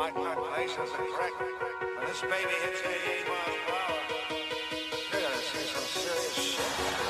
Mark my place as a crack. When this baby hits 88 miles per hour, you're gonna see some serious shit.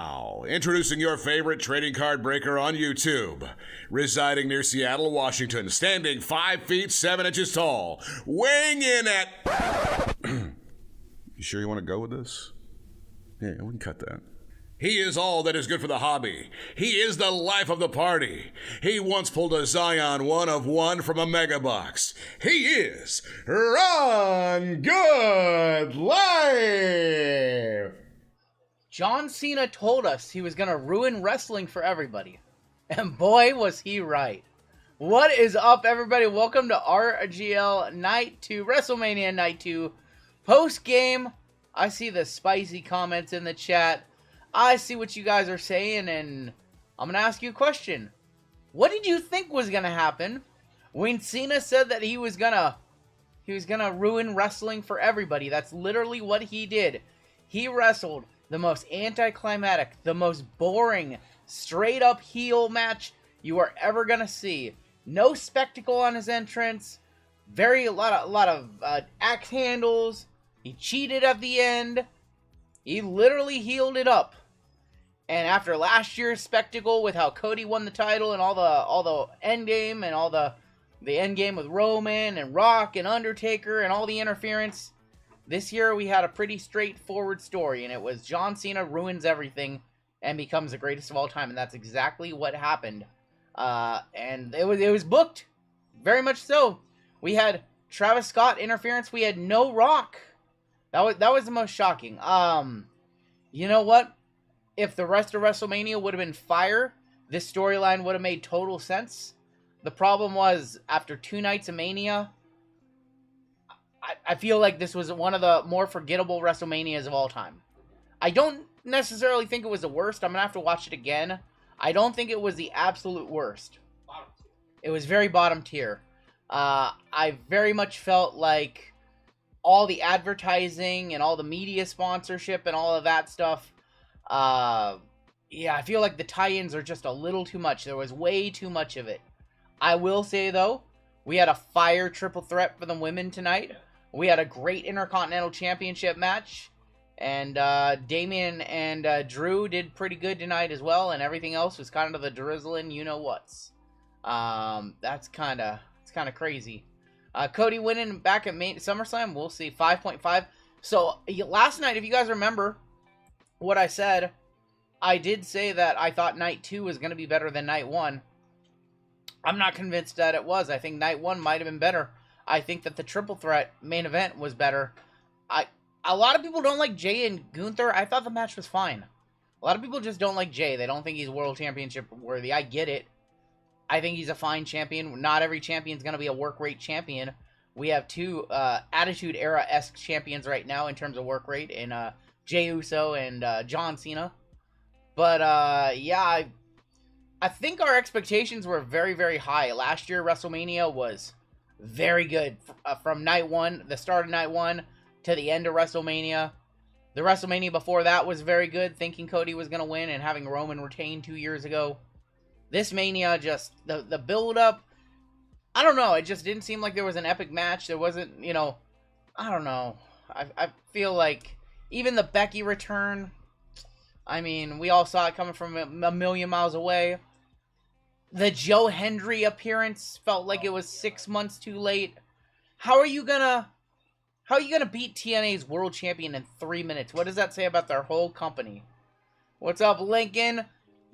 now, introducing your favorite trading card breaker on YouTube. Residing near Seattle, Washington, standing 5 feet 7 inches tall, weighing in at... You sure you want to go with this? Yeah, we can cut that. He is all that is good for the hobby. He is the life of the party. He once pulled a Zion 1 of 1 from a mega box. He is Rungoodlife! John Cena told us he was going to ruin wrestling for everybody. And boy, was he right. What is up, everybody? Welcome to RGL Night 2, WrestleMania Night 2 post-game. I see the spicy comments in the chat. I see what you guys are saying, and I'm going to ask you a question. What did you think was going to happen when Cena said that he was going to ruin wrestling for everybody? That's literally what he did. He wrestled the most anticlimactic, the most boring, straight-up heel match you are ever going to see. No spectacle on his entrance. A lot of axe handles. He cheated at the end. He literally healed it up. And after last year's spectacle with how Cody won the title and all the end game and all the end game with Roman and Rock and Undertaker and all the interference, this year we had a pretty straightforward story, and it was John Cena ruins everything and becomes the greatest of all time, and that's exactly what happened. And it was booked, very much so. We had Travis Scott interference. We had no Rock. That was the most shocking. You know what? If the rest of WrestleMania would have been fire, this storyline would have made total sense. The problem was, after 2 nights of Mania, I feel like this was one of the more forgettable WrestleManias of all time. I don't necessarily think it was the worst. I'm going to have to watch it again. I don't think it was the absolute worst. It was very bottom tier. I very much felt like all the advertising and all the media sponsorship and all of that stuff, yeah, I feel like the tie-ins are just a little too much. There was way too much of it. I will say, though, we had a fire triple threat for the women tonight. We had a great Intercontinental Championship match. And Damian and Drew did pretty good tonight as well. And everything else was kind of the drizzling you-know-whats. It's kind of crazy. Cody winning back at SummerSlam. We'll see. 5.5. So, last night, if you guys remember what I said, I did say that I thought Night 2 was going to be better than Night 1. I'm not convinced that it was. I think Night 1 might have been better. I think that the triple threat main event was better. A lot of people don't like Jay and Gunther. I thought the match was fine. A lot of people just don't like Jay. They don't think he's world championship worthy. I get it. I think he's a fine champion. Not every champion's going to be a work rate champion. We have 2 Attitude Era-esque champions right now in terms of work rate, in Jey Uso and John Cena. But, yeah, I think our expectations were very, very high. Last year, WrestleMania was very good. From Night 1, the start of Night 1, to the end of WrestleMania. The WrestleMania before that was very good, thinking Cody was going to win and having Roman retain 2 years ago. This Mania, just, the build-up, I don't know, it just didn't seem like there was an epic match. There wasn't, I don't know. I feel like even the Becky return, I mean, we all saw it coming from a million miles away. The Joe Hendry appearance felt like it was 6 months too late. How are you gonna beat TNA's world champion in 3 minutes? What does that say about their whole company? What's up, Lincoln?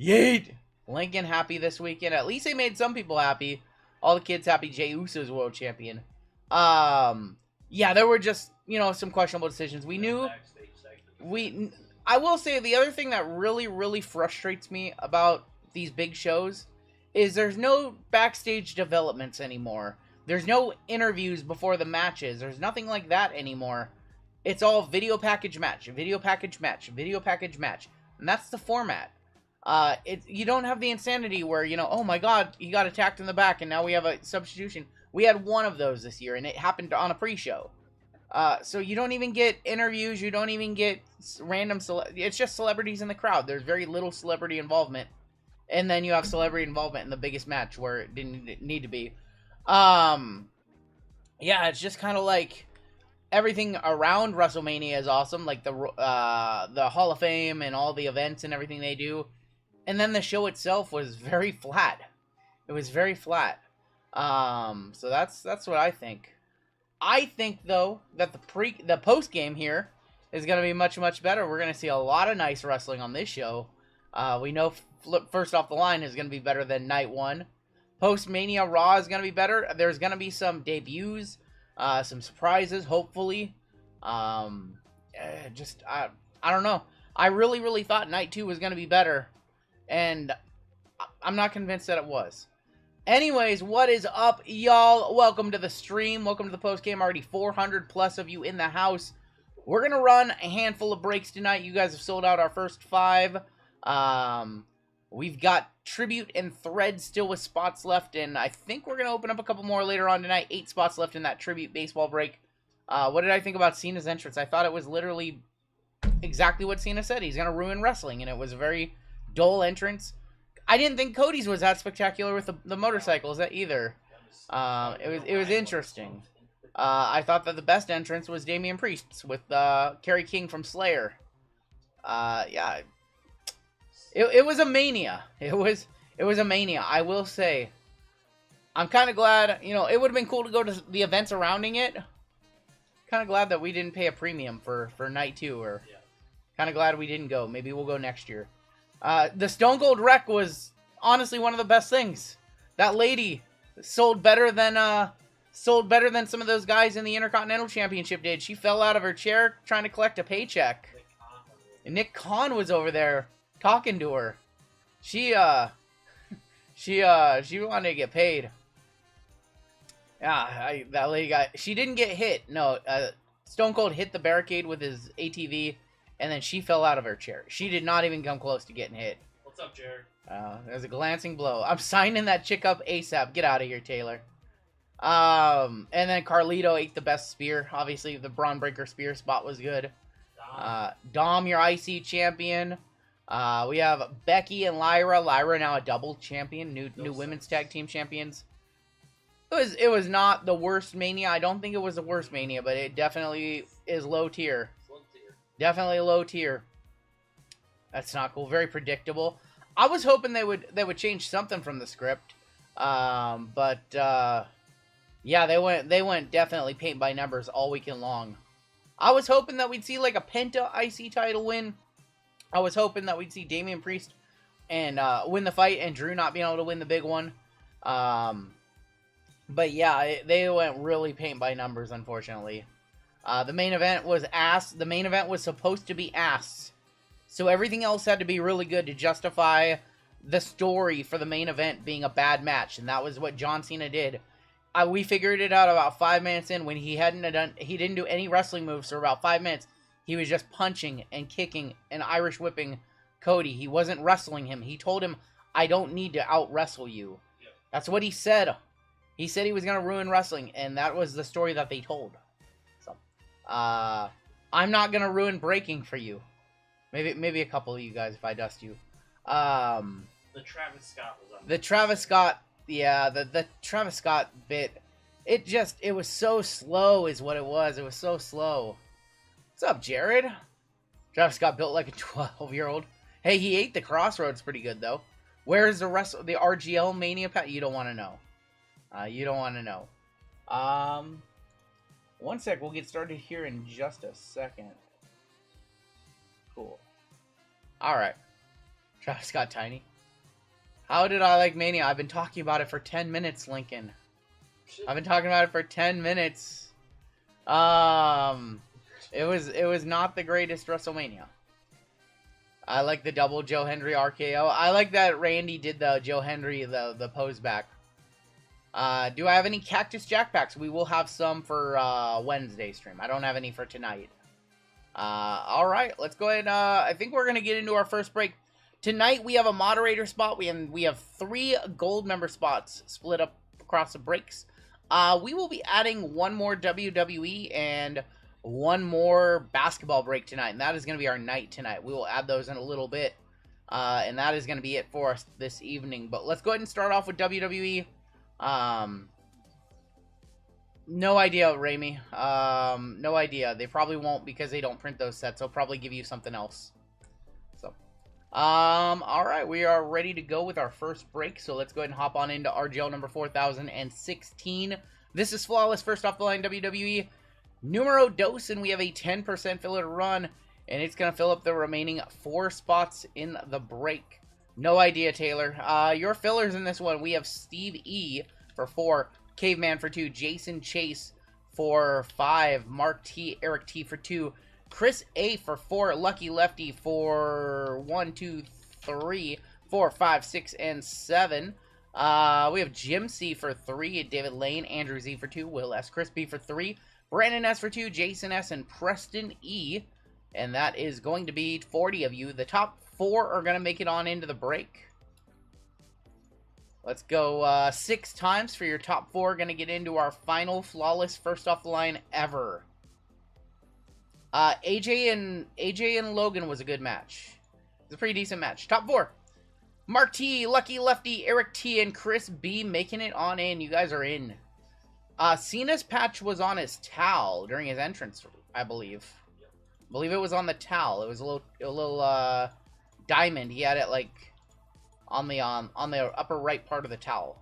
Yeet! Lincoln happy this weekend. At least they made some people happy. All the kids happy Jey Uso's world champion. Yeah, there were just, some questionable decisions. I will say the other thing that really, really frustrates me about these big shows is there's no backstage developments anymore. There's no interviews before the matches. There's nothing like that anymore. It's all video package match, video package match, video package match. And that's the format. You don't have the insanity where, oh my god, he got attacked in the back and now we have a substitution. We had one of those this year and it happened on a pre-show. So you don't even get interviews, you don't even get random, it's just celebrities in the crowd. There's very little celebrity involvement. And then you have celebrity involvement in the biggest match where it didn't need to be. Yeah, it's just kind of like, everything around WrestleMania is awesome, like the Hall of Fame and all the events and everything they do. And then the show itself was very flat. It was very flat. So that's what I think. I think though that the post game here is going to be much better. We're going to see a lot of nice wrestling on this show. We know first off the line is going to be better than night 1. Post Mania Raw is going to be better. There's going to be some debuts, some surprises, hopefully. I don't know. I really thought night 2 was going to be better, and I'm not convinced that it was. Anyways, what is up, y'all? Welcome to the stream. Welcome to the post game. Already 400 plus of you in the house. We're going to run a handful of breaks tonight. You guys have sold out our first 5. We've got Tribute and Thread still with spots left, and I think we're going to open up a couple more later on tonight. 8 spots left in that Tribute baseball break. What did I think about Cena's entrance? I thought it was literally exactly what Cena said. He's going to ruin wrestling, and it was a very dull entrance. I didn't think Cody's was that spectacular with the motorcycles either. It was interesting. I thought that the best entrance was Damian Priest's with Kerry King from Slayer. Yeah, it was a mania. It was a mania. I will say, I'm kind of glad. You know, it would have been cool to go to the events surrounding it. Kind of glad that we didn't pay a premium for night 2, or kind of glad we didn't go. Maybe we'll go next year. The Stone Cold Wreck was honestly one of the best things. That lady sold better than some of those guys in the Intercontinental Championship did. She fell out of her chair trying to collect a paycheck. And Nick Khan was over there talking to her. She wanted to get paid. Yeah, that lady she didn't get hit. No, Stone Cold hit the barricade with his ATV, and then she fell out of her chair. She did not even come close to getting hit. What's up, Jared? There's a glancing blow. I'm signing that chick up ASAP. Get out of here, Taylor. And then Carlito ate the best spear. Obviously, the Braun Breaker spear spot was good. Dom, your IC champion. We have Becky and Lyra. Lyra now a double champion. New women's tag team champions. It was not the worst Mania. I don't think it was the worst Mania, but it definitely is low tier. Definitely low tier. That's not cool. Very predictable. I was hoping they would change something from the script. But yeah, they went definitely paint by numbers all weekend long. I was hoping that we'd see like a Penta IC title win. I was hoping that we'd see Damian Priest and win the fight, and Drew not being able to win the big one. But yeah, they went really paint by numbers, unfortunately. The main event was ass. The main event was supposed to be ass. So everything else had to be really good to justify the story for the main event being a bad match. And that was what John Cena did. We figured it out about 5 minutes in when he didn't do any wrestling moves for about 5 minutes. He was just punching and kicking and Irish whipping Cody. He wasn't wrestling him. He told him, I don't need to out-wrestle you. Yep. That's what he said. He said he was going to ruin wrestling, and that was the story that they told. So, I'm not going to ruin breaking for you. Maybe a couple of you guys if I dust you. The Travis Scott was on. The Travis Scott, yeah, the Travis Scott bit. It was so slow is what it was. It was so slow. What's up, Jared? Travis Scott built like a 12-year-old. Hey, he ate the Crossroads pretty good, though. Where's the rest of the RGL Mania pack? You don't want to know. You don't want to know. One sec. We'll get started here in just a second. Cool. Alright. Travis Scott Tiny. How did I like Mania? I've been talking about it for 10 minutes, Lincoln. I've been talking about it for 10 minutes. It was not the greatest WrestleMania. I like the double Joe Hendry RKO. I like that Randy did the Joe Hendry, the pose back. Do I have any Cactus Jack packs? We will have some for Wednesday stream. I don't have any for tonight. Alright, let's go ahead. I think we're going to get into our first break. Tonight we have a moderator spot. We have 3 gold member spots split up across the breaks. We will be adding one more WWE and one more basketball break tonight. And that is going to be our night tonight. We will add those in a little bit. And that is going to be it for us this evening. But let's go ahead and start off with WWE. No idea, Raimi. No idea. They probably won't because they don't print those sets. They'll probably give you something else. So, all right, we are ready to go with our first break. So let's go ahead and hop on into RGL number 4016. This is Flawless, first off the line WWE numero dos, and we have a 10% filler to run, and it's gonna fill up the remaining 4 spots in the break. No idea, Taylor. Your fillers in this one, we have Steve E for 4. Caveman for 2, Jason Chase for 5, Mark T, Eric T for 2, Chris A for 4, Lucky Lefty for 1, 2, 3, 4, 5, 6, and 7. We have Jim C for 3, David Lane, Andrew Z for 2, Will S, Chris B for 3, Brandon S for 2, Jason S, and Preston E. And that is going to be 40 of you. The top 4 are going to make it on into the break. Let's go 6 times for your top 4. Going to get into our final Flawless first off the line ever. AJ and Logan was a good match. It was a pretty decent match. Top 4. Mark T, Lucky Lefty, Eric T, and Chris B making it on in. You guys are in. Cena's patch was on his towel during his entrance, I believe. I believe it was on the towel. It was a little diamond. He had it like on the upper right part of the towel.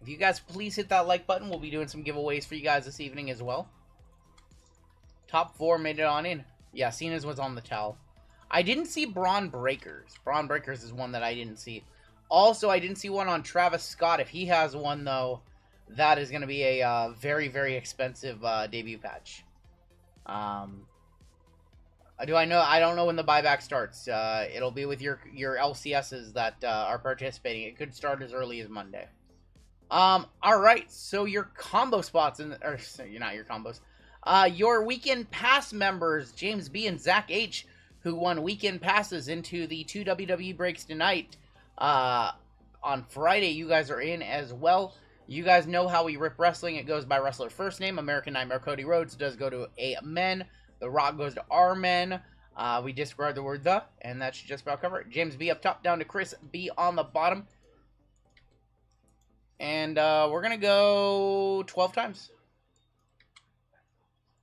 If you guys please hit that like button, we'll be doing some giveaways for you guys this evening as well. Top 4 made it on in. Yeah, Cena's was on the towel. I didn't see Braun Breakers. Braun Breakers is one that I didn't see. Also, I didn't see one on Travis Scott. If he has one, though, that is going to be a very, very expensive debut patch. Do I know? I don't know when the buyback starts. It'll be with your LCSs that are participating. It could start as early as Monday. All right. So your combo spots or not your combos. Your weekend pass members, James B and Zach H, who won weekend passes into the 2 WWE breaks tonight. On Friday, you guys are in as well. You guys know how we rip wrestling. It goes by wrestler first name. American Nightmare Cody Rhodes does go to Amen. The Rock goes to our men. We disregard the word the, and that should just about cover it. James B up top, down to Chris B on the bottom. And we're going to go 12 times.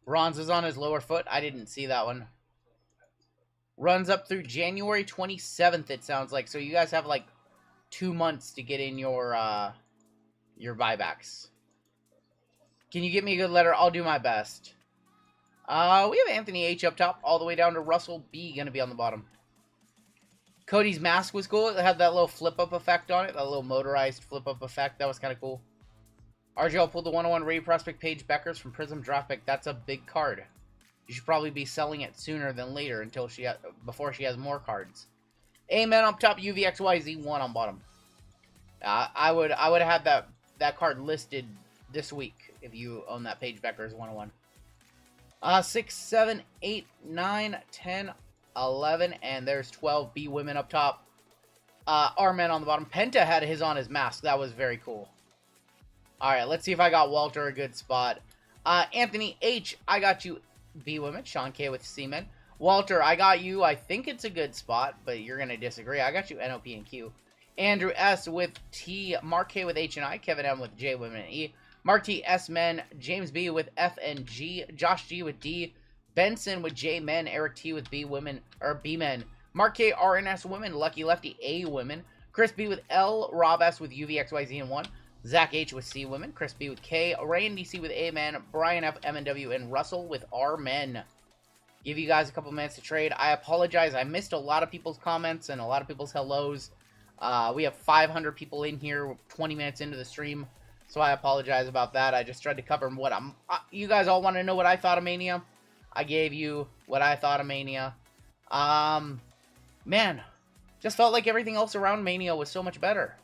Ron's is on his lower foot. I didn't see that one. Runs up through January 27th, it sounds like. So you guys have like 2 months to get in your buybacks. Can you get me a good letter? I'll do my best. We have Anthony H up top, all the way down to Russell B going to be on the bottom. Cody's mask was cool. It had that little flip-up effect on it, that little motorized flip-up effect. That was kind of cool. RGL pulled the 101 Ray Prospect Paige Beckers from Prizm Draft Pick. That's a big card. You should probably be selling it sooner than later until before she has more cards. Amen up top, UVXYZ1 on bottom. I would have had that card listed this week if you own that Paige Beckers 101. 6, 7, 8, 9, 10, 11, and there's 12 B women up top. Our men on the bottom. Penta had his on his mask. That was very cool. All right, let's see if I got Walter a good spot. Anthony H, I got you B women. Sean K with C men. Walter, I got you. I think it's a good spot, but you're gonna disagree. I got you NOP and Q. Andrew S with T. Mark K with H and I. Kevin M with J women and E. Mark T S men. James B with F and G. Josh G with D. Benson with J men. Eric T with B women or B men. Mark K RNS women. Lucky Lefty A women. Chris B with L. Rob S with UVXYZ and 1. Zach H with C women. Chris B with K. Randy C with A men. Brian F M and W and Russell with R men. Give you guys a couple minutes to trade. I apologize. I missed a lot of people's comments and a lot of people's hellos. We have 500 people in here 20 minutes into the stream, so I apologize about that. I just tried to cover what you guys all want to know what I thought of Mania. I gave you what I thought of Mania. Man, just felt like everything else around Mania was so much better.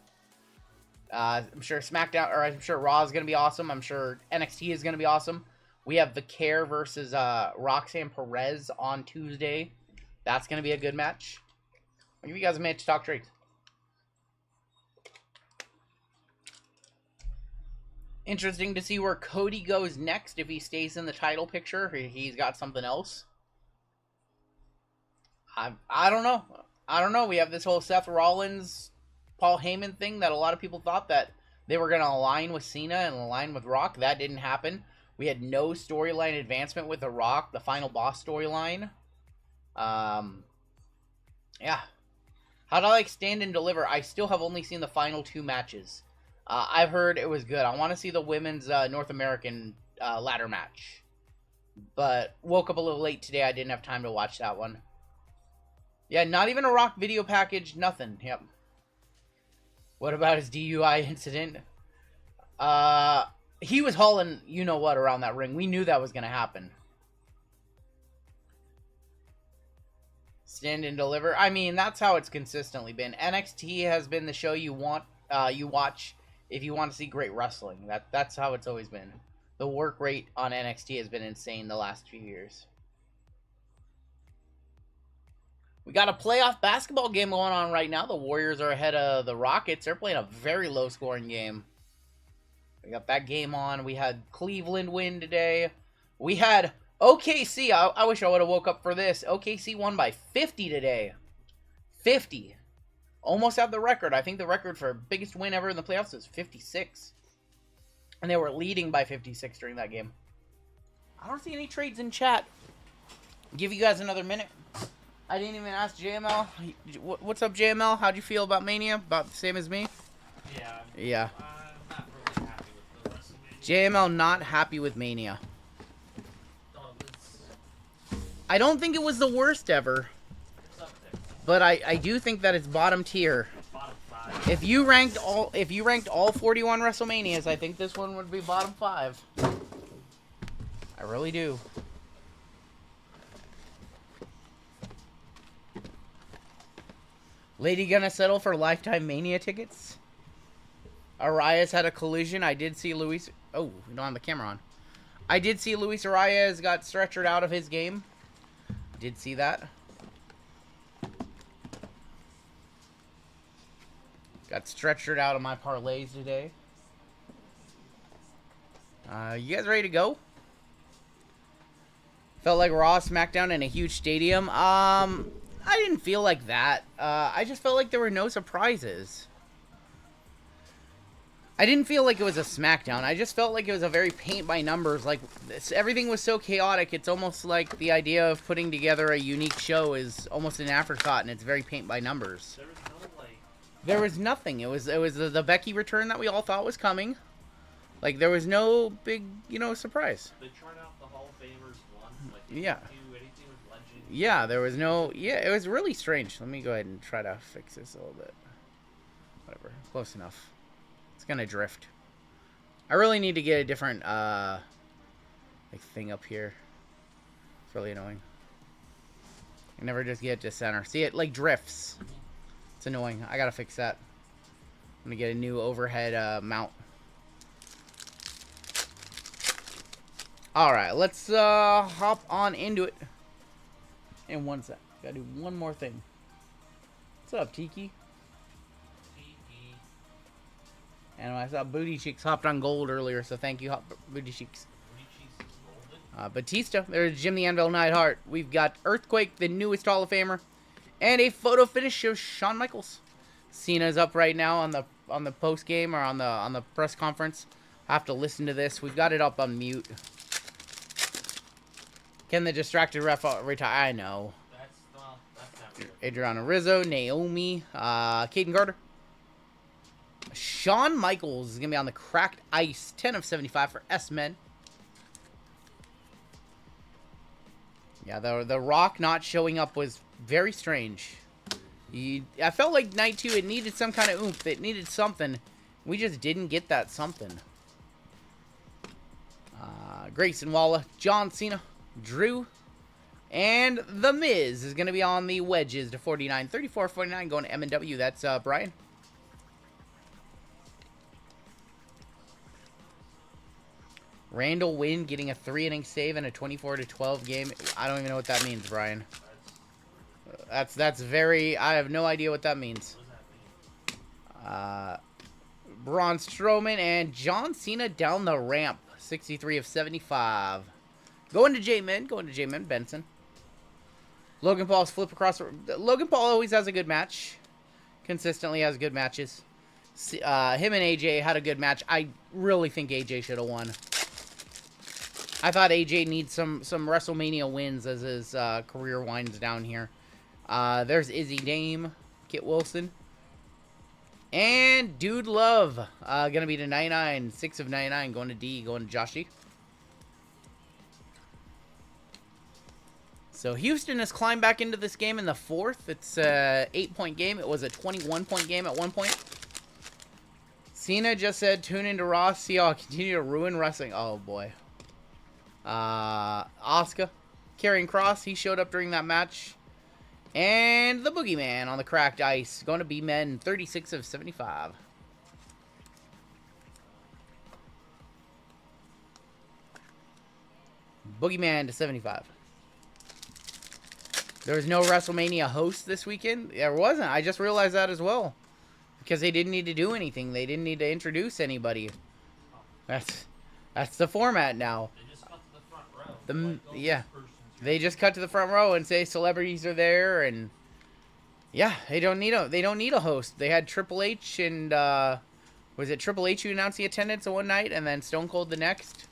I'm sure SmackDown, or I'm sure Raw is going to be awesome. I'm sure NXT is going to be awesome. We have The Care versus Roxanne Perez on Tuesday. That's going to be a good match. I'll give you guys a minute to talk trades. Interesting to see where Cody goes next. If he stays in the title picture, he's got something else. I don't know. I don't know. We have this whole Seth Rollins, Paul Heyman thing that a lot of people thought that they were going to align with Cena and align with Rock. That didn't happen. We had no storyline advancement with The Rock, the final boss storyline. Yeah. How'd I like Stand and Deliver? I still have only seen the final 2 matches. I've heard it was good. I want to see the women's North American ladder match. But woke up a little late today. I didn't have time to watch that one. Yeah, not even a Rock video package. Nothing. Yep. What about his DUI incident? He was hauling you-know-what around that ring. We knew that was going to happen. Stand and Deliver. I mean, that's how it's consistently been. NXT has been the show you watch if you want to see great wrestling. That's how it's always been. The work rate on NXT has been insane the last few years. We got a playoff basketball game going on right now. The Warriors are ahead of the Rockets. They're playing a very low-scoring game. We got that game on. We had Cleveland win today. We had OKC. I wish I would have woke up for this. OKC won by 50 today. 50. Almost had the record. I think the record for biggest win ever in the playoffs is 56. And they were leading by 56 during that game. I don't see any trades in chat. Give you guys another minute. I didn't even ask JML. What's up, JML? How'd you feel about Mania? About the same as me? Yeah. Yeah. I'm not really happy with the rest of it. JML not happy with Mania. I don't think it was the worst ever. It's up there. But I do think that it's bottom tier. Bottom 5. If you ranked all 41 WrestleManias, I think this one would be bottom 5. I really do. Lady gonna settle for lifetime Mania tickets? Arias had a collision. I did see Luis. Oh, we don't have the camera on. I did see Luis Arias got stretchered out of his game. Did see that. Got stretchered out of my parlays today. You guys ready to go? Felt like Raw, SmackDown in a huge stadium. I didn't feel like that. I just felt like there were no surprises. I didn't feel like it was a SmackDown. I just felt like it was a very paint by numbers. Like everything was so chaotic. It's almost like the idea of putting together a unique show is almost an afterthought, and it's very paint by numbers. There was no, like... There was nothing. It was the Becky return that we all thought was coming. Like there was no big, surprise. They tried out the Hall of Famers once. Like, Yeah. do anything with legends. Yeah, there was no... Yeah, it was really strange. Let me go ahead and try to fix this a little bit. Whatever. Close enough. It's gonna drift. I really need to get a different, thing up here. It's really annoying. I never just get to center. See, it, drifts. It's annoying. I gotta fix that. I'm gonna get a new overhead, mount. Alright, let's, hop on into it. In 1 sec. Gotta do one more thing. What's up, Tiki? And I saw Booty Cheeks hopped on gold earlier, so thank you, Booty Cheeks. Batista, there's Jim the Anvil Neidhart. We've got Earthquake, the newest Hall of Famer, and a photo finish of Shawn Michaels. Cena's up right now on the post game or on the press conference. I have to listen to this. We've got it up on mute. Can the distracted ref retire? I know. That's not Adriana Rizzo, Naomi, Kaden Carter. Shawn Michaels is going to be on the cracked ice. 10 of 75 for S-Men. Yeah, the Rock not showing up was very strange. I felt like night 2, it needed some kind of oomph. It needed something. We just didn't get that something. Grayson Waller, John Cena, Drew, and The Miz is going to be on the wedges to 49. 34-49 going to M&W. That's Brian. Randall Wynn getting a 3-inning save in a 24-12 game. I don't even know what that means, Brian. That's very... I have no idea what that means. Braun Strowman and John Cena down the ramp. 63 of 75. Going to J-Men. Benson. Logan Paul's flip across... Logan Paul always has a good match. Consistently has good matches. Him and AJ had a good match. I really think AJ should have won. I thought AJ needs some WrestleMania wins as his career winds down here. There's Izzy Dame, Kit Wilson. And Dude Love, gonna be to 99, 6 of 99, going to D, going to Joshy. So Houston has climbed back into this game in the 4th. It's a 8-point game. It was a 21-point game at one point. Cena just said, tune into Raw, see how I continue to ruin wrestling. Oh, boy. Asuka, Karrion Kross, he showed up during that match. And the Boogeyman on the cracked ice. Going to be men 36 of 75. Boogeyman to 75. There was no WrestleMania host this weekend. There wasn't. I just realized that as well. Because they didn't need to do anything. They didn't need to introduce anybody. That's the format now. They just cut to the front row. Yeah. They just cut to the front row and say celebrities are there, and yeah, they don't need a host. They had Triple H and was it Triple H who announced the attendance one night, and then Stone Cold the next?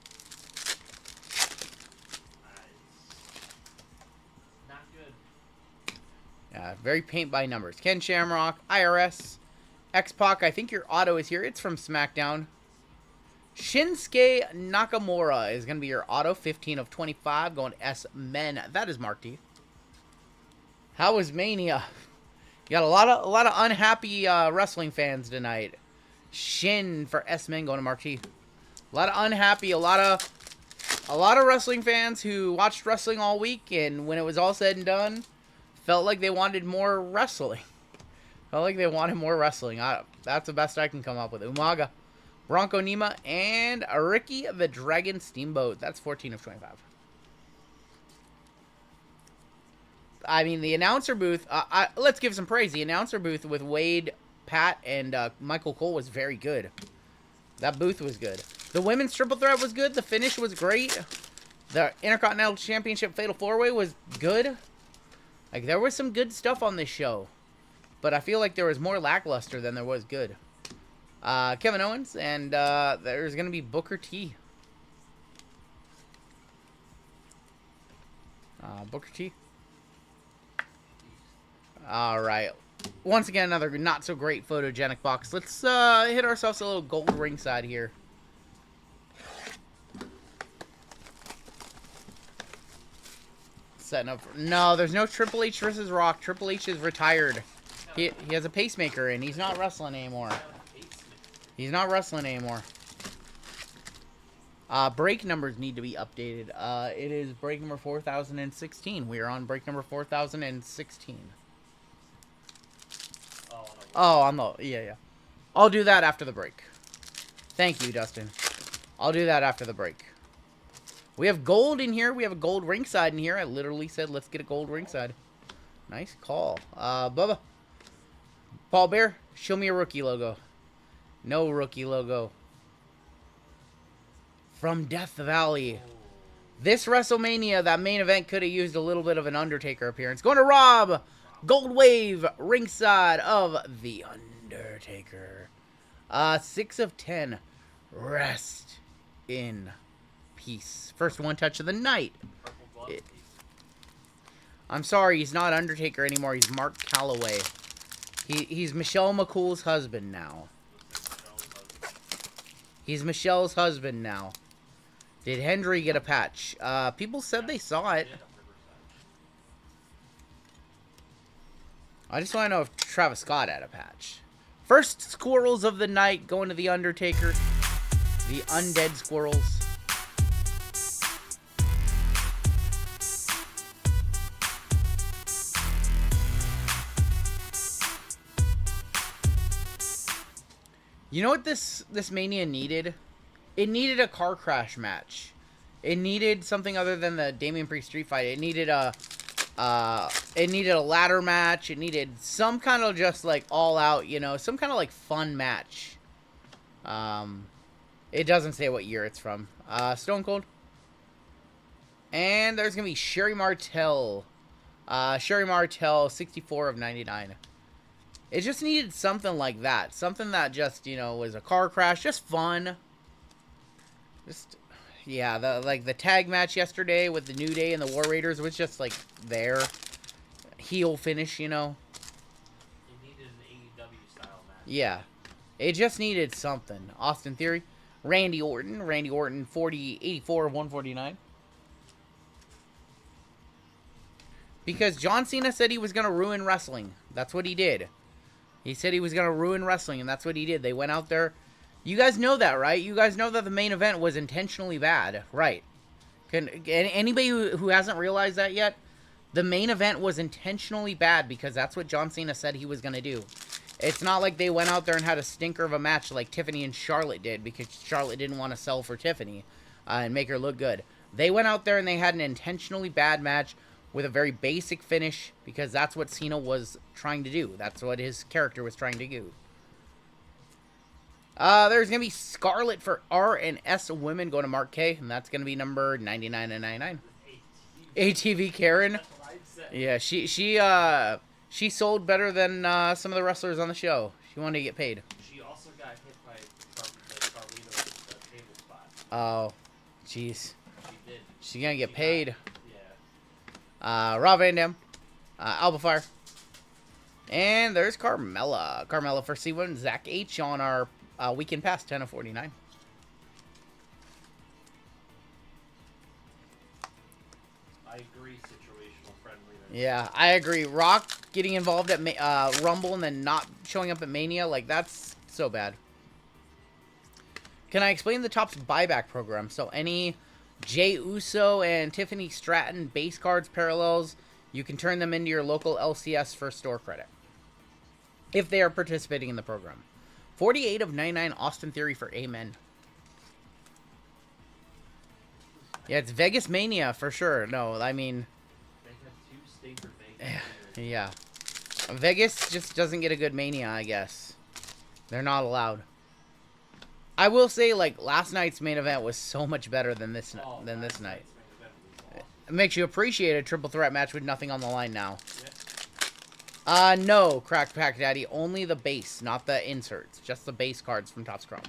Not good. Yeah, very paint by numbers. Ken Shamrock, IRS, X-Pac. I think your auto is here. It's from SmackDown. Shinsuke Nakamura is going to be your auto, 15 of 25, going S-Men. That is Mark D. How was Mania? You got a lot of unhappy wrestling fans tonight. Shin for S-Men going to Mark T. A lot of unhappy, a lot of wrestling fans who watched wrestling all week, and when it was all said and done, felt like they wanted more wrestling. Felt like they wanted more wrestling. That's the best I can come up with. Umaga, Bronco Nima, and Ricky the Dragon Steamboat. That's 14 of 25. I mean, the announcer booth, let's give some praise. The announcer booth with Wade, Pat, and Michael Cole was very good. That booth was good. The women's triple threat was good. The finish was great. The Intercontinental Championship Fatal 4-Way was good. Like, there was some good stuff on this show. But I feel like there was more lackluster than there was good. Kevin Owens, and there's going to be Booker T. Booker T. Alright. Once again, another not-so-great photogenic box. Let's hit ourselves a little gold ringside here. Setting up. No, there's no Triple H versus Rock. Triple H is retired. He has a pacemaker, and he's not wrestling anymore. He's not wrestling anymore. Break numbers need to be updated. It is break number 4016. We are on break number 4016. Oh, on the... Yeah. I'll do that after the break. Thank you, Dustin. I'll do that after the break. We have gold in here. We have a gold ringside in here. I literally said, let's get a gold ringside. Nice call. Bubba. Paul Bear, show me a rookie logo. No rookie logo. From Death Valley. This WrestleMania, that main event could have used a little bit of an Undertaker appearance. Going to Rob. Gold Wave, ringside of The Undertaker. 6 of 10. Rest in peace. First one touch of the night. I'm sorry, he's not Undertaker anymore. He's Mark Calloway. He's Michelle McCool's husband now. He's Michelle's husband now. Did Hendry get a patch? People said they saw it. I just want to know if Travis Scott had a patch. First squirrels of the night going to The Undertaker. The Undead Squirrels. You know what this Mania needed? It needed a car crash match. It needed something other than the Damian Priest street fight. It needed a ladder match. It needed some kind of just like all out, you know, some kind of like fun match. It doesn't say what year it's from. Stone Cold. And there's gonna be Sherry Martel. Sherry Martel, 64 of 99. It just needed something like that. Something that just, you know, was a car crash. Just fun. Just, yeah, the tag match yesterday with the New Day and the War Raiders was just, like, there. Heel finish, you know. It needed an AEW style match. Yeah. It just needed something. Austin Theory. Randy Orton. Randy Orton, 84 of 149. Because John Cena said he was going to ruin wrestling. That's what he did. He said he was going to ruin wrestling, and that's what he did. They went out there. You guys know that, right? You guys know that the main event was intentionally bad, right? Can anybody who hasn't realized that yet? The main event was intentionally bad because that's what John Cena said he was going to do. It's not like they went out there and had a stinker of a match like Tiffany and Charlotte did because Charlotte didn't want to sell for Tiffany and make her look good. They went out there and they had an intentionally bad match with a very basic finish because that's what Cena was trying to do. That's what his character was trying to do. There's going to be Scarlett for R and S women going to Mark K, and that's going to be number 99 and 99. ATV Karen. Yeah, she sold better than some of the wrestlers on the show. She wanted to get paid. She also got hit by Carlito's table spot. Oh, jeez. She did. She's going to get paid. Yeah. Rob Van Dam. Alba Fire. And there's Carmella. Carmella for C1. Zach H on our weekend pass, 10 of 49. I agree, situational friendly. Yeah, I agree. Rock getting involved at Rumble and then not showing up at Mania, like, that's so bad. Can I explain the Topps buyback program? So any Jey Uso and Tiffany Stratton base cards parallels, you can turn them into your local LCS for store credit if they are participating in the program. 48 of 99 Austin Theory for Amen. Yeah, it's Vegas Mania for sure. No, I mean... They have two stinker Vegas. Yeah. Vegas just doesn't get a good Mania, I guess. They're not allowed. I will say, like, last night's main event was so much better than this night. It makes you appreciate a triple threat match with nothing on the line now. Yeah. No, Crack Pack Daddy. Only the base, not the inserts. Just the base cards from Topps Chrome.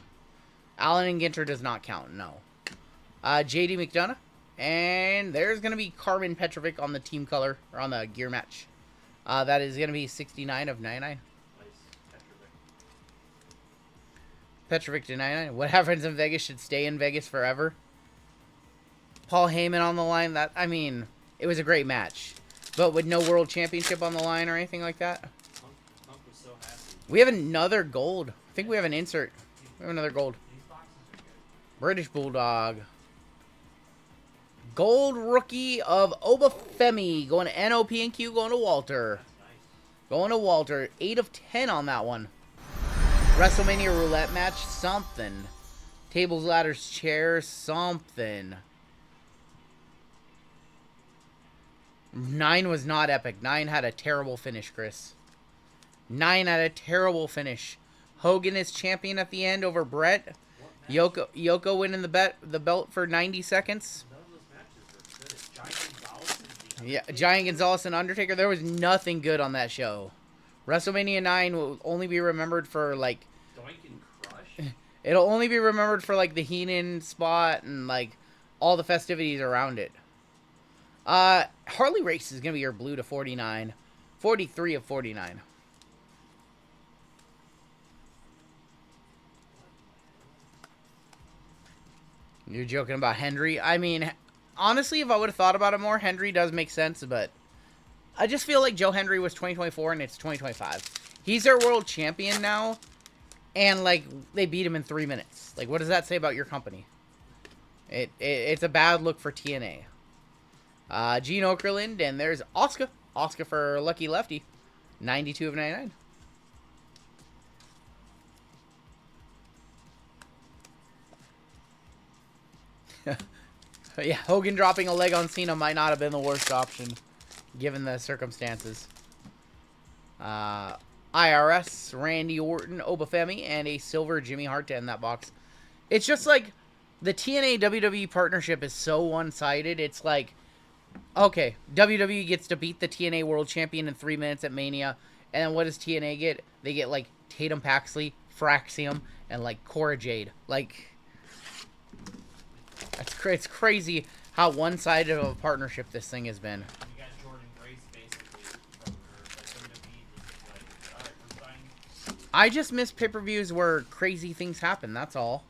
Allen and Ginter does not count, no. JD McDonough. And there's going to be Carmen Petrovic on the team color, or on the gear match. That is going to be 69 of 99. Nice. Petrovic to 99. What happens in Vegas should stay in Vegas forever. Paul Heyman on the line. That, I mean, it was a great match. But with no world championship on the line or anything like that. Punk was so happy. We have another gold. I think we have an insert. We have another gold. These boxes are good. British Bulldog. Gold rookie of Obafemi. Going to NOP and Q. Going to Walter. That's nice. Going to Walter. 8 of 10 on that one. WrestleMania roulette match. Something. Tables, ladders, chairs. Something. 9 was not epic. 9 had a terrible finish, Chris. 9 had a terrible finish. Hogan is champion at the end over Brett. Yoko winning the belt for 90 seconds. None of those matches were good. Giant Gonzalez and the Yeah, Giant Gonzalez and Undertaker. There was nothing good on that show. WrestleMania 9 will only be remembered for, like... Doink and Crush. It'll only be remembered for, like, the Heenan spot and, like, all the festivities around it. Harley Race is going to be your blue to 49. 43 of 49. You're joking about Henry? I mean, honestly, if I would have thought about it more, Henry does make sense, but I just feel like Joe Henry was 2024 and it's 2025. He's their world champion now, and, like, they beat him in 3 minutes. Like, what does that say about your company? It's a bad look for TNA. Gene Okerlund, and there's Oscar. Oscar for Lucky Lefty. 92 of 99. Yeah, Hogan dropping a leg on Cena might not have been the worst option, given the circumstances. IRS, Randy Orton, Obafemi, and a silver Jimmy Hart to end that box. It's just like, the TNA WWE partnership is so one-sided. It's like, okay, WWE gets to beat the TNA World Champion in 3 minutes at Mania, And then what does TNA get? They get, like, Tatum Paxley, Fraxium, and, like, Cora Jade. Like, it's crazy how one-sided of a partnership this thing has been. You got Jordan Grace basically from her, like, WWE, just like, alright, we're signing. I just miss pay-per-views where crazy things happen, that's all.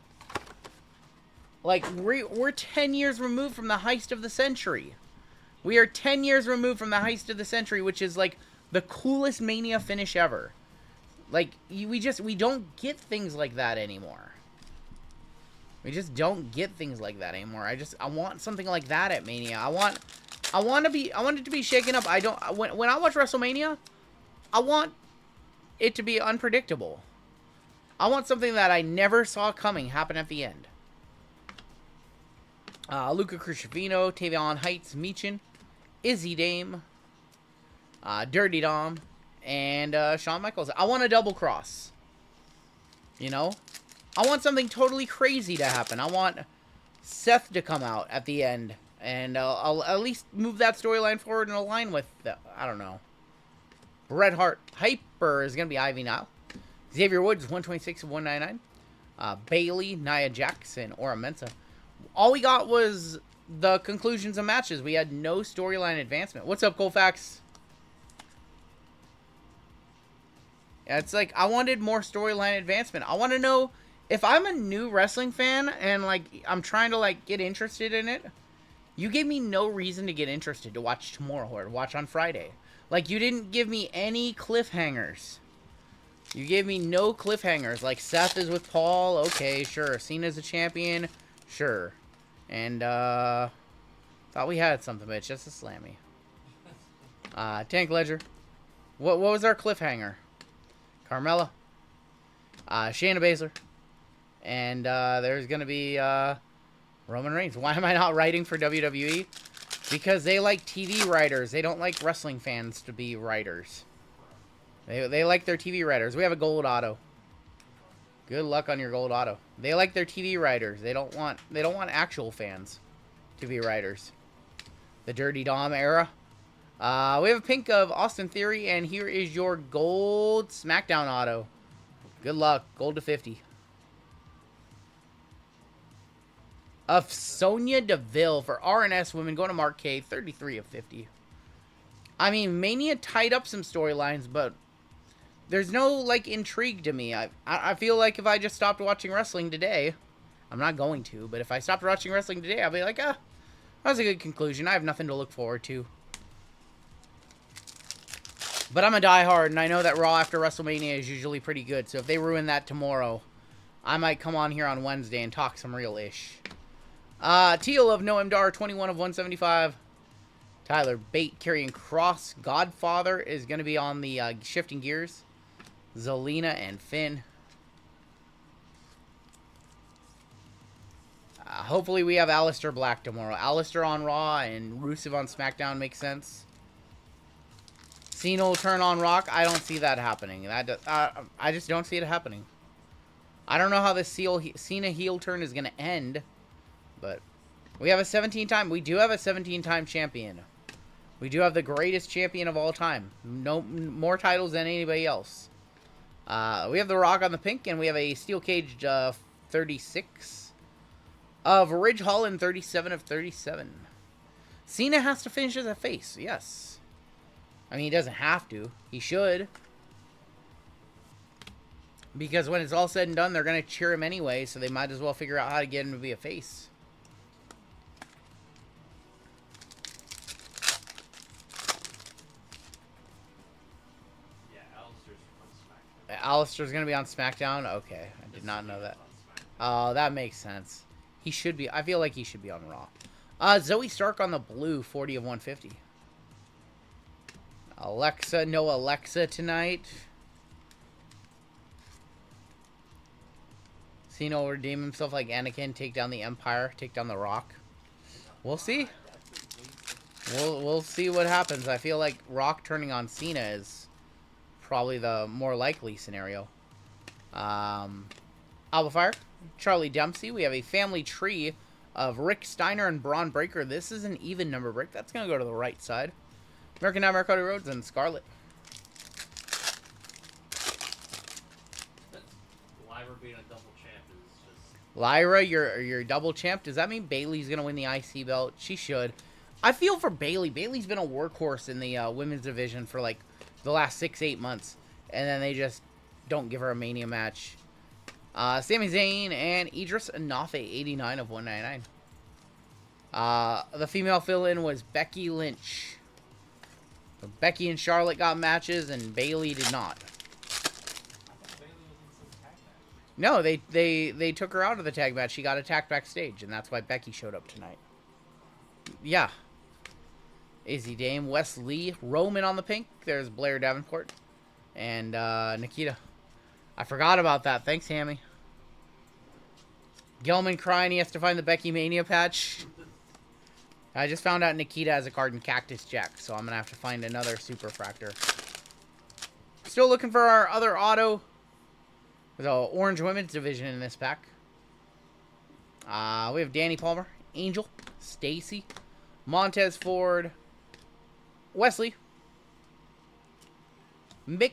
Like, we're 10 years removed from the heist of the century. We are 10 years removed from the heist of the century, which is, like, the coolest Mania finish ever. Like, we don't get things like that anymore. We just don't get things like that anymore. I want something like that at Mania. I want it to be shaken up. When I watch WrestleMania, I want it to be unpredictable. I want something that I never saw coming happen at the end. Luca Crucifino, Tavion Heights, Meechin, Izzy Dame, Dirty Dom, and Shawn Michaels. I want a double cross. You know? I want something totally crazy to happen. I want Seth to come out at the end. And I'll at least move that storyline forward and align with, I don't know. Bret Hart. Hyper is going to be Ivy Nile. Xavier Woods, 126 of 199. Bailey, Nia Jackson, Ora Mensa. All we got was the conclusions of matches. We had no storyline advancement. What's up, Colfax? Yeah, it's like, I wanted more storyline advancement. I want to know, if I'm a new wrestling fan and, like, I'm trying to, like, get interested in it, you gave me no reason to get interested to watch tomorrow or to watch on Friday. Like, you didn't give me any cliffhangers. You gave me no cliffhangers. Like, Seth is with Paul. Okay, sure. Cena's a champion. Sure. And, thought we had something, but it's just a slammy. Tank Ledger. What was our cliffhanger? Carmella. Shayna Baszler. And, there's gonna be, Roman Reigns. Why am I not writing for WWE? Because they like TV writers. They don't like wrestling fans to be writers. They like their TV writers. We have a gold auto. Good luck on your gold auto. They like their TV writers. They don't want actual fans to be writers. The Dirty Dom era. We have a pink of Austin Theory, and here is your gold SmackDown auto. Good luck. Gold to 50. Of Sonya Deville for RNS Women, going to Mark K, 33 of 50. I mean, Mania tied up some storylines, but there's no, like, intrigue to me. I feel like if I just stopped watching wrestling today, I'm not going to, but if I stopped watching wrestling today, I'll be like, that was a good conclusion. I have nothing to look forward to. But I'm a diehard, and I know that Raw after WrestleMania is usually pretty good, so if they ruin that tomorrow, I might come on here on Wednesday and talk some real-ish. Teal of Noam Dar, 21 of 175. Tyler Bate, Karrion Kross. Godfather is going to be on the Shifting Gears. Zelina and Finn. Hopefully we have Aleister Black tomorrow. Aleister on Raw and Rusev on SmackDown makes sense. Cena will turn on Rock. I don't see that happening. I just don't see it happening. I don't know how the Cena heel turn is going to end. But we have a 17-time. We do have a 17-time champion. We do have the greatest champion of all time. No more titles than anybody else. We have The Rock on the pink, and we have a steel caged 36 of Ridge Holland, 37 of 37. Cena has to finish as a face. Yes. I mean, he doesn't have to. He should. Because when it's all said and done, they're going to cheer him anyway, so they might as well figure out how to get him to be a face. Aleister's going to be on SmackDown? Okay. I did not know that. Oh, that makes sense. He should be. I feel like he should be on Raw. Zoe Stark on the blue, 40 of 150. Alexa. No Alexa tonight. Cena will redeem himself like Anakin, take down the Empire, take down The Rock. We'll see. We'll see what happens. I feel like Rock turning on Cena is probably the more likely scenario. Alba Fire, Charlie Dempsey. We have a family tree of Rick Steiner and Braun Breaker. This is an even number break. That's going to go to the right side. American Nightmare Cody Rhodes and Scarlett. being a double champ is just. Lyra, you're double champ. Does that mean Bailey's gonna win the IC belt? She should. I feel for Bailey. Bailey's been a workhorse in the women's division for like the last 6-8 months, and then they just don't give her a Mania match. Sami Zayn and Idris Anafe, 89 of 199. The female fill-in was Becky Lynch. So Becky and Charlotte got matches, and Bailey did not. No, they took her out of the tag match. She got attacked backstage, and that's why Becky showed up tonight. Yeah. Izzy Dame, Wes Lee, Roman on the pink. There's Blair Davenport. And Nikita. I forgot about that. Thanks, Hammy. Gelman crying he has to find the Becky Mania patch. I just found out Nikita has a card in Cactus Jack, so I'm going to have to find another Super Fractor. Still looking for our other auto. There's an orange women's division in this pack. We have Danny Palmer, Angel, Stacy, Montez Ford, Wesley, Mick,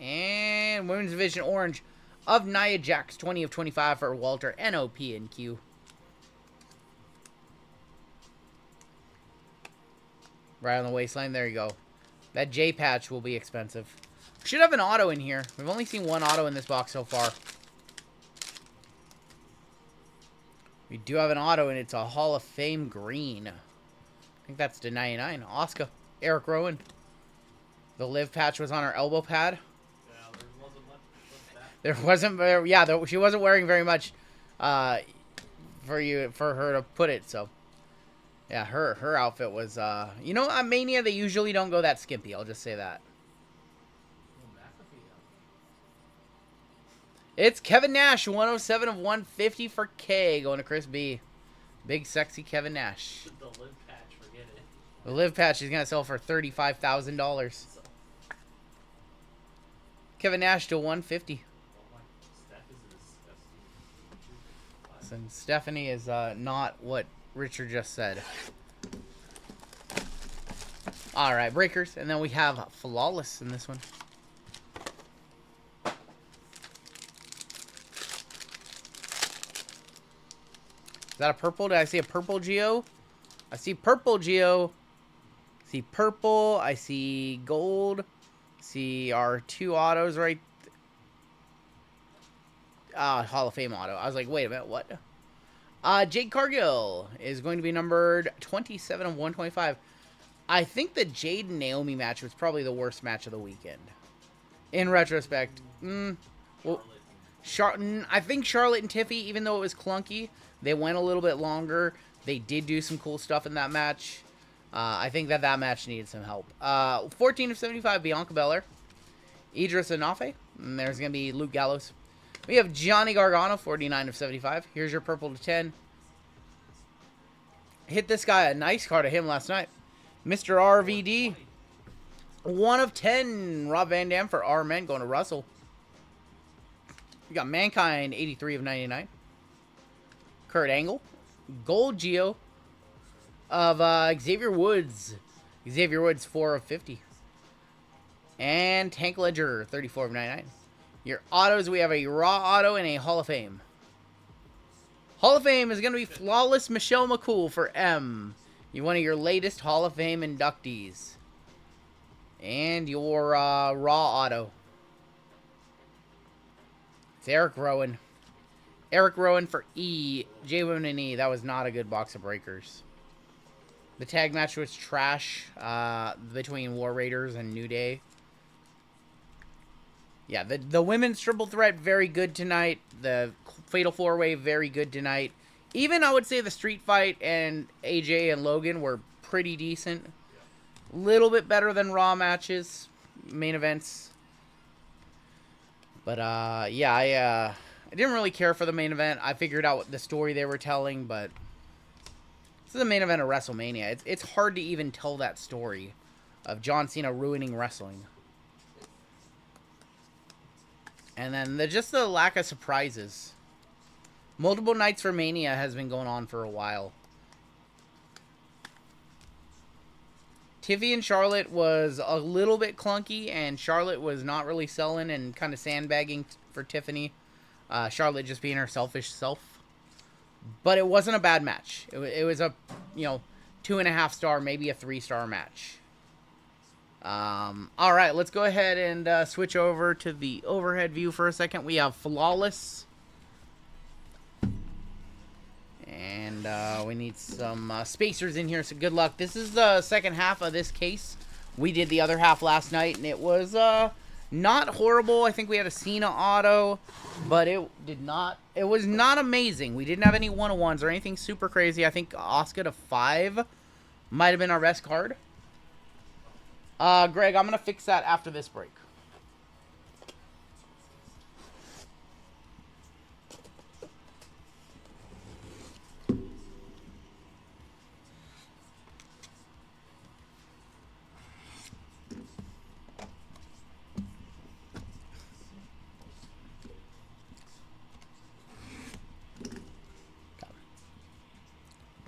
and women's division orange of Nia Jax, 20 of 25 for Walter, NOP and Q. Right on the waistline. There you go. That J patch will be expensive. Should have an auto in here. We've only seen one auto in this box so far. We do have an auto, and it's a Hall of Fame green. I think that's to 99. Oscar. Eric Rowan. The live patch was on her elbow pad. Yeah, there wasn't much with that. There wasn't very, yeah, she wasn't wearing very much for her to put it, so. Yeah, her outfit was, you know, on Mania, they usually don't go that skimpy. I'll just say that. It's Kevin Nash, 107 of 150 for K, going to Chris B. Big, sexy Kevin Nash. The live patch, forget it. The live patch is going to sell for $35,000. Kevin Nash to 150. And Stephanie is not what Richard just said. Alright, breakers. And then we have Flawless in this one. Is that a purple? Did I see a purple Geo? I see purple Geo. I see purple. I see gold. I see our two autos right. Hall of Fame auto. I was like, wait a minute, what? Jade Cargill is going to be numbered 27 of 125. I think the Jade and Naomi match was probably the worst match of the weekend. In retrospect. Well, I think Charlotte and Tiffy, even though it was clunky, they went a little bit longer. They did do some cool stuff in that match. I think that match needed some help. 14 of 75, Bianca Belair. Idris Anafe. And there's going to be Luke Gallows. We have Johnny Gargano, 49 of 75. Here's your purple to 10. Hit this guy a nice card of him last night. Mr. RVD. 1 of 10. Rob Van Dam for R Men going to Russell. We got Mankind, 83 of 99. Kurt Angle. Gold Geo of Xavier Woods. Xavier Woods, 4 of 50. And Tank Ledger, 34 of 99. Your autos, we have a Raw auto and a Hall of Fame. Hall of Fame is going to be Flawless Michelle McCool for M. You're one of your latest Hall of Fame inductees. And your Raw auto. It's Eric Rowan. Eric Rowan for E. J-Women and E. That was not a good box of breakers. The tag match was trash between War Raiders and New Day. Yeah, the women's triple threat, very good tonight. The Fatal 4-Way, very good tonight. Even, I would say, the Street Fight and AJ and Logan were pretty decent. A little bit better than Raw matches, main events. But, yeah, I didn't really care for the main event. I figured out what the story they were telling, but this is the main event of WrestleMania. It's hard to even tell that story of John Cena ruining wrestling. And then just the lack of surprises. Multiple nights for Mania has been going on for a while. Tiffy and Charlotte was a little bit clunky, and Charlotte was not really selling and kind of sandbagging for Tiffany. Charlotte just being her selfish self. But it wasn't a bad match. It was a, 2.5 star, maybe a 3-star match. All right, let's go ahead and switch over to the overhead view for a second. We have Flawless. And we need some spacers in here, so good luck. This is the second half of this case. We did the other half last night, and it was not horrible. I think we had a Cena auto, but it was not amazing. We didn't have any 101s or anything super crazy. I think Asuka to 5 might have been our best card. Greg, I'm going to fix that after this break.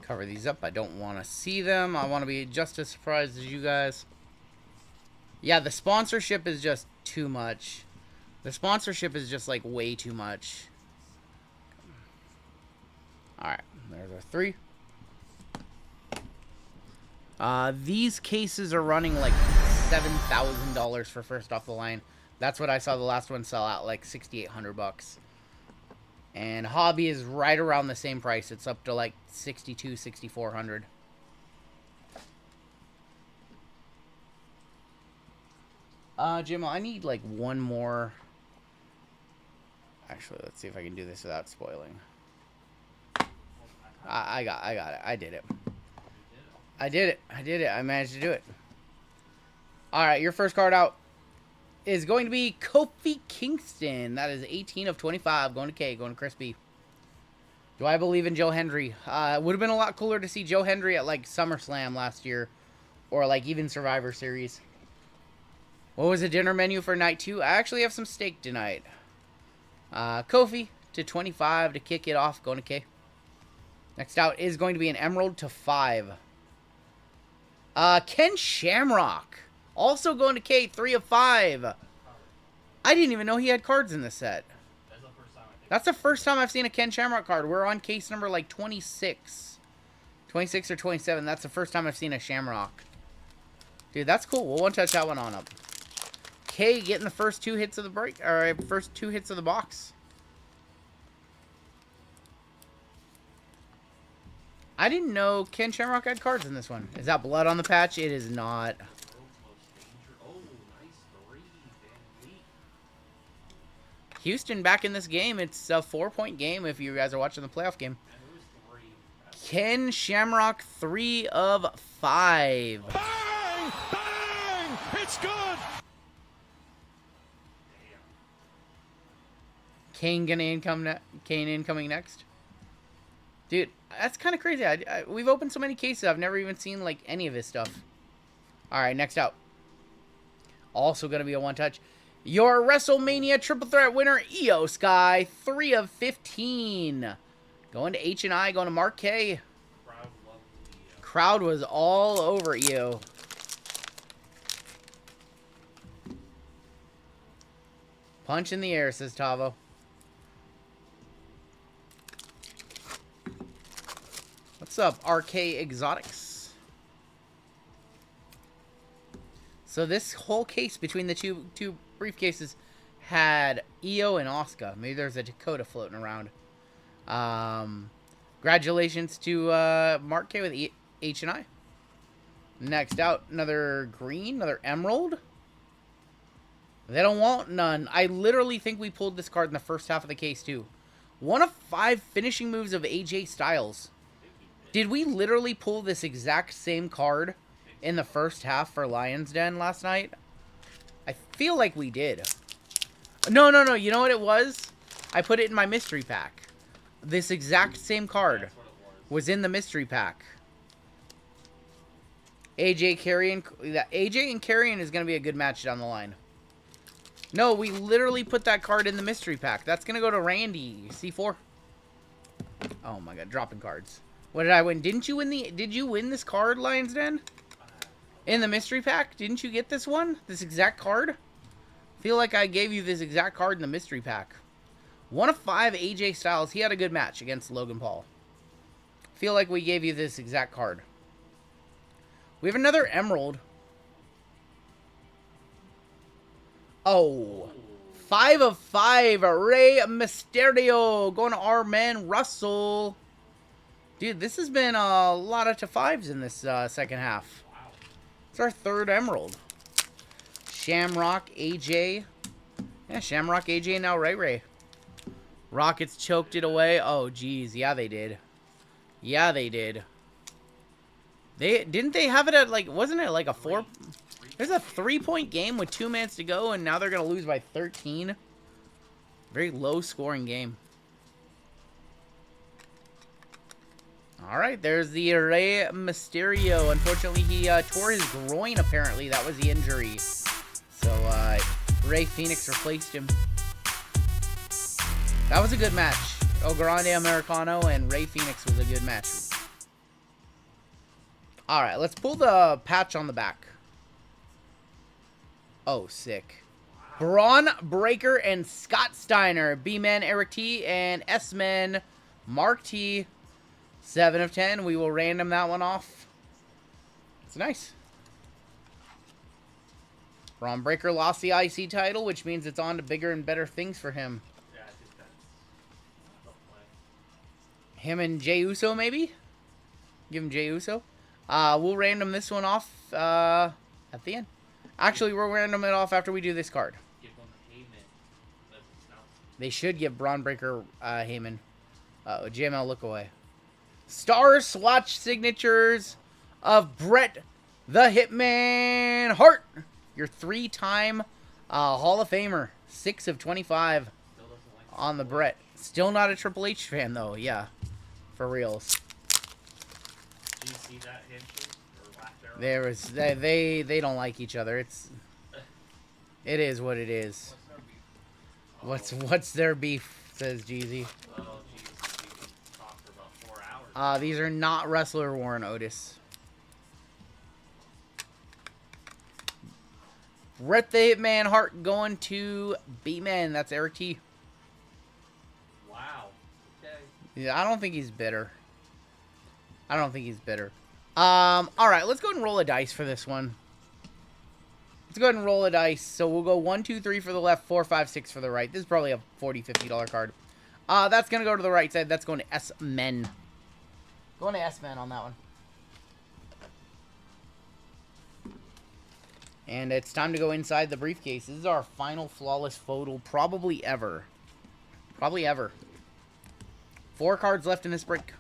Cover these up. I don't want to see them. I want to be just as surprised as you guys. Yeah, the sponsorship is just too much. The sponsorship is just like way too much. Alright, there's our 3. These cases are running like $7,000 for first off the line. That's what I saw the last one sell out, like $6,800. And Hobby is right around the same price. It's up to like $6,200, $6,400. Jim, I need like one more. Actually, let's see if I can do this without spoiling. I got it. I did it. I did it. I managed to do it. All right, your first card out is going to be Kofi Kingston. That is 18 of 25. Going to K, going to Chris B. Do I believe in Joe Hendry? It would have been a lot cooler to see Joe Hendry at like SummerSlam last year. Or like even Survivor Series. What was the dinner menu for night 2? I actually have some steak tonight. Kofi to 25 to kick it off. Going to K. Next out is going to be an Emerald to 5. Ken Shamrock. Also going to K, 3 of 5. I didn't even know he had cards in this set. That's the first time I've seen a Ken Shamrock card. We're on case number like 26. 26 or 27. That's the first time I've seen a Shamrock. Dude, that's cool. We'll one-touch that one on up. K getting the first 2 hits of the break. Alright, first 2 hits of the box. I didn't know Ken Shamrock had cards in this one. Is that blood on the patch? It is not. Houston back in this game. It's a 4-point game if you guys are watching the playoff game. Ken Shamrock, 3 of 5. Bang! Bang! It's good! Kane incoming next. Dude, that's kind of crazy. We've opened so many cases. I've never even seen like any of his stuff. All right, next out. Also going to be a one-touch. Your WrestleMania Triple Threat winner, Io Sky, 3 of 15. Going to H&I, going to Mark K. Crowd was all over Io. Punch in the air, says Tavo. What's up, RK Exotics? So this whole case between the two briefcases had Io and Asuka. Maybe there's a Dakota floating around. Congratulations to Mark K with H&I. Next out, another green, another emerald. They don't want none. I literally think we pulled this card in the first half of the case too. 1 of 5 finishing moves of AJ Styles. Did we literally pull this exact same card in the first half for Lion's Den last night? I feel like we did. No. You know what it was? I put it in my mystery pack. This exact same card was in the mystery pack. AJ and Carrion is going to be a good match down the line. No, we literally put that card in the mystery pack. That's going to go to Randy. C4. Oh my god, dropping cards. What did I win? Did you win this card, Lion's Den? In the mystery pack? Didn't you get this one? This exact card? I feel like I gave you this exact card in the mystery pack. 1 of 5 AJ Styles. He had a good match against Logan Paul. Feel like we gave you this exact card. We have another Emerald. Oh. 5 of 5. Rey Mysterio. Going to our man, Russell. Dude, this has been a lot of to 5s in this second half. It's our 3rd Emerald. Shamrock, AJ. Yeah, Shamrock, AJ, and now Ray. Rockets choked it away. Oh, geez. Yeah, they did. Yeah, they did. Didn't they have it at, like, wasn't it like a 4... There's a 3-point game with 2 minutes to go, and now they're going to lose by 13. Very low-scoring game. Alright, there's the Rey Mysterio. Unfortunately, he tore his groin, apparently. That was the injury. So, Rey Fenix replaced him. That was a good match. El Grande Americano and Rey Fenix was a good match. Alright, let's pull the patch on the back. Oh, sick. Braun Breaker and Scott Steiner. B-Man Eric T and S-Man Mark T. 7 of 10. We will random that one off. It's nice. Braun Breaker lost the IC title, which means it's on to bigger and better things for him. Yeah, I think that's the play. Him and Jey Uso, maybe? Give him Jey Uso. We'll random this one off at the end. Actually, we'll random it off after we do this card. Give them Heyman. They should give Braun Breaker Heyman. JML, look away. Star Swatch signatures of Bret the Hitman Hart. Your 3-time Hall of Famer. 6 of 25 on the Bret. Still not a Triple H fan, though. Yeah, for reals. Did you see that handshake or laugh there? There was they don't like each other. It is what it is. What's their beef? Says Jeezy. Oh, jeez, we can talk for about 4 hours. These are not wrestler Warren Otis. Bret the Hitman Hart going to B-Man. That's Eric T. Wow. Okay. Yeah, I don't think he's bitter. Alright, let's go ahead and roll a dice for this one. Let's go ahead and roll a dice. So we'll go 1, 2, 3 for the left, 4, 5, 6 for the right. This is probably a $40, $50 card. That's going to go to the right side. That's going to S-Men. Going to S-Men on that one. And it's time to go inside the briefcase. This is our final flawless FOTL probably ever. Probably ever. 4 cards left in this break.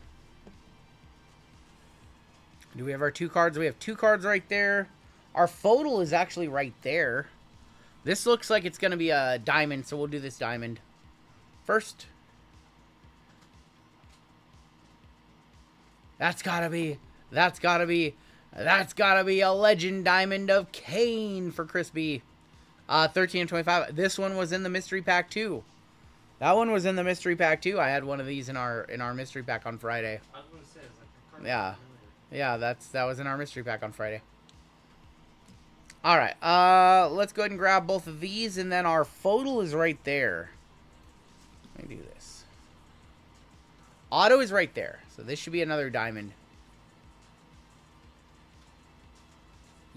Do we have our 2 cards? We have 2 cards right there. Our FOTL is actually right there. This looks like it's going to be a diamond, so we'll do this diamond first. That's gotta be a legend diamond of Kane for Chris B. 13 of 25. This one was in the mystery pack too. That one was in the mystery pack too. I had one of these in our mystery pack on Friday. I was going to say, it's like the card Yeah. familiar. Yeah, that was in our mystery pack on Friday. Alright, let's go ahead and grab both of these, and then our FOTL is right there. Let me do this. Auto is right there, so this should be another diamond.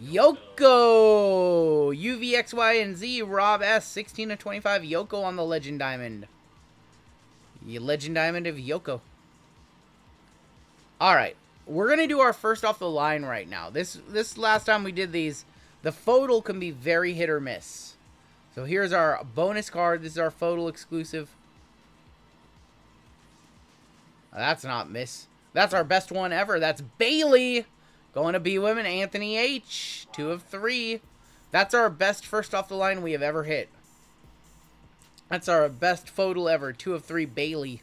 Yoko! UVXY and Z, Rob S, 16 of 25. Yoko on the Legend Diamond. The Legend Diamond of Yoko. Alright, we're going to do our first off the line right now. This last time we did these, the FOTL can be very hit or miss. So here's our bonus card. This is our FOTL exclusive. That's not miss. That's our best one ever. That's Bailey. Going to B Women, Anthony H. 2 of 3. That's our best first off the line we have ever hit. That's our best FOTL ever. 2 of 3, Bailey.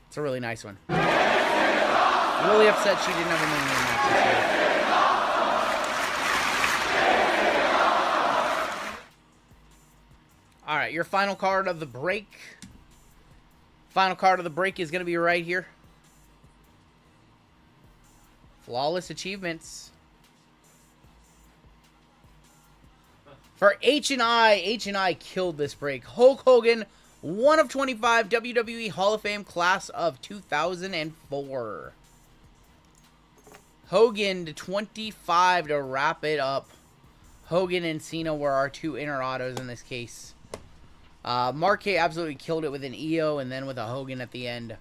It's a really nice one. Really upset she didn't have a mini match this year. Alright, your final card of the break. Final card of the break is going to be right here. Flawless achievements. For H&I killed this break. Hulk Hogan 1 of 25 WWE Hall of Fame class of 2004. Hogan to 25 to wrap it up. Hogan and Cena were our two inner autos in this case. Marquez absolutely killed it with an EO and then with a Hogan at the end.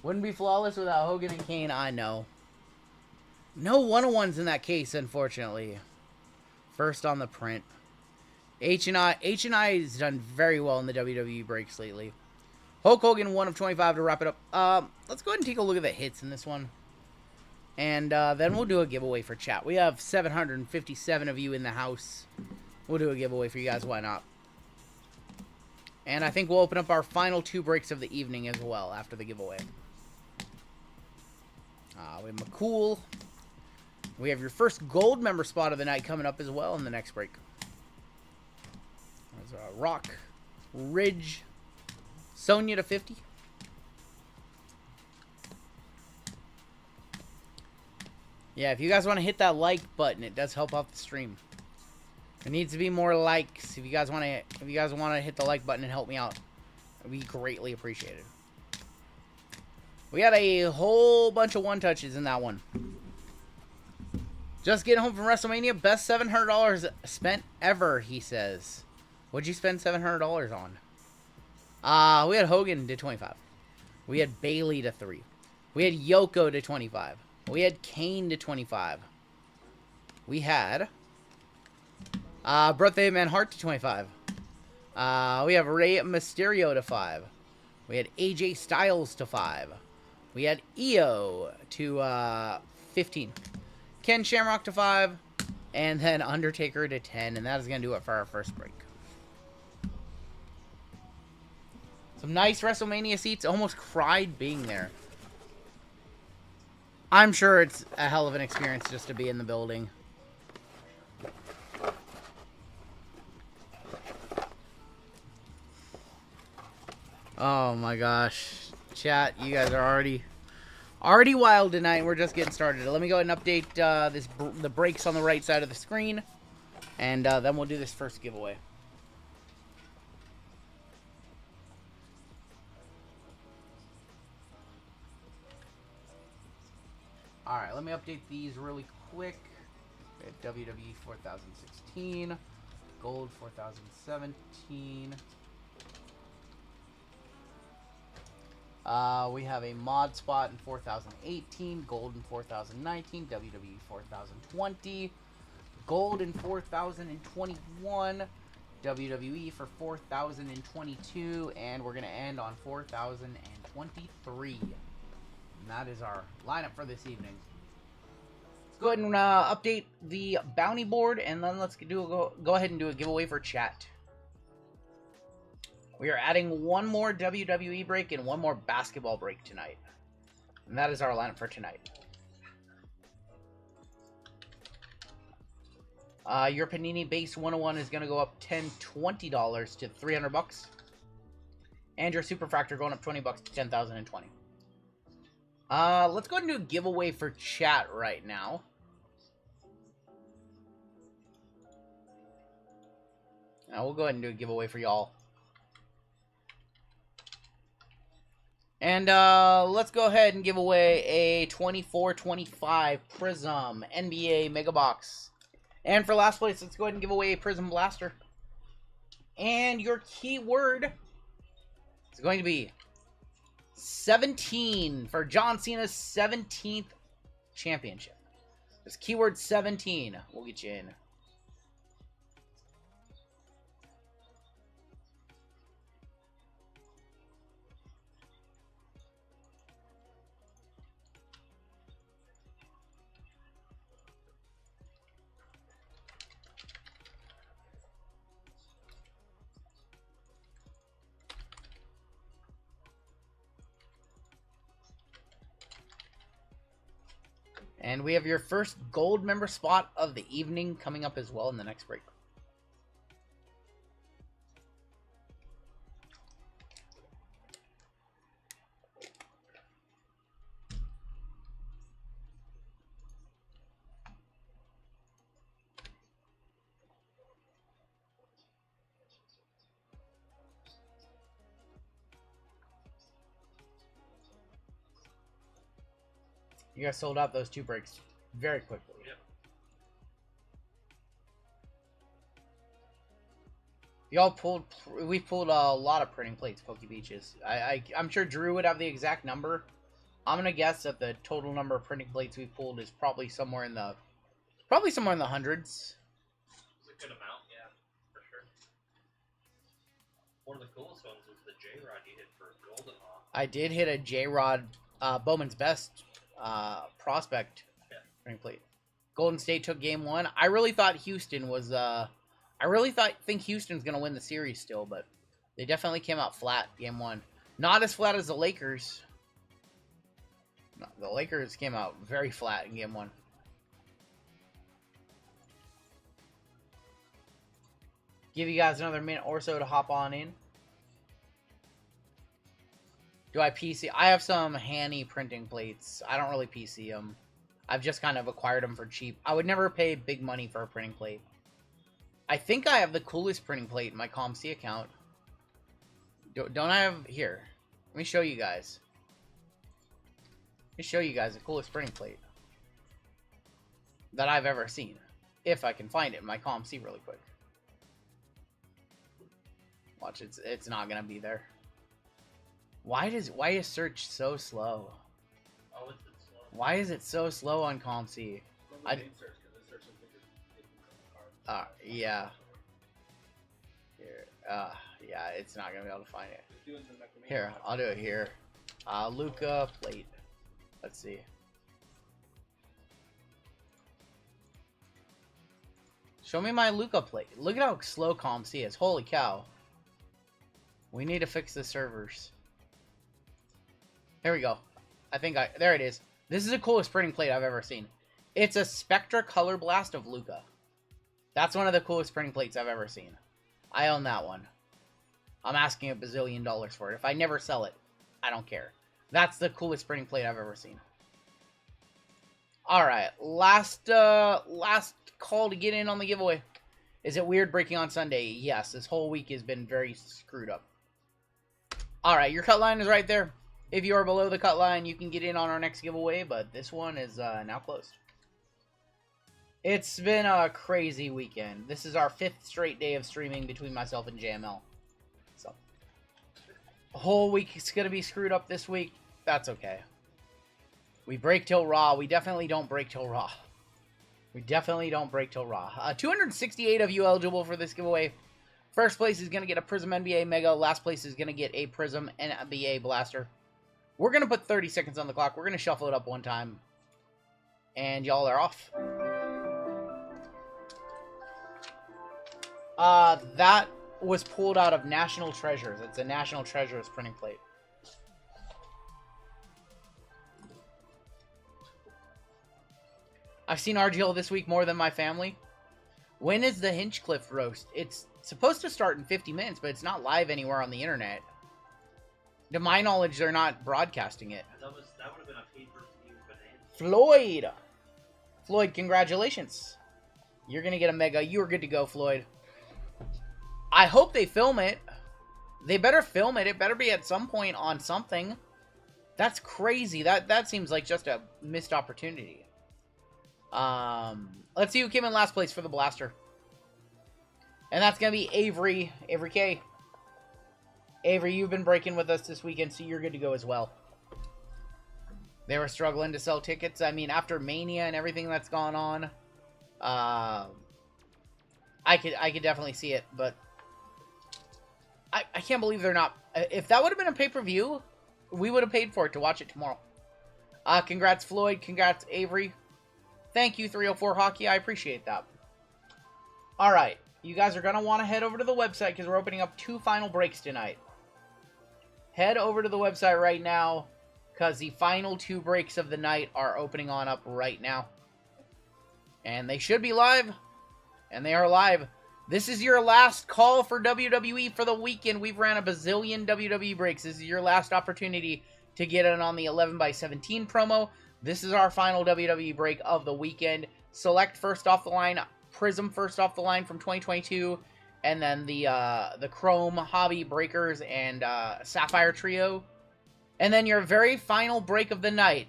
Wouldn't be flawless without Hogan and Kane, I know. No one-on-ones in that case, unfortunately. First on the print. H&I has done very well in the WWE breaks lately. Hulk Hogan, 1 of 25 to wrap it up. Let's go ahead and take a look at the hits in this one. And then we'll do a giveaway for chat. We have 757 of you in the house. We'll do a giveaway for you guys, why not? And I think we'll open up our final 2 breaks of the evening as well after the giveaway. We have McCool. We have your first gold member spot of the night coming up as well in the next break. There's Rock, Ridge, Sonya to 50. Yeah, if you guys want to hit that like button, it does help out the stream. There needs to be more likes. If you guys want to hit the like button and help me out, it'd be greatly appreciated. We had a whole bunch of 1-touches in that one. Just getting home from WrestleMania, best $700 spent ever, he says. What'd you spend $700 on? We had Hogan to 25. We had Bailey to 3. We had Yoko to 25. We had Kane to 25. We had Birthday Man Hart to 25. We have Rey Mysterio to 5. We had AJ Styles to 5. We had EO to 15. Ken Shamrock to 5. And then Undertaker to 10. And that is going to do it for our first break. Some nice WrestleMania seats. Almost cried being there. I'm sure it's a hell of an experience just to be in the building. Oh my gosh. Chat, you guys are already wild tonight. We're just getting started. Let me go ahead and update the breaks on the right side of the screen. And then we'll do this first giveaway. Alright, let me update these really quick. We have WWE 4016, Gold 4017. We have a mod spot in 4018, Gold in 4019, WWE 4020, Gold in 4021, WWE for 4022, and we're going to end on 4023. And that is our lineup for this evening. Let's go ahead and update the bounty board, and then let's go ahead and do a giveaway for chat. We are adding one more WWE break and one more basketball break tonight. And that is our lineup for tonight. Your Panini base 101 is going to go up $20 to $300. And your Superfractor going up $20 to 10,020. Let's go ahead and do a giveaway for chat right now. We'll go ahead and do a giveaway for y'all. And let's go ahead and give away a 24-25 Prizm NBA Mega Box. And for last place, let's go ahead and give away a Prizm Blaster. And your keyword is going to be 17 for John Cena's 17th championship. This keyword 17 will get you in. And we have your first gold member spot of the evening coming up as well in the next break. You guys sold out those 2 breaks very quickly. Yep. We pulled a lot of printing plates, Poke Beaches. I'm sure Drew would have the exact number. I'm gonna guess that the total number of printing plates we pulled is probably somewhere in the hundreds. It's a good amount, yeah, for sure. One of the coolest ones was the J-Rod you hit for Golden Law. I did hit a J-Rod, Bowman's Best prospect printing plate. Golden State took game 1. I really thought Houston was think Houston's gonna win the series still, but they definitely came out flat game 1. Not as flat as the Lakers. No, the Lakers came out very flat in game 1. Give you guys another minute or so to hop on in. Do I PC? I have some Hanny printing plates. I don't really PC them. I've just kind of acquired them for cheap. I would never pay big money for a printing plate. I think I have the coolest printing plate in my ComC account. Don't I have... Here. Let me show you guys. Let me show you guys the coolest printing plate that I've ever seen. If I can find it in my ComC really quick. Watch, it's not gonna be there. Why is search so slow? Oh, it's slow. Why is it so slow on ComC? Yeah. Here, yeah, it's not gonna be able to find it. Here, I'll do it here. Luca plate. Let's see. Show me my Luca plate. Look at how slow ComC is. Holy cow. We need to fix the servers. Here we go. There it is. This is the coolest printing plate I've ever seen. It's a Spectra Color Blast of Luca. That's one of the coolest printing plates I've ever seen. I own that one. I'm asking $1 bazillion for it. If I never sell it, I don't care. That's the coolest printing plate I've ever seen. Alright, last call to get in on the giveaway. Is it weird breaking on Sunday? Yes, this whole week has been very screwed up. Alright, your cut line is right there. If you are below the cut line, you can get in on our next giveaway, but this one is now closed. It's been a crazy weekend. This is our 5th straight day of streaming between myself and JML. So, the whole week is going to be screwed up this week. That's okay. We break till Raw. We definitely don't break till Raw. We definitely don't break till Raw. 268 of you eligible for this giveaway. First place is going to get a Prizm NBA Mega. Last place is going to get a Prizm NBA Blaster. We're going to put 30 seconds on the clock. We're going to shuffle it up one time. And y'all are off. That was pulled out of National Treasures. It's a National Treasures printing plate. I've seen RGL this week more than my family. When is the Hinchcliffe roast? It's supposed to start in 50 minutes, but it's not live anywhere on the internet. To my knowledge, they're not broadcasting it. That would have been a pay-per-view bonanza. Floyd, congratulations. You're going to get a Mega. You are good to go, Floyd. I hope they film it. They better film it. It better be at some point on something. That's crazy. That seems like just a missed opportunity. Let's see who came in last place for the Blaster. And that's going to be Avery. Avery K. Avery, you've been breaking with us this weekend, so you're good to go as well. They were struggling to sell tickets. I mean, after Mania and everything that's gone on, I could definitely see it, but I can't believe they're not. If that would have been a pay-per-view, we would have paid for it to watch it tomorrow. Congrats, Floyd. Congrats, Avery. Thank you, 304 Hockey. I appreciate that. All right. You guys are going to want to head over to the website because we're opening up 2 final breaks tonight. Head over to the website right now because the final 2 breaks of the night are opening on up right now. And they should be live. And they are live. This is your last call for WWE for the weekend. We've ran a bazillion WWE breaks. This is your last opportunity to get in on the 11x17 promo. This is our final WWE break of the weekend. Select first off the line, Prizm first off the line from 2022, and then the Chrome Hobby Breakers and Sapphire Trio. And then your very final break of the night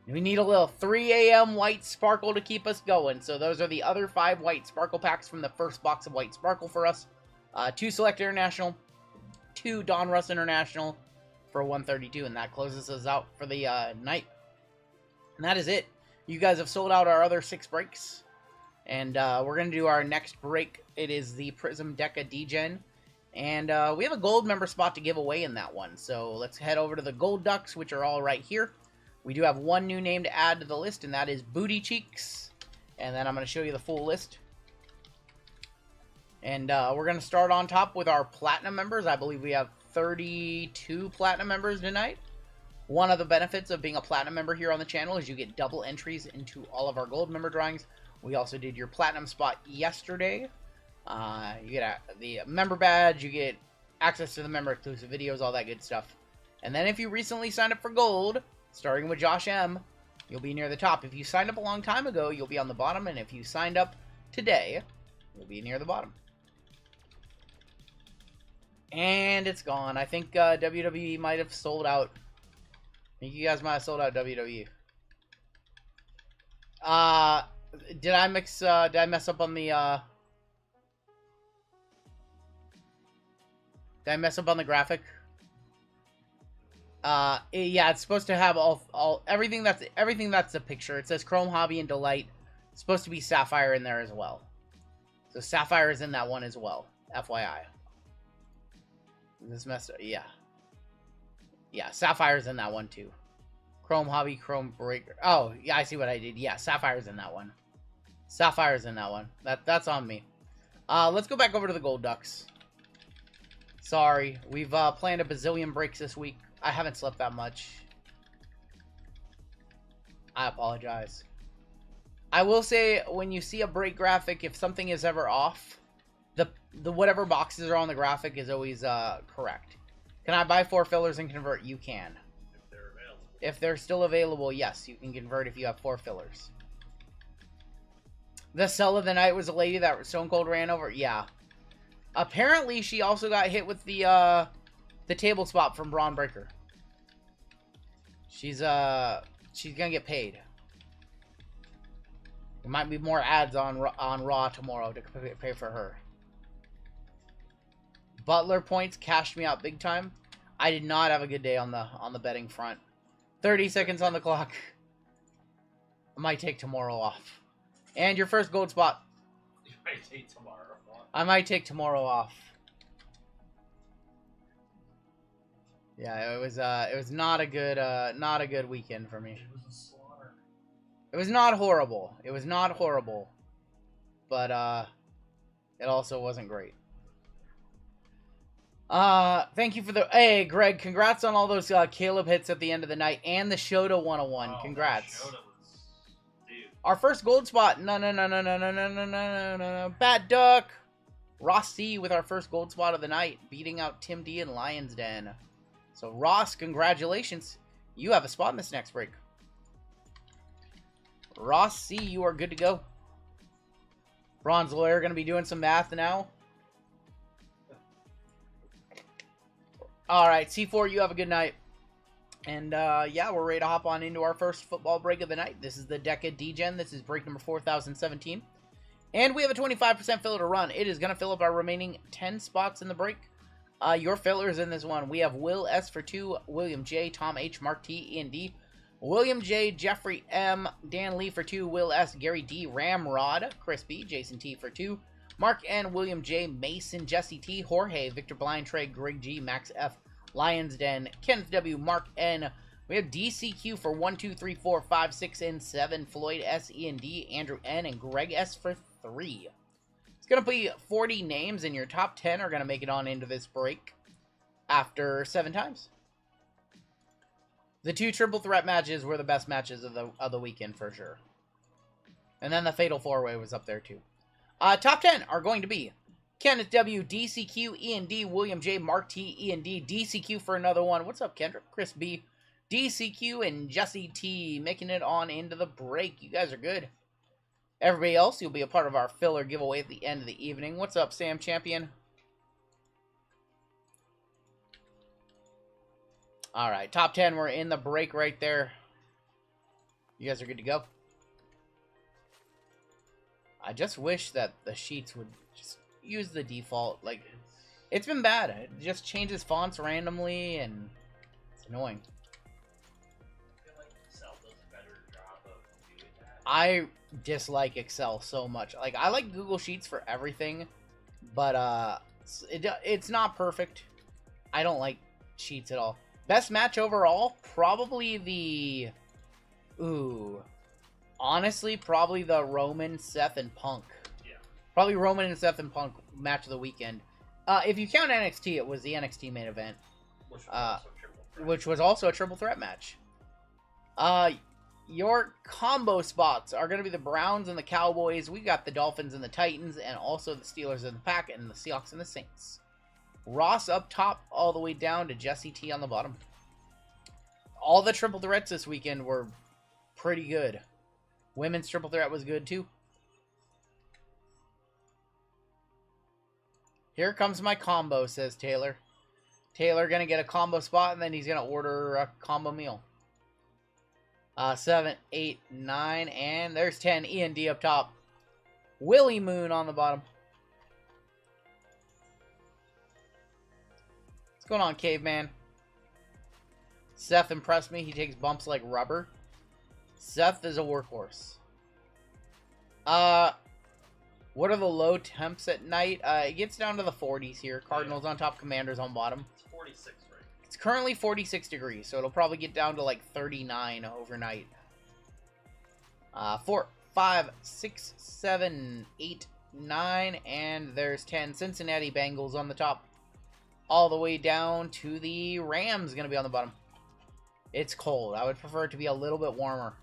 We need a little 3 a.m. white sparkle to keep us going. So those are the other 5 white sparkle packs from the first box of white sparkle for us. 2 Select International, 2 Don Russ International for 132, and that closes us out for the night. And that is it. You guys have sold out our other 6 breaks. And we're going to do our next break. It is the Prizm Deca Degen. And we have a gold member spot to give away in that one. So let's head over to the gold ducks, which are all right here. We do have one new name to add to the list, and that is Booty Cheeks. And then I'm going to show you the full list. And we're going to start on top with our Platinum members. I believe we have 32 Platinum members tonight. One of the benefits of being a Platinum member here on the channel is you get double entries into all of our gold member drawings. We also did your Platinum spot yesterday. You get the member badge, you get access to the member exclusive videos, all that good stuff. And then if you recently signed up for gold, starting with Josh M, you'll be near the top. If you signed up a long time ago, you'll be on the bottom. And if you signed up today, you'll be near the bottom. And it's gone. I think WWE might have sold out. I think you guys might have sold out WWE. Did I mess up on the, did I mess up on the graphic? Yeah, it's supposed to have everything that's a picture. It says Chrome Hobby and Delight. It's supposed to be Sapphire in there as well. So Sapphire is in that one as well. FYI. This messed up. Yeah. Yeah, Sapphire's in that one too. Chrome Hobby, Chrome Breaker. Oh, yeah, I see what I did. Yeah, Sapphire's in that one. Sapphire's in that one. That's on me. Let's go back over to the Gold Ducks. Sorry, we've planned a bazillion breaks this week. I haven't slept that much. I apologize. I will say, when you see a break graphic, if something is ever off, the whatever boxes are on the graphic is always correct. Can I buy 4 fillers and convert? You can. If they're available. If they're still available, yes, you can convert if you have 4 fillers. The sell of the night was a lady that Stone Cold ran over. Yeah. Apparently, she also got hit with the table spot from Braun Breaker. She's gonna get paid. There might be more ads on Raw tomorrow to pay for her. Butler points cashed me out big time. I did not have a good day on the betting front. 30 seconds on the clock. I might take tomorrow off. And your first gold spot. You might take tomorrow off. I might take tomorrow off. Yeah, it was not a good weekend for me. It was a slaughter. It was not horrible. It was not horrible. But it also wasn't great. Thank you for the... Hey, Greg, congrats on all those Caleb hits at the end of the night and the Shota 101. Oh, Congrats. Shota was... Dude. Our first gold spot. No. Bat Duck. Ross C with our first gold spot of the night, beating out Tim D and Lion's Den. So, Ross, congratulations. You have a spot in this next break. Ross C, you are good to go. Bronze Lawyer going to be doing some math now. Alright, C4, you have a good night. And, yeah, we're ready to hop on into our first football break of the night. This is the Deca Degen. This is break number 4017. And we have a 25% filler to run. It is going to fill up our remaining 10 spots in the break. Your fillers in this one. We have Will S for 2, William J, Tom H, Mark T, Ian D, William J, Jeffrey M, Dan Lee for 2, Will S, Gary D, Ramrod, Chris B, Jason T for 2, Mark N, William J, Mason, Jesse T, Jorge, Victor Blind, Trey, Greg G, Max F, Lions Den, Kenneth W, Mark N. We have DCQ for 1, 2, 3, 4, 5, 6, and 7, Floyd S, E, and D, Andrew N, and Greg S for 3. It's going to be 40 names, and your top 10 are going to make it on into this break after 7 times. The 2 triple threat matches were the best matches of the weekend for sure. And then the Fatal 4-Way was up there too. Top 10 are going to be Kenneth W, DCQ, Ian D, William J, Mark T, Ian D, DCQ for another one. What's up, Kendrick? Chris B, DCQ, and Jesse T making it on into the break. You guys are good. Everybody else, you'll be a part of our filler giveaway at the end of the evening. What's up, Sam Champion? All right, top 10. We're in the break right there. You guys are good to go. I just wish that the sheets would just use the default. Like, it's been bad. It just changes fonts randomly, and it's annoying. I feel like Excel does a better job of doing that. I dislike Excel so much. Like, I like Google Sheets for everything, but it's not perfect. I don't like Sheets at all. Best match overall, probably the... Ooh. Honestly, probably the Roman, Seth, and Punk. Yeah. Probably Roman and Seth and Punk match of the weekend. If you count NXT, it was the NXT main event. Which was also a triple threat. Which was also a triple threat match. Your combo spots are going to be the Browns and the Cowboys. We got the Dolphins and the Titans, and also the Steelers and the Pack, and the Seahawks and the Saints. Ross up top, all the way down to Jesse T on the bottom. All the triple threats this weekend were pretty good. Women's triple threat was good too. Here comes my combo, says Taylor. Taylor gonna get a combo spot, and then he's gonna order a combo meal. 7, 8, 9, and there's 10. E and D up top. Willie Moon on the bottom. What's going on, Caveman? Seth impressed me. He takes bumps like rubber. Seth is a workhorse. What are the low temps at night? It gets down to the 40s here. Cardinals on top, Commanders on bottom. It's 46 right now. It's currently 46 degrees, so it'll probably get down to like 39 overnight. 4, 5, 6, 7, 8, 9, and there's 10. Cincinnati Bengals on the top. All the way down to the Rams going to be on the bottom. It's cold. I would prefer it to be a little bit warmer.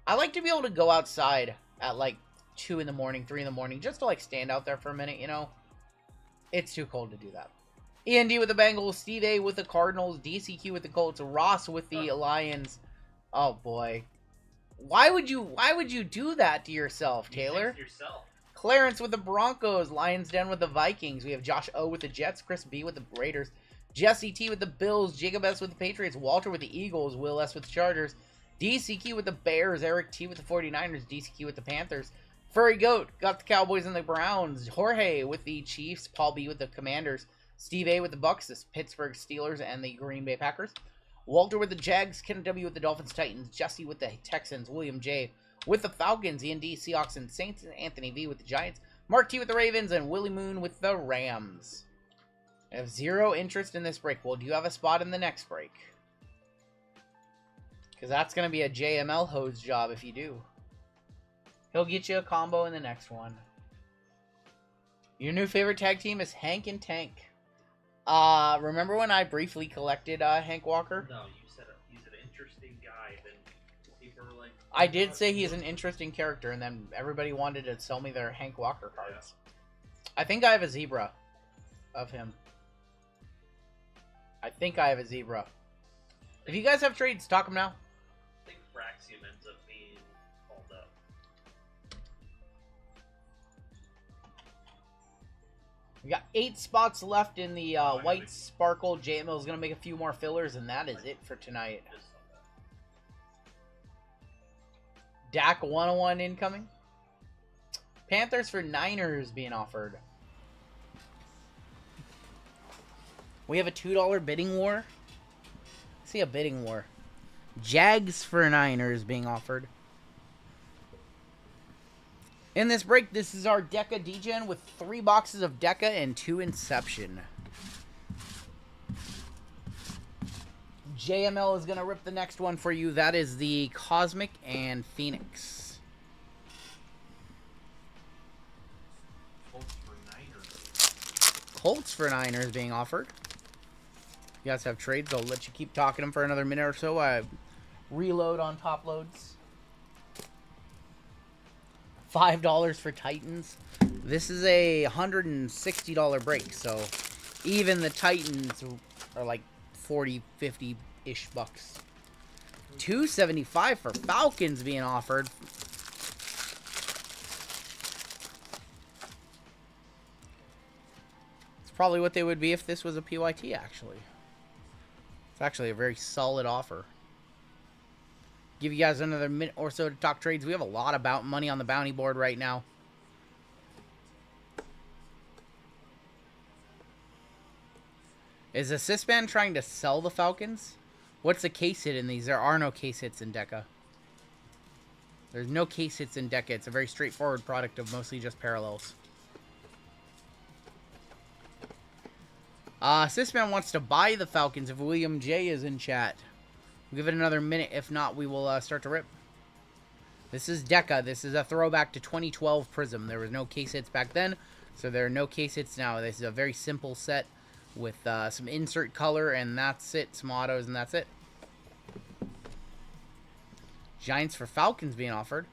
I like to be able to go outside at like 2 in the morning, 3 in the morning, just to like stand out there for a minute, you know? It's too cold to do that. E&D with the Bengals, Steve A with the Cardinals, DCQ with the Colts, Ross with the Lions. Oh boy. Why would you do that to yourself, Taylor? Yourself. Clarence with the Broncos, Lions Den with the Vikings. We have Josh O with the Jets, Chris B with the Raiders, Jesse T with the Bills, Jacob S with the Patriots, Walter with the Eagles, Will S with the Chargers, DCQ with the Bears, Eric T with the 49ers, DCQ with the Panthers, Furry Goat got the Cowboys and the Browns, Jorge with the Chiefs, Paul B with the Commanders, Steve A with the Bucks, the Pittsburgh Steelers and the Green Bay Packers, Walter with the Jags, Ken W with the Dolphins, Titans, Jesse with the Texans, William J with the Falcons, E&D, Seahawks, and Saints, and Anthony V with the Giants, Mark T with the Ravens, and Willie Moon with the Rams. I have zero interest in this break. Well, do you have a spot in the next break? Because that's going to be a JML hose job if you do. He'll get you a combo in the next one. Your new favorite tag team is Hank and Tank. Remember when I briefly collected Hank Walker? No, you said he's an interesting guy. Then people were like, I did say he's an interesting character, and then everybody wanted to sell me their Hank Walker cards. I think I have a zebra of him. I think I have a zebra. If you guys have trades, talk them now. I think Braxium ends up being called up. We got 8 spots left in the White Sparkle. JML is going to make a few more fillers, and that is it for tonight. Just saw that. DAC 101 incoming. Panthers for Niners being offered. We have a $2 bidding war. I see a bidding war. Jags for Niners being offered. In this break, this is our Deca Degen with 3 boxes of Deca and 2 Inception. JML is going to rip the next one for you. That is the Cosmic and Phoenix. Colts for Niners being offered. You guys have trades. I'll let you keep talking them for another minute or so. I reload on top loads. $5 for Titans. This is a $160 break, so even the Titans are like 40, 50-ish bucks. $275 for Falcons being offered. It's probably what they would be if this was a PYT, actually. It's actually a very solid offer. Give you guys another minute or so to talk trades. We have a lot of money on the bounty board right now. Is Assistman trying to sell the Falcons? What's the case hit in these? There are no case hits in Deca. There's no case hits in Deca. It's a very straightforward product of mostly just parallels. Assistman wants to buy the Falcons if William J is in chat. We'll give it another minute. If not, we will start to rip. This is Deca. This is a throwback to 2012 Prizm. There was no case hits back then, so there are no case hits now. This is a very simple set with some insert color, and that's it. Some autos, and that's it. Giants for Falcons being offered.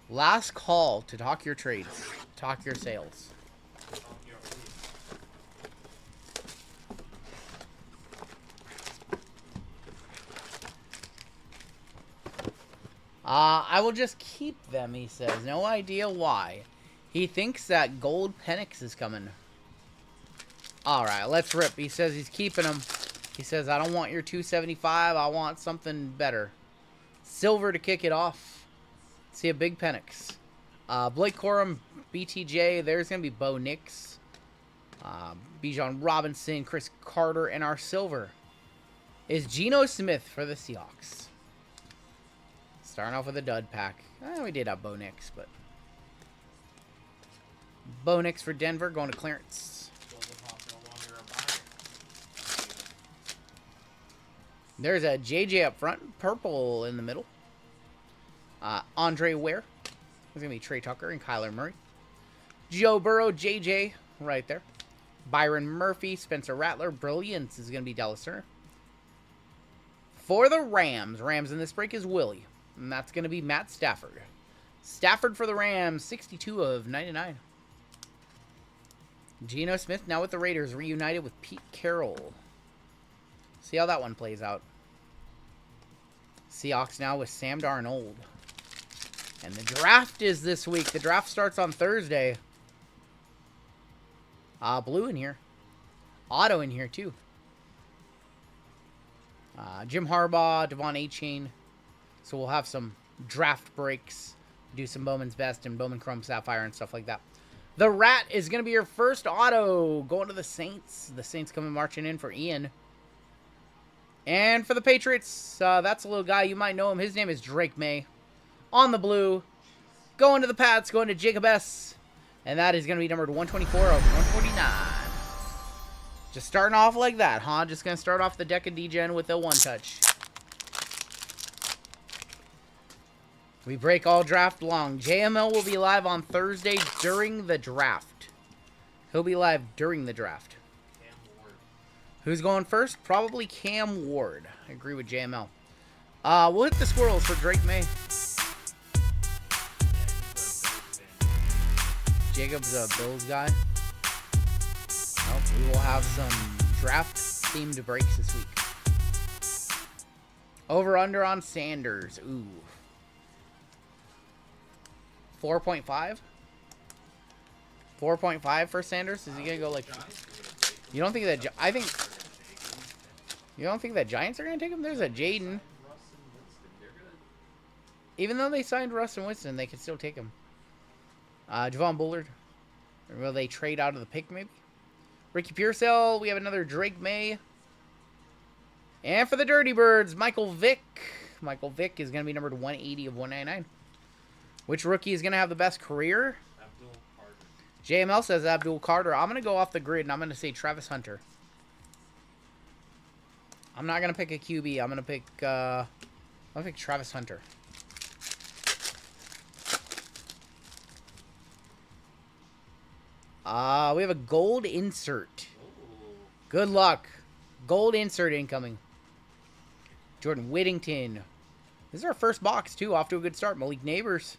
Last call to talk your trades. Talk your sales. I will just keep them, he says. No idea why. He thinks that gold Penix is coming. Alright, let's rip. He says he's keeping them. He says, I don't want your 275. I want something better. Silver to kick it off. See a big Penix. Blake Corum, BTJ. There's going to be Bo Nix. Bijan Robinson, Chris Carter, and our silver is Geno Smith for the Seahawks. Starting off with a dud pack. We did have Bo Nix, but Bo Nix for Denver going to clearance. There's a JJ up front, purple in the middle. Andre Ware. There's going to be Trey Tucker and Kyler Murray. Joe Burrow, JJ right there. Byron Murphy, Spencer Rattler. Brilliance is going to be Dallas Turner. For the Rams in this break is Willie. And that's going to be Matt Stafford. Stafford for the Rams, 62 of 99. Geno Smith now with the Raiders, reunited with Pete Carroll. See how that one plays out. Seahawks now with Sam Darnold. And the draft is this week. The draft starts on Thursday. Blue in here. Auto in here, too. Jim Harbaugh, Devon A-Chain. So we'll have some draft breaks. Do some Bowman's Best and Bowman Chrome Sapphire and stuff like that. The Rat is going to be your first auto. Going to the Saints. The Saints coming marching in for Ian. And for the Patriots, that's a little guy. You might know him. His name is Drake May. On the blue. Going to the Pats. Going to Jacob S. And that is going to be numbered 124 of 149. Just starting off like that, huh? Just going to start off the Deca Degen with a one-touch. We break all draft long. JML will be live on Thursday during the draft. He'll be live during the draft. Who's going first? Probably Cam Ward. I agree with JML. We'll hit the squirrels for Drake May. Jacob's a Bills guy. Oh, we will have some draft-themed breaks this week. Over-under on Sanders. Ooh. 4.5? 4.5 for Sanders? Is he going to go like... You don't think that... I think... You don't think that Giants are going to take him? There's a Jaden. Even though they signed Russ and Winston, they could still take him. Javon Bullard. Or will they trade out of the pick, maybe? Ricky Pearsall. We have another Drake May. And for the Dirty Birds, Michael Vick. Michael Vick is going to be numbered 180 of 199. Which rookie is going to have the best career? JML says Abdul Carter. I'm going to go off the grid, and I'm going to say Travis Hunter. I'm not going to pick a QB. I'm going to pick Travis Hunter. We have a gold insert. Good luck. Gold insert incoming. Jordan Whittington. This is our first box, too. Off to a good start. Malik Neighbors.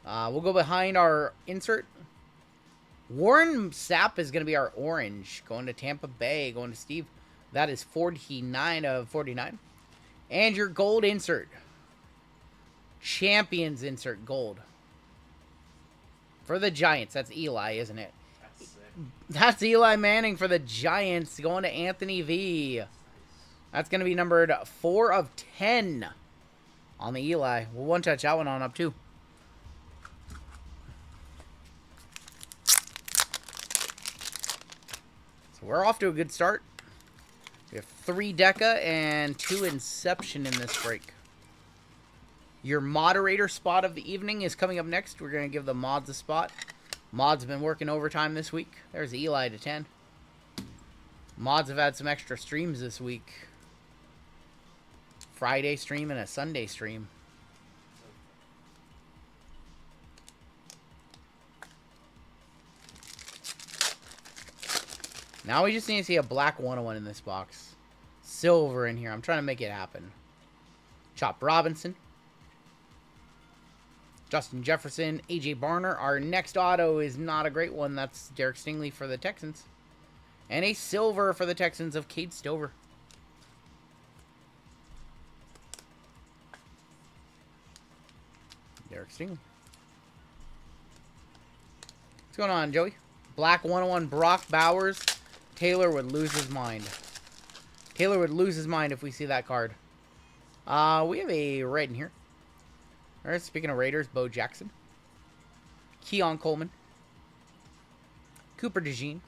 We'll go behind our insert. Warren Sapp is going to be our orange. Going to Tampa Bay. Going to Steve. That is 49 of 49. And your gold insert. Champions insert gold. For the Giants. That's Eli, isn't it? That's Eli Manning for the Giants. Going to Anthony V. That's going to be numbered 4 of 10 on the Eli. We'll one-touch that one on up, too. So we're off to a good start. We have 3 Deca and 2 Inception in this break. Your moderator spot of the evening is coming up next. We're going to give the mods a spot. Mods have been working overtime this week. There's Eli to 10. Mods have had some extra streams this week. Friday stream and a Sunday stream. Now we just need to see a black 101 in this box. Silver in here. I'm trying to make it happen. Chop Robinson. Justin Jefferson. AJ Barner. Our next auto is not a great one. That's Derek Stingley for the Texans. And a silver for the Texans of Cade Stover. Derek Stingley. What's going on, Joey? Black 101 Brock Bowers. Taylor would lose his mind. Taylor would lose his mind if we see that card. We have a red in here. All right, speaking of Raiders, Bo Jackson. Keon Coleman. Cooper DeJean.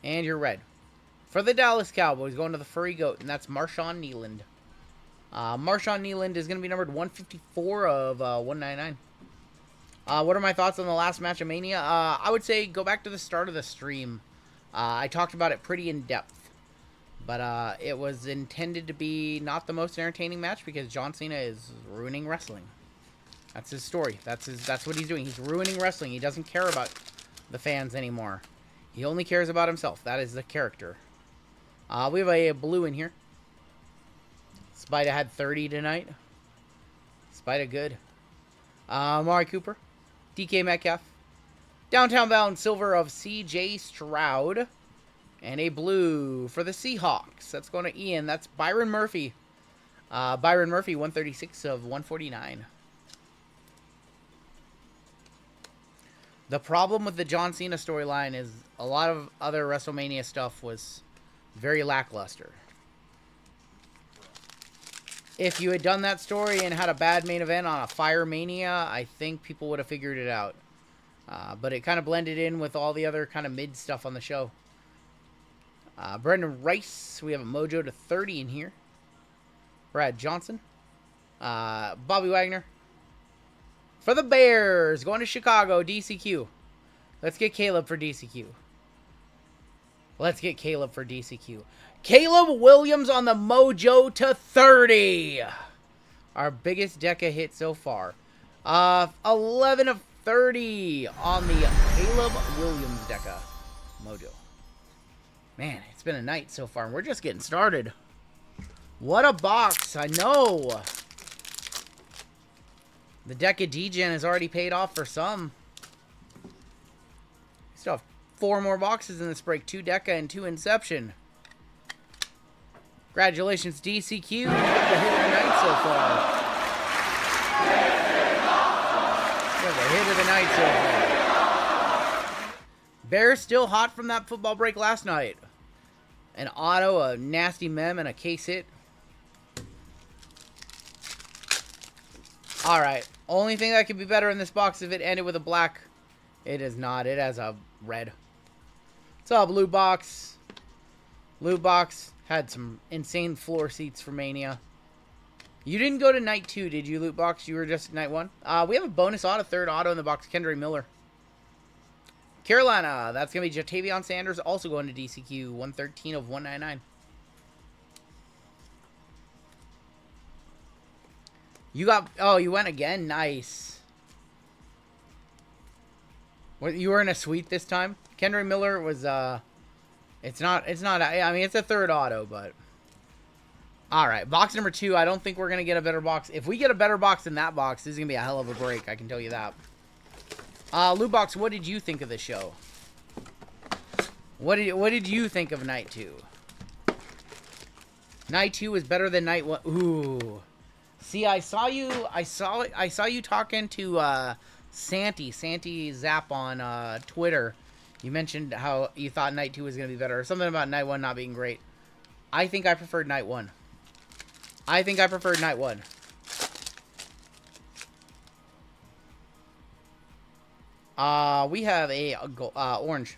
And your red. For the Dallas Cowboys, going to the Furry Goat, and that's Marshawn Nealand. Marshawn Nealand is going to be numbered 154 of 199. What are my thoughts on the last match of Mania? I would say go back to the start of the stream. I talked about it pretty in depth. But it was intended to be not the most entertaining match because John Cena is ruining wrestling. That's his story. That's what he's doing. He's ruining wrestling. He doesn't care about the fans anymore. He only cares about himself. That is the character. We have a blue in here. Spida had 30 tonight. Spida good. Amari Cooper. DK Metcalf. Downtown Bound silver of CJ Stroud. And a blue for the Seahawks. That's going to Ian. That's Byron Murphy. Byron Murphy, 136 of 149. The problem with the John Cena storyline is a lot of other WrestleMania stuff was very lackluster. If you had done that story and had a bad main event on a Fire Mania, I think people would have figured it out. But it kind of blended in with all the other kind of mid stuff on the show. Brendan Rice, we have a Mojo to 30 in here. Brad Johnson. Bobby Wagner. For the Bears, going to Chicago, DCQ. Let's get Caleb for DCQ. Let's get Caleb for DCQ. Caleb Williams on the Mojo to 30. Our biggest Deca hit so far. 11 of 30 on the Caleb Williams Deca Mojo. Man, it's been a night so far, and we're just getting started. What a box, I know. The Deca Degen has already paid off for some. Still have 4 more boxes in this break. 2 Deca and 2 Inception. Congratulations, DCQ. You got the hit of the night so far. You got the hit of the night so far. Bears still hot from that football break last night. An auto, a nasty mem, and a case hit. Alright. Only thing that could be better in this box if it ended with a black. It is not. It has a red. It's a blue box. Blue box had some insane floor seats for Mania. You didn't go to night 2, did you, Loot Box? You were just night 1? We have a bonus auto, 3rd auto in the box. Kendra Miller. Carolina. That's going to be Jatavion Sanders. Also going to DCQ. 113 of 199. You got... Oh, you went again? Nice. What, you were in a suite this time? Kendra Miller was... It's not... I mean, it's a 3rd auto, but... Alright, box number 2. I don't think we're going to get a better box. If we get a better box than that box, this is going to be a hell of a break. I can tell you that. Loot Box, what did you think of the show? What did you think of night 2? Night 2 was better than night 1. Ooh. See, I saw you talking to Santi Zap on Twitter. You mentioned how you thought night 2 was going to be better, or something about night 1 not being great. I think I preferred night one. I think I preferred night one. We have a orange.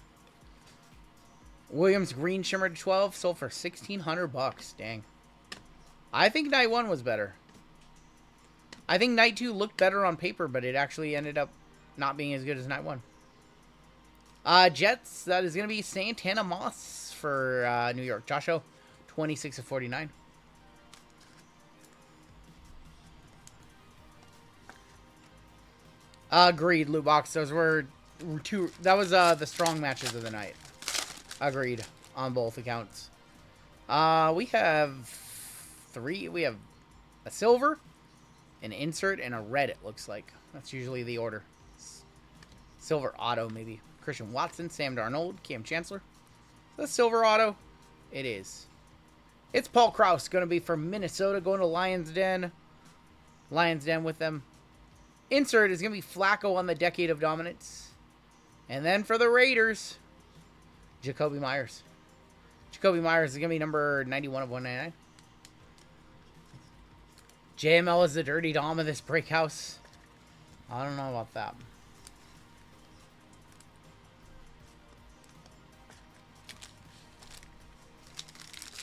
Williams green shimmer 12 sold for $1,600. Dang. I think night one was better. I think night two looked better on paper, but it actually ended up not being as good as night one. Jets, that is going to be Santana Moss for New York. Josh O, 26 of 49. Agreed, loot box. Those were two. That was the strong matches of the night. Agreed on both accounts. We have three. We have a silver, an insert, and a red. It looks like that's usually the order. Silver auto, maybe. Christian Watson, Sam Darnold, Cam Chancellor. The silver auto, it is. It's Paul Krause, going to be from Minnesota, going to Lions Den. Lions Den with them. Insert is going to be Flacco on the Decade of Dominance. And then for the Raiders, Jacoby Myers. Jacoby Myers is going to be number 91 of 199. JML is the Dirty Dom of this break house. I don't know about that.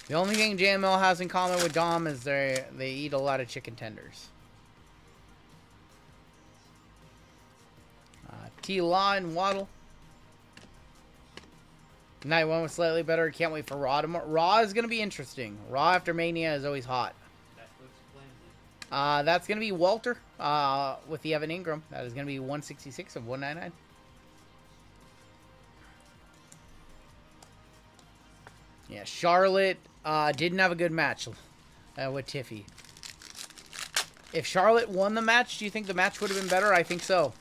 The only thing JML has in common with Dom is they eat a lot of chicken tenders. T-Law and Waddle. Night one was slightly better. Can't wait for Raw tomorrow. Raw is going to be interesting. Raw after Mania is always hot. That's going to be Walter with the Evan Ingram. That is going to be 166 of 199. Yeah, Charlotte didn't have a good match with Tiffy. If Charlotte won the match, do you think the match would have been better? I think so.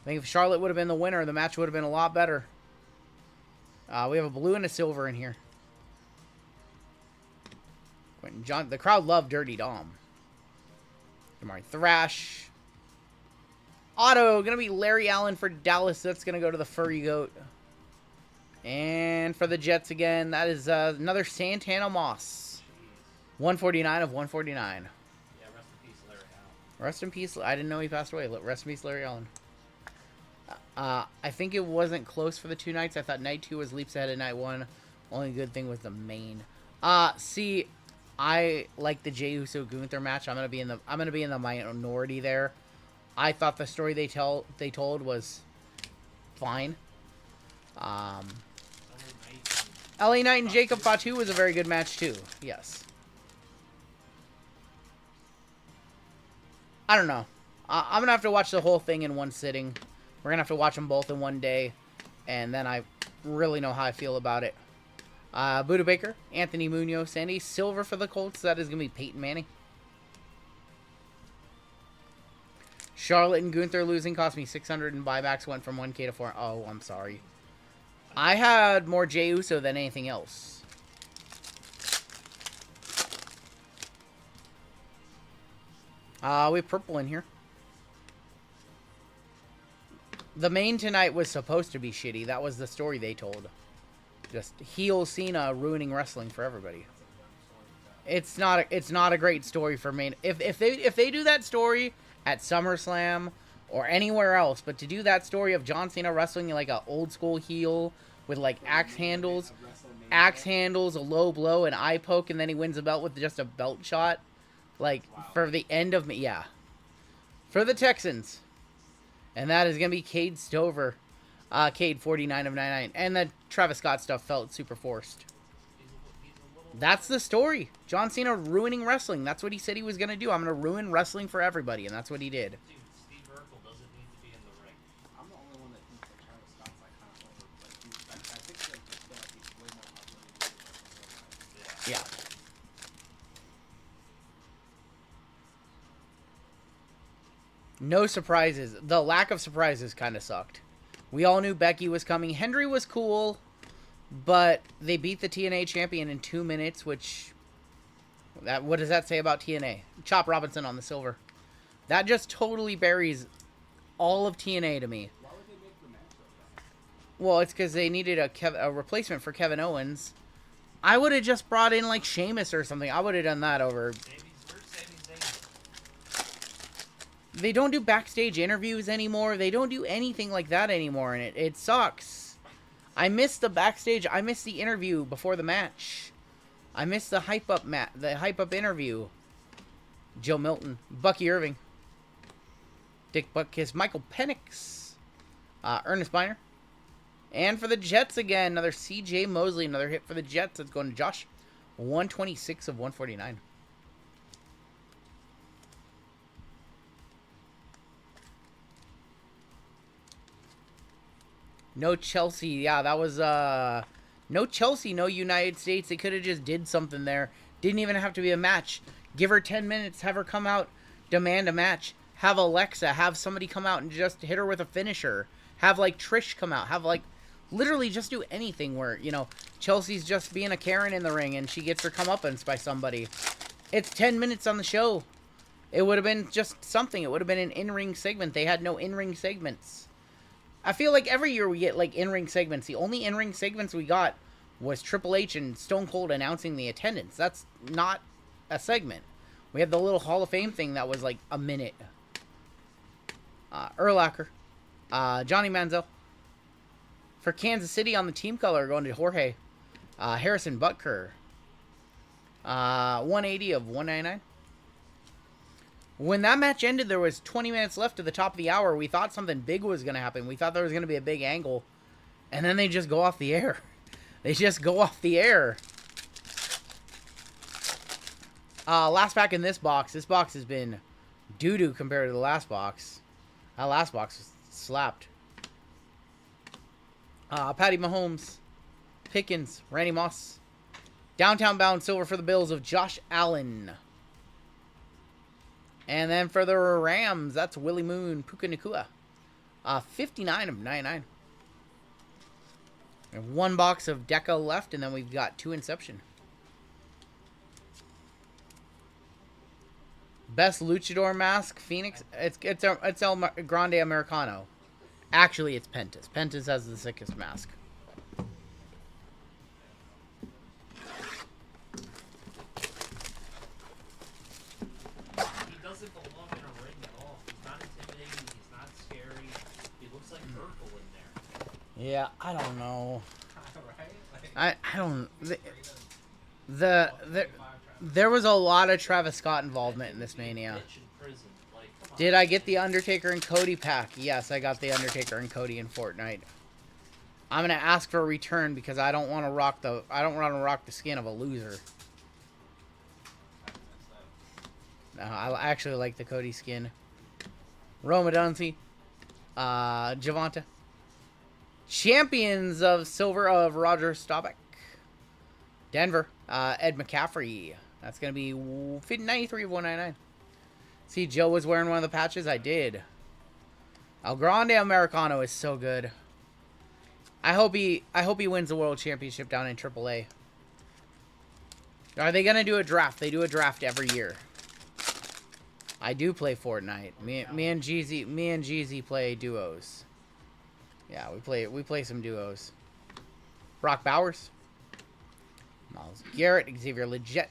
I think if Charlotte would have been the winner, the match would have been a lot better. We have a blue and a silver in here. Quentin John, the crowd loved Dirty Dom. Damari Thrash. Auto, gonna be Larry Allen for Dallas. That's gonna go to the Furry Goat. And for the Jets again, that is another Santana Moss. 149 of 149. Yeah, rest in peace, Larry Allen. Rest in peace. I didn't know he passed away. Rest in peace, Larry Allen. I think it wasn't close for the two nights. I thought night two was leaps ahead of night one. Only good thing was the main. See, I like the Jey Uso Gunther match. I'm gonna be in the minority there. I thought the story they told was fine. LA Knight and Jacob Fatu was a very good match too. Yes. I don't know. I'm gonna have to watch the whole thing in one sitting. We're gonna have to watch them both in one day, and then I really know how I feel about it. Buda Baker, Anthony Munoz, Sandy silver for the Colts. That is gonna be Peyton Manning. Charlotte and Gunther losing cost me 600 in buybacks. Went from 1K to 4. Oh, I'm sorry. I had more Jey Uso than anything else. We have purple in here. The main tonight was supposed to be shitty. That was the story they told. Just heel Cena ruining wrestling for everybody. It's not a great story for main. If they do that story at SummerSlam or anywhere else, but to do that story of John Cena wrestling like an old school heel with like axe handles, a low blow, an eye poke, and then he wins the belt with just a belt shot, like for the end of for the Texans. And that is going to be Cade Stover. Cade, 49 of 99. And the Travis Scott stuff felt super forced. That's the story. John Cena ruining wrestling. That's what he said he was going to do. I'm going to ruin wrestling for everybody. And that's what he did. Dude, Steve Urkel doesn't need to be in the ring. I'm the only one that thinks that Travis Scott's like kind of over. Like, I think that he's way more popular than he is. Yeah. No surprises. The lack of surprises kind of sucked. We all knew Becky was coming. Hendry was cool, but they beat the TNA champion in 2 minutes, which... what does that say about TNA? Chop Robinson on the silver. That just totally buries all of TNA to me. Why would they make the match like that? Well, it's because they needed a replacement for Kevin Owens, I would have just brought in like Sheamus or something. I would have done that over. They don't do backstage interviews anymore. They don't do anything like that anymore, and it sucks. I miss the backstage. I miss the interview before the match. I miss the hype up interview. Joe Milton, Bucky Irving, Dick Butkiss, Michael Penix, Ernest Biner. And for the Jets again, another C.J. Mosley, another hit for the Jets. It's going to Josh. 126 of 149. No Chelsea. Yeah, that was, no Chelsea, no United States. They could have just did something there. Didn't even have to be a match. Give her 10 minutes. Have her come out. Demand a match. Have Alexa. Have somebody come out and just hit her with a finisher. Have, like, Trish come out. Have, like, literally just do anything where, you know, Chelsea's just being a Karen in the ring and she gets her comeuppance by somebody. It's 10 minutes on the show. It would have been just something. It would have been an in-ring segment. They had no in-ring segments. I feel like every year we get, like, in-ring segments. The only in-ring segments we got was Triple H and Stone Cold announcing the attendance. That's not a segment. We had the little Hall of Fame thing that was, like, a minute. Urlacher. Johnny Manziel. For Kansas City on the team color, going to Jorge. Harrison Butker. 180 of 199. When that match ended, there was 20 minutes left to the top of the hour. We thought something big was going to happen. We thought there was going to be a big angle. And then they just go off the air. They just go off the air. Last pack in this box. This box has been doo-doo compared to the last box. That last box was slapped. Patty Mahomes, Pickens, Randy Moss. Downtown Bound silver for the Bills of Josh Allen. And then for the Rams, that's Willie Moon, Puka Nacua. 59 of 99. And one box of Deca left, and then we've got 2 Inception. Best Luchador mask, Phoenix. It's El Grande Americano. Actually, it's Pentas. Pentas has the sickest mask. He doesn't belong in a ring at all. He's not intimidating. He's not scary. He looks like Urkel in there. Yeah, I don't know. Right? I don't. There was a lot of Travis Scott involvement in this Mania. Mitch in prison. Like, come on. Did I get the Undertaker and Cody pack? Yes, I got the Undertaker and Cody in Fortnite. I'm gonna ask for a return because I don't want to rock the skin of a loser. No, I actually like the Cody skin. Roma Dunphy, Javonta. Champions of Silver of Roger Staubach. Denver, Ed McCaffrey. That's going to be 93 of 199. See, Joe was wearing one of the patches? I did. El Grande Americano is so good. I hope he wins the World Championship down in AAA. Are they going to do a draft? They do a draft every year. I do play Fortnite. Me and Jeezy play duos. Yeah, we play some duos. Brock Bowers. Myles Garrett, Xavier Legette.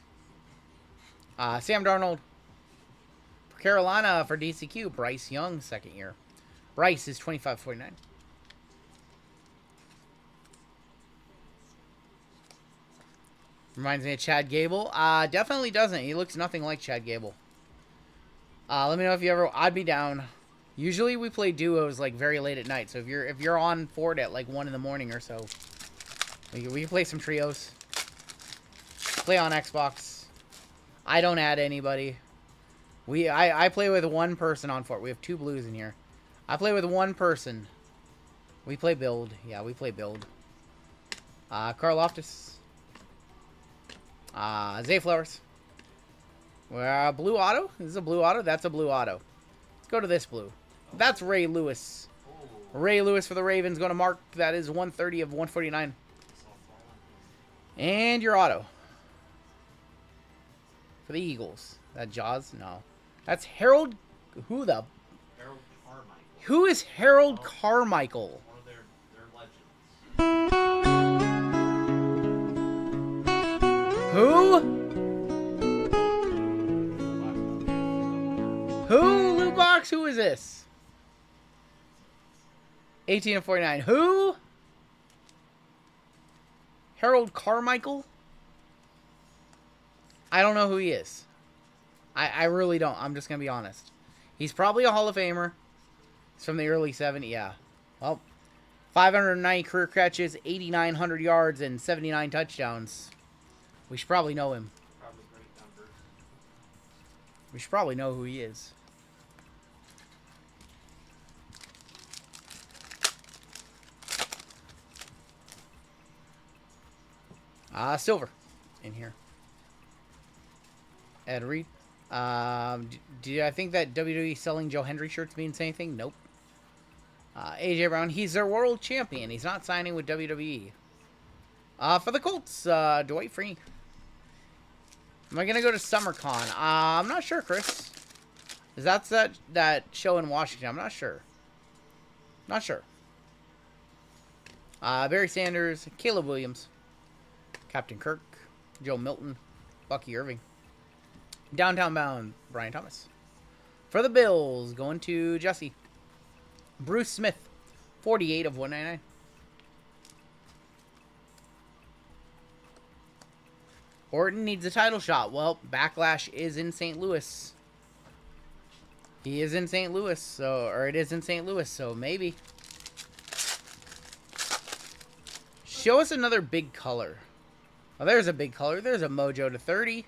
Sam Darnold. For Carolina for DCQ, Bryce Young, second year. Bryce is 25.49. Reminds me of Chad Gable. Definitely doesn't. He looks nothing like Chad Gable. Let me know if you ever. I'd be down. Usually we play duos like very late at night. So if you're on Ford at like 1 in the morning or so, we can play some trios. Play on Xbox. I don't add anybody. I play with one person on Fort. We have 2 blues in here. I play with one person. We play build. Yeah, we play build. Carl Loftus. Zay Flowers. Blue auto? Is this a blue auto? That's a blue auto. Let's go to this blue. That's Ray Lewis. Ray Lewis for the Ravens going to Mark. That is 130 of 149. And your auto. For the Eagles. That Jaws? No. That's Harold. Who the? Harold Carmichael. Who is Harold Carmichael? One of their legends. Who? Who? Loot box? Who is this? 18 of 49. Who? Harold Carmichael? I don't know who he is. I really don't. I'm just going to be honest. He's probably a Hall of Famer. He's from the early 70s. Yeah. Well, 590 career catches, 8,900 yards, and 79 touchdowns. We should probably know him. Probably great numbers. We should probably know who he is. Silver in here. Ed Reed. Do I think that WWE selling Joe Hendry shirts means anything? Nope. AJ Brown, he's their world champion. He's not signing with WWE. For the Colts, Dwight Freeney. Am I gonna go to SummerCon? I'm not sure, Chris. Is that show in Washington? I'm not sure. Not sure. Barry Sanders, Caleb Williams, Captain Kirk, Joe Milton, Bucky Irving. Downtown Bound, Brian Thomas. For the Bills, going to Jesse. Bruce Smith, 48 of 199. Orton needs a title shot. Well, Backlash is in St. Louis. He is in St. Louis, or it is in St. Louis, so maybe. Show us another big color. Oh, there's a big color. There's a Mojo to 30.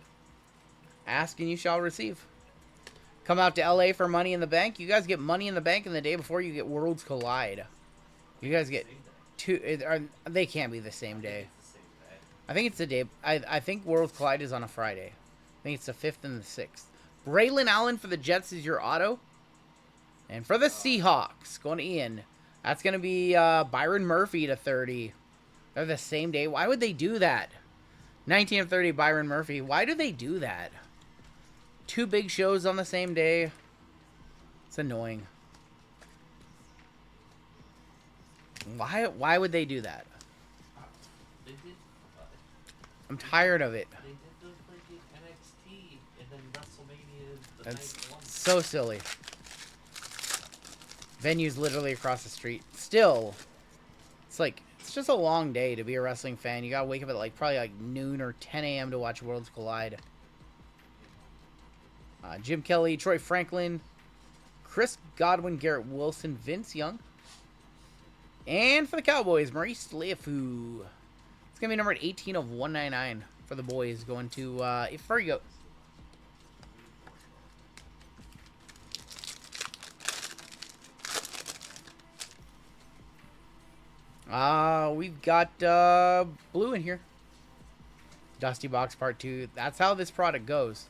Ask and you shall receive. Come out to LA for Money in the Bank. You guys get Money in the Bank in the day before you get Worlds Collide. You guys get two. They can't be the same day. I think it's the day. I think Worlds Collide is on a Friday. I think it's the 5th and the 6th. Braylon Allen for the Jets is your auto. And for the Seahawks, going to Ian. That's going to be Byron Murphy to 30. They're the same day. Why would they do that? 19 of 30, Byron Murphy. Why do they do that? Two big shows on the same day. It's annoying. Why would they do that? They did. I'm tired of it. They did those like NXT and then WrestleMania the That's night one. so silly. Venue's literally across the street. Still, it's like, it's just a long day to be a wrestling fan. You gotta wake up at like probably like noon or 10 a.m. to watch Worlds Collide. Jim Kelly, Troy Franklin, Chris Godwin, Garrett Wilson, Vince Young. And for the Cowboys, Maurice Leafou. It's going to be numbered 18 of 199 for the boys, going to Ifurigo. We've got blue in here. Dusty Box Part 2. That's how this product goes.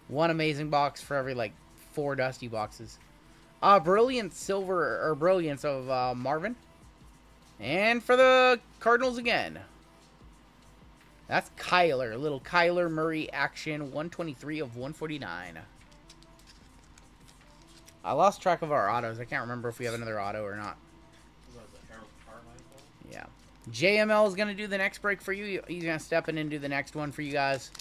One amazing box for every, like, 4 dusty boxes. Brilliant Silver, or Brilliance of Marvin. And for the Cardinals again. That's Kyler. Little Kyler Murray action. 123 of 149. I lost track of our autos. I can't remember if we have another auto or not. Was it Harold Carmichael? Yeah. JML is going to do the next break for you. He's going to step in and do the next one for you guys.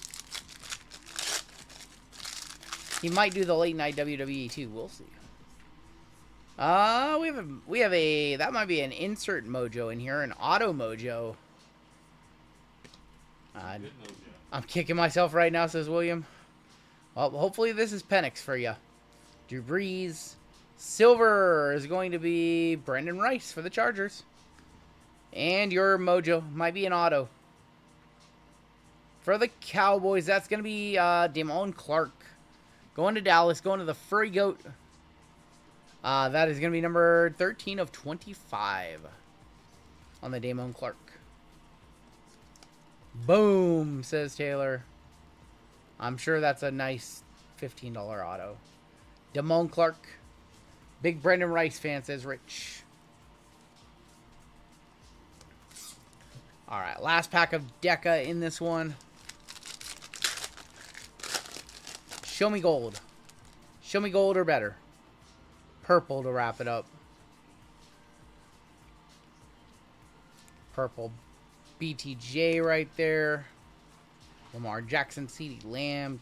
He might do the late night WWE too. We'll see. We have a that might be an insert mojo in here, an auto mojo. Good mojo. I'm kicking myself right now, says William. Well, hopefully this is Penix for you. Drew Brees. Silver is going to be Brendan Rice for the Chargers. And your mojo might be an auto. For the Cowboys, that's going to be Damone Clark. Going to Dallas, going to the Furry Goat. That is going to be number 13 of 25 on the Damone Clark. Boom, says Taylor. I'm sure that's a nice $15 auto. Damone Clark. Big Brendan Rice fan, says Rich. All right, last pack of Deca in this one. Show me gold. Show me gold or better. Purple to wrap it up. Purple. BTJ right there. Lamar Jackson, CeeDee Lamb.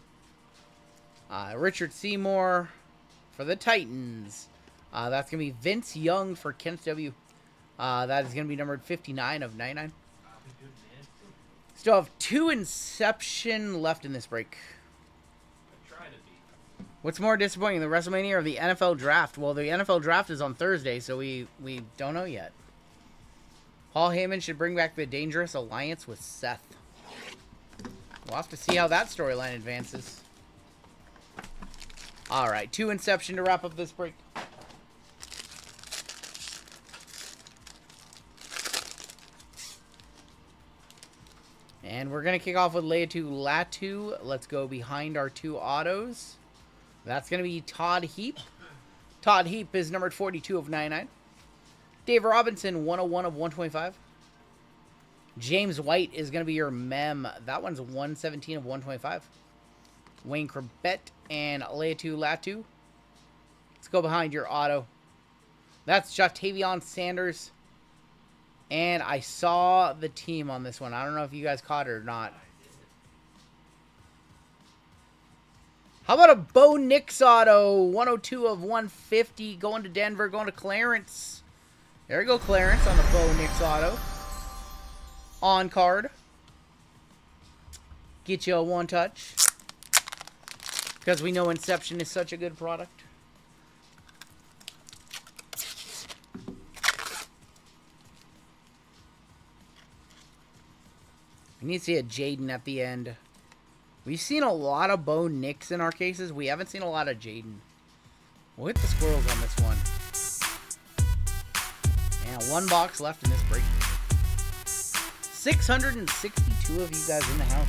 Richard Seymour for the Titans. That's going to be Vince Young for Kent W. That is going to be numbered 59 of 99. Still have 2 Inception left in this break. Try to be. What's more disappointing, the WrestleMania or the NFL Draft? Well, the NFL Draft is on Thursday, so we don't know yet. Paul Heyman should bring back the Dangerous Alliance with Seth. We'll have to see how that storyline advances. Alright, 2 Inception to wrap up this break. And we're going to kick off with Laiatu Latu. Let's go behind our 2 autos. That's going to be Todd Heap. Todd Heap is numbered 42 of 99. Dave Robinson, 101 of 125. James White is going to be your mem. That one's 117 of 125. Wayne Corbett and Laiatu Latu. Let's go behind your auto. That's Jatavion Sanders. And I saw the team on this one. I don't know if you guys caught it or not. How about a Bo Nix auto? 102 of 150. Going to Denver. Going to Clarence. There we go, Clarence on the Bo Nix auto. On card. Get you a 1-touch. Because we know Inception is such a good product. We need to see a Jaden at the end. We've seen a lot of Bo Nix in our cases. We haven't seen a lot of Jaden. We'll hit the squirrels on this one. And 1 box left in this break. 662 of you guys in the house.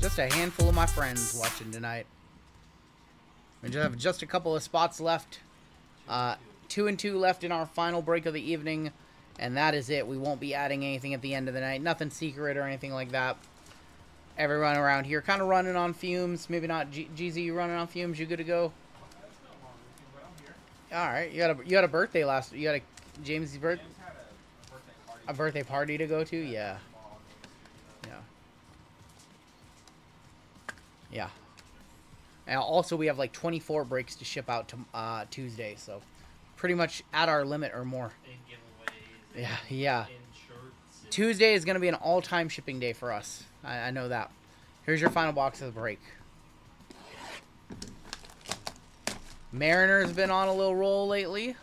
Just a handful of my friends watching tonight. We just have just a couple of spots left. 2 and 2 left in our final break of the evening. And that is it. We won't be adding anything at the end of the night. Nothing secret or anything like that. Everyone around here kind of running on fumes. Maybe not. GZ, you running on fumes? You good to go? All right. You got a birthday last. You got a James's birthday. A birthday party to go to? Yeah. Yeah. Yeah. And also, we have like 24 breaks to ship out to Tuesday, so pretty much at our limit or more. Yeah, yeah. Tuesday is going to be an all-time shipping day for us. I know that. Here's your final box of the break. Mariner's been on a little roll lately.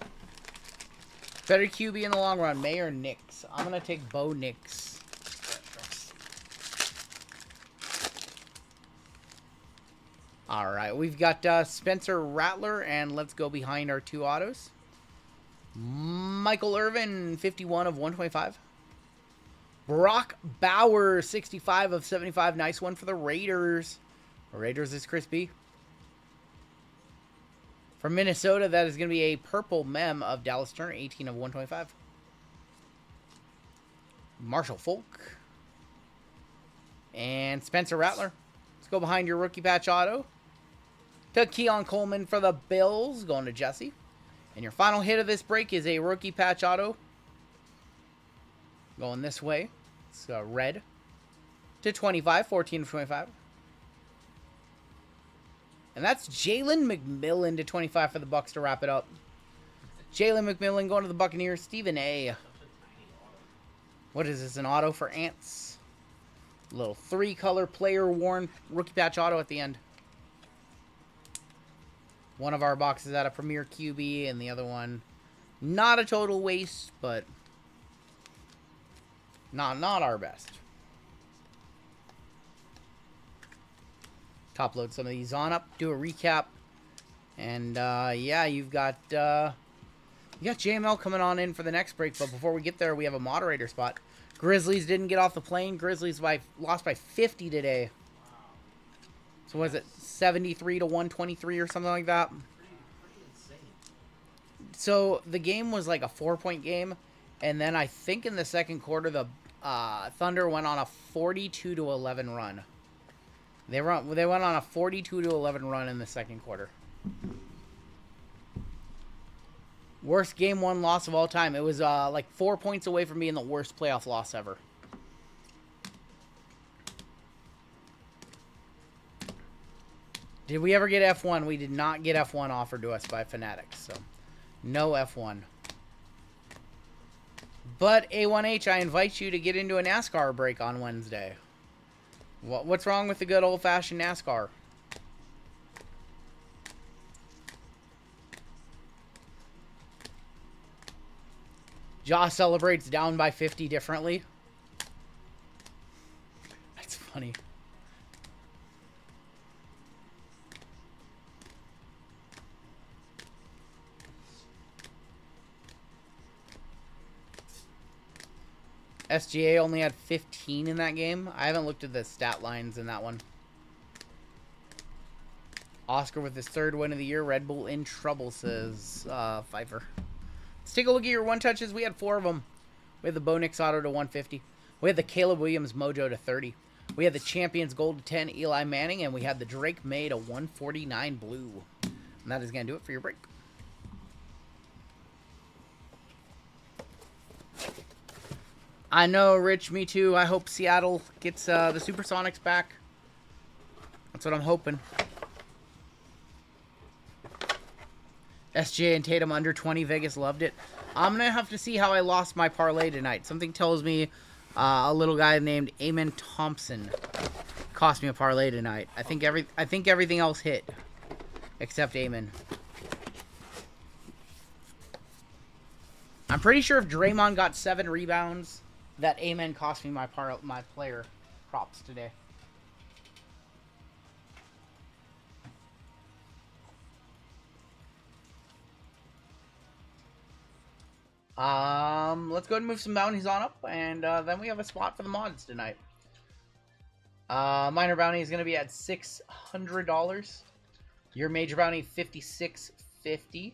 Better QB in the long run, May or Nix? I'm going to take Bo Nix. All right, we've got Spencer Rattler, and let's go behind our 2 autos. Michael Irvin, 51 of 125. Brock Bauer, 65 of 75. Nice one for the Raiders. The Raiders is Chris B. From Minnesota, that is going to be a purple mem of Dallas Turner, 18 of 125. Marshall Folk. And Spencer Rattler. Let's go behind your rookie patch auto. To Keon Coleman for the Bills, going to Jesse. And your final hit of this break is a rookie patch auto. Going this way. It's red. To 25. 14 of 25. And that's Jalen McMillan to 25 for the Bucks to wrap it up. Jalen McMillan going to the Buccaneers. Stephen A. What is this? An auto for Ants. Little 3-color player worn rookie patch auto at the end. One of our boxes at a Premier QB, and the other one, not a total waste, but not our best. Top load some of these on up, do a recap, and yeah, you've got JML coming on in for the next break. But before we get there, we have a moderator spot. Grizzlies didn't get off the plane. Grizzlies lost by 50 today. So was it 73 to 123 or something like that? Pretty insane. So the game was like a 4-point game, and then I think in the second quarter the Thunder went on a 42 to 11 run. They went on a 42 to 11 run in the second quarter. Worst game 1 loss of all time. It was like 4 points away from being the worst playoff loss ever. Did we ever get F1? We did not get F1 offered to us by Fanatics, so no F1. But A1H, I invite you to get into a NASCAR break on Wednesday. What's wrong with the good old-fashioned NASCAR? Josh celebrates down by 50 differently. That's funny. SGA only had 15 in that game. I haven't looked at the stat lines in that one. Oscar with his 3rd win of the year. Red Bull in trouble, says Pfeiffer. Let's take a look at your one touches. We had 4 of them. We had the Bo Nix auto to 150. We had the Caleb Williams Mojo to 30. We had the Champions Gold to 10, Eli Manning. And we had the Drake May to 149 blue. And that is going to do it for your break. I know, Rich, me too. I hope Seattle gets the Supersonics back. That's what I'm hoping. SJ and Tatum under 20. Vegas loved it. I'm going to have to see how I lost my parlay tonight. Something tells me a little guy named Eamon Thompson cost me a parlay tonight. I think everything else hit except Eamon. I'm pretty sure if Draymond got 7 rebounds, that Amen cost me my player props today. Let's go ahead and move some bounties on up, and then we have a spot for the mods tonight. Minor bounty is going to be at $600. Your major bounty $56.50.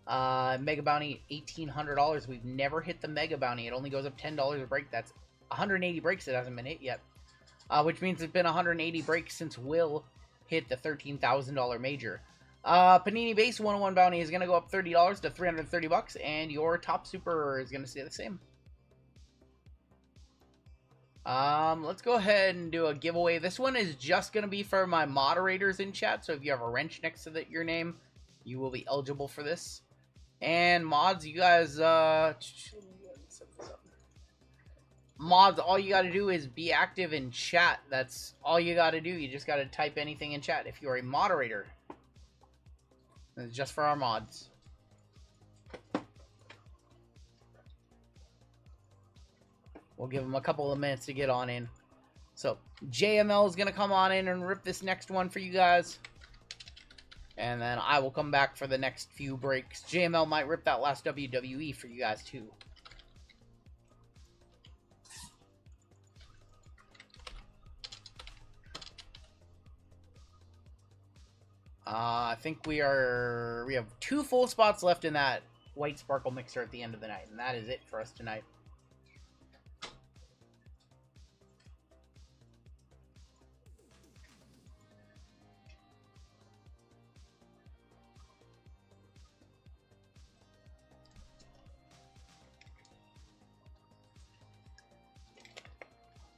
Mega bounty $1,800. We've never hit the mega bounty. It only goes up $10 a break. That's 180 breaks. It hasn't been hit yet, which means it's been 180 breaks since Will hit the $13,000 major. Panini base 101 bounty is going to go up $30 to $330, and your top super is going to stay the same. Let's go ahead and do a giveaway. This one is just going to be for my moderators in chat, so if you have a wrench next to your name, you will be eligible for this. And mods, you guys, mods, all you got to do is be active in chat. That's all you got to do. You just got to type anything in chat if you're a moderator. It's just for our mods. We'll give them a couple of minutes to get on in. So, JML is going to come on in and rip this next one for you guys. And then I will come back for the next few breaks. JML might rip that last WWE for you guys, too. I think we have 2 full spots left in that white sparkle mixer at the end of the night. And that is it for us tonight.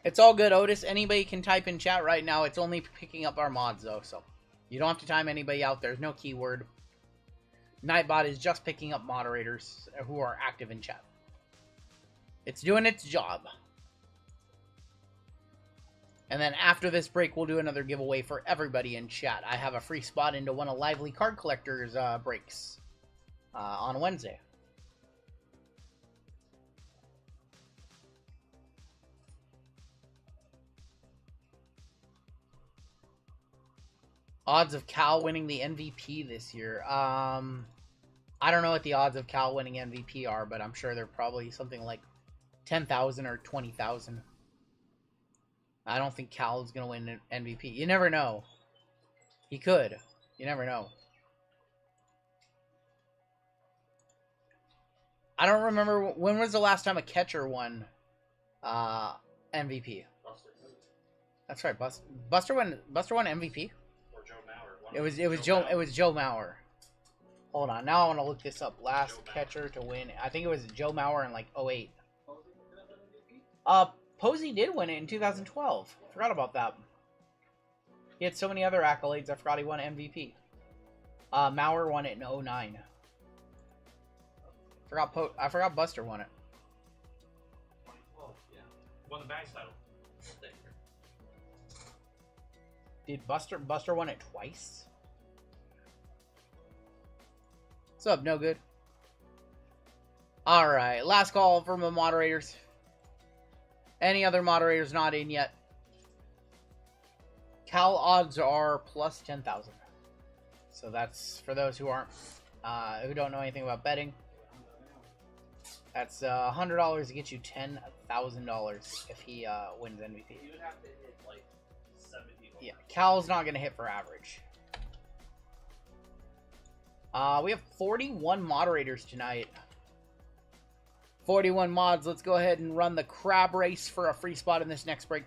It's all good, Otis. Anybody can type in chat right now. It's only picking up our mods, though, so you don't have to time anybody out. There's no keyword. Nightbot is just picking up moderators who are active in chat. It's doing its job. And then after this break, we'll do another giveaway for everybody in chat. I have a free spot into one of Lively Card Collector's breaks on Wednesday. Odds of Cal winning the MVP this year. I don't know what the odds of Cal winning MVP are, but I'm sure they're probably something like 10,000 or 20,000. I don't think Cal is going to win an MVP. You never know. He could. You never know. I don't remember when was the last time a catcher won MVP. That's right, Buster won MVP. It was Joe Mauer. Hold on, now I want to look this up. Last catcher to win. I think it was Joe Mauer in like 08. Posey did win it in 2012. Forgot about that. He had so many other accolades, I forgot he won MVP. Maurer won it in 09. I forgot Buster won it. Oh, yeah. Won the bags title. Did Buster won it twice? What's up, no good? Alright, last call from the moderators. Any other moderators not in yet? Cal odds are plus 10,000. So that's for those who aren't, who don't know anything about betting. That's $100 to get you $10,000 if he wins MVP. You would have to hit like 70. Yeah, Cal's not gonna hit for average. We have 41 moderators tonight. 41 mods. Let's go ahead and run the crab race for a free spot in this next break.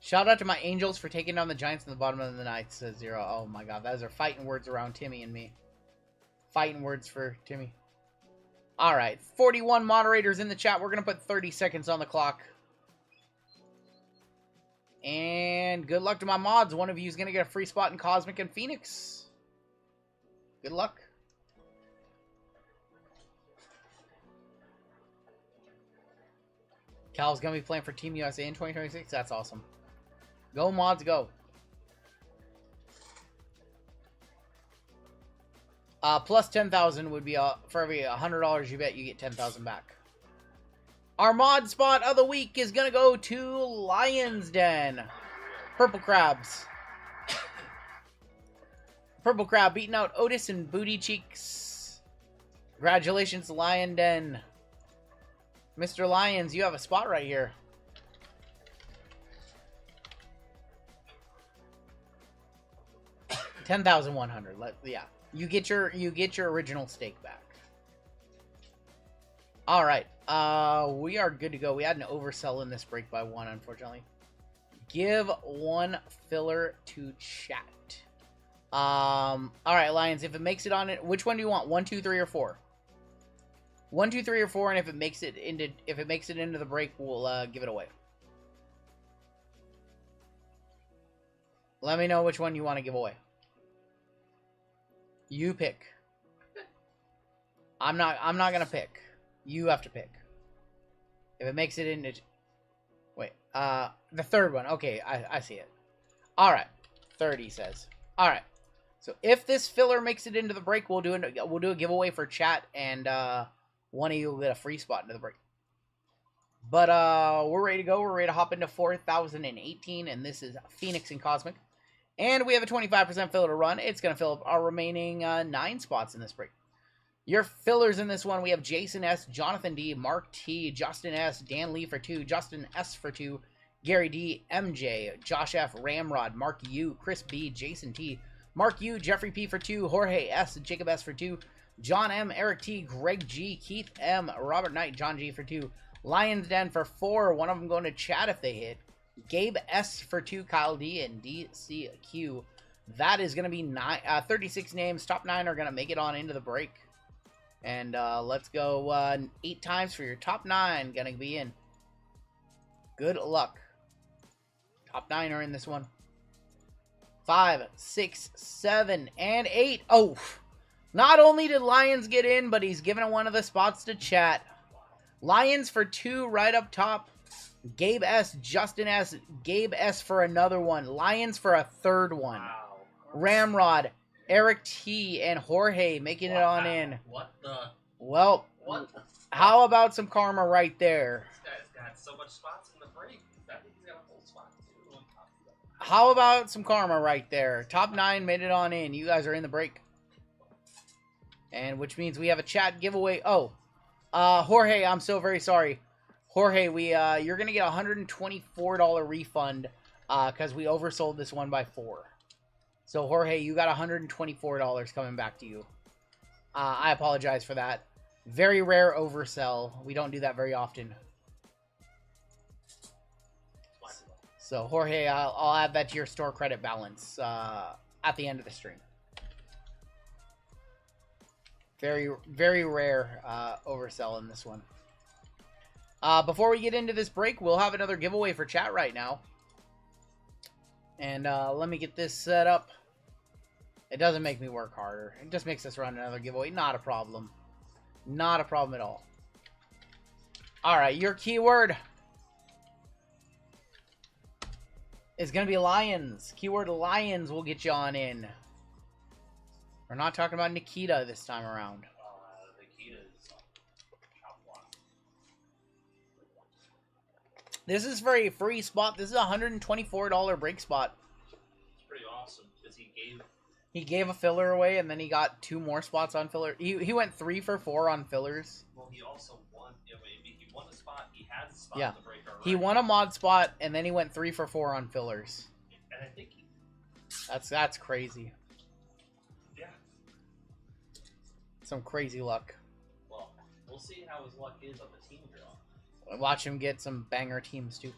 Shout out to my Angels for taking down the Giants in the bottom of the night, says Zero. Oh my god, those are fighting words around Timmy and me. Fighting words for Timmy. Alright, 41 moderators in the chat. We're going to put 30 seconds on the clock. And good luck to my mods. One of you is going to get a free spot in Cosmic and Phoenix. Good luck. Cal's going to be playing for Team USA in 2026. That's awesome. Go, mods, go. Plus 10,000 would be for every $100 you bet, you get 10,000 back. Our mod spot of the week is gonna go to Lion's Den. Purple Crabs. Purple Crab beating out Otis and Booty Cheeks. Congratulations, Lion Den. Mr. Lions, you have a spot right here. $10,100. Yeah. You get your original stake back. All right, we are good to go. We had an oversell in this break by 1, unfortunately. Give 1 filler to chat. All right, Lions. If it makes it on it, which one do you want? 1, 2, 3, or 4? 1, 2, 3, or 4, and if it makes it into the break, we'll give it away. Let me know which one you want to give away. You pick. I'm not gonna pick. You have to pick. If it makes it into... Wait, the third one. Okay, I see it. Alright. 30 says. Alright. So if this filler makes it into the break, we'll do a giveaway for chat, and one of you will get a free spot into the break. But we're ready to go. We're ready to hop into 4018, and this is Phoenix and Cosmic. And we have a 25% filler to run. It's going to fill up our remaining 9 spots in this break. Your fillers in this one, we have Jason S., Jonathan D., Mark T., Justin S., Dan Lee for 2, Justin S. for 2, Gary D., MJ, Josh F., Ramrod, Mark U., Chris B., Jason T., Mark U., Jeffrey P. for 2, Jorge S., Jacob S. for 2, John M., Eric T., Greg G., Keith M., Robert Knight, John G. for 2, Lions Den for 4, one of them going to chat if they hit, Gabe S. for 2, Kyle D., and DCQ. That is going to be 36 names. Top 9 are going to make it on into the break. And let's go 8 times for your top 9. Going to be in. Good luck. Top 9 are in this one. 5, 6, 7, and 8. Oh, not only did Lions get in, but he's given one of the spots to chat. Lions for 2 right up top. Gabe S., Justin S., Gabe S. for another one. Lions for a third one. Wow. Ramrod, Eric T., and Jorge making it on in. What the? Well, What the? how about some karma right there? This guy's got so much spots in the break. I think he's got a full spot too. How about some karma right there? Top 9 made it on in. You guys are in the break. And which means we have a chat giveaway. Oh, Jorge, I'm so very sorry. Jorge, you're going to get a $124 refund because we oversold this one by 4. So, Jorge, you got $124 coming back to you. I apologize for that. Very rare oversell. We don't do that very often. So, Jorge, I'll add that to your store credit balance at the end of the stream. Very, very rare oversell in this one. Before we get into this break, we'll have another giveaway for chat right now. And let me get this set up. It doesn't make me work harder. It just makes us run another giveaway. Not a problem. Not a problem at all. Alright, your keyword is going to be Lions. Keyword Lions will get you on in. We're not talking about Nikita this time around. Nikita's top one. This is for a free spot. This is a $124 break spot. It's pretty awesome because He gave a filler away, and then he got 2 more spots on filler. He went 3 for 4 on fillers. Well, he also won. You know, he won a spot. He had a spot Yeah. in the break already. He won a mod spot, and then he went 3 for 4 on fillers. And I think That's crazy. yeah. Some crazy luck. Well, we'll see how his luck is on the team draw. Watch him get some banger teams too.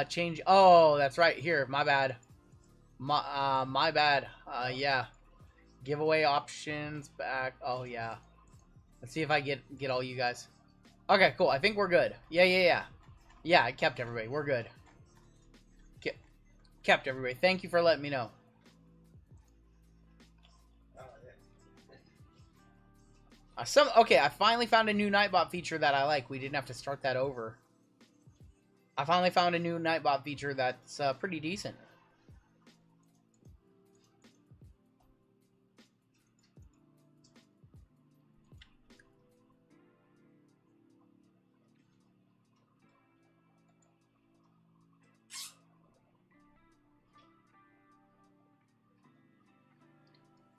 Change. Oh, that's right. Here, my bad. My bad. Yeah. Giveaway options back. Oh yeah. Let's see if I get all you guys. Okay, cool. I think we're good. Yeah. Yeah, I kept everybody. We're good. Kept everybody. Thank you for letting me know. Okay, I finally found a new Nightbot feature that I like. We didn't have to start that over. I finally found a new Nightbot feature that's pretty decent.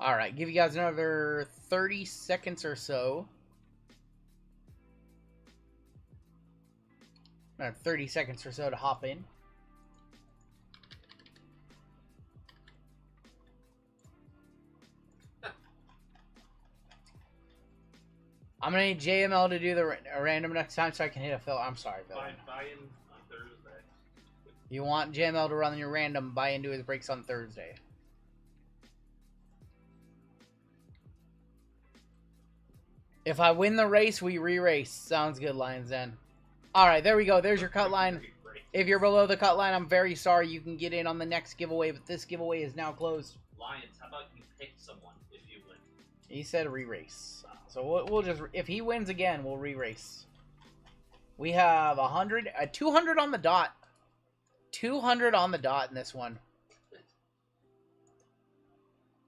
Alright, give you guys another 30 seconds or so. Another 30 seconds or so to hop in. I'm gonna need JML to do the random next time so I can hit a fill. I'm sorry, Bill. Buy in on Thursday. You want JML to run your random, buy into his breaks on Thursday. If I win the race, we re-race. Sounds good, Lions Den. Alright, there we go. There's your cut line. If you're below the cut line, I'm very sorry. You can get in on the next giveaway, but this giveaway is now closed. Lions, how about you pick someone if you win? He said re-race. So we'll just... If he wins again, we'll re-race. We have 200 on the dot. 200 on the dot in this one.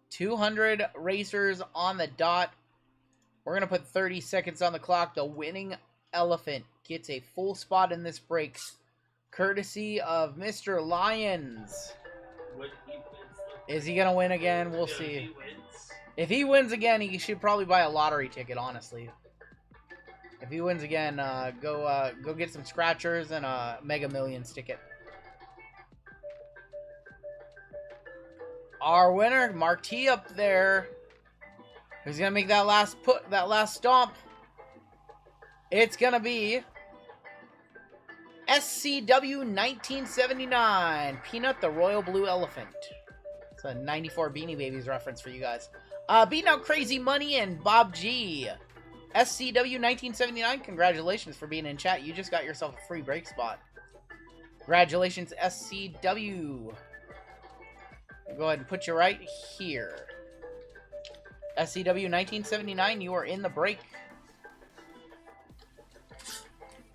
200 racers on the dot. We're going to put 30 seconds on the clock. The winning elephant gets a full spot in this break, courtesy of Mr. Lions. When he wins, Is he going to win again? We'll if see. he wins, If he wins again, he should probably buy a lottery ticket, honestly. If he wins again, go get some scratchers and a Mega Millions ticket. Our winner, Mark T up there. Who's gonna make that last stomp? It's gonna be SCW 1979, Peanut the Royal Blue Elephant. It's a 94 Beanie Babies reference for you guys. Beating out Crazy Money and Bob G. SCW 1979, congratulations for being in chat. You just got yourself a free break spot. Congratulations, SCW. Go ahead and put you right here. SCW 1979, you are in the break.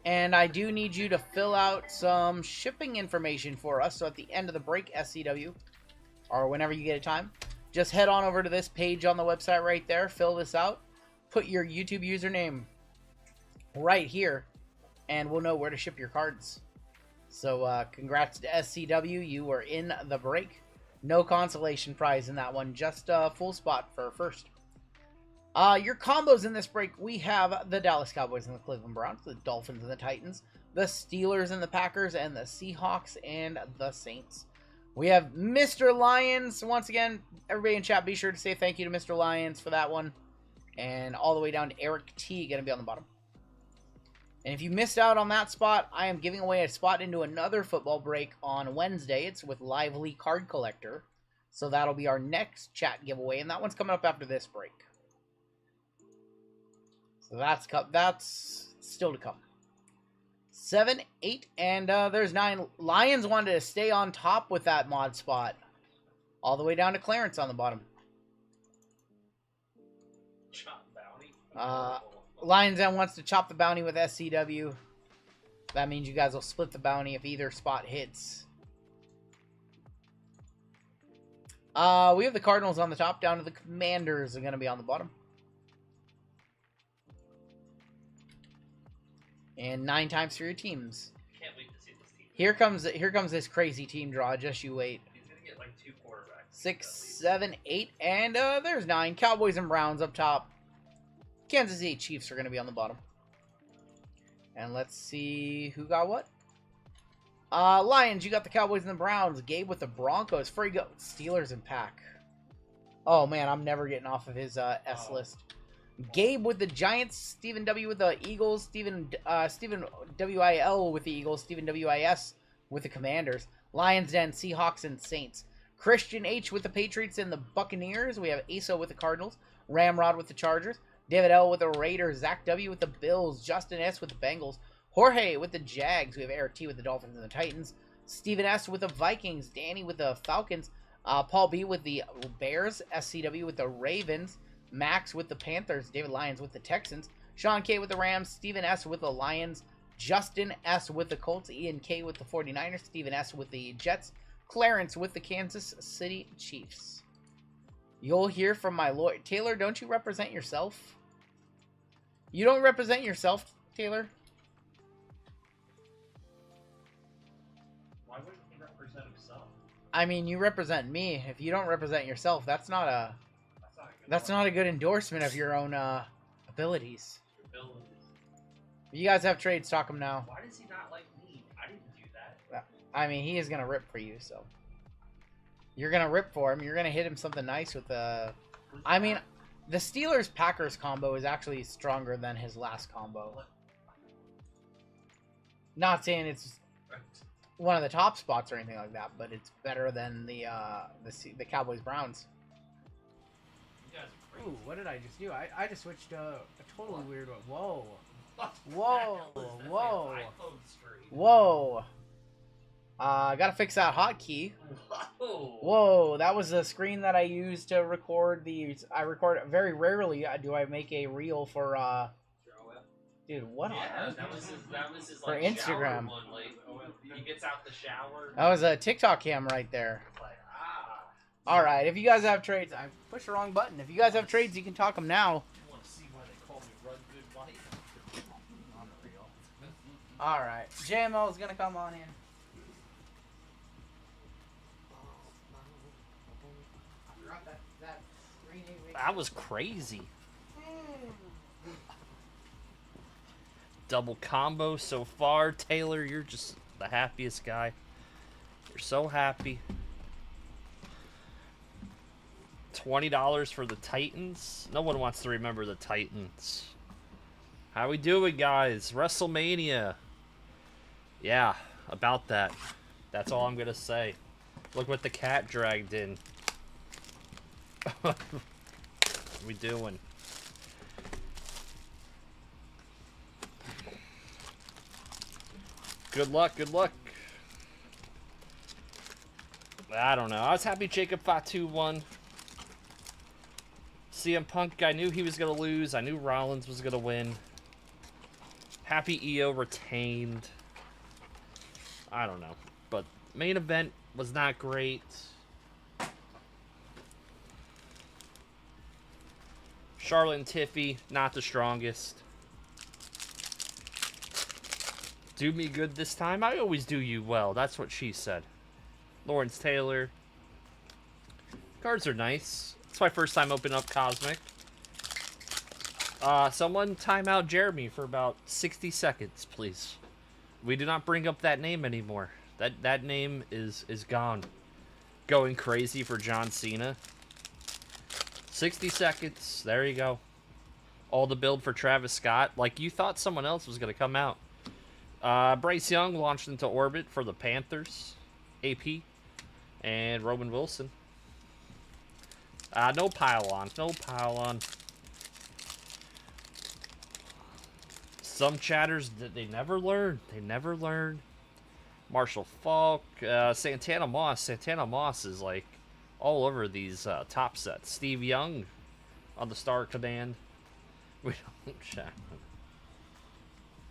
And I do need you to fill out some shipping information for us. So at the end of the break, SCW, or whenever you get a time, just head on over to this page on the website right there. Fill this out. Put your YouTube username right here. And we'll know where to ship your cards. So congrats to SCW. You are in the break. No consolation prize in that one. Just a full spot for first. Your combos in this break, we have the Dallas Cowboys and the Cleveland Browns, the Dolphins and the Titans, the Steelers and the Packers, and the Seahawks and the Saints. We have Mr. Lions. Once again, everybody in chat, be sure to say thank you to Mr. Lions for that one. And all the way down to Eric T, going to be on the bottom. And if you missed out on that spot, I am giving away a spot into another football break on Wednesday. It's with Lively Card Collector. So that'll be our next chat giveaway, and that one's coming up after this break. So that's still to come. 7, 8, and there's 9. Lions wanted to stay on top with that mod spot. All the way down to Clarence on the bottom. Chop bounty. Lions Den wants to chop the bounty with SCW. That means you guys will split the bounty if either spot hits. We have the Cardinals on the top, down to the Commanders are going to be on the bottom. And 9 times for your teams. Can't wait to see this team. Here comes this crazy team draw. Just you wait. He's gonna get like 2 quarterbacks. 6, 7, 8, and there's 9. Cowboys and Browns up top. Kansas City Chiefs are going to be on the bottom. And let's see who got what. Lions, you got the Cowboys and the Browns. Gabe with the Broncos. Free go. Steelers and Pack. Oh, man, I'm never getting off of his S list. Gabe with the Giants. Stephen W with the Eagles. Stephen WIL with the Eagles. Stephen WIS with the Commanders. Lions Den, Seahawks, and Saints. Christian H with the Patriots and the Buccaneers. We have Asa with the Cardinals. Ramrod with the Chargers. David L with the Raiders. Zach W with the Bills. Justin S with the Bengals. Jorge with the Jags. We have Eric T with the Dolphins and the Titans. Stephen S with the Vikings. Danny with the Falcons. Paul B with the Bears. SCW with the Ravens. Max with the Panthers. David Lyons with the Texans. Sean K with the Rams. Stephen S with the Lions. Justin S with the Colts. Ian K with the 49ers. Stephen S with the Jets. Clarence with the Kansas City Chiefs. You'll hear from my lawyer. Taylor, don't you represent yourself? You don't represent yourself, Taylor? Why wouldn't he represent himself? I mean, you represent me. If you don't represent yourself, that's not a good endorsement of your own abilities. If you guys have trades, talk them now. Why does he not like me? I didn't do that. I mean, he is gonna rip for you, so you're gonna rip for him. You're gonna hit him something nice with the. I mean, the Steelers-Packers combo is actually stronger than his last combo. Not saying it's one of the top spots or anything like that, but it's better than the Cowboys-Browns. Ooh, what did I just do? I just switched a totally weird one. Whoa. Whoa. Whoa. Whoa. Gotta fix that hotkey. Whoa, that was the screen that I used to record these. I record very rarely. Do I make a reel for dude? What? Yeah, that was his for like, Instagram. One, like, he gets out the shower. That was a TikTok cam right there. Like, all right, if you guys have trades, I pushed the wrong button. If you guys have trades, you can talk them now. You want to see why they call me Rungoodlife? Unreal. All right, JML is gonna come on in. That was crazy. Double combo so far. Taylor, you're just the happiest guy. You're so happy. $20 for the Titans. No one wants to remember the Titans. How we doing, guys? WrestleMania. Yeah, about that. That's all I'm going to say. Look what the cat dragged in. What we doing? Good luck, good luck. I don't know. I was happy Jacob Fatu won. CM Punk, I knew he was going to lose. I knew Rollins was going to win. Happy EO retained. I don't know. But main event was not great. Charlotte and Tiffy, not the strongest. Do me good this time? I always do you well. That's what she said. Lawrence Taylor. Cards are nice. It's my first time opening up Cosmic. Someone time out Jeremy for about 60 seconds, please. We do not bring up that name anymore. That name is gone. Going crazy for John Cena. 60 seconds. There you go. All the build for Travis Scott. Like, you thought someone else was going to come out. Bryce Young launched into orbit for the Panthers. AP. And Roman Wilson. No pile-on. No pile-on. Some chatters, they never learn. They never learn. Marshall Falk, Santana Moss. Santana Moss is like all over these top sets. Steve Young on the Star Command. We don't chat.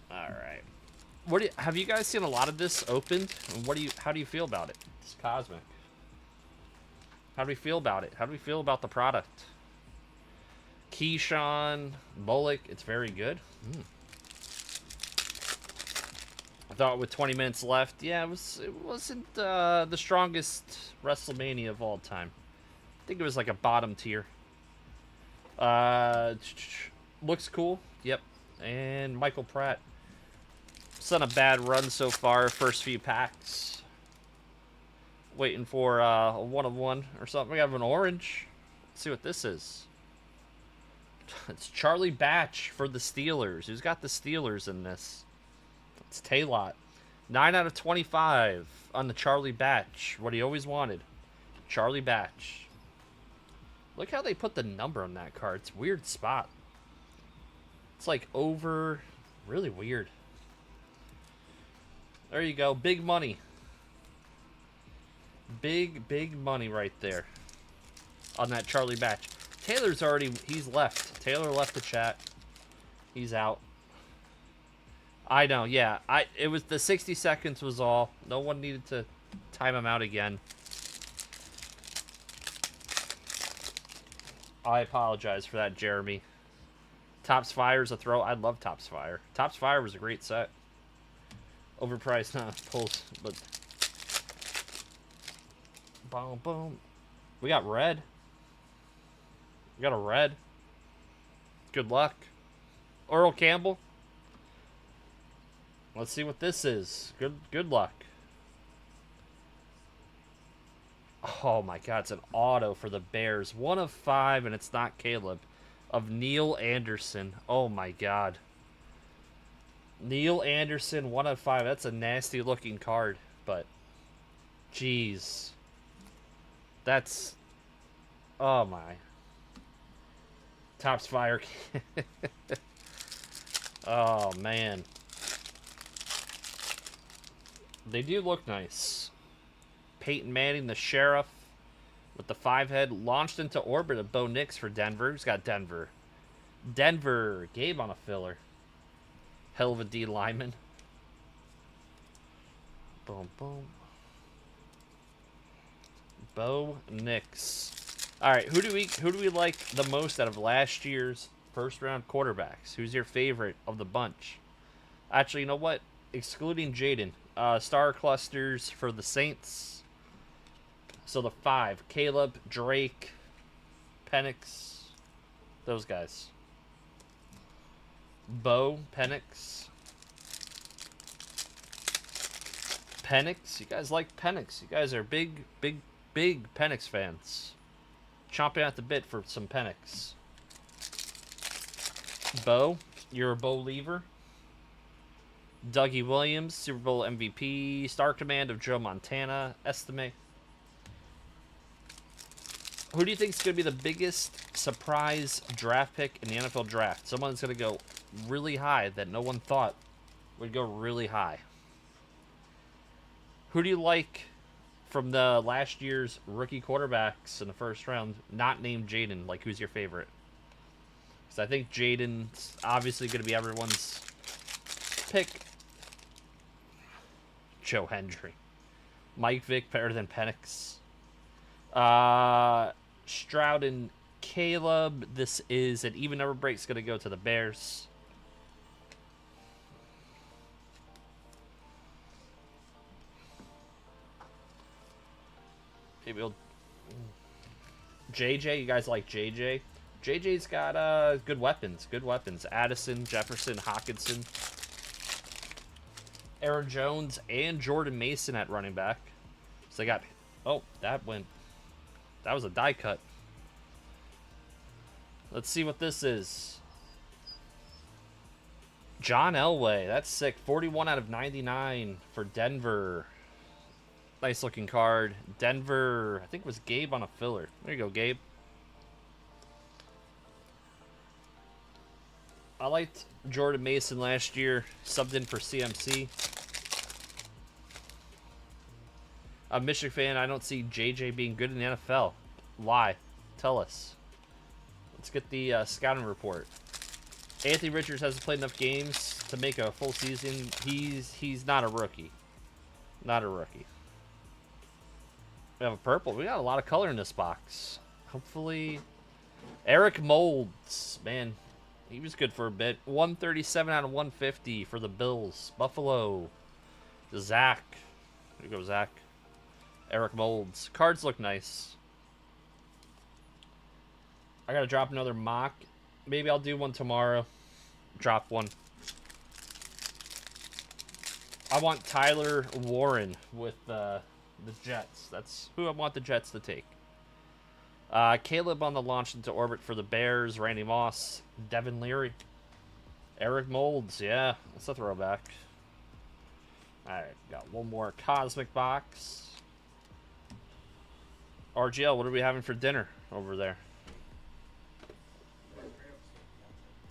All right. Have you guys seen a lot of this opened? And how do you feel about it? It's Cosmic. How do we feel about it? How do we feel about the product? Keyshawn, Bullock, it's very good. I thought with 20 minutes left, yeah, it wasn't the strongest WrestleMania of all time. I think it was like a bottom tier. Looks cool. Yep. And Michael Pratt. It's not a bad run so far. First few packs. Waiting for a 1-of-1 or something. We have an orange. Let's see what this is. It's Charlie Batch for the Steelers. Who's got the Steelers in this? It's Taylor. 9 out of 25 on the Charlie Batch. What he always wanted. Charlie Batch. Look how they put the number on that card. It's a weird spot. It's like over. Really weird. There you go. Big money. Big money right there. On that Charlie Batch. Taylor's already. He's left. Taylor left the chat. He's out. I know, yeah. It was the 60 seconds was all. No one needed to time him out again. I apologize for that, Jeremy. Topps Fire's a throw. I love Topps Fire. Topps Fire was a great set. Overpriced, pulls, but boom, boom. We got red. We got a red. Good luck. Earl Campbell. Let's see what this is. Good luck. Oh my God, it's an auto for the Bears. 1 of 5, and it's not Caleb. Of Neil Anderson. Oh my God. Neil Anderson, 1 of 5. That's a nasty looking card, but jeez. That's, oh my. Topps Fire. Oh man. They do look nice. Peyton Manning, the Sheriff, with the 5-head, launched into orbit of Bo Nix for Denver. Who's got Denver? Denver. Gabe on a filler. Hell of a D lineman. Boom, boom. Bo Nix. All right, who do we like the most out of last year's first-round quarterbacks? Who's your favorite of the bunch? Actually, you know what? Excluding Jaden. Star clusters for the Saints. So the 5. Caleb, Drake, Penix. Those guys. Bo, Penix. Penix? You guys like Penix. You guys are big Penix fans. Chomping at the bit for some Penix. Bo, you're a Bo-lever. Dougie Williams, Super Bowl MVP. Star Command of Joe Montana. Estimate. Who do you think is going to be the biggest surprise draft pick in the NFL draft? Someone that's going to go really high that no one thought would go really high. Who do you like from the last year's rookie quarterbacks in the first round, not named Jaden? Like, who's your favorite? Because I think Jaden's obviously going to be everyone's pick. Joe Hendry. Mike Vick better than Penix. Stroud and Caleb. This is an even number break. It's going to go to the Bears. Maybe we'll... JJ, you guys like JJ? JJ's got good weapons. Good weapons. Addison, Jefferson, Hawkinson, Aaron Jones, and Jordan Mason at running back. So they got... Oh, that went... That was a die cut. Let's see what this is. John Elway. That's sick. 41 out of 99 for Denver. Nice looking card. Denver, I think it was Gabe on a filler. There you go, Gabe. I liked Jordan Mason last year. Subbed in for CMC. I'm a Michigan fan. I don't see JJ being good in the NFL. Why? Tell us. Let's get the scouting report. Anthony Richards hasn't played enough games to make a full season. He's not a rookie. Not a rookie. We have a purple. We got a lot of color in this box. Hopefully, Eric Moulds, man, he was good for a bit. 137 out of 150 for the Bills. Buffalo. Zach. There you go, Zach. Eric Moulds. Cards look nice. I gotta drop another mock. Maybe I'll do one tomorrow. Drop one. I want Tyler Warren with the Jets. That's who I want the Jets to take. Caleb on the launch into orbit for the Bears. Randy Moss. Devin Leary. Eric Moulds. Yeah, that's a throwback. Alright, got one more Cosmic box. RGL, what are we having for dinner over there?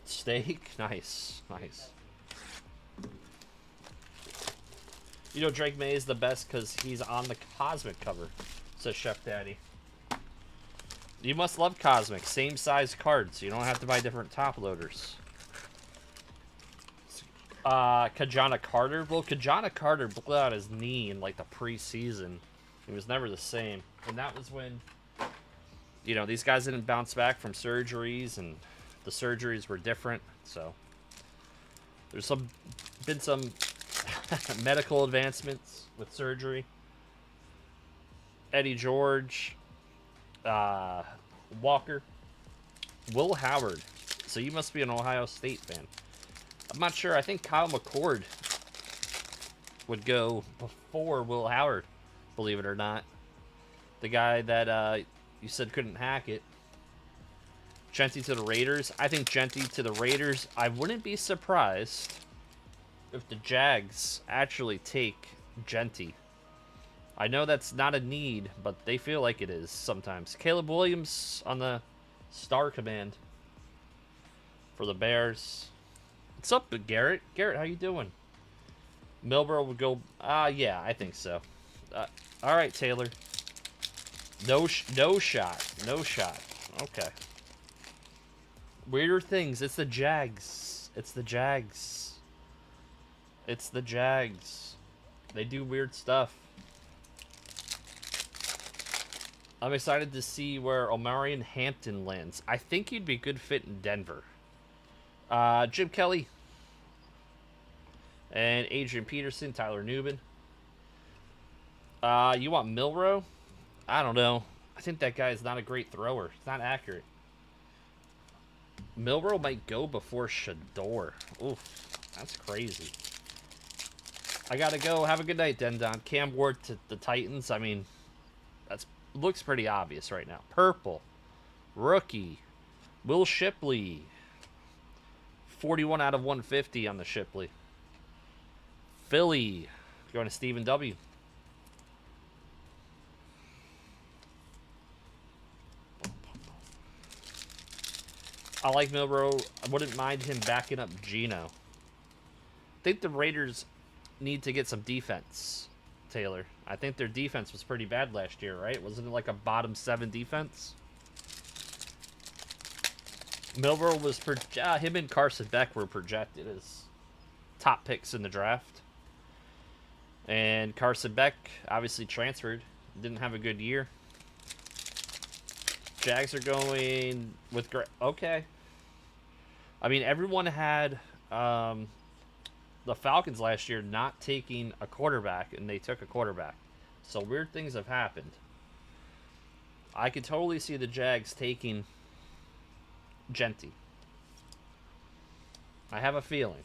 Steak? Nice. Nice. You know Drake May is the best because he's on the Cosmic cover, says Chef Daddy. You must love Cosmic. Same size cards. You don't have to buy different top loaders. Kajana Carter. Well, Kajana Carter blew out his knee in like the preseason. He was never the same. And that was when, you know, these guys didn't bounce back from surgeries, and the surgeries were different. So there's been some medical advancements with surgery. Eddie George, Walker, Will Howard. So you must be an Ohio State fan. I'm not sure. I think Kyle McCord would go before Will Howard, believe it or not. The guy that you said couldn't hack it. Genty to the Raiders. I think Genty to the Raiders. I wouldn't be surprised if the Jags actually take Genty. I know that's not a need, but they feel like it is sometimes. Caleb Williams on the Star Command for the Bears. What's up, Garrett? Garrett, how you doing? Milborough would go... yeah, I think so. All right, Taylor. No shot. No shot. Okay. Weirder things. It's the Jags. It's the Jags. It's the Jags. They do weird stuff. I'm excited to see where Omarion Hampton lands. I think he'd be a good fit in Denver. Jim Kelly. And Adrian Peterson, Tyler Newman. You want Milrow? I don't know. I think that guy is not a great thrower. He's not accurate. Milrow might go before Shador. Oof, that's crazy. I gotta go. Have a good night, Dendon. Cam Ward to the Titans. I mean, that's looks pretty obvious right now. Purple. Rookie. Will Shipley. 41 out of 150 on the Shipley. Philly. Going to Stephen W. I like Milrow. I wouldn't mind him backing up Geno. I think the Raiders need to get some defense, Taylor. I think their defense was pretty bad last year, right? Wasn't it like a bottom 7 defense? Milrow was... him and Carson Beck were projected as top picks in the draft. And Carson Beck obviously transferred. Didn't have a good year. Jags are going with... Okay. I mean, everyone had the Falcons last year not taking a quarterback, and they took a quarterback. So weird things have happened. I could totally see the Jags taking Genty. I have a feeling.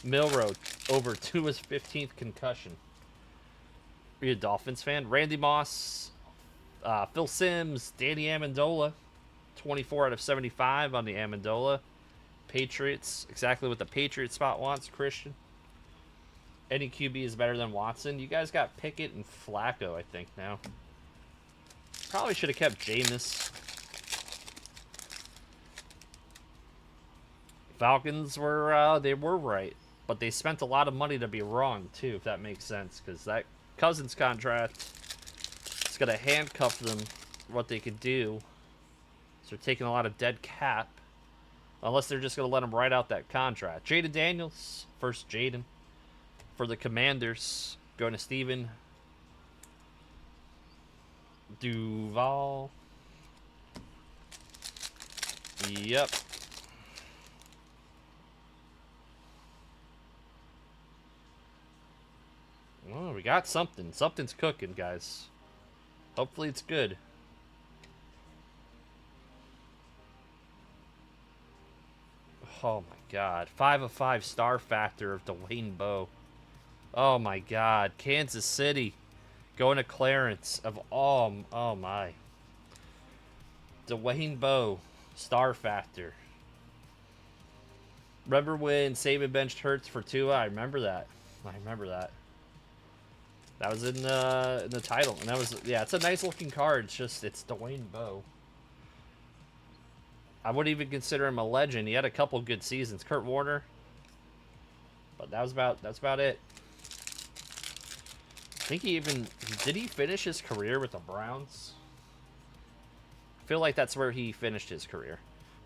Milrow over to his 15th concussion. Are you a Dolphins fan? Randy Moss... Phil Simms, Danny Amendola, 24 out of 75 on the Amendola. Patriots, exactly what the Patriot spot wants, Christian. Any QB is better than Watson. You guys got Pickett and Flacco, I think, now. Probably should have kept Jameis. Falcons were they were right, but they spent a lot of money to be wrong too, if that makes sense, because that Cousins contract is gonna handcuff them what they could do. So they're taking a lot of dead cap, unless they're just gonna let him write out that contract. Jaden Daniels, first Jaden for the Commanders, going to Steven Duval. Yep. Well, we got something. Something's cooking, guys. Hopefully it's good. Oh my god. 5 of 5 star factor of Dwayne Bowe. Oh my god. Kansas City. Going to Clarence of oh my. Dwayne Bowe. Star factor. Remember when Saban benched Hurts for Tua? I remember that. That was in the title, and that was, yeah, it's a nice looking card. It's just, it's Dwayne Bowe. I wouldn't even consider him a legend. He had a couple good seasons. Kurt Warner, but that's about it. I think did he finish his career with the Browns? I feel like that's where he finished his career.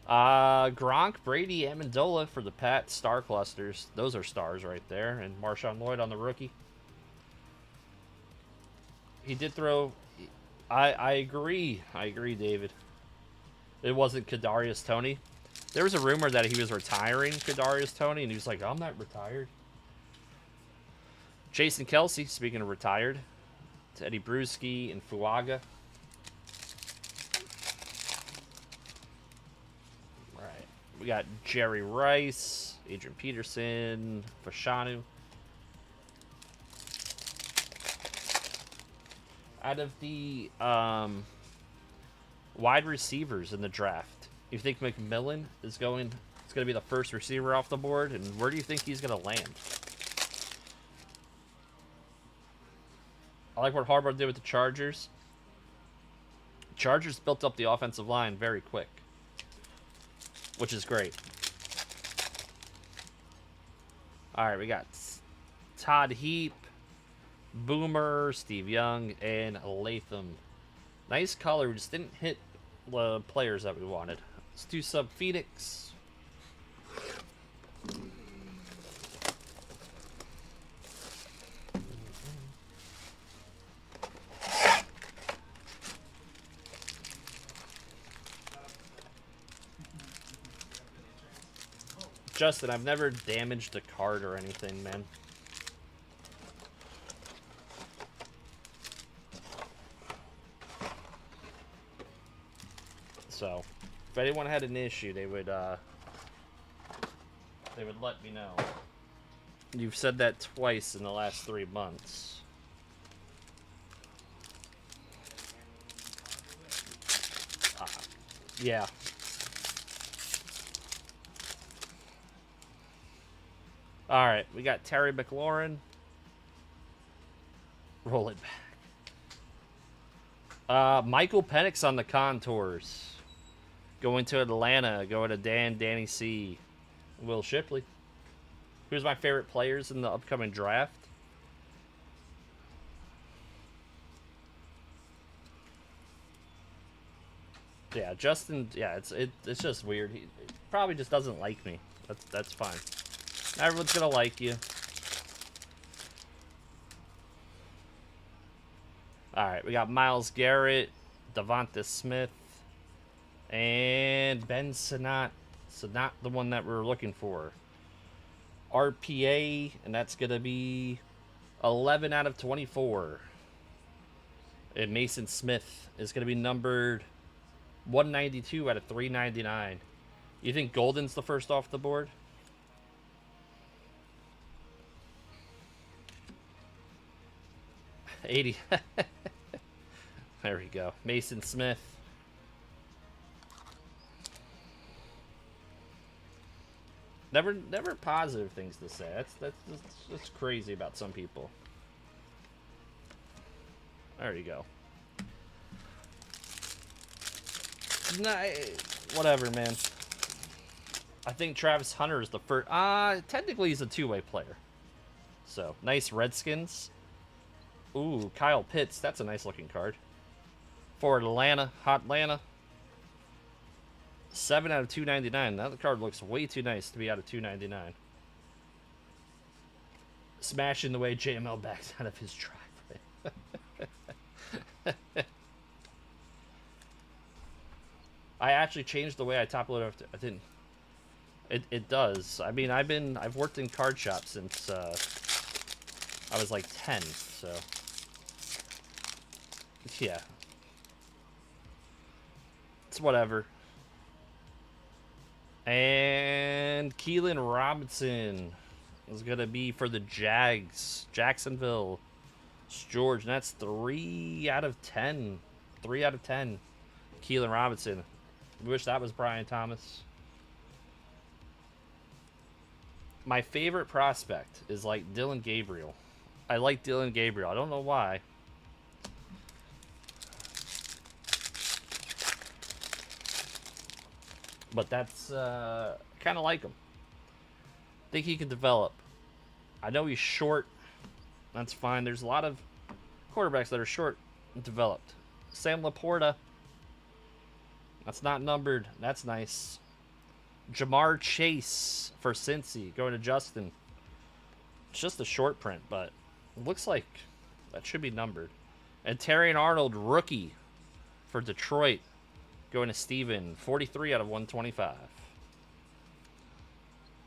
Gronk, Brady, Amendola for the Pats star clusters. Those are stars right there, and Marshawn Lloyd on the rookie. He did throw. I agree, David. It wasn't Kadarius Toney. There was a rumor that he was retiring Kadarius Toney, and he was like, "I'm not retired." Jason Kelsey, speaking of retired, Teddy Bruschi and Fuaga. Right, we got Jerry Rice, Adrian Peterson, Fashanu. Out of the wide receivers in the draft, you think McMillan is going to be the first receiver off the board, and where do you think he's going to land? I like what Harbaugh did with the Chargers. Chargers built up the offensive line very quick, which is great. All right, we got Todd Heap, Boomer, Steve Young, and Latham. Nice color. We just didn't hit the players that we wanted. Let's do some Phoenix. Justin, I've never damaged a card or anything, man. So, if anyone had an issue, they would let me know. You've said that twice in the last 3 months. Yeah. All right, we got Terry McLaurin. Roll it back. Michael Penix on the contours. Going to Atlanta. Going to Danny C. Will Shipley. Who's my favorite players in the upcoming draft? Yeah, Justin. Yeah, it's just weird. He probably just doesn't like me. That's fine. Everyone's gonna like you. All right, we got Myles Garrett, Devonta Smith, and Ben Sinnott. Sinnott, the one that we're looking for. RPA, and that's gonna be 11 out of 24. And Mason Smith is gonna be numbered 192 out of 399. You think Golden's the first off the board? 80. There we go. Mason Smith. Never positive things to say. That's crazy about some people. There you go. Nah, whatever, man. I think Travis Hunter is the first. Technically he's a two-way player. So nice Redskins. Ooh, Kyle Pitts. That's a nice looking card. For Atlanta, hot Atlanta. 7 out of 299. That card looks way too nice to be out of 299. Smashing the way JML backs out of his driveway. I actually changed the way I top load. I didn't. It does. I mean, I've worked in card shops since I was like 10. So yeah, it's whatever. And Keelan Robinson is going to be for the Jags. Jacksonville. It's George. And that's 3 out of 10. 3 out of 10. Keelan Robinson. I wish that was Brian Thomas. My favorite prospect is like Dylan Gabriel. I like Dylan Gabriel. I don't know why. But that's kind of like him. Think he can develop. I know he's short. That's fine. There's a lot of quarterbacks that are short and developed. Sam Laporta. That's not numbered. That's nice. Jamar Chase for Cincy. Going to Justin. It's just a short print, but it looks like that should be numbered. And Terrion Arnold, rookie for Detroit. Going to Steven. 43 out of 125.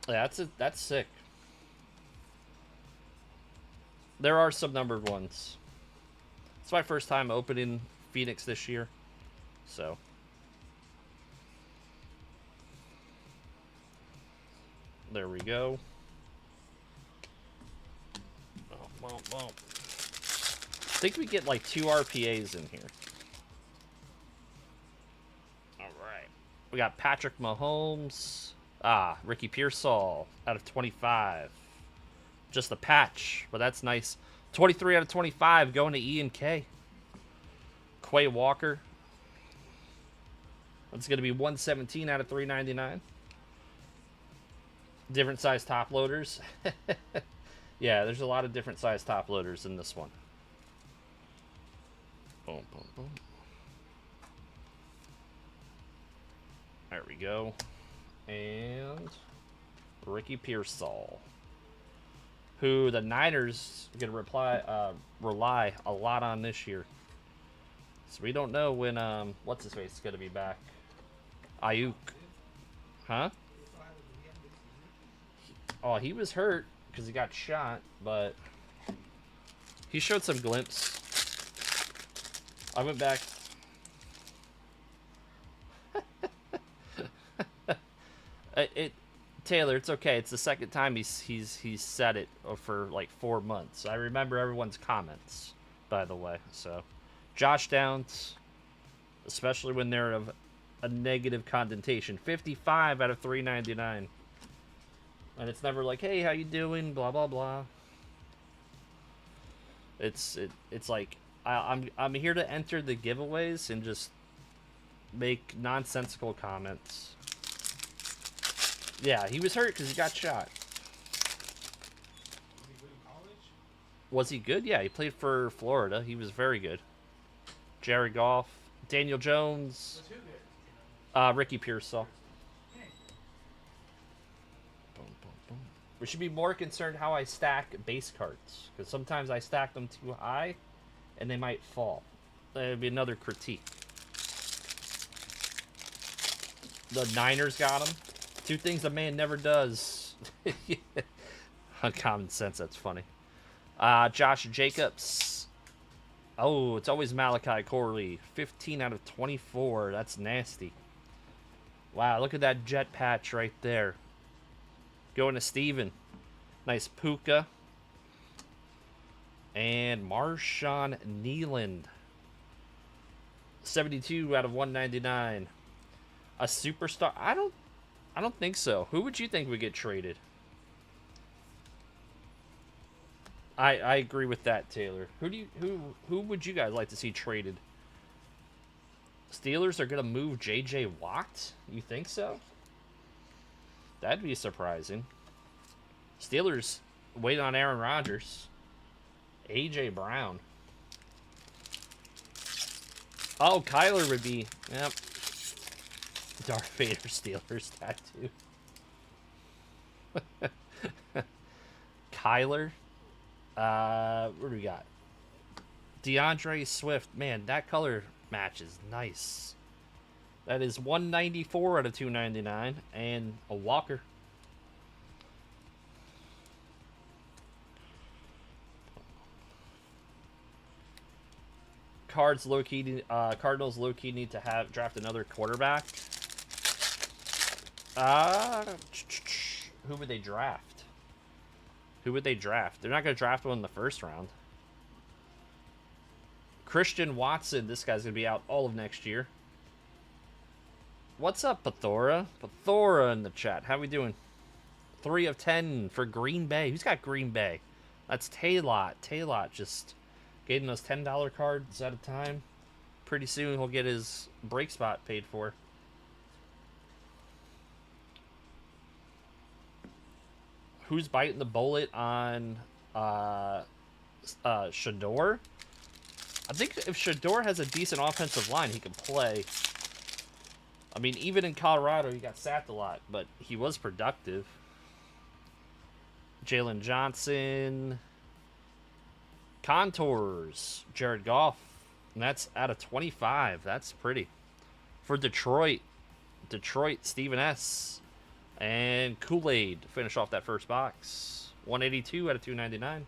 Yeah, that's sick. There are some numbered ones. It's my first time opening Phoenix this year. So. There we go. I think we get like 2 RPAs in here. Alright. We got Patrick Mahomes. Ricky Pearsall out of 25. Just a patch, but that's nice. 23 out of 25 going to E and K. Quay Walker. That's going to be 117 out of 399. Different size top loaders. Yeah, there's a lot of different size top loaders in this one. Boom, boom, boom. There we go. And Ricky Pearsall, who the Niners are going to rely a lot on this year. So we don't know when, what's his face is going to be back. Ayuk. Huh? Oh, he was hurt because he got shot, but he showed some glimpse. I went back. Taylor, it's okay. It's the second time he's said it for like 4 months. I remember everyone's comments, by the way. So, Josh Downs, especially when they're of a negative connotation, 55 out of 399. And it's never like, hey, how you doing? Blah blah blah. It's like I'm here to enter the giveaways and just make nonsensical comments. Yeah, he was hurt because he got shot. Was he good in college? Was he good? Yeah, he played for Florida. He was very good. Jared Goff, Daniel Jones, Was who good? Ricky Pearsall. We should be more concerned how I stack base cards, because sometimes I stack them too high and they might fall. That would be another critique. The Niners got him. 2 things a man never does. Uncommon sense, that's funny. Josh Jacobs. Oh, it's always Malachi Corley. 15 out of 24. That's nasty. Wow, look at that jet patch right there. Going to Steven. Nice Puka. And Marshawn Nealand. 72 out of 199. A superstar. I don't think so. Who would you think would get traded? I agree with that, Taylor. Who would you guys like to see traded? Steelers are gonna move JJ Watt? You think so? That'd be surprising. Steelers waiting on Aaron Rodgers. A.J. Brown. Oh, Kyler would be... Yep. Darth Vader Steelers tattoo. Kyler. What do we got? DeAndre Swift. Man, that color match is nice. That is 194 out of 299. And a Walker. Cardinals low-key need to draft another quarterback. Who would they draft? Who would they draft? They're not going to draft one in the first round. Christian Watson. This guy's going to be out all of next year. What's up, Pathora? Pathora in the chat. How we doing? 3 of 10 for Green Bay. Who's got Green Bay? That's Taylot. Taylot just getting those $10 cards at a time. Pretty soon he'll get his break spot paid for. Who's biting the bullet on Shador? I think if Shador has a decent offensive line, he can play. I mean, even in Colorado, he got sacked a lot, but he was productive. Jalen Johnson. Contours. Jared Goff. And that's out of 25. That's pretty. For Detroit. Stephen S. And Kool-Aid to finish off that first box. 182 out of 299.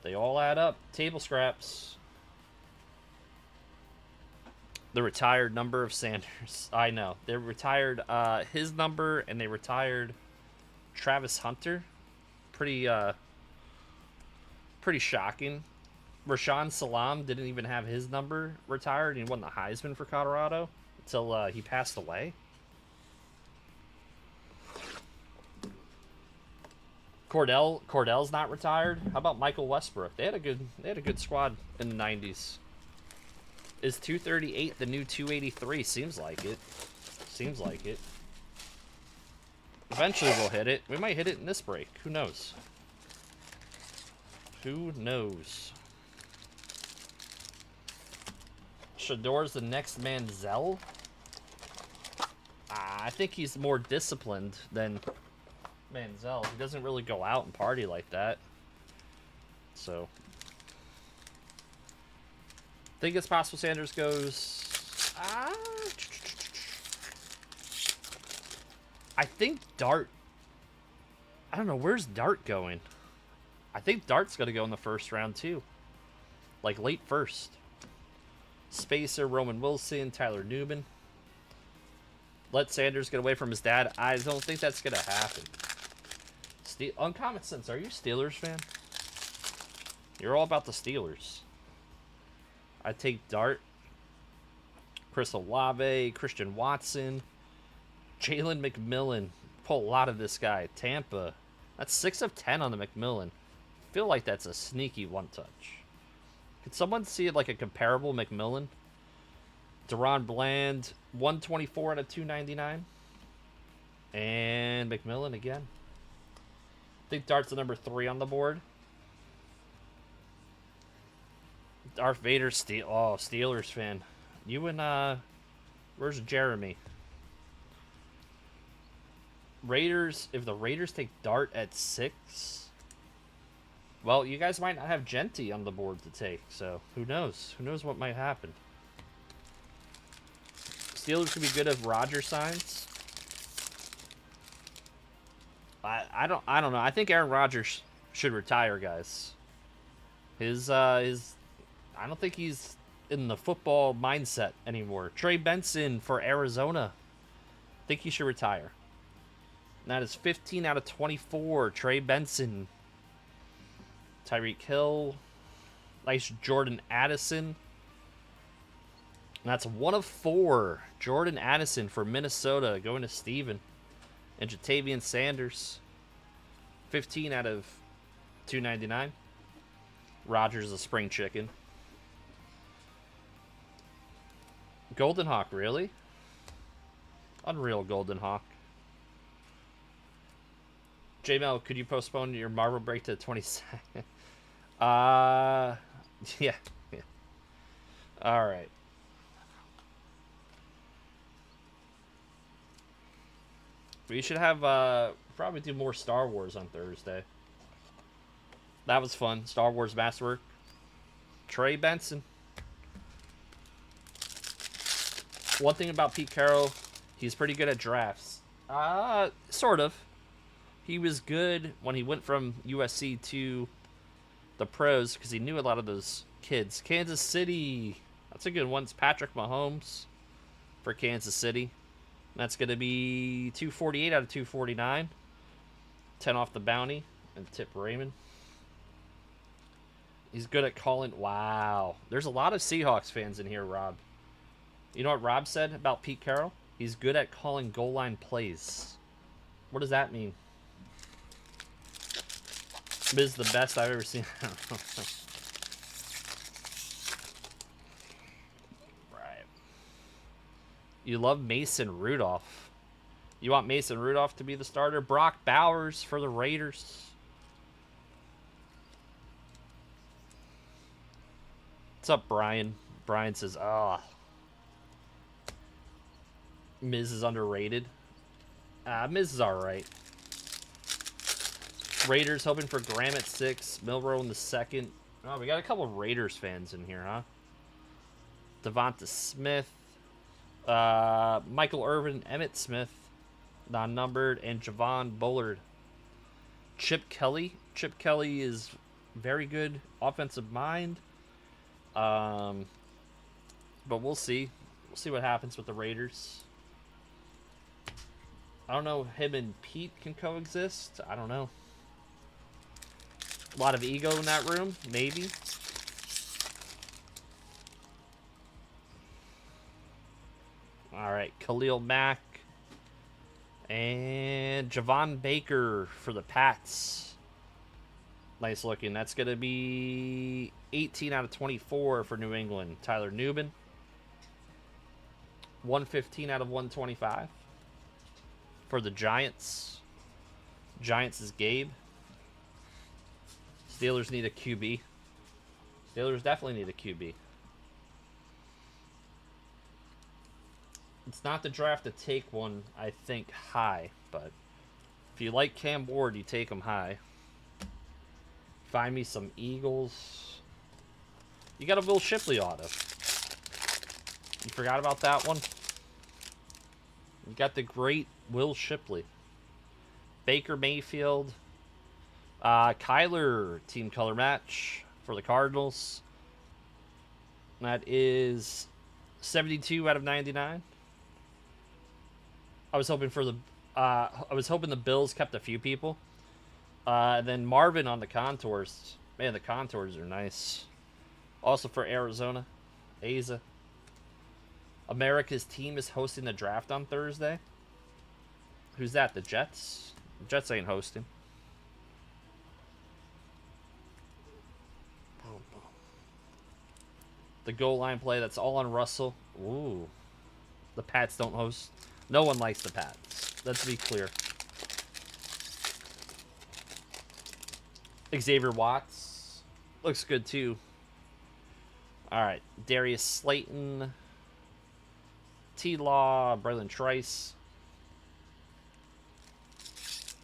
They all add up. Table scraps. The retired number of Sanders. I know. They retired his number, and they retired Travis Hunter. Pretty shocking. Rashawn Salam didn't even have his number retired. He won the Heisman for Colorado until he passed away. Cordell's not retired. How about Michael Westbrook? They had a good squad in the 90s. Is 238 the new 283? Seems like it. Seems like it. Eventually we'll hit it. We might hit it in this break. Who knows? Who knows? Shador's the next Manziel? I think he's more disciplined than Manziel. He doesn't really go out and party like that. So... think it's possible Sanders goes... I think Dart... I don't know, where's Dart going? I think Dart's going to go in the first round, too. Like, late first. Spacer, Roman Wilson, Tyler Newman. Let Sanders get away from his dad. I don't think that's going to happen. Uncommon Sense, are you a Steelers fan? You're all about the Steelers. I take Dart, Chris Olave, Christian Watson, Jalen McMillan. Pull a lot of this guy. Tampa. That's 6 of 10 on the McMillan. I feel like that's a sneaky one-touch. Could someone see it like a comparable McMillan? Deron Bland, 124 out of 299. And McMillan again. I think Dart's the number 3 on the board. Darth Vader, Steelers fan. You and, where's Jeremy? Raiders, if the Raiders take Dart at 6, well, you guys might not have Genty on the board to take, so who knows? Who knows what might happen? Steelers could be good if Roger signs. I don't know. I think Aaron Rodgers should retire, guys. I don't think he's in the football mindset anymore. Trey Benson for Arizona. I think he should retire. And that is 15 out of 24. Trey Benson. Tyreek Hill. Nice Jordan Addison. And that's 1 of 4. Jordan Addison for Minnesota going to Steven. And Jatavian Sanders. 15 out of 299. Rodgers a spring chicken. Golden Hawk, really? Unreal Golden Hawk. J-Mel, could you postpone your Marvel break to the 22nd? Yeah. All right. We should have probably do more Star Wars on Thursday. That was fun. Star Wars Masterwork. Trey Benson. One thing about Pete Carroll, he's pretty good at drafts. Sort of. He was good when he went from USC to the pros because he knew a lot of those kids. Kansas City. That's a good one. It's Patrick Mahomes for Kansas City. That's going to be 248 out of 249. 10 off the bounty. And Tip Raymond. He's good at calling. Wow. There's a lot of Seahawks fans in here, Rob. You know what Rob said about Pete Carroll? He's good at calling goal line plays. What does that mean? This is the best I've ever seen. Right. You love Mason Rudolph. You want Mason Rudolph to be the starter? Brock Bowers for the Raiders. What's up, Brian? Brian says, Miz is underrated. Miz is alright. Raiders hoping for Graham at 6. Milrow in the 2nd. Oh, we got a couple of Raiders fans in here, huh? Devonta Smith. Michael Irvin, Emmitt Smith. Non-numbered. And Javon Bullard. Chip Kelly. Chip Kelly is very good offensive mind. But we'll see. We'll see what happens with the Raiders. I don't know if him and Pete can coexist. I don't know. A lot of ego in that room, maybe. All right, Khalil Mack and Javon Baker for the Pats. Nice looking. That's going to be 18 out of 24 for New England. Tyler Newman. 115 out of 125 for the Giants. Giants is Gabe. Steelers need a QB. Steelers definitely need a QB. It's not the draft to take one, I think, high. But if you like Cam Ward, you take him high. Find me some Eagles. You got a Will Shipley auto. You forgot about that one? You got the great Will Shipley. Baker Mayfield. Kyler team color match for the Cardinals. That is 72 out of 99. I was hoping for the the Bills kept a few people. Then Marvin on the contours. Man, the contours are nice. Also for Arizona, Asa. America's team is hosting the draft on Thursday. Who's that? The Jets? The Jets ain't hosting. The goal line play, that's all on Russell. Ooh. The Pats don't host. No one likes the Pats. Let's be clear. Xavier Watts. Looks good, too. Alright. Darius Slayton. T-Law. Braylon Trice.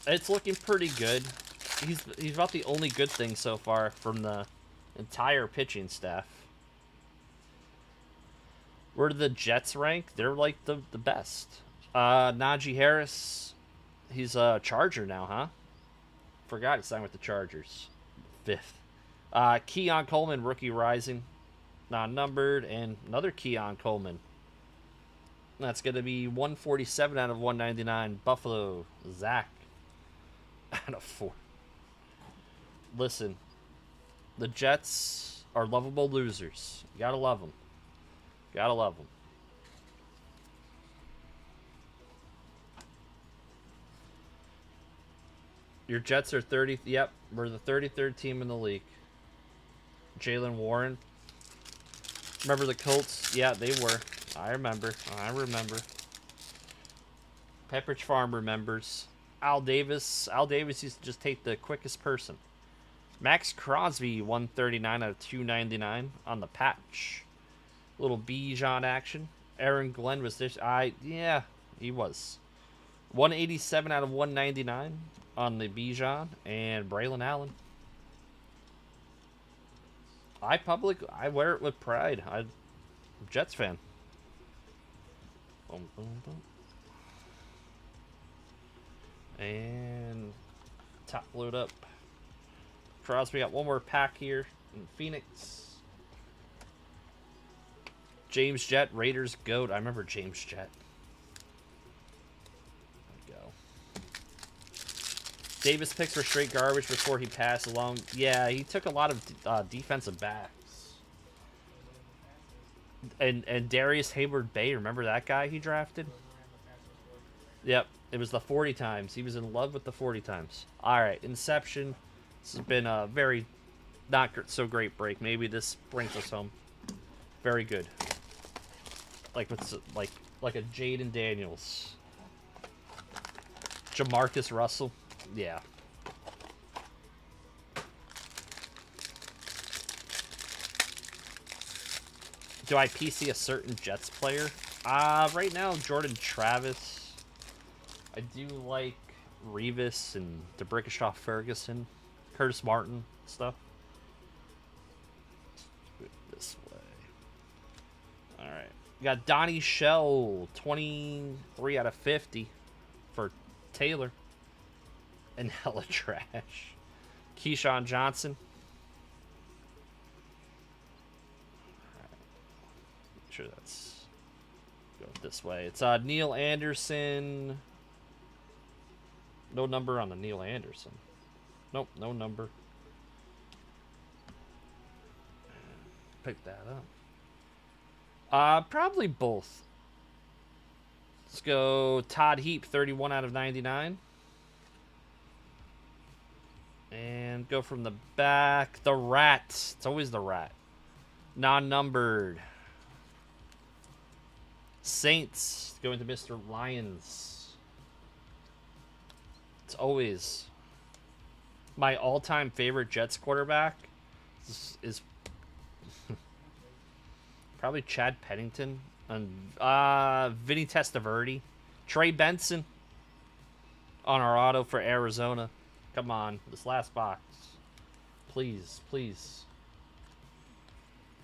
It's looking pretty good. He's about the only good thing so far from the entire pitching staff. Where do the Jets rank? They're like the best. Najee Harris. He's a Charger now, huh? Forgot he signed with the Chargers. 5th. Keon Coleman, rookie rising. Non-numbered. And another Keon Coleman. That's going to be 147 out of 199. Buffalo. Zach. Out of 4. Listen. The Jets are lovable losers. You gotta love them. Gotta love them. Your Jets are 30th. Yep, we're the 33rd team in the league. Jalen Warren. Remember the Colts? Yeah, they were. I remember. Pepperidge Farm remembers. Al Davis. Al Davis used to just take the quickest person. Max Crosby, 139 out of 299 on the patch. Little Bijan action. Aaron Glenn was this. Yeah, he was. 187 out of 199 on the Bijan. And Braylon Allen. I wear it with pride. I'm a Jets fan. Boom, boom, boom. And top load up. Crosby got one more pack here in Phoenix. James Jett, Raiders GOAT. I remember James Jett. There we go. Davis picks were straight garbage before he passed along. Yeah, he took a lot of defensive backs. And Darius Hayward Bay, remember that guy he drafted? Yep, it was the 40 times. He was in love with the 40 times. All right, Inception. This has been a very not so great break. Maybe this brings us home. Very good. Like a Jaden Daniels. Jamarcus Russell. Yeah. Do I PC a certain Jets player? Right now, Jordan Travis. I do like Revis and DeBrickashaw Ferguson, Curtis Martin stuff. Put it this way. All right. We got Donnie Shell, 23 out of 50 for Taylor. And hella trash. Keyshawn Johnson. Sure that's go this way. It's Neil Anderson. No number on the Neil Anderson. Nope, no number. Pick that up. Probably both. Let's go Todd Heap, 31 out of 99. And go from the back. The Rat. It's always the Rat. Non-numbered. Saints going to Mr. Lions. It's always my all-time favorite Jets quarterback is probably Chad Pennington and Vinny Testaverde, Trey Benson on our auto for Arizona. Come on, this last box, please, please.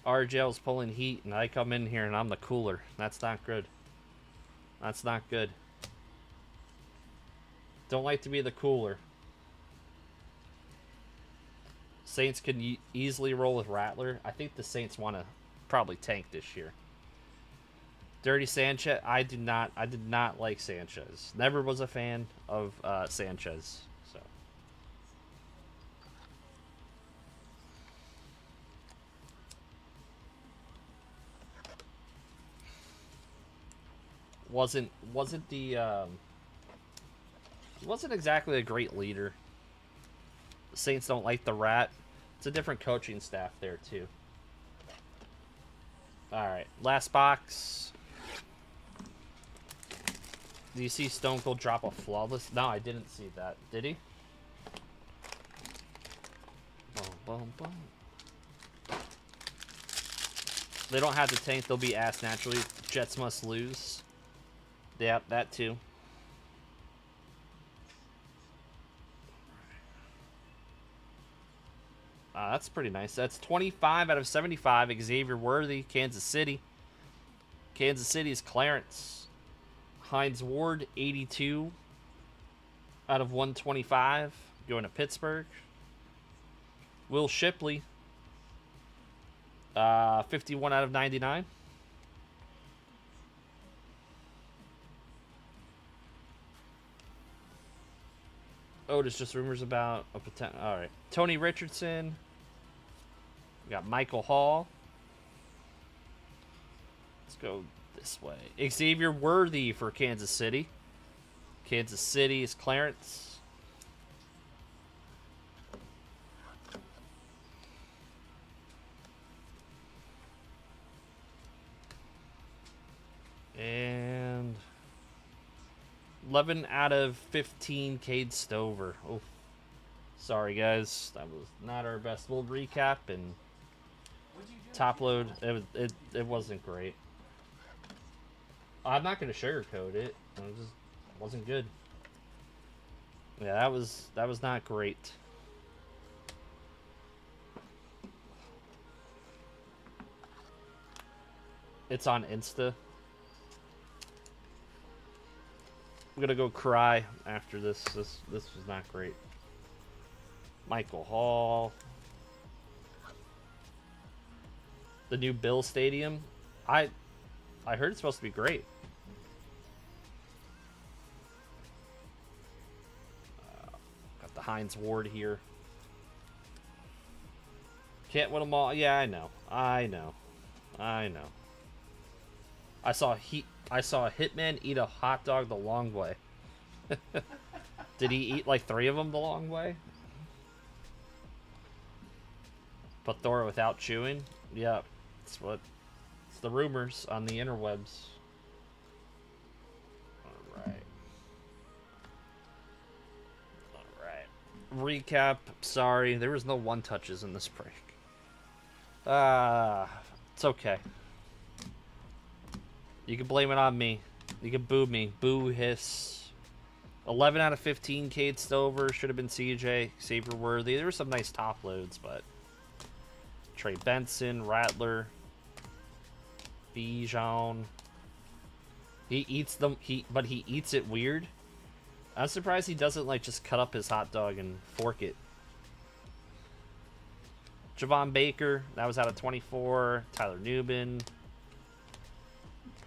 RGL's pulling heat, and I come in here and I'm the cooler. That's not good. That's not good. Don't like to be the cooler. Saints can easily roll with Rattler. I think the Saints want to probably tank this year. Dirty Sanchez. I did not like Sanchez. Never was a fan of Sanchez. So. Wasn't exactly a great leader. The Saints don't like the Rat. It's a different coaching staff there too. All right, last box. Do you see Stone Cold drop a flawless? No, I didn't see that. Did he? Boom, boom, boom. They don't have to tank. They'll be ass naturally. Jets must lose. Yeah, that too. That's pretty nice. That's 25 out of 75. Xavier Worthy, Kansas City. Kansas City's Clarence. Hines Ward, 82 out of 125. Going to Pittsburgh. Will Shipley, 51 out of 99. Oh, there's just rumors about a potential. All right. Tony Richardson. We got Michael Hall. Let's go this way. Xavier Worthy for Kansas City. Kansas City's Clarence. And 11 out of 15, Cade Stover. Oh, sorry guys, that was not our best little recap and top load. It wasn't great. I'm not gonna sugarcoat it. It just wasn't good. Yeah, that was not great. It's on Insta. I'm gonna go cry after this. This was not great. Michael Hall. The new Bill Stadium. I heard it's supposed to be great. Got the Heinz Ward here. Can't win them all. Yeah, I know. I know. I saw a Hitman eat a hot dog the long way. Did he eat like 3 of them the long way? Plethora without chewing? Yeah, it's the rumors on the interwebs. Alright. Recap. Sorry, there was no one touches in this break. It's okay. You can blame it on me. You can boo me. Boo, hiss. 11 out of 15, Cade Stover. Should have been CJ. Xavier Worthy. There were some nice top loads, but... Trey Benson, Rattler, Bijan. He eats them, but he eats it weird. I'm surprised he doesn't like just cut up his hot dog and fork it. Javon Baker, that was out of 24. Tyler Newman.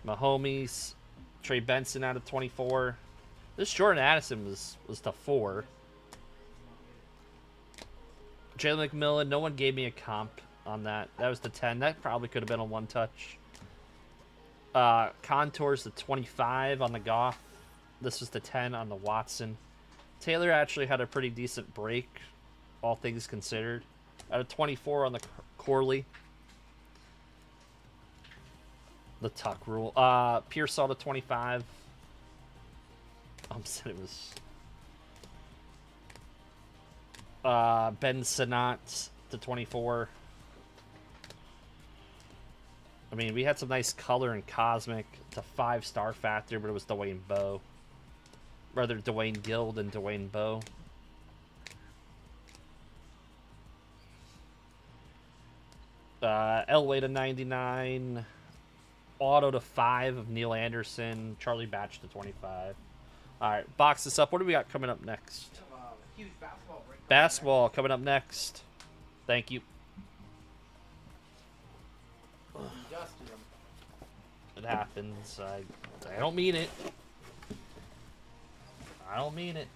Mahomes. Trey Benson out of 24. This Jordan Addison was the 4. Jalen McMillan, no one gave me a comp on that. That was the 10. That probably could have been a one touch. Contours the 25 on the Goff. This was the 10 on the Watson. Taylor actually had a pretty decent break, all things considered. Out of 24 on the Corley. The Tuck rule. Pearsall to 25. Said it was Ben Sinat to 24. I mean, we had some nice color and cosmic. It's a 5-star factor, but it was Dwayne Bowe. Rather Dwayne Gill than Dwayne Bowe. Elway to 99. Auto to 5 of Neil Anderson. Charlie Batch to 25. Alright, box this up. What do we got coming up next? Huge basketball break. Basketball coming up next. Thank you. Dusted him. It happens. I don't mean it. I don't mean it.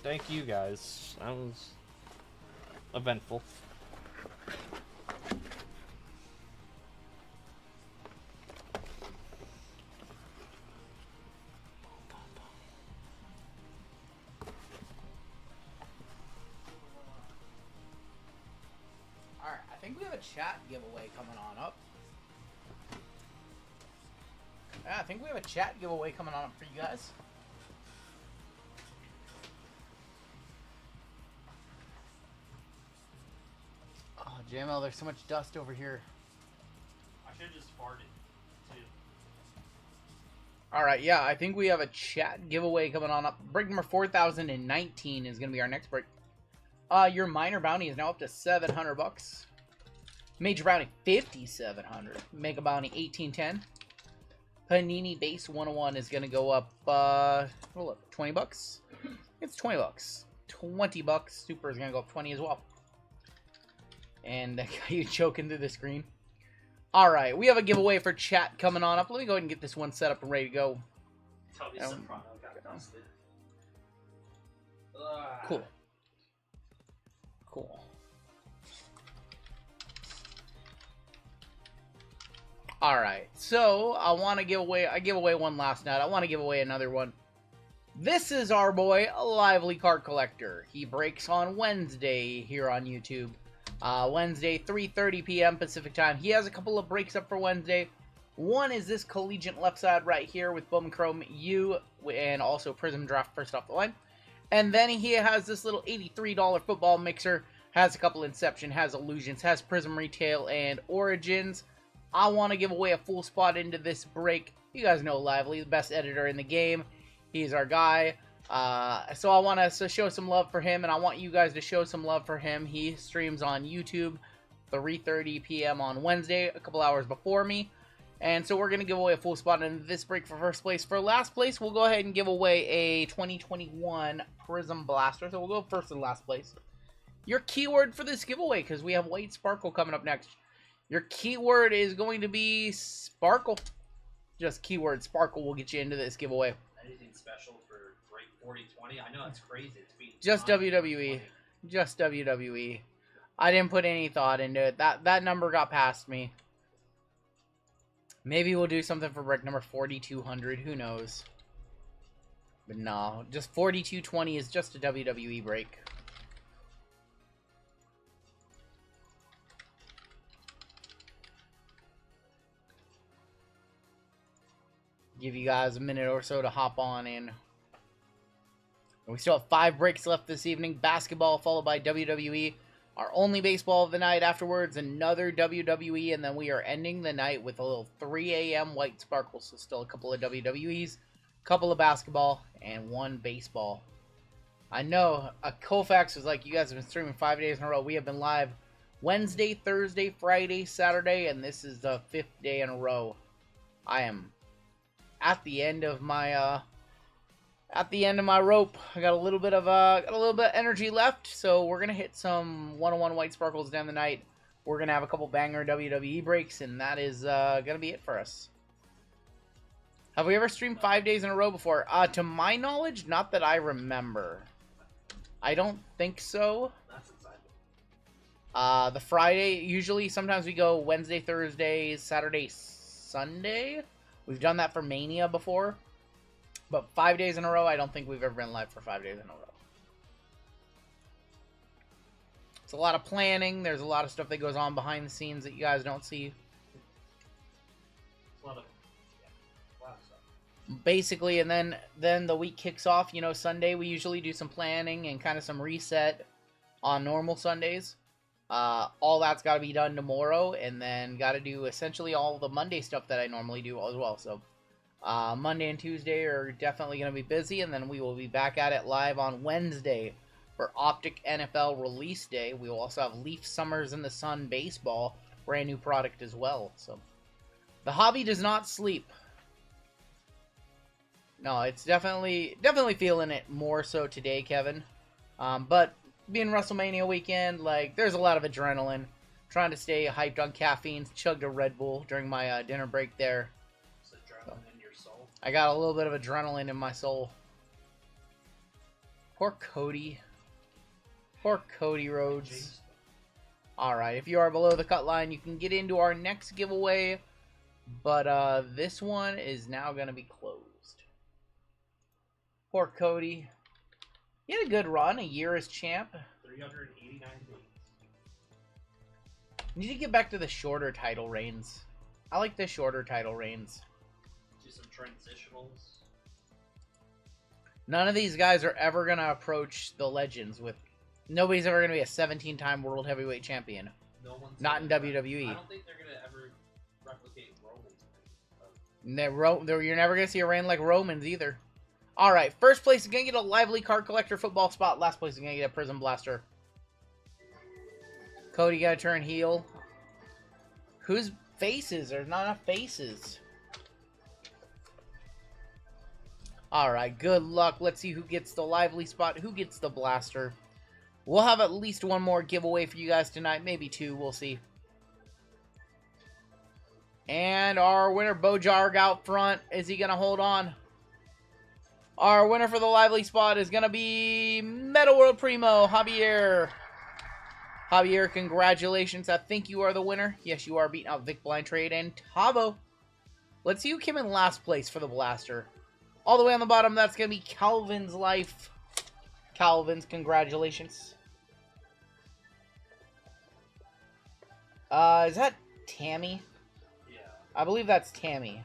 Thank you guys. That was eventful. Alright, I think we have a chat giveaway coming on up. Yeah, I think we have a chat giveaway coming on up for you guys. Oh, JML, there's so much dust over here. I should have just farted, too. Alright, yeah, I think we have a chat giveaway coming on up. Break number 4019 is going to be our next break. Your minor bounty is now up to $700. Major bounty, $5,700. Mega bounty, $1,810. Panini base 101 is going to go up, hold up, $20? It's $20. $20. Super is going to go up 20 as well. And that got you choking through the screen. Alright, we have a giveaway for chat coming on up. Let me go ahead and get this one set up and ready to go. Tony Soprano got dusted. Cool. Cool. Alright, so I want to give away, I gave away one last night. I want to give away another one. This is our boy, Lively Card Collector. He breaks on Wednesday here on YouTube. Wednesday, 3:30 p.m. Pacific Time. He has a couple of breaks up for Wednesday. One is this collegiate left side right here with Bowman Chrome U and also Prizm Draft first off the line. And then he has this little $83 football mixer. Has a couple Inception, has Illusions, has Prizm Retail and Origins. I want to give away a full spot into this break. You guys know Lively, the best editor in the game. He's our guy. So I want to show some love for him, and I want you guys to show some love for him. He streams on YouTube 3:30 p.m. on Wednesday, a couple hours before me. And so we're going to give away a full spot in this break for first place. For last place, we'll go ahead and give away a 2021 Prizm Blaster. So we'll go first and last place. Your keyword for this giveaway, because we have White Sparkle coming up next. Your keyword is going to be Sparkle. Just keyword Sparkle will get you into this giveaway. Anything special for break 4020? I know it's crazy. It's being Just WWE. Just WWE. I didn't put any thought into it. That number got past me. Maybe we'll do something for break number 4200. Who knows? But no, just 4220 is just a WWE break. Give you guys a minute or so to hop on in. We still have 5 breaks left this evening. Basketball followed by WWE. Our only baseball of the night afterwards. Another WWE. And then we are ending the night with a little 3 a.m. White Sparkles. So still a couple of WWEs. A couple of basketball. And 1 baseball. I know. Colfax was like, you guys have been streaming 5 days in a row. We have been live Wednesday, Thursday, Friday, Saturday. And this is the 5th day in a row. I am at the end of my rope. I got a little bit of energy left, so we're gonna hit some 101 White Sparkles down the night. We're gonna have a couple banger WWE breaks, and that is gonna be it for us. Have we ever streamed 5 days in a row before? To my knowledge, not that I remember. I don't think so. That's exciting. The Friday, usually sometimes we go Wednesday, Thursday, Saturday, Sunday. We've done that for Mania before. But 5 days in a row, I don't think we've ever been live for 5 days in a row. It's a lot of planning. There's a lot of stuff that goes on behind the scenes that you guys don't see. It's a lot of stuff. Basically, and then the week kicks off. You know, Sunday we usually do some planning and kind of some reset on normal Sundays. All that's got to be done tomorrow, and then got to do essentially all the Monday stuff that I normally do as well. So Monday and Tuesday are definitely going to be busy, and then we will be back at it live on Wednesday for Optic NFL Release Day. We will also have Leaf Summers in the Sun Baseball, brand new product as well. So the hobby does not sleep. No, it's definitely feeling it more so today, Kevin. But being WrestleMania weekend, like, there's a lot of adrenaline. Trying to stay hyped on caffeine. Chugged a Red Bull during my dinner break there. It's adrenaline in your soul. I got a little bit of adrenaline in my soul. Poor Cody. Poor Cody Rhodes. Alright, if you are below the cut line, you can get into our next giveaway. But this one is now going to be closed. Poor Cody. He had a good run, a year as champ. 389 days. Need to get back to the shorter title reigns. I like the shorter title reigns. Do some transitionals. None of these guys are ever going to approach the legends with... Nobody's ever going to be a 17-time World Heavyweight Champion. No one's Not in WWE. I don't think they're going to ever replicate Roman's. You're never going to see a reign like Roman's either. Alright, first place is going to get a Lively Card Collector football spot. Last place is going to get a Prizm Blaster. Cody got to turn heel. Whose faces? There's not enough faces. Alright, good luck. Let's see who gets the Lively spot, who gets the Blaster. We'll have at least one more giveaway for you guys tonight. Maybe 2, we'll see. And our winner, Bojarg, out front. Is he going to hold on? Our winner for the Lively spot is going to be Meta World Primo, Javier. Javier, congratulations. I think you are the winner. Yes, you are, beating out Vic Blind Trade and Tavo. Let's see who came in last place for the blaster. All the way on the bottom, that's going to be Calvin's Life. Calvin's, congratulations. Is that Tammy? Yeah. I believe that's Tammy.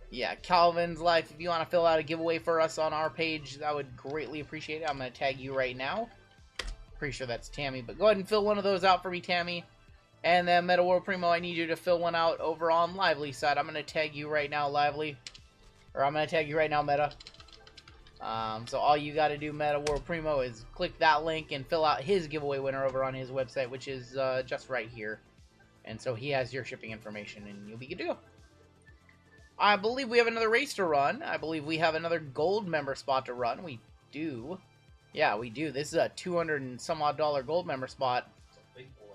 Yeah, Calvin's Life. If you want to fill out a giveaway for us on our page, I would greatly appreciate it. I'm going to tag you right now. Pretty sure that's Tammy, but go ahead and fill one of those out for me, Tammy. And then Meta World Primo, I need you to fill one out over on Lively's side. I'm going to tag you right now, Lively. Or I'm going to tag you right now, Meta. So all you got to do, Meta World Primo, is click that link and fill out his giveaway winner over on his website, which is just right here. And so he has your shipping information, and you'll be good to go. I believe we have another race to run. I believe we have another gold member spot to run. We do. Yeah, we do. This is a $200 and some odd gold member spot.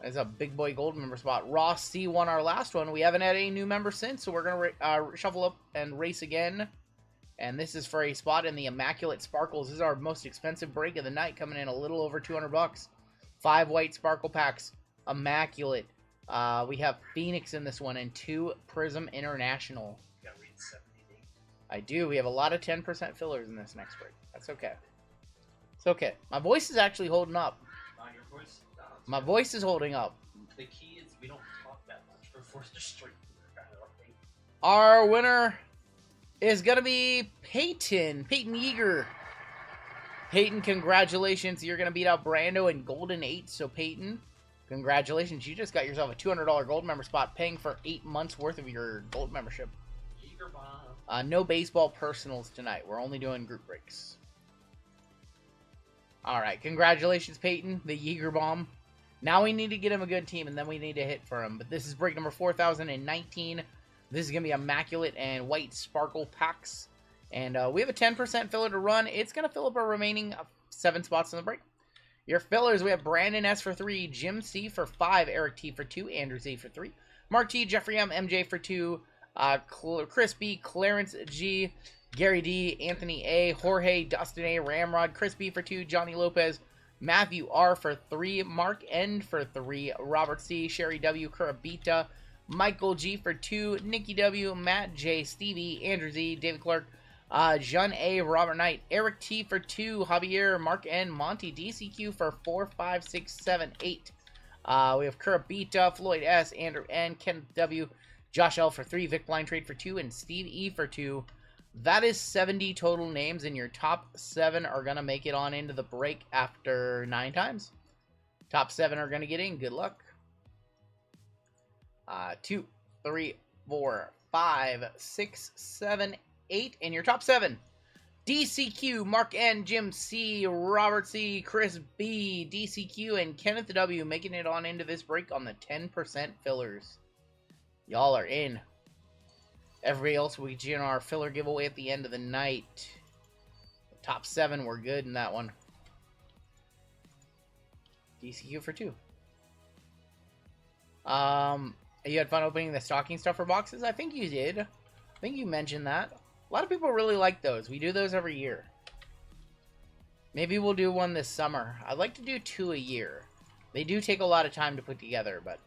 It's a big boy gold member spot. Ross C won our last one. We haven't had any new members since, so we're going to shuffle up and race again. And this is for a spot in the Immaculate Sparkles. This is our most expensive break of the night, coming in a little over 200 bucks. 5 white sparkle packs. Immaculate. We have Phoenix in this one and 2 Prizm International. You gotta read 70. I do. We have a lot of 10% fillers in this next break. That's okay. It's okay. My voice is actually holding up. On your voice? No, My voice is holding up. the key is we don't talk that much before the stream. Our winner is going to be Peyton Yeager. Peyton, congratulations. You're going to beat out Brando in Golden 8. So, Peyton, congratulations. You just got yourself a $200 gold member spot, paying for 8 months worth of your gold membership. Eager bomb. No baseball personals tonight. We're only doing group breaks. All right, congratulations, Peyton, the Yeager Bomb. Now we need to get him a good team, and then we need to hit for him. But this is break number 4019. This is going to be Immaculate and White Sparkle packs. And we have a 10% filler to run. It's going to fill up our remaining 7 spots in the break. Your fillers, we have Brandon S for 3, Jim C for 5, Eric T for 2, Andrew Z for 3, Mark T, Jeffrey M, MJ for 2, Chris B, Clarence G, Gary D, Anthony A, Jorge, Dustin A, Ramrod, Chris B for 2, Johnny Lopez, Matthew R for 3, Mark N for 3, Robert C, Sherry W, Kurabita, Michael G for 2, Nikki W, Matt J, Stevie, Andrew Z, David Clark, John A, Robert Knight, Eric T for 2, Javier, Mark N, Monty, DCQ for 4, 5, 6, 7, 8. We have Kurabita, Floyd S, Andrew N, Ken W, Josh L for 3, Vic Blind Trade for 2, and Steve E for 2. That is 70 total names, and your top 7 are going to make it on into the break after 9 times. Top 7 are going to get in. Good luck. 2, 3, 4, 5, 6, 7, 8, and your top 7. DCQ, Mark N, Jim C, Robert C, Chris B, DCQ, and Kenneth W making it on into this break on the 10% fillers. Y'all are in. Everybody else will get you in our filler giveaway at the end of the night. The top 7 were good in that one. DCQ for 2. You had fun opening the stocking stuffer boxes? I think you did. I think you mentioned that. A lot of people really like those. We do those every year. Maybe we'll do one this summer. I'd like to do 2 a year. They do take a lot of time to put together, but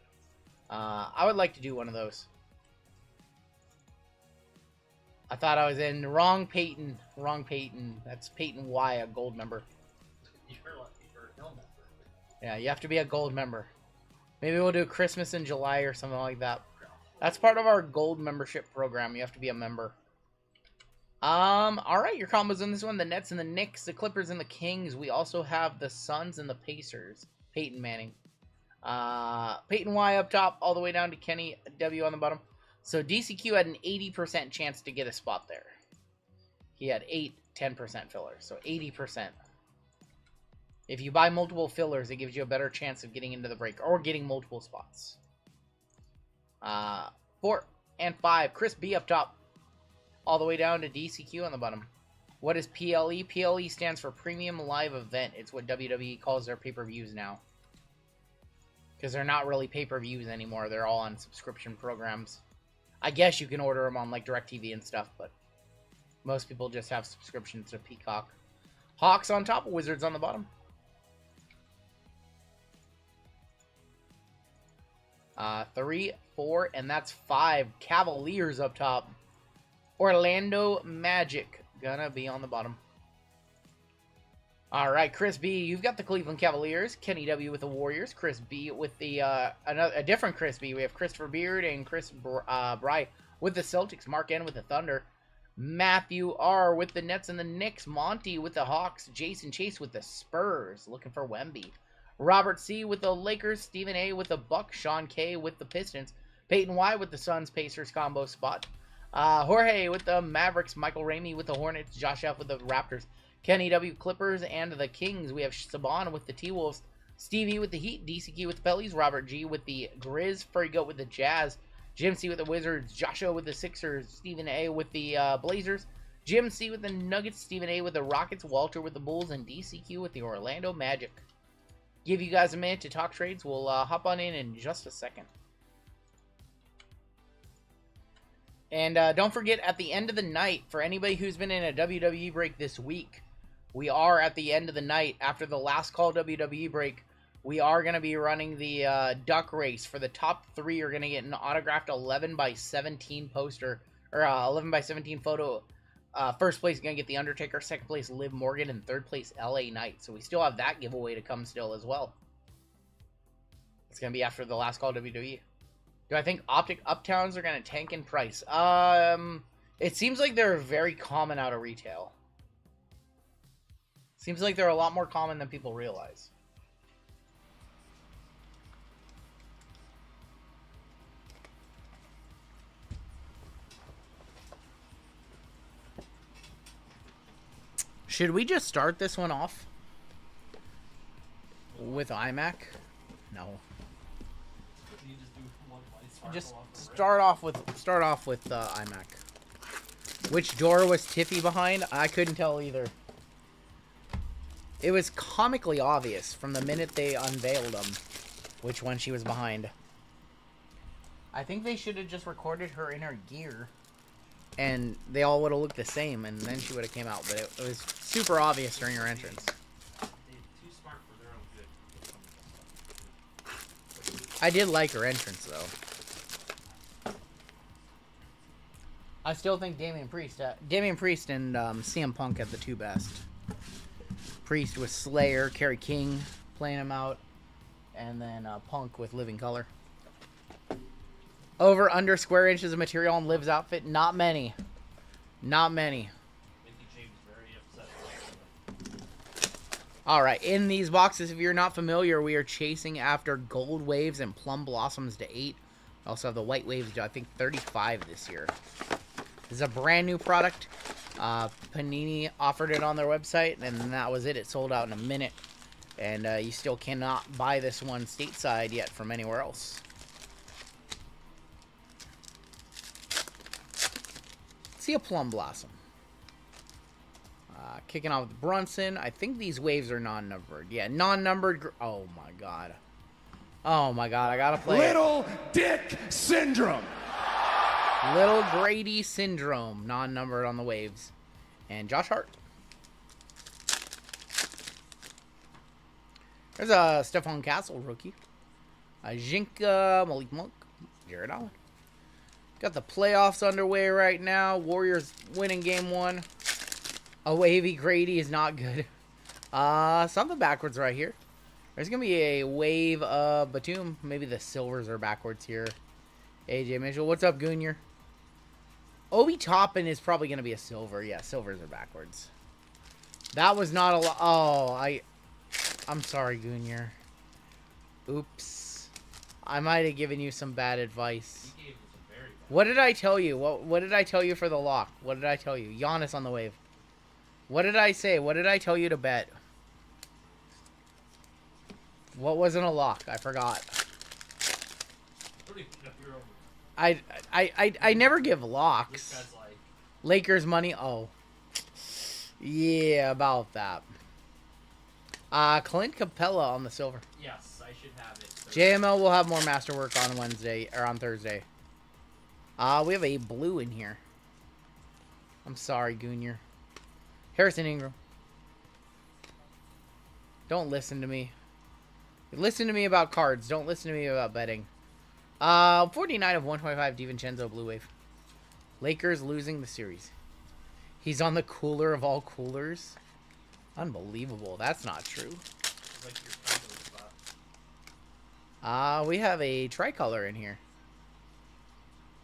I would like to do one of those. I thought I was in wrong Peyton. Wrong Peyton. That's Peyton Y, a gold member. You're lucky for a no member. Yeah, you have to be a gold member. Maybe we'll do Christmas in July or something like that. That's part of our gold membership program. You have to be a member. Alright, your combos in this one. The Nets and the Knicks, the Clippers and the Kings. We also have the Suns and the Pacers. Peyton Manning. Peyton Y up top, all the way down to Kenny W on the bottom. So DCQ had an 80% chance to get a spot there. He had 10% fillers, so 80%. If you buy multiple fillers, it gives you a better chance of getting into the break or getting multiple spots. 4 and 5, Chris B up top, all the way down to DCQ on the bottom. What is PLE? PLE stands for Premium Live Event. It's what WWE calls their pay-per-views now. Because they're not really pay-per-views anymore. They're all on subscription programs. I guess you can order them on like DirecTV and stuff, but most people just have subscriptions to Peacock. Hawks on top, Wizards on the bottom. 3, 4, and that's 5. Cavaliers up top. Orlando Magic gonna be on the bottom. All right, Chris B, you've got the Cleveland Cavaliers. Kenny W with the Warriors. Chris B with the a different Chris B. We have Christopher Beard and Chris Bry with the Celtics. Mark N with the Thunder. Matthew R with the Nets and the Knicks. Monty with the Hawks. Jason Chase with the Spurs. Looking for Wemby. Robert C with the Lakers. Stephen A with the Bucks. Sean K with the Pistons. Peyton Y with the Suns Pacers combo spot. Jorge with the Mavericks. Michael Ramey with the Hornets. Josh F with the Raptors. Kenny W Clippers and the Kings. We have Saban with the T-Wolves. Stevie with the Heat. DCQ with the Pellies. Robert G with the Grizz. Furry Goat with the Jazz. Jim C with the Wizards. Joshua with the Sixers. Stephen A with the Blazers. Jim C with the Nuggets. Stephen A with the Rockets. Walter with the Bulls. And DCQ with the Orlando Magic. Give you guys a minute to talk trades. We'll hop on in just a second. And don't forget, at the end of the night, for anybody who's been in a WWE break this week, we are at the end of the night, after the last Call WWE break, we are going to be running the duck race. For the top 3 are going to get an autographed 11x17 poster, or 11x17 photo. First place is going to get The Undertaker, second place Liv Morgan, and third place LA Knight. So we still have that giveaway to come still as well. It's going to be after the last Call WWE. Do I think Optic Uptowns are going to tank in price? It seems like they're very common out of retail. Seems like they're a lot more common than people realize. Should we just start this one off with IMMAC? No. You just do one white sparkle Just off the rip. start off with IMMAC. Which door was Tiffy behind? I couldn't tell either. It was comically obvious from the minute they unveiled them which one she was behind. I think they should have just recorded her in her gear, and they all would have looked the same, and then she would have came out. But it was super obvious during her entrance. They're too smart for their own good. I did like her entrance, though. I still think Damian Priest and CM Punk had the 2 best. Priest with Slayer, Kerry King playing him out, and then Punk with Living Color. Over under square inches of material on Liv's outfit? Not many. Not many. Mickey James very upset. Alright, in these boxes, if you're not familiar, we are chasing after Gold Waves and Plum Blossoms to 8. We also have the White Waves to, I think, 35 this year. This is a brand new product. Panini offered it on their website, and that was it. It sold out in a minute. And you still cannot buy this one stateside yet from anywhere else. See a Plum Blossom. Kicking off with Brunson. I think these waves are non-numbered. Yeah, non-numbered. Oh, my God. Oh, my God. I got to play Little Dick Syndrome. Little Grady Syndrome, non-numbered on the waves. And Josh Hart. There's a Stephon Castle rookie. Jinka, Malik Monk, Jared Allen. Got the playoffs underway right now. Warriors winning game 1. A wavy Grady is not good. Something backwards right here. There's going to be a wave of Batum. Maybe the silvers are backwards here. AJ Mitchell. What's up, Goonier? Obi Toppin is probably going to be a silver. Yeah, silvers are backwards. That was not a lot. Oh, I'm sorry, Goonier. Oops. I might have given you some bad advice. He gave us a very bad. What did I tell you? What did I tell you for the lock? What did I tell you? Giannis on the wave. What did I say? What did I tell you to bet? What wasn't a lock? I forgot. I don't even know your own. I never give This locks. guy's like, Lakers money. Oh. Yeah, about that. Clint Capella on the silver. yes, I should have it. JML will have more masterwork on Wednesday or on Thursday. We have a blue in here. I'm sorry, Goonier. Harrison Ingram. Don't listen to me. Listen to me about cards. Don't listen to me about betting. 49 of 125, DiVincenzo, Blue Wave. Lakers losing the series. He's on the cooler of all coolers. Unbelievable. That's not true. It's like your combo spot. We have a tricolor in here.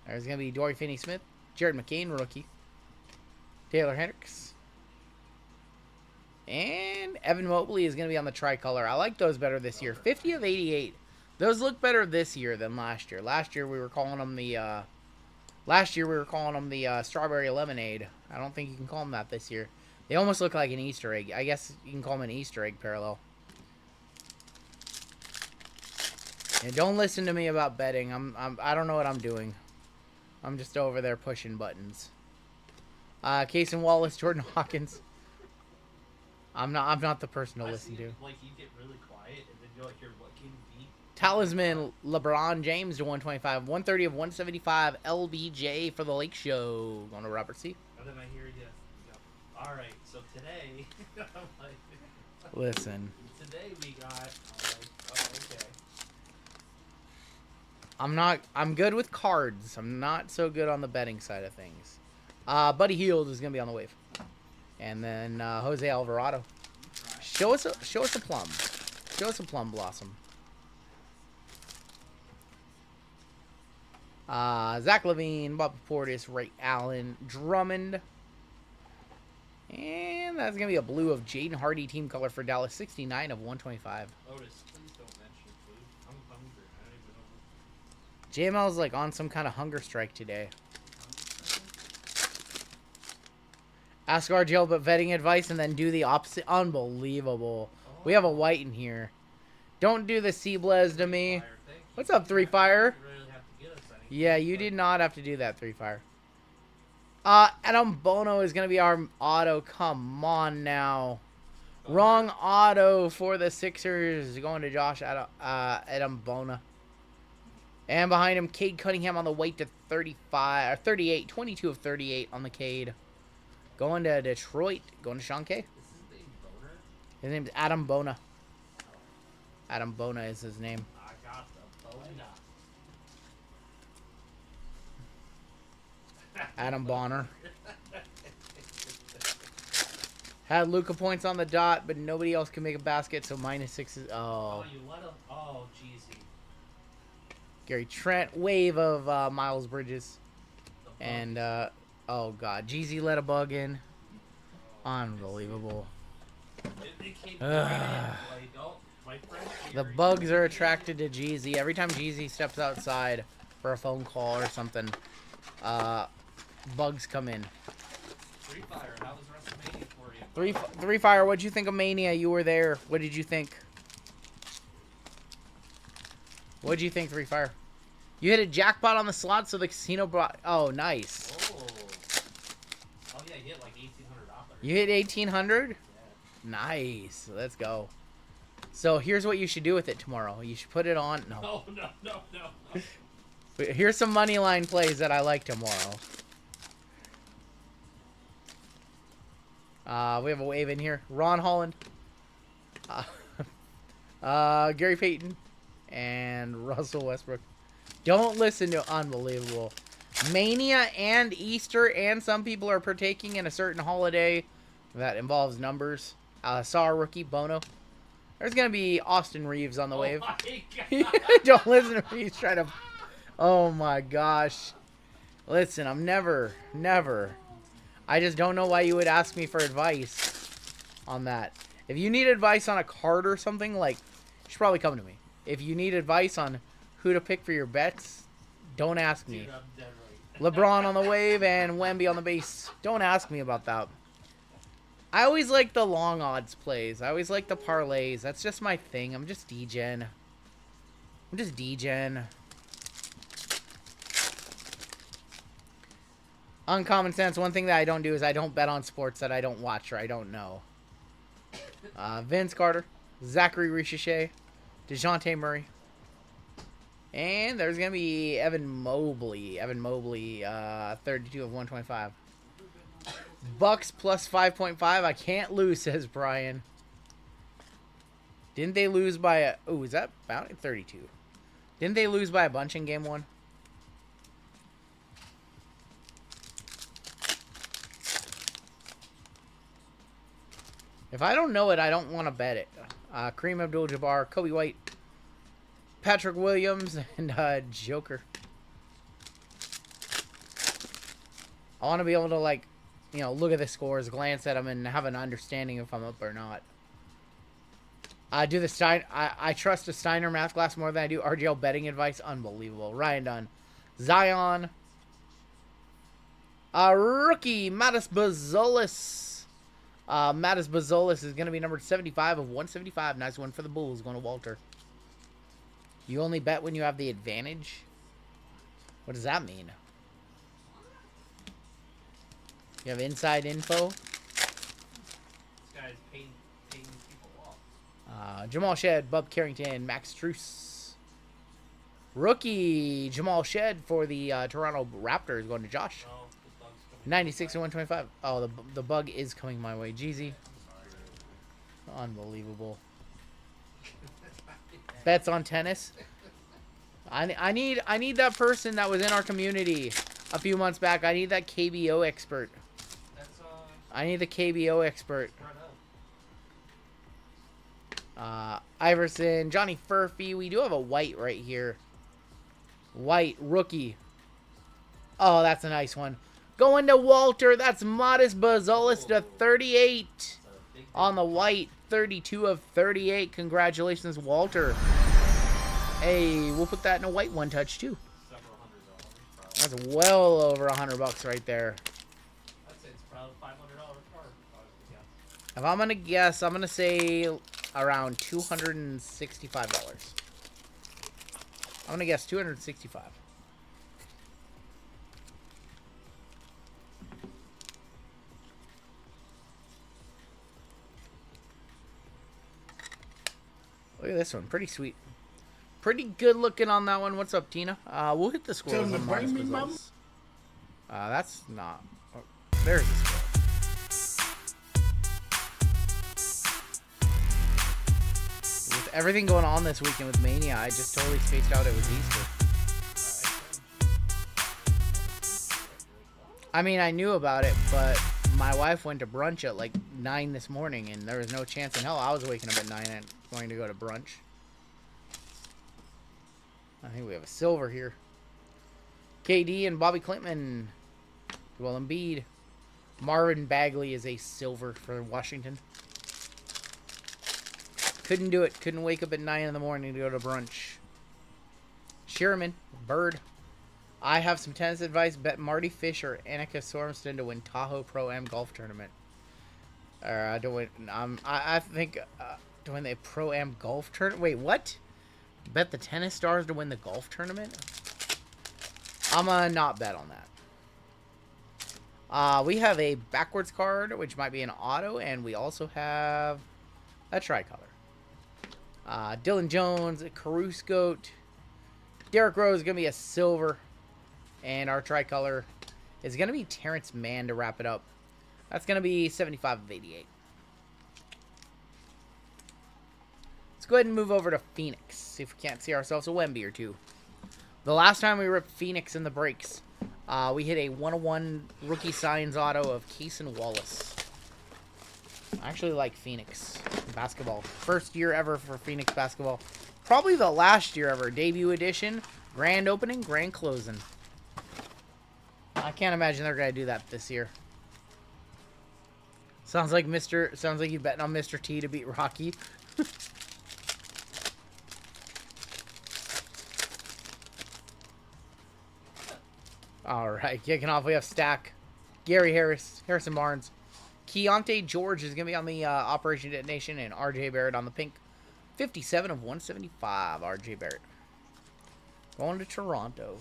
There's going to be Dory Finney-Smith, Jared McCain, rookie. Taylor Hendricks. And Evan Mobley is going to be on the tricolor. I like those better this year. 50 of 88. Those look better this year than last year. Last year we were calling them the strawberry lemonade. I don't think you can call them that this year. They almost look like an Easter egg. I guess you can call them an Easter egg parallel. And don't listen to me about betting. I don't know what I'm doing. I'm just over there pushing buttons. Cason Wallace, Jordan Hawkins. I'm not the person to listen to. Like you get really quiet and then you're like, what can be? Talisman, LeBron James to 125. 130 of 175. LBJ for the Lake Show. Going to Robert C. And then I hear you go, all right, so today, I'm like, Listen. today we got, I'm like, oh, okay. I'm good with cards. I'm not so good on the betting side of things. Buddy Hield is going to be on the wave. And then Jose Alvarado. Show us a plum. Show us a plum blossom. Zach LaVine, Bob Portis, Ray Allen, Drummond. And that's going to be a blue of Jaden Hardy team color for Dallas. 69 of 125. Otis, please don't mention food. I'm hungry. I don't even know. JML's like on some kind of hunger strike today. Ask RGL but vetting advice and then do the opposite. Unbelievable. We have a white in here. Don't do the Seablez to me. What's up, Three Fire? Yeah, you did not have to do that, Three Fire. Adam Bono is going to be our auto. Come on now. Wrong auto for the Sixers. Going to Josh Adam Bono. And behind him, Cade Cunningham on the white to 35 or 38. 22 of 38 on the Cade. Going to Detroit. Going to Sean K. Is his name Boner? His name's Adam Bona. Adam Bona is his name. I got the Bona. Adam Bonner. Had Luka points on the dot, but nobody else can make a basket, so -6 is... Oh, you let him... Oh, jeezy. Gary Trent. Wave of Miles Bridges. And, oh, God. Jeezy let a bug in. Unbelievable. It came right in. Like, oh, my friend The Gary- bugs are attracted to Jeezy. Every time Jeezy steps outside for a phone call or something, bugs come in. Free Fire, how was WrestleMania for you? Three Fire, what'd you think of Mania? You were there. What did you think? What'd you think, Three Fire? You hit a jackpot on the slot, so the casino brought... Oh, nice. Oh. Oh, yeah, you hit like $1,800. You hit 1,800? Yeah. Nice. Let's go. So here's what you should do with it tomorrow. You should put it on... No. Oh, no. Here's some money line plays that I like tomorrow. We have a wave in here. Ron Holland. Gary Payton. And Russell Westbrook. Don't listen to... Unbelievable. Mania and Easter, and some people are partaking in a certain holiday that involves numbers. Saw a rookie, Bono. There's going to be Austin Reeves on the wave. Oh, my God. Don't listen to me. He's trying to... Oh, my gosh. Listen, I'm never... I just don't know why you would ask me for advice on that. If you need advice on a card or something, like, you should probably come to me. If you need advice on who to pick for your bets, don't ask me. Dude, I'm dead right. LeBron on the wave and Wemby on the base. Don't ask me about that. I always like the long odds plays. I always like the parlays. That's just my thing. I'm just Degen. Uncommon sense. One thing that I don't do is I don't bet on sports that I don't watch or I don't know. Vince Carter, Zachary Richichet, DeJounte Murray. And there's going to be Evan Mobley. 32 of 125. Bucks plus 5.5. I can't lose, says Brian. Didn't they lose by a... Oh, is that Bounty? 32. Didn't they lose by a bunch in game 1? If I don't know it, I don't want to bet it. Kareem Abdul-Jabbar, Kobe White, Patrick Williams, and Joker. I want to be able to, like, you know, look at the scores, glance at them, and have an understanding if I'm up or not. I trust the Steiner math class more than I do RGL betting advice. Unbelievable. Ryan Dunn. Zion. Rookie, Mattis Bazolis. Mattis Bazolis is going to be numbered 75 of 175. Nice one for the Bulls. Going to Walter. You only bet when you have the advantage? What does that mean? You have inside info? This guy's paying people off. Jamal Shed, Bub Carrington, Max Truce. Rookie, Jamal Shed for the Toronto Raptors going to Josh. No, the bug's coming. 96 and 125. Oh, the bug is coming my way. Jeezy. Unbelievable. Bets on tennis. I need that person that was in our community a few months back. I need that KBO expert. That's I need the KBO expert. run out. Iverson, Johnny Furphy. We do have a white right here. White rookie. Oh, that's a nice one. Going to Walter. That's Mattis Bazolis to 38 on the white. 32 of 38. Congratulations, Walter. Hey, we'll put that in a white one touch too. Several $100, probably. That's well over $100 right there. I'd say it's probably $500 card. If I'm gonna guess, I'm gonna say around $265. I'm gonna guess 265. Look at this one, pretty sweet. Pretty good looking on that one. What's up, Tina? We'll hit the scores Tell 'em on to Minus bring me my- results. That's not. Oh, there's the score. With everything going on this weekend with Mania, I just totally spaced out it was Easter. I mean, I knew about it, but my wife went to brunch at like 9 this morning, and there was no chance in hell I was waking up at 9 and going to go to brunch. I think we have a silver here. KD and Bobby Klintman. Joel Embiid. Marvin Bagley is a silver for Washington. Couldn't do it. Couldn't wake up at 9 in the morning to go to brunch. Sherman. Bird. I have some tennis advice. Bet Marty Fish or Annika Sorenston to win Tahoe Pro-Am golf tournament. I think to win the Pro-Am golf tournament. Wait, what? Bet the tennis stars to win the golf tournament? I'm gonna not bet on that. We have a backwards card, which might be an auto, and we also have a tricolor. Dylan Jones, Caruso Goat. Derrick Rose is gonna be a silver, and our tricolor is gonna be Terrence Mann to wrap it up. That's gonna be 75 of 88. Let's go ahead and move over to Phoenix. See if we can't see ourselves a Wemby or two. The last time we ripped Phoenix in the breaks, we hit a 101 rookie signs auto of Cason Wallace. I actually like Phoenix basketball. First year ever for Phoenix basketball. Probably the last year ever. Debut edition, grand opening, grand closing. I can't imagine they're gonna do that this year. Sounds like you betting on Mr. T to beat Rocky. All right, kicking off, we have Stack, Gary Harris, Harrison Barnes, Keontae George is going to be on the Operation Detonation, and RJ Barrett on the pink. 57 of 175, RJ Barrett. Going to Toronto.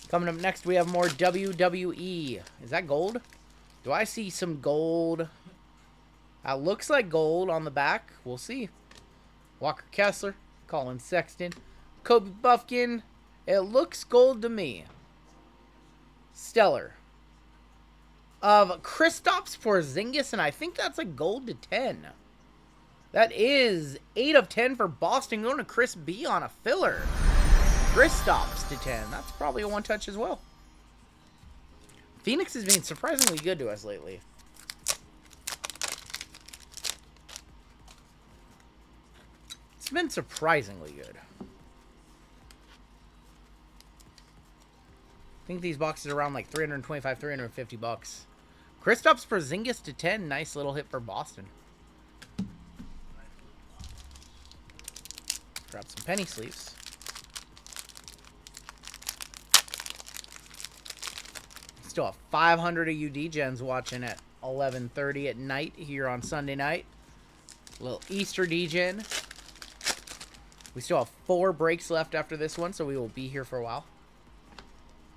Coming up next, we have more WWE. Is that gold? Do I see some gold? That looks like gold on the back. We'll see. Walker Kessler. Colin Sexton. Kobe Buffkin. It looks gold to me. Stellar. Of Kristaps Porzingis, and I think that's a gold to 10. That is 8 of 10 for Boston, going to Chris B on a filler. Kristaps to 10. That's probably a one-touch as well. Phoenix has been surprisingly good to us lately. It's been surprisingly good. I think these boxes are around like 325, 350 bucks. Kristaps Porzingis to 10. Nice little hit for Boston. Grab some penny sleeves. Still have 500 of you Degens watching at 11:30 at night here on Sunday night. A little Easter Degen. We still have 4 breaks left after this one, so we will be here for a while.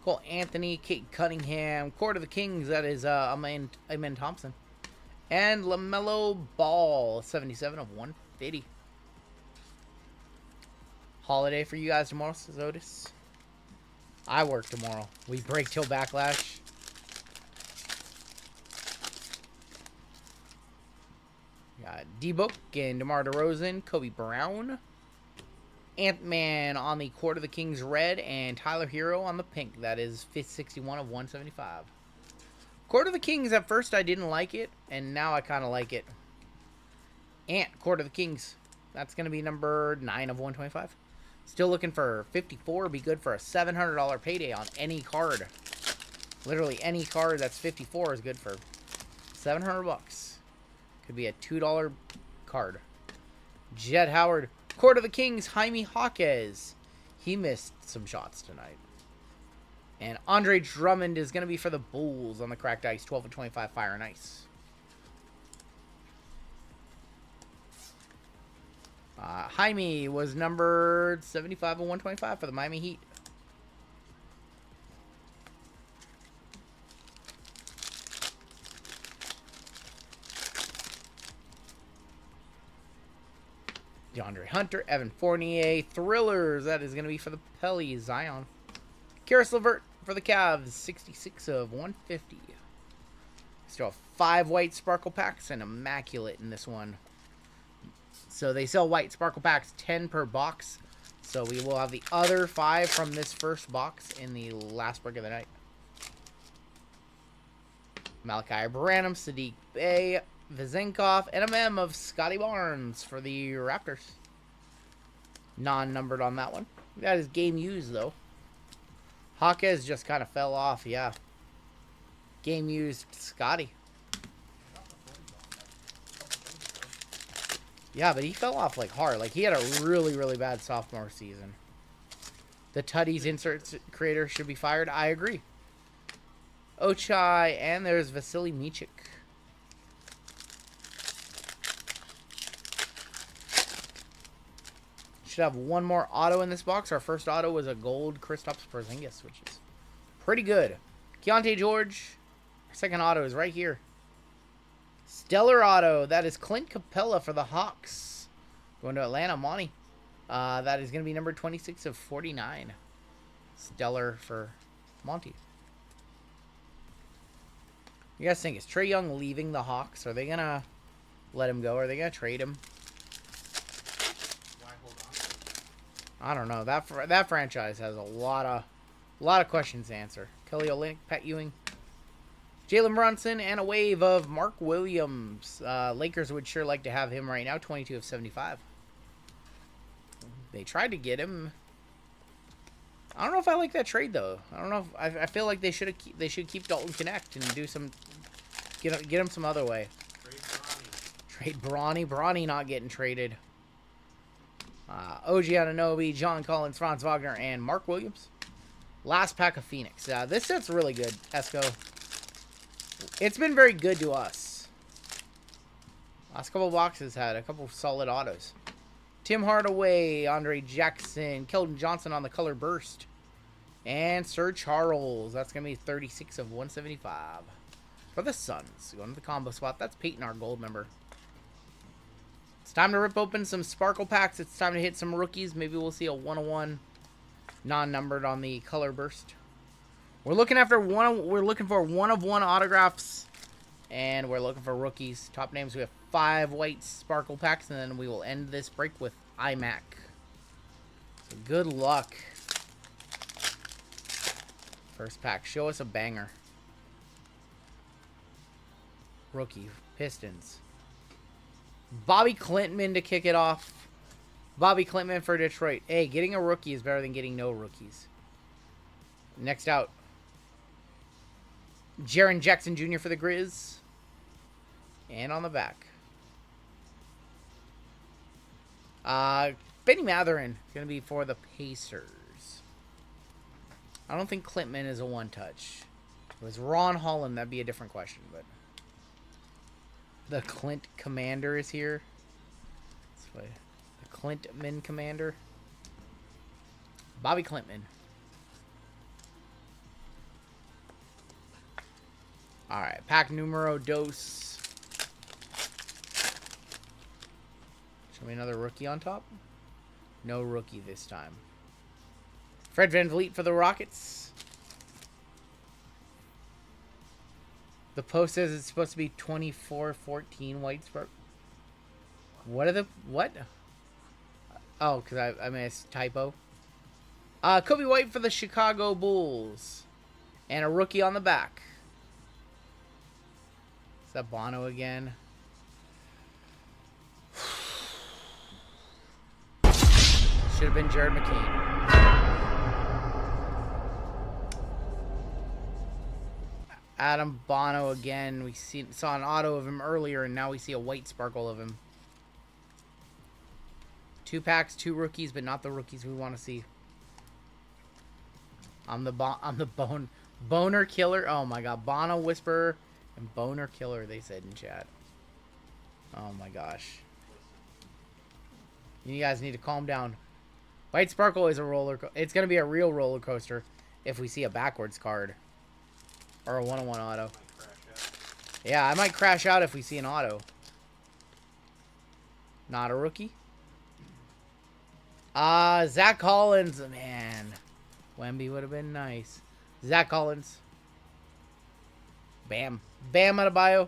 Cole Anthony, Kate Cunningham, Court of the Kings, that is Amen Thompson. And LaMelo Ball, 77 of 150. Holiday for you guys tomorrow, says Otis. I work tomorrow. We break till Backlash. Got D-Book and DeMar DeRozan, Kobe Brown. Ant-Man on the Court of the Kings red, and Tyler Hero on the pink. That is 61 of 175. Court of the Kings, at first I didn't like it, and now I kind of like it. Court of the Kings. That's going to be number 9 of 125. Still looking for 54. Be good for a $700 payday on any card. Literally any card that's 54 is good for 700 bucks. Could be a $2 card. Jed Howard. Court of the Kings, Jaime Jaquez. He missed some shots tonight. And Andre Drummond is going to be for the Bulls on the cracked ice. 12 of 25, Fire and Ice. Jaime was numbered 75 of 125 for the Miami Heat. DeAndre Hunter, Evan Fournier, Thrillers. That is going to be for the Pelly, Zion. Karis LeVert for the Cavs, 66 of 150. Still have 5 white sparkle packs and Immaculate in this one. So they sell white sparkle packs 10 per box. So we will have the other 5 from this first box in the last break of the night. Malachi Branham, Sadiq Bey, Vizenkov, and a mem of Scotty Barnes for the Raptors. Non-numbered on that one. That is game used, though. Jaquez just kind of fell off, yeah. Game used Scotty. Yeah, but he fell off, like, hard. Like, he had a really, really bad sophomore season. The Tutties insert creator should be fired. I agree. Ochai, and there's Vasily Michik. Should have one more auto in this box. Our first auto was a gold Kristaps Porzingis, which is pretty good. Keontae George. Our second auto is right here. Stellar auto. That is Clint Capella for the Hawks. Going to Atlanta, Monty. That is going to be number 26 of 49. Stellar for Monty. You guys think, is Trae Young leaving the Hawks? Are they going to let him go? Are they going to trade him? Why hold on? I don't know. That franchise has a lot of questions to answer. Kelly Olynyk, Pat Ewing, Jalen Brunson, and a wave of Mark Williams. Lakers would sure like to have him right now. 22 of 75. They tried to get him. I don't know if I like that trade though. I don't know. If, I feel like they should keep Dalton Connect and do some get him some other way. Trade Bronny. Bronny not getting traded. OG Anunoby, John Collins, Franz Wagner, and Mark Williams. Last pack of Phoenix. This set's really good, Esco. It's been very good to us. Last couple boxes had a couple solid autos. Tim Hardaway, Andre Jackson, Keldon Johnson on the color burst. And Sir Charles. That's going to be 36 of 175. For the Suns. Going to the combo spot. That's Peyton, our gold member. It's time to rip open some sparkle packs. It's time to hit some rookies. Maybe we'll see a 101 non-numbered on the color burst. We're looking for one of one autographs And we're looking for rookies. Top names, we have 5 white sparkle packs, and then we will end this break with IMMAC. So good luck. First pack, show us a banger. Rookie, Pistons. Bobby Clinton to kick it off. Bobby Clinton for Detroit. Hey, getting a rookie is better than getting no rookies. Next out, Jaren Jackson Jr. for the Grizz. And on the back, Benny Matherin going to be for the Pacers. I don't think Clintman is a one-touch. If it was Ron Holland, that'd be a different question, but the Clint Commander is here. This way. The Clintman Commander. Bobby Clintman. Alright, pack numero dos. Show me another rookie on top. No rookie this time. Fred VanVleet for the Rockets. The post says it's supposed to be 24-14 white spark. What are the... What? Oh, because I missed typo. Kobe White for the Chicago Bulls. And a rookie on the back. Is that Bono again? Should have been Jared McCain. Adam Bono again. We saw an auto of him earlier, and now we see a white sparkle of him. 2 packs, 2 rookies, but not the rookies we want to see. I'm the Boner Killer. Oh my god, Bono Whisperer and Boner Killer, they said in chat. Oh my gosh. You guys need to calm down. White Sparkle is a roller coaster. It's going to be a real roller coaster if we see a backwards card. Or a 1-on-1 auto. Yeah, I might crash out if we see an auto. Not a rookie. Zach Collins. Man. Wemby would have been nice. Zach Collins. Bam. Bam Adebayo.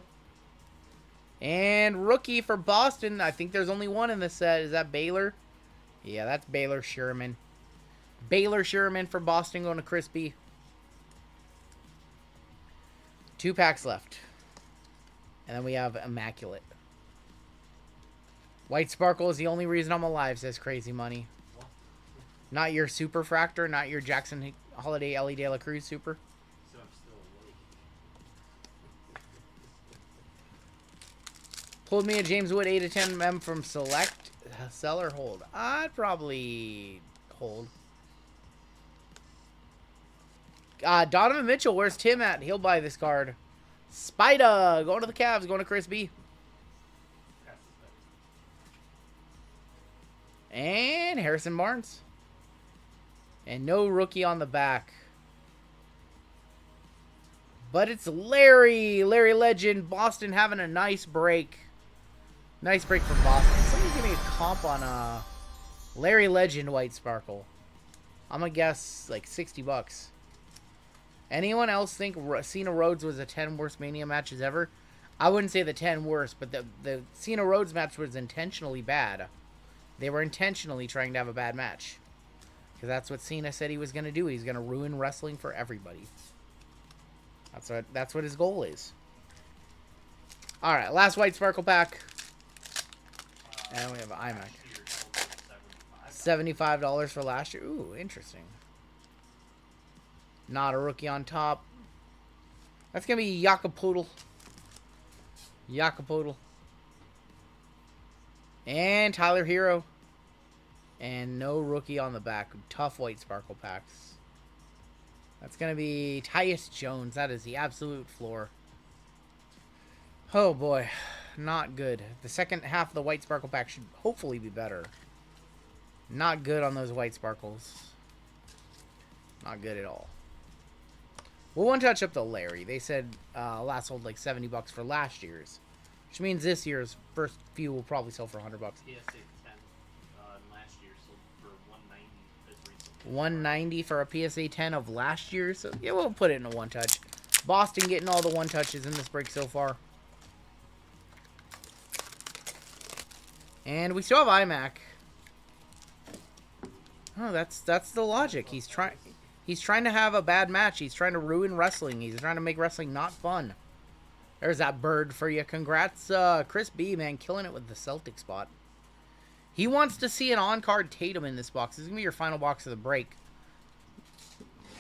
And rookie for Boston. I think there's only one in this set. Is that Baylor? Yeah, that's Baylor Sherman. Baylor Sherman for Boston going to Crispy. 2 packs left. And then we have Immaculate. White Sparkle is the only reason I'm alive, says Crazy Money. Not your Super Fractor, not your Jackson Holiday Ellie De La Cruz Super. So I'm still awake. Pulled me a James Wood 8 of 10 mem from Select. Sell or hold? I'd probably hold. Donovan Mitchell, where's Tim at? He'll buy this card. Spida, going to the Cavs, going to Chris B. And Harrison Barnes. And no rookie on the back. But it's Larry. Larry Legend. Boston having a nice break. Nice break for Boston. Somebody give me a comp on Larry Legend White Sparkle. I'm going to guess like 60 bucks. Anyone else think Cena Rhodes was the 10 worst Mania matches ever? I wouldn't say the 10 worst, but the Cena Rhodes match was intentionally bad. They were intentionally trying to have a bad match. Because that's what Cena said he was going to do. He's going to ruin wrestling for everybody. That's what his goal is. Alright, last White Sparkle pack. And we have an IMMAC. $75 for last year. Ooh, interesting. Not a rookie on top. That's going to be Yakapodal. Yakapodal. And Tyler Hero. And no rookie on the back. Tough White Sparkle packs. That's going to be Tyus Jones. That is the absolute floor. Oh boy. Not good. The second half of the White Sparkle pack should hopefully be better. Not good on those White Sparkles. Not good at all. We'll one touch up to Larry. They said last sold like 70 bucks for last year's. Which means this year's first few will probably sell for 100 bucks. PSA 10 last year sold for 190 as recently. 190 for a PSA 10 of last year. So yeah, we'll put it in a one touch. Boston getting all the one touches in this break so far. And we still have IMMAC. Oh, that's the logic. He's trying to have a bad match. He's trying to ruin wrestling. He's trying to make wrestling not fun. There's that bird for you. Congrats, Chris B, man, killing it with the Celtic spot. He wants to see an on-card Tatum in this box. This is going to be your final box of the break.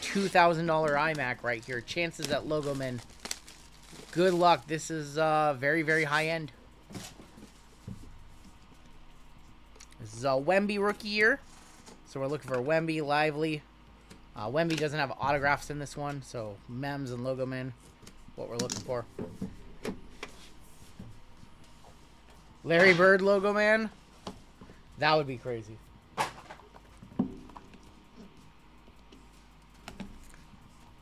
$2,000 IMMAC right here. Chances at Logo Men. Good luck. This is very, very high-end. This is a Wemby rookie year. So we're looking for Wemby, Lively. Wemby doesn't have autographs in this one, so Mems and Logo Men, what we're looking for. Larry Bird Logo Man. That would be crazy.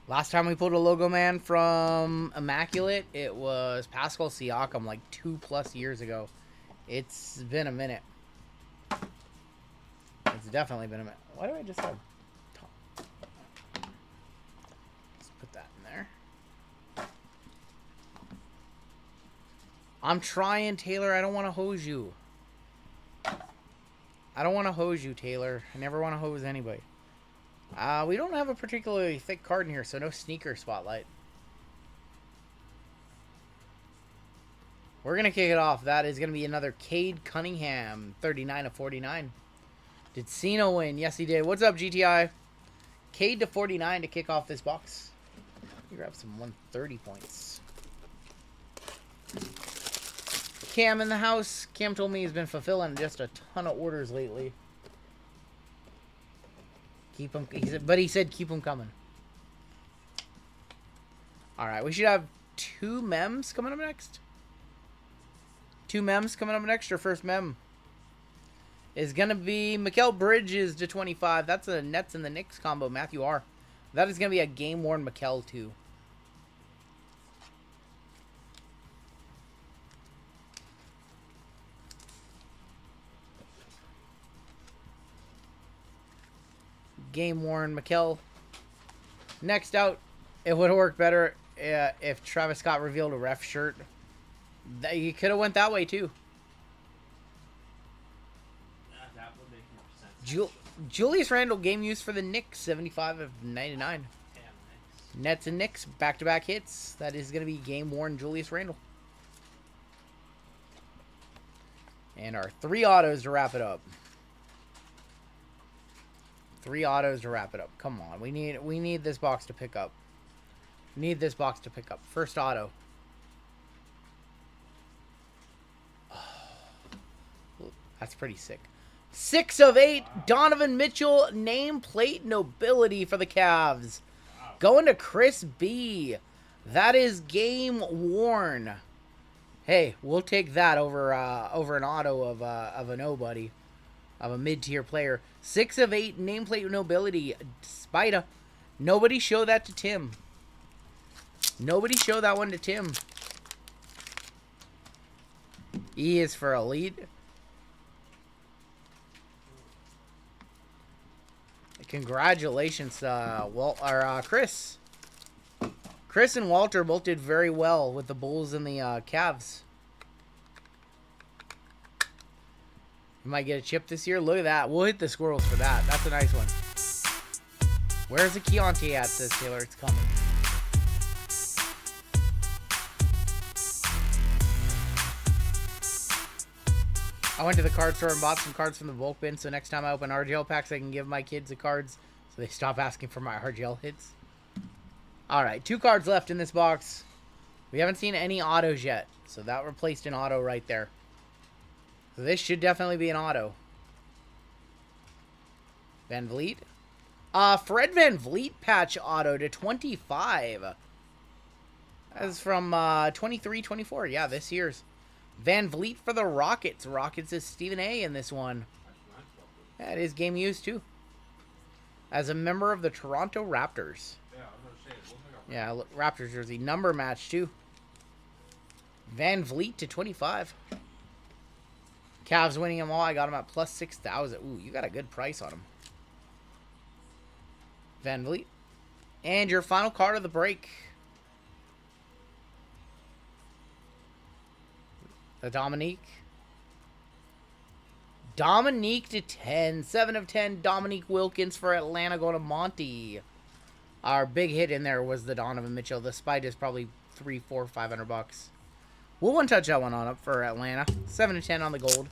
Last time we pulled a Logo Man from Immaculate, it was Pascal Siakam like 2+ years ago. It's been a minute. It's definitely been a minute. Why do I just have... Let's put that in there. I'm trying, Taylor. I don't want to hose you. I don't want to hose you, Taylor. I never want to hose anybody. We don't have a particularly thick card in here, so no sneaker spotlight. We're going to kick it off. That is going to be another Cade Cunningham, 39/49. Did Cena win? Yes, he did. What's up, GTI? Cade to 49 to kick off this box. Let me grab some 130 points. Cam in the house. Cam told me he's been fulfilling just a ton of orders lately. Keep them, he said keep them coming. All right, we should have 2 mems coming up next. 2 mems coming up next. Your first mem is going to be Mikal Bridges to 25. That's a Nets and the Knicks combo. Matthew R. That is going to be a game-worn Mikal, too. Game-worn Mikal. Next out, it would have worked better if Travis Scott revealed a ref shirt. You could have went that way, too. That would make more sense. Julius Randle game use for the Knicks, 75/99. Damn, nice. Nets and Knicks, back-to-back hits. That is going to be game-worn Julius Randle. And our 3 autos to wrap it up. 3 autos to wrap it up. Come on, we need this box to pick up. Need this box to pick up. First auto. Oh, that's pretty sick. 6 of 8. Wow. Donovan Mitchell nameplate nobility for the Cavs. Wow. Going to Chris B. That is game worn. Hey, we'll take that over an auto of a nobody. Of a mid-tier player. 6 of 8 nameplate nobility. Spida. Nobody show that to Tim. Nobody show that one to Tim. E is for elite. Congratulations, Chris. Chris and Walter both did very well with the Bulls and the Cavs. You might get a chip this year. Look at that. We'll hit the squirrels for that. That's a nice one. Where's the Keontae at, says Taylor? It's coming. I went to the card store and bought some cards from the bulk bin, so next time I open RGL packs, I can give my kids the cards so they stop asking for my RGL hits. Alright, 2 cards left in this box. We haven't seen any autos yet, so that replaced an auto right there. So this should definitely be an auto. Van Vliet. Fred Van Vliet patch auto to 25. That's from 23-24. Yeah, this year's. Van Vliet for the Rockets. Rockets is Stephen A in this one. Yeah, it is game used too. As a member of the Toronto Raptors. Yeah, Raptors jersey. Number match too. Van Vliet to 25. Cavs winning them all. I got them at plus 6,000. Ooh, you got a good price on them. Van Vliet. And your final card of the break. The Dominique. Dominique to 10. 7 of 10. Dominique Wilkins for Atlanta going to Monty. Our big hit in there was the Donovan Mitchell. The Spite is probably $300, $400, $500. We'll one-touch that one on up for Atlanta. 7 of 10 on the gold.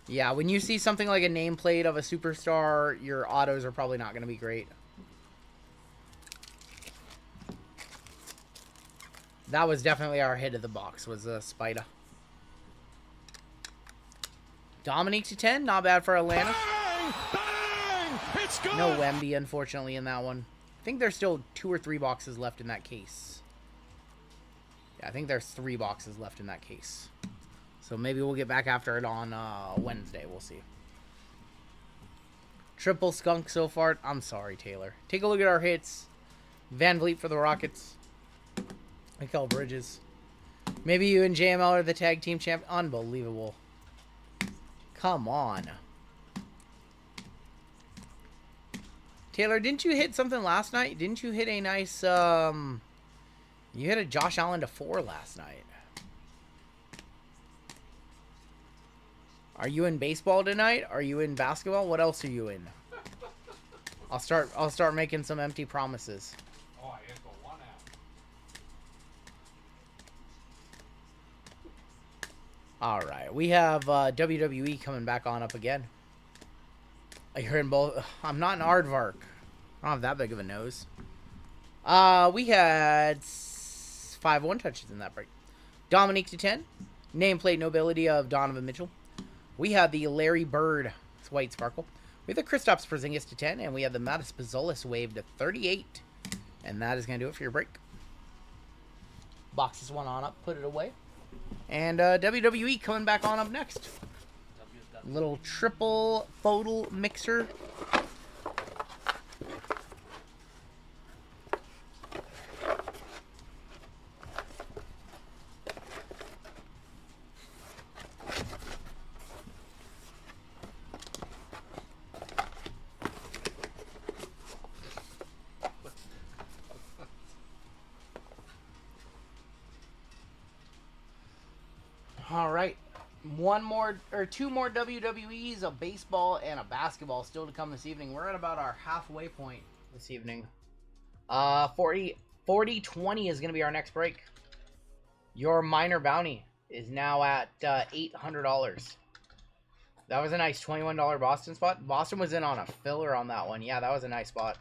Yeah, when you see something like a nameplate of a superstar, your autos are probably not going to be great. That was definitely our hit of the box, was the Spida. Dominique to 10, not bad for Atlanta. Bang! Bang! It's good! No Wemby, unfortunately, in that one. I think there's still 2 or 3 boxes left in that case. Yeah, I think there's 3 boxes left in that case. So maybe we'll get back after it on Wednesday. We'll see. Triple skunk so far. I'm sorry, Taylor. Take a look at our hits. Van Vliet for the Rockets. Mikal Bridges. Maybe you and JML are the tag team champ. Unbelievable. Come on. Taylor, didn't you hit something last night? Didn't you hit a nice, you hit a Josh Allen to 4 last night. Are you in baseball tonight? Are you in basketball? What else are you in? I'll start making some empty promises. Oh, I hit the 1 out. All right, we have WWE coming back on up again. You're in both. I'm not an aardvark. I don't have that big of a nose. We had 5 one-touches in that break. Dominique to 10. Nameplate nobility of Donovan Mitchell. We have the Larry Bird White Sparkle. We have the Kristaps Porzingis to 10. And we have the Mattis Bazolis wave to 38. And that is going to do it for your break. Box this one on up. Put it away. And WWE coming back on up next. Little triple FOTL mixer. All right. 2 more WWEs, a baseball and a basketball still to come this evening. We're at about our halfway point this evening. 40-20 is going to be our next break. Your minor bounty is now at $800. That was a nice $21 Boston spot. Boston was in on a filler on that one. Yeah, that was a nice spot.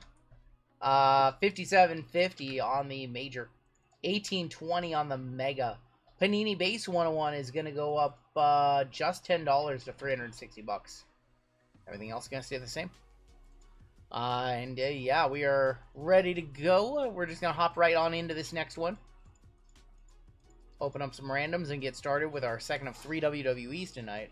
$57.50 on the major. $18.20 on the mega. Panini base 101 is going to go up just $10 to $360. Everything else is going to stay the same. Yeah, we are ready to go. We're just going to hop right on into this next one. Open up some randoms and get started with our second of 3 WWEs tonight.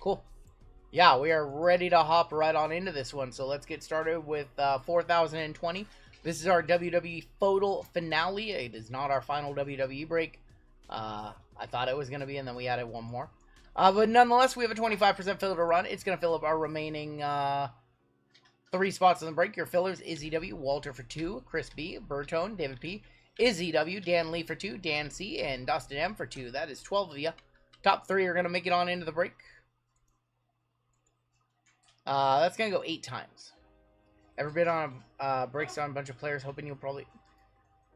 Cool. Yeah, we are ready to hop right on into this one. So let's get started with 4020. This is our WWE FOTL Finale. It is not our final WWE break. I thought it was going to be, and then we added one more. But nonetheless, we have a 25% filler to run. It's going to fill up our remaining 3 spots in the break. Your fillers, Izzy W, Walter for 2, Chris B, Bertone, David P, Izzy W, Dan Lee for 2, Dan C, and Dustin M for 2. That is 12 of you. Top 3 are going to make it on into the break. That's going to go 8 times. Ever been on breaks on a bunch of players hoping you'll probably...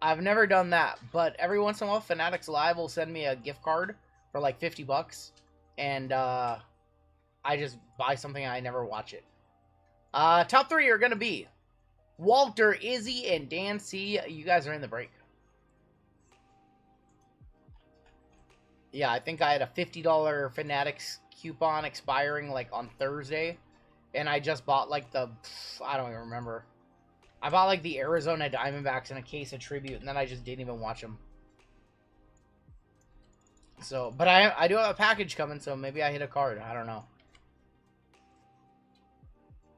I've never done that, but every once in a while, Fanatics Live will send me a gift card for like $50, and I just buy something and I never watch it. Top 3 are going to be Walter, Izzy, and Dan C. You guys are in the break. Yeah, I think I had a $50 Fanatics coupon expiring like on Thursday, and I just bought like the, I don't even remember. I bought like the Arizona Diamondbacks in a case of tribute, and then I just didn't even watch them. So, but I do have a package coming, so maybe I hit a card. I don't know.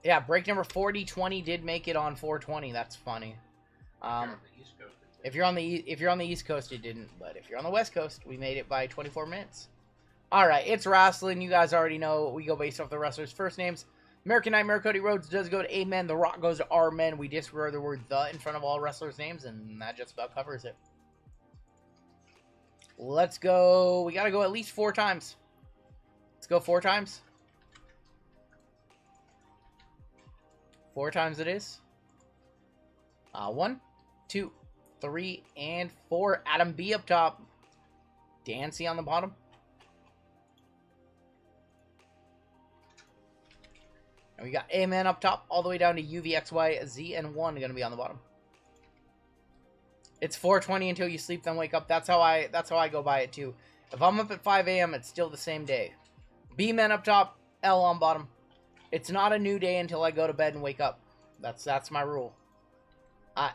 Yeah, break number 4020 did make it on 420. That's funny. If you're on the East Coast, it didn't. But if you're on the West Coast, we made it by 24 minutes. Alright, it's wrestling. You guys already know we go based off the wrestlers' first names. American Nightmare Cody Rhodes does go to Amen. The Rock goes to R Men. We disregard the word the in front of all wrestlers' names, and that just about covers it. Let's go. We got to go at least 4 times. Let's go 4 times. 4 times it is. 1, 2, 3, and 4. Adam B up top. Dan C on the bottom. And we got Amen up top, all the way down to UVXYZ, and 1 going to be on the bottom. It's 4:20 until you sleep, then wake up. That's how I go by it too. If I'm up at 5 a.m., it's still the same day. B-Men up top, L on bottom. It's not a new day until I go to bed and wake up. That's my rule.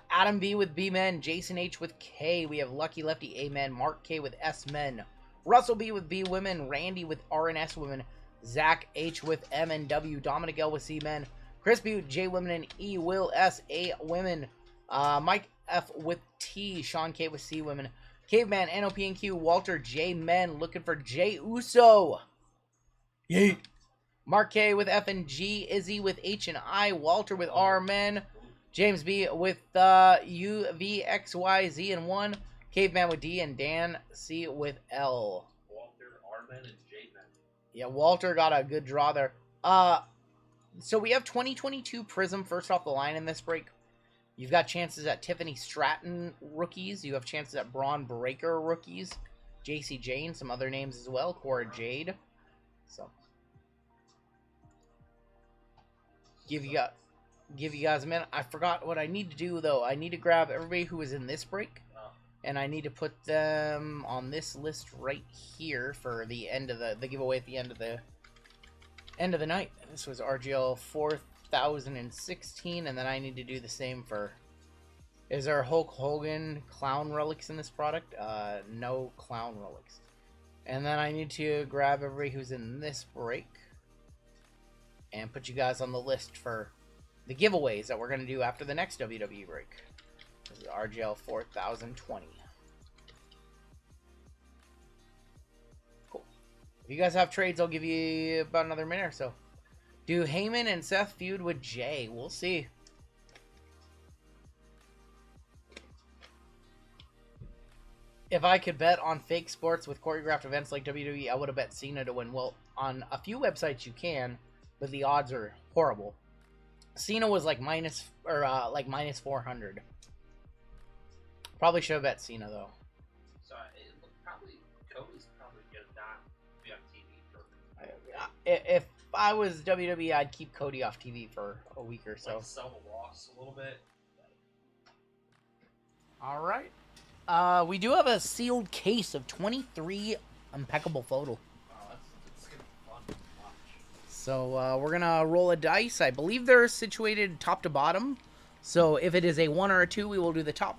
Adam B with B-Men, Jason H with K. We have Lucky Lefty Amen, Mark K with S-Men, Russell B with B-Women, Randy with R&S Women, Zach H with M and W, Dominic L with C-Men, Chris B with J-Women and E, Will S A Women, Mike F with T, Sean K with C Women, Caveman, NOP and Q, Walter J Men, looking for J Uso. Yeet. Mark K with F and G, Izzy with H and I, Walter with R Men, James B with U V X Y Z and 1, Caveman with D, and Dan C with L. Walter, R-Men, and J-Men. Yeah, Walter got a good draw there. So we have 2022 Prizm first off the line in this break. You've got chances at Tiffany Stratton rookies. You have chances at Braun Breaker rookies. JC Jane, some other names as well. Cora Jade. So, give you guys a minute. I forgot what I need to do though. I need to grab everybody who was in this break, and I need to put them on this list right here for the end of the giveaway at the end of the night. This was RGL 4016, and then I need to do the same for. Is there Hulk Hogan clown relics in this product? No clown relics. And then I need to grab everybody who's in this break and put you guys on the list for the giveaways that we're going to do after the next WWE break. This is RGL 4020. Cool. If you guys have trades, I'll give you about another minute or so. Do Heyman and Seth feud with Jay? We'll see. If I could bet on fake sports with choreographed events like WWE, I would have bet Cena to win. Well, on a few websites you can, but the odds are horrible. Cena was like minus 400. Probably should have bet Cena though. So probably Cody's probably gonna not be on TV for. If I was WWE, I'd keep Cody off TV for a week or so. Like sell the loss a little bit. All right. We do have a sealed case of 23 Impeccable Photo. Oh, that's gonna be fun to watch. So we're gonna roll a dice. I believe they're situated top to bottom. So if it is a 1 or a 2, we will do the top.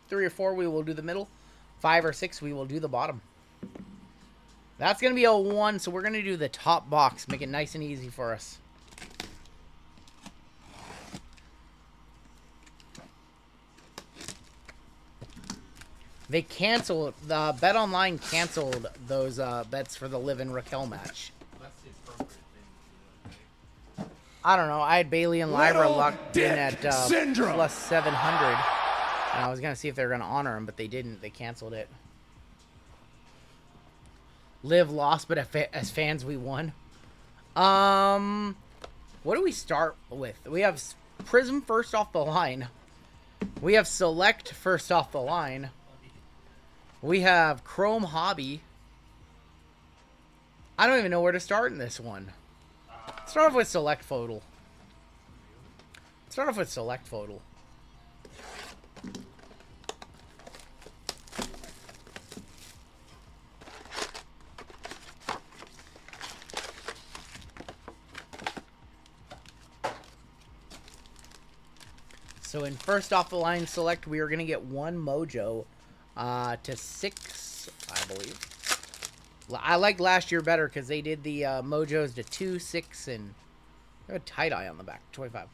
3 or 4, we will do the middle. 5 or 6, we will do the bottom. That's gonna be a 1, so we're gonna do the top box. Make it nice and easy for us. They canceled, the Bet Online canceled those bets for the Liv and Raquel match. That's the appropriate thing to do, I think. I don't know. I had Bailey and Lyra locked in at syndrome. plus 700. And I was going to see if they were going to honor them, but they didn't. They canceled it. Liv lost, but as fans, we won. What do we start with? We have Prizm first off the line. We have Select first off the line. We have Chrome Hobby. I don't even know where to start in this one. Start off with Select Photo. Start off with Select Photo. So in first off the line Select, we are going to get 1 Mojo to 6, I believe. I like last year better because they did the Mojos to 2, 6, and they have a tie-dye on the back, 25.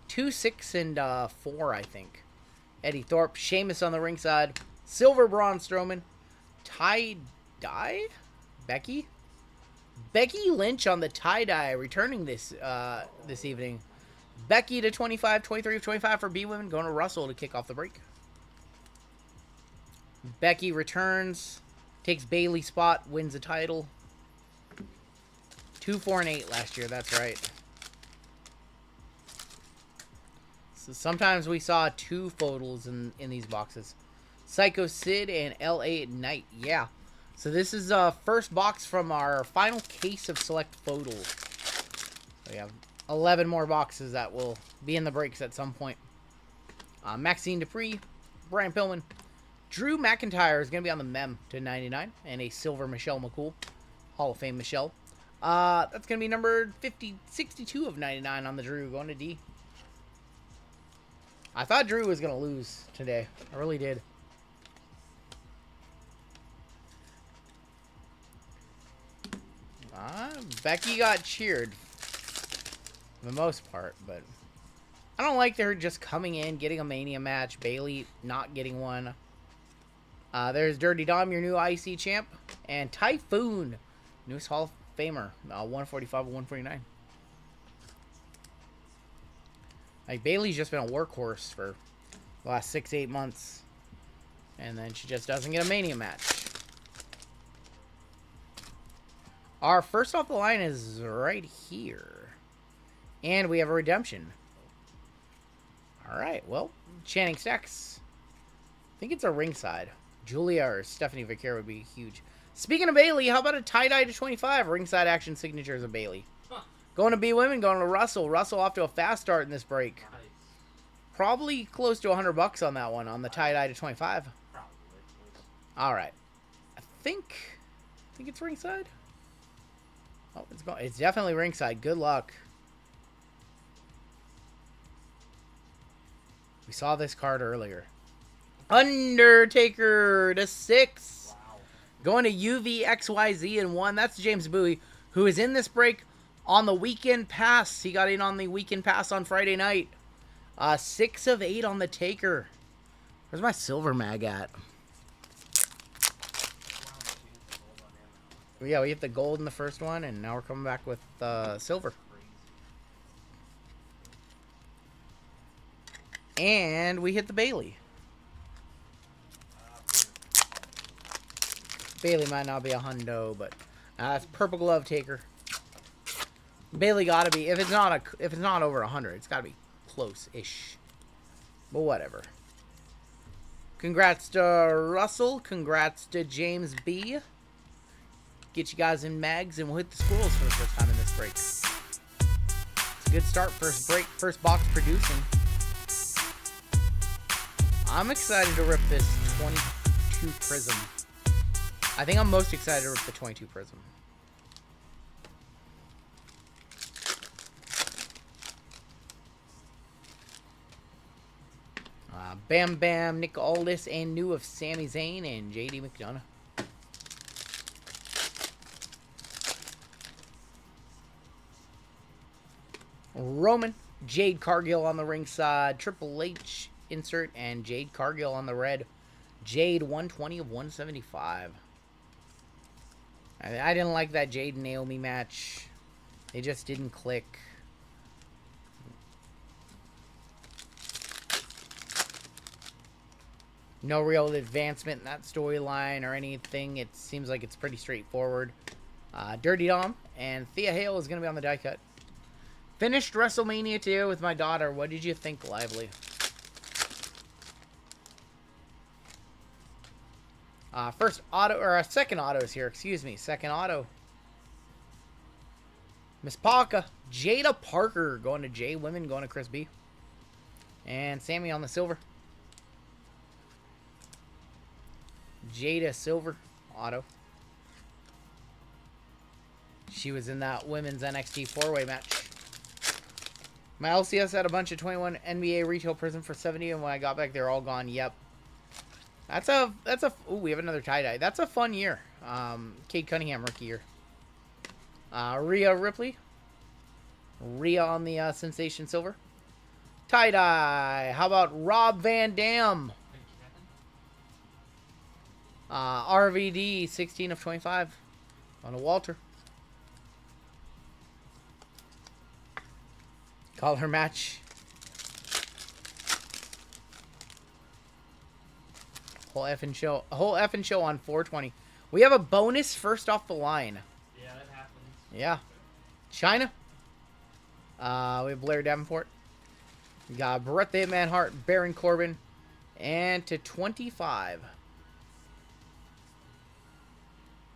2, 6, and 4, I think. Eddie Thorpe, Sheamus on the ringside, Silver Braun Strowman, tie-dye, Becky, Becky Lynch on the tie-dye, returning this this evening. Becky to 25, 23 of 25 for B Women, going to Russell to kick off the break. Becky returns, takes Bailey's spot, wins the title. 2, 4, and 8 last year, that's right. So sometimes we saw 2 FOTLs in these boxes. Psycho Sid and LA Knight, yeah. So this is first box from our final case of select FOTLs. So we have 11 more boxes that will be in the breaks at some point. Maxine Dupree, Brian Pillman, Drew McIntyre is going to be on the mem to 99, and a silver Michelle McCool, Hall of Fame Michelle. That's going to be numbered 62 of 99 on the Drew, going to D. I thought Drew was going to lose today. I really did. Becky got cheered for the most part, but I don't like her just coming in, getting a Mania match, Bailey not getting one. There's Dirty Dom, your new IC champ, and Typhoon, newest Hall of Famer, 145 of 149. Like, Bailey's just been a workhorse for the last 6-8 months, and then she just doesn't get a Mania match. Our first off the line is right here. And we have a redemption. Alright, well, Channing Stacks. I think it's a ringside. Julia or Stephanie Vaquer would be huge. Speaking of Bailey, how about a tie-dye to 25? Ringside action signatures of Bailey. Going to B Women, going to Russell. Russell off to a fast start in this break. Nice. Probably close to $100 on that one, on the tie-dye to 25. Probably. Alright. I think it's ringside. Oh, it's definitely ringside. Good luck. We saw this card earlier. Undertaker to 6. Wow. Going to UVXYZ in 1. That's James Bowie, who is in this break on the weekend pass. He got in on the weekend pass on Friday night. 6 of 8 on the Taker. Where's my silver mag at? Yeah, we hit the gold in the first one, and now we're coming back with silver. And we hit the Bailey. Bailey might not be a hundo, but it's Purple Glove Taker. Bailey gotta be, if it's not over 100, it's gotta be close-ish. But whatever. Congrats to Russell. Congrats to James B. Get you guys in mags, and we'll hit the squirrels for the first time in this break. It's a good start, first break, first box producing. I'm excited to rip this 22 Prizm. I think I'm most excited to rip the 22 Prizm. Bam Bam, Nick Aldis, and new of Sami Zayn and JD McDonough. Roman, Jade Cargill on the ringside, Triple H insert, and Jade Cargill on the red. Jade 120 of 175. I didn't like that Jade and Naomi match. They just didn't click. No real advancement in that storyline or anything. It seems like it's pretty straightforward. Dirty Dom and Thea Hale is going to be on the die cut. Finished WrestleMania 2 with my daughter. What did you think, Lively? First auto, or second auto is here. Excuse me. Second auto. Miss Parker. Jada Parker going to J Women, going to Chris B. And Sammy on the silver. Jada Silver auto. She was in that women's NXT 4-way match. My LCS had a bunch of 21 NBA retail Prizm for 70, and when I got back, they're all gone. Yep. Ooh, we have another tie-dye. That's a fun year. Cade Cunningham rookie year. Rhea Ripley. Rhea on the Sensation Silver. Tie-dye. How about Rob Van Dam? RVD, 16 of 25. On a Walter. Collar match. Whole effing show. A whole effing show on 420. We have a bonus first off the line. Yeah, that happens. Yeah. China. We have Blair Davenport. We got Bret the Hitman Hart, Baron Corbin. And to 25.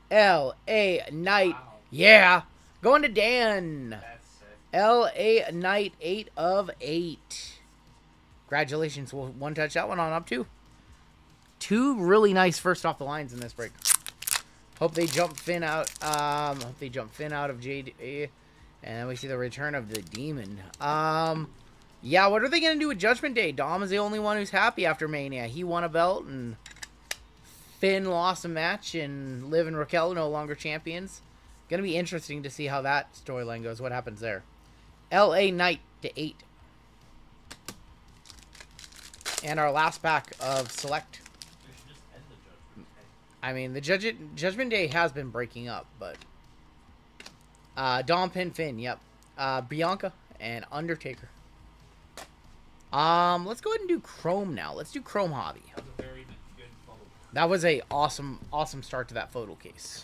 L.A. Knight. Wow. Yeah. Going to Dan. That's sick. L.A. Knight, 8 of 8. Congratulations. We'll one touch that one on up too. Two really nice first off the lines in this break. Hope they jump Finn out. Hope they jump Finn out of JD. And we see the return of the Demon. Yeah, what are they going to do with Judgment Day? Dom is the only one who's happy after Mania. He won a belt, and Finn lost a match, and Liv and Raquel no longer champions. Going to be interesting to see how that storyline goes. What happens there? L.A. Knight to 8. And our last pack of Select. We should just end the Judgment Day. I mean, the Judgment Day has been breaking up, but... Dom, Pin, Finn, yep. Bianca and Undertaker. Let's go ahead and do Chrome now. Let's do Chrome Hobby. That was a very good photo. That was a awesome start to that photo case.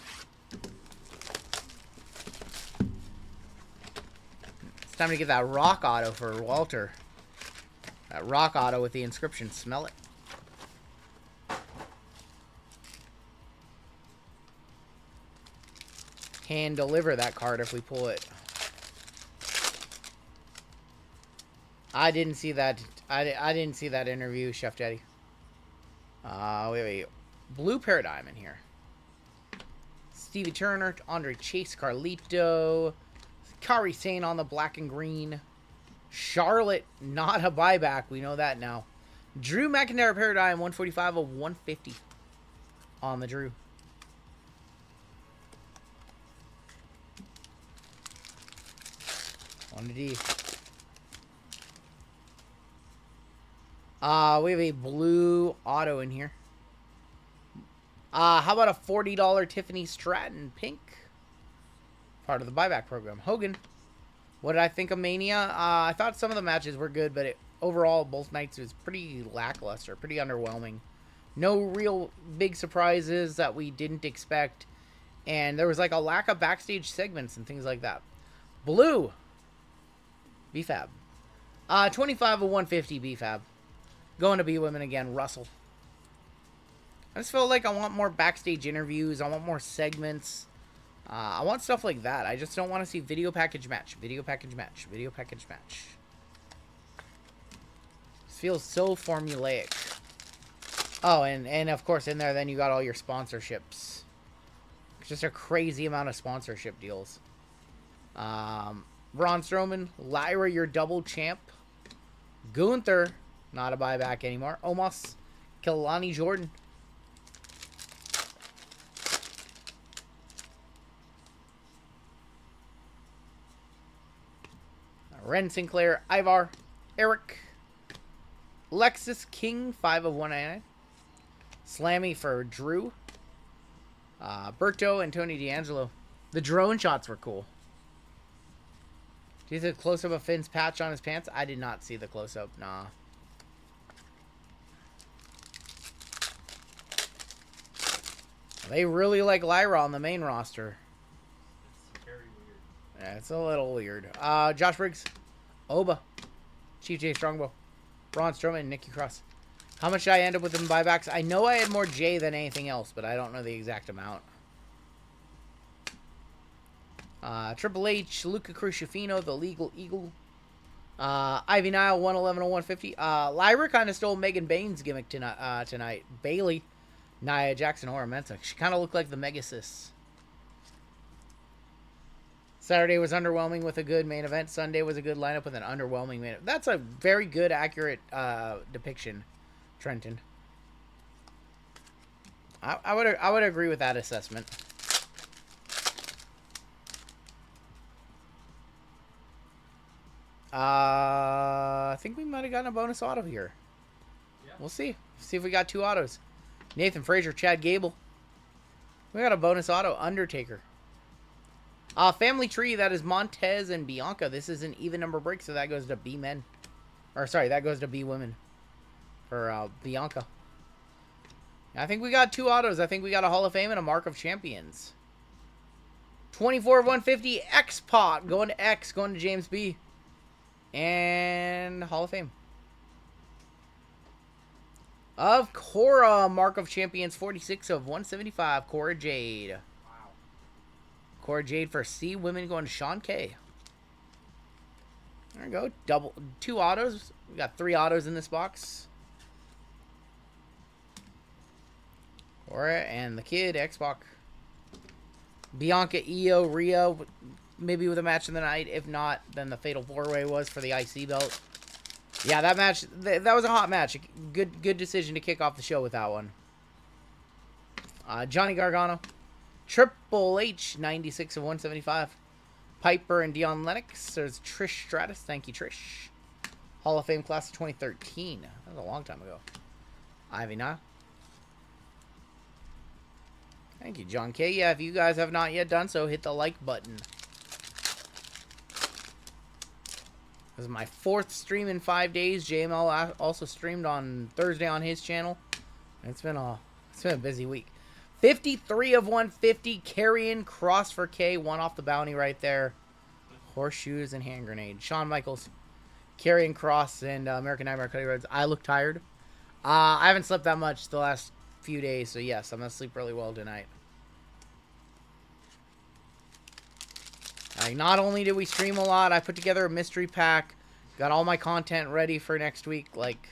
It's time to get that rock auto for Walter. That rock auto with the inscription, smell it. Hand deliver that card if we pull it. I didn't see that. I didn't see that interview, Chef Daddy. We have a blue Paradigm in here. Stevie Turner, Andre Chase, Carlito, Kairi Sane on the black and green. Charlotte, not a buyback. We know that now. Drew McIntyre Paradigm, 145 of 150 on the Drew. On the D. We have a blue auto in here. How about a $40 Tiffany Stratton pink? Part of the buyback program. Hogan. What did I think of Mania? I thought some of the matches were good, but overall, both nights was pretty lackluster, pretty underwhelming. No real big surprises that we didn't expect. And there was like a lack of backstage segments and things like that. Blue. BFAB. 25 of 150 BFAB. Going to be women again. Russell. I just feel like I want more backstage interviews. I want more segments. I want stuff like that. I just don't want to see video package match. Video package match. Video package match. This feels so formulaic. Oh, and of course in there then you got all your sponsorships. It's just a crazy amount of sponsorship deals. Braun Strowman. Lyra, your double champ. Gunther. Not a buyback anymore. Omos. Kelani Jordan. Ren Sinclair. Ivar. Eric. Lexus King. 5 of 199. Slammy for Drew. Berto and Tony D'Angelo. The drone shots were cool. Do you see the close-up of Finn's patch on his pants? I did not see the close-up. Nah. They really like Lyra on the main roster. It's very weird. Yeah, it's a little weird. Josh Briggs. Oba. Chief J Strongbow. Braun Strowman and Nikki Cross. How much did I end up with in buybacks? I know I had more J than anything else, but I don't know the exact amount. Triple H, Luca Crucifino, the Legal Eagle. Ivy Nile, 111 of 150. Lyra kind of stole Megan Bain's gimmick tonight. Bailey, Nia Jackson, Ora Mensa. She kind of looked like the Megasis. Saturday was underwhelming with a good main event. Sunday was a good lineup with an underwhelming main event. That's a very good, accurate depiction, Trenton. I would agree with that assessment. I think we might have gotten a bonus auto here. Yeah. We'll see. See if we got 2 autos. Nathan Frazier, Chad Gable. We got a bonus auto, Undertaker. Family Tree, that is Montez and Bianca. This is an even number break, so that goes to B men. Or, sorry, that goes to B women for Bianca. I think we got 2 autos. I think we got a Hall of Fame and a Mark of Champions. 24 of 150, X-Pot. Going to X, going to James B. And Hall of Fame. Of Cora, Mark of Champions, 46 of 175, Cora Jade. Wow. Cora Jade for C women, going to Sean K. There we go. 2 autos. We got 3 autos in this box. Cora and the kid, X-Pac. Bianca, Io, Rio, maybe with a match of the night. If not, then the Fatal 4-Way was for the IC belt. Yeah, that match, that was a hot match. Good decision to kick off the show with that one. Johnny Gargano. Triple H, 96 of 175. Piper and Dion Lennox. There's Trish Stratus. Thank you, Trish. Hall of Fame class of 2013. That was a long time ago. Ivy Na. Thank you, John K. Yeah, if you guys have not yet done so, hit the like button. This is my 4th stream in 5 days. JML also streamed on Thursday on his channel. It's been a busy week. 53 of 150. Carrion Cross for K. 1 off the bounty right there. Horseshoes and hand grenade. Shawn Michaels. Carrion Cross and American Nightmare Cody Rhodes. I look tired. I haven't slept that much the last few days, so yes, I'm gonna sleep really well tonight. Not only did we stream a lot, I put together a mystery pack, got all my content ready for next week. Like,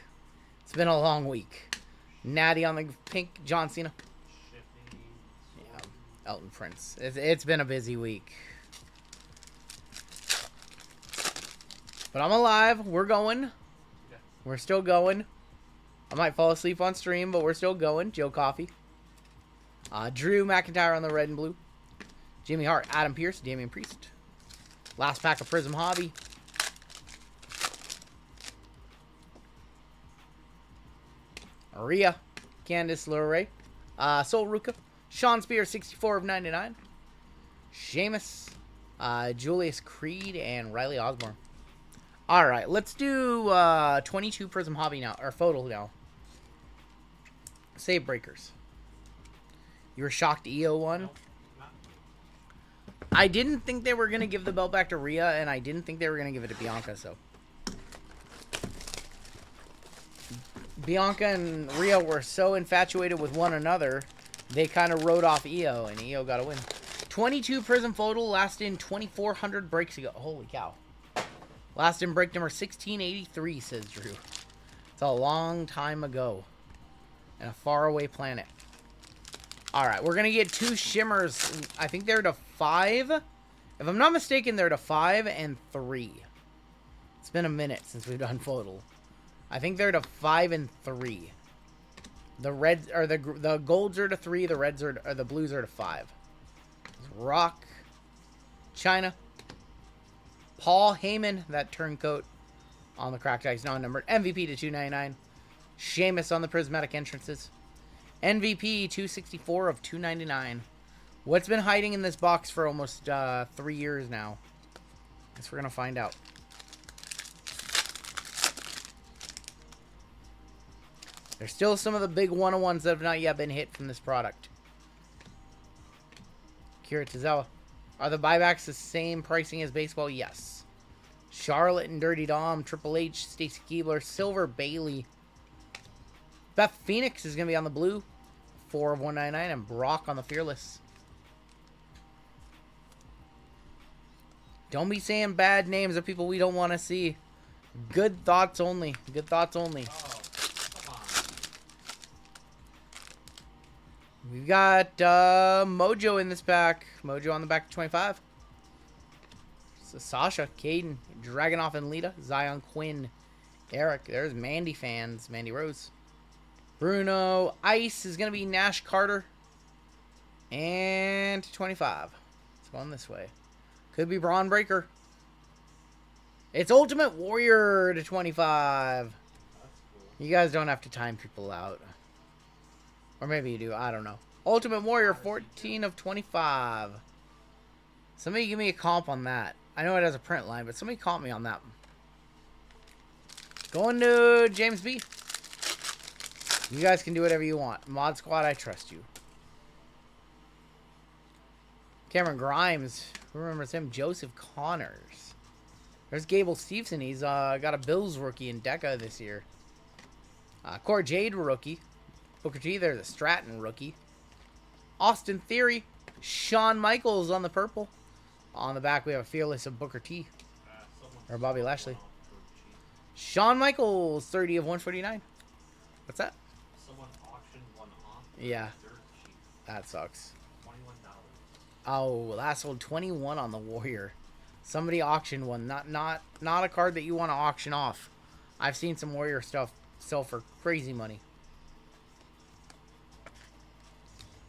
it's been a long week. Natty on the pink, John Cena. Yeah, Elton Prince. It's been a busy week. But I'm alive. We're going. We're still going. I might fall asleep on stream, but we're still going. Joe Coffey. Drew McIntyre on the red and blue. Jimmy Hart, Adam Pearce, Damian Priest. Last pack of Prizm Hobby. Rhea, Candice LeRae. Sol Ruka. Sean Spears, 64 of 99. Sheamus. Julius Creed and Riley Osborne. Alright, let's do 22 Prizm Hobby now, or Photo now. Save breakers. You were shocked EO won? I didn't think they were going to give the belt back to Rhea, and I didn't think they were going to give it to Bianca, so. Bianca and Rhea were so infatuated with one another, they kind of wrote off EO, and EO got a win. 22 Prizm Photo, last in 2,400 breaks ago. Holy cow. Last in break number 1683, says Drew. It's a long time ago. In a faraway planet. Alright, we're going to get 2 shimmers. I think they're to 5. If I'm not mistaken, they're to 5 and 3. It's been a minute since we've done photo. I think they're to 5 and 3. The reds or the golds are to 3, the reds are or the blues are to 5. Rock, China, Paul Heyman, that turncoat on the cracked ice non-numbered. MVP to 299. Sheamus on the prismatic entrances. MVP 264 of 299. What's been hiding in this box for almost 3 years now? Guess we're gonna find out. There's still some of the big one-on-ones that have not yet been hit from this product. Kira Tozawa. Are the buybacks the same pricing as baseball? Yes. Charlotte and Dirty Dom, Triple H, Stacy Keibler, Silver Bailey. Beth Phoenix is going to be on the blue. 4 of 199. And Brock on the Fearless. Don't be saying bad names of people we don't want to see. Good thoughts only. Good thoughts only. We've got Mojo in this pack. Mojo on the back to 25. So Sasha, Caden, Dragonoff and Lita, Zion Quinn, Eric. There's Mandy fans. Mandy Rose. Bruno. Ice is going to be Nash Carter. And 25. It's going this way. Could be Braun Breaker. It's Ultimate Warrior to 25. You guys don't have to time people out. Or maybe you do. I don't know. Ultimate Warrior, 14 of 25. Somebody give me a comp on that. I know it has a print line, but somebody comp me on that. Going to James B. You guys can do whatever you want. Mod Squad, I trust you. Cameron Grimes. Who remembers him? Joseph Connors. There's Gable Stevenson. He's got a Bills rookie in Deca this year. Core Jade rookie. Booker T. There's a Stratton rookie. Austin Theory. Shawn Michaels on the purple. On the back, we have a Fearless of Booker T. Or Bobby Lashley. Shawn Michaels, 30 of 149. What's that? Someone auctioned one off. Yeah. Dirt cheap. That sucks. $21. Oh, that sold 21 on the Warrior. Somebody auctioned one. Not a card that you want to auction off. I've seen some Warrior stuff sell for crazy money.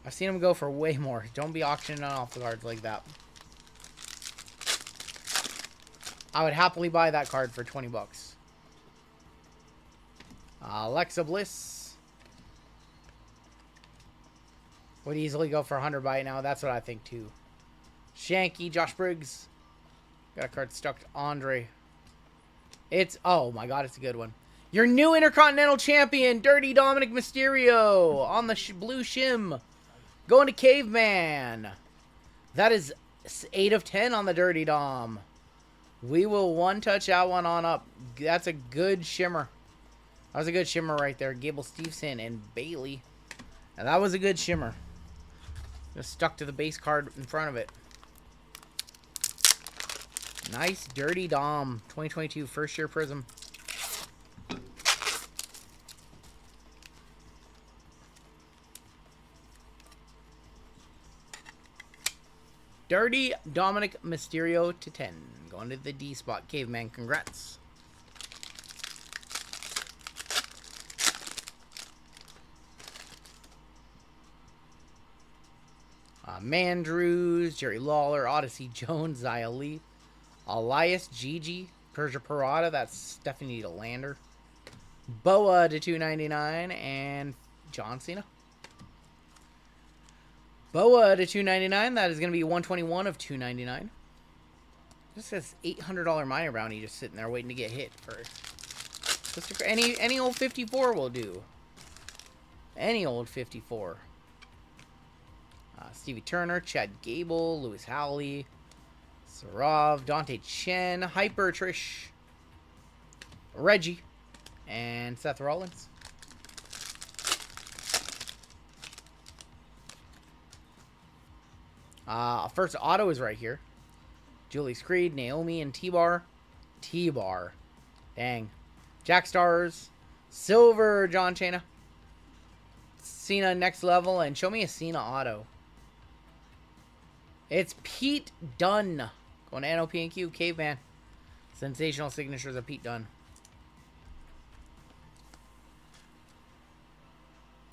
I've seen them go for way more. Don't be auctioning off the cards like that. I would happily buy that card for 20 bucks. Alexa Bliss. Would easily go for 100 by now. That's what I think too. Shanky, Josh Briggs. Got a card stuck to Andre. It's, oh my god, it's a good one. Your new Intercontinental Champion, Dirty Dominic Mysterio. On the blue shim. Going to Caveman. That is 8 of 10 on the Dirty Dom. We will one-touch that one on up. That's a good shimmer. That was a good shimmer right there. Gable Stevenson and Bailey. And that was a good shimmer. Just stuck to the base card in front of it. Nice Dirty Dom. 2022 first year Prizm. Dirty Dominic Mysterio to 10. Going to the D spot. Caveman, congrats. Mandrews, Jerry Lawler, Odyssey Jones, Xia Li, Elias, Gigi, Persia Parada, that's Stephanie DeLander, Boa to 299, and John Cena. Boa to 299, that is going to be 121 of 299. This says $800 minor bounty just sitting there waiting to get hit first. Just any old 54 will do. Any old 54. Stevie Turner, Chad Gable, Lewis Howley, Sarov, Dante Chen, Hyper Trish, Reggie, and Seth Rollins. First auto is right here. Julie Creed, Naomi, and T-Bar. T-Bar. Dang. Jack Stars, Silver, John Cena, Cena next level, and show me a Cena auto. It's Pete Dunne. Going to NOP and Q, Caveman. Sensational signatures of Pete Dunne.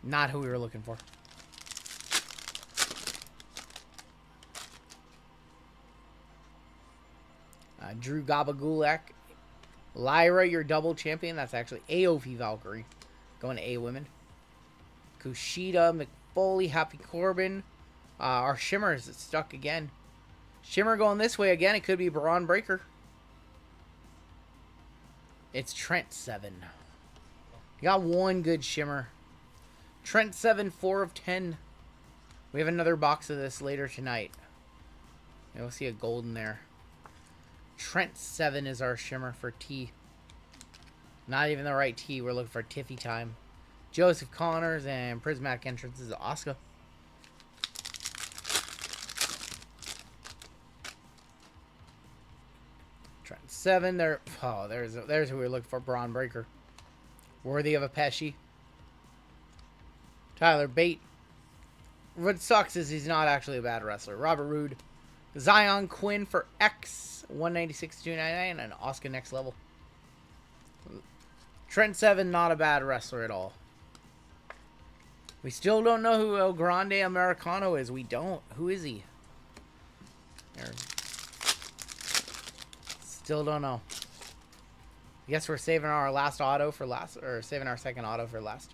Not who we were looking for. Drew Gabagulak. Lyra, your double champion. That's actually AOP Valkyrie. Going to A Women. Kushida, McFoley, Happy Corbin. Our Shimmer is stuck again. Shimmer going this way again. It could be Braun Breaker. It's Trent 7. You got one good Shimmer. Trent 7, 4 of 10. We have another box of this later tonight. And we'll see a gold in there. Trent 7 is our Shimmer for T. Not even the right T. We're looking for Tiffy time. Joseph Connors and Prismatic Entrance is Oscar. Trent 7. There. Oh, there's who we're looking for. Braun Breaker. Worthy of a Pesci. Tyler Bate. What sucks is he's not actually a bad wrestler. Robert Roode. Zion Quinn for X. 196 299 and Oscar next level. Trent 7, not a bad wrestler at all. We still don't know who El Grande Americano is. We don't. Who is he? There. Still don't know. I guess we're saving our last auto for last, or saving our second auto for last.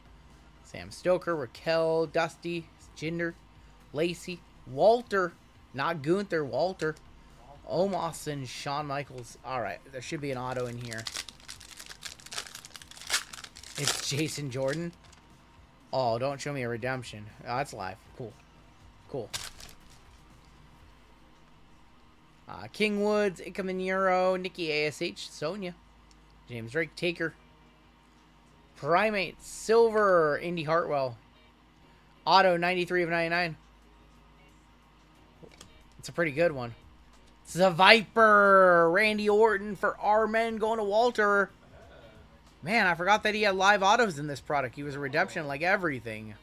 Sam Stoker, Raquel, Dusty, Jinder, Lacey, Walter, not Gunther, Walter. Omos and Shawn Michaels. Alright, there should be an auto in here. It's Jason Jordan. Oh, don't show me a redemption. Oh, that's live. Cool. Cool. King Woods, Ika Manero, Nikki ASH, Sonya, James Drake, Taker, Primate, Silver, Indy Hartwell, Auto, 93 of 99. It's a pretty good one. It's the Viper, Randy Orton for our men going to Walter. Man, I forgot that he had live autos in this product. He was a redemption like everything.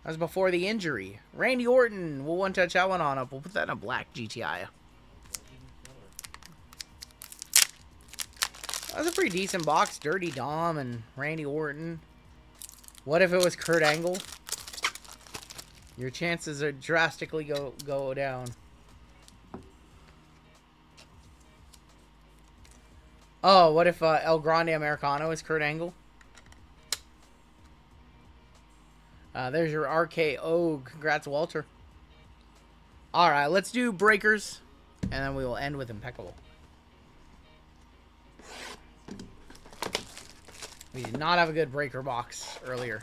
That was before the injury. Randy Orton, we'll one-touch that one on up. We'll put that in a black GTI. That was a pretty decent box. Dirty Dom and Randy Orton. What if it was Kurt Angle? Your chances are drastically go down. Oh, what if El Grande Americano is Kurt Angle? There's your RKO. Congrats, Walter. Alright, let's do breakers. And then we will end with impeccable. We did not have a good breaker box earlier.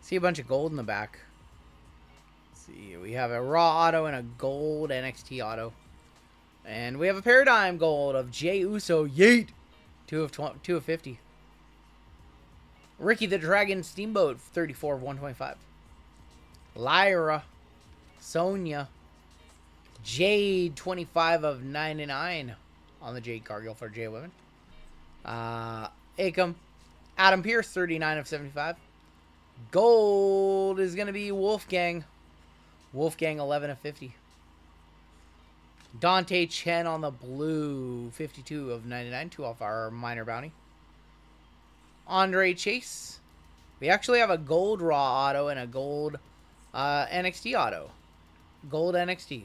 See a bunch of gold in the back. Let's see, we have a raw auto and a gold NXT auto. And we have a paradigm gold of Jey Uso. Yeet! 2 of 50. Ricky the Dragon Steamboat, 34 of 125. Lyra, Sonya, Jade, 25 of 99 on the Jade Cargill for J Women. Akam, Adam Pierce, 39 of 75. Gold is going to be Wolfgang. Wolfgang, 11 of 50. Dante Chen on the blue, 52 of 99, 2 off our minor bounty. Andre Chase. We actually have a gold raw auto and a gold NXT auto. Gold NXT.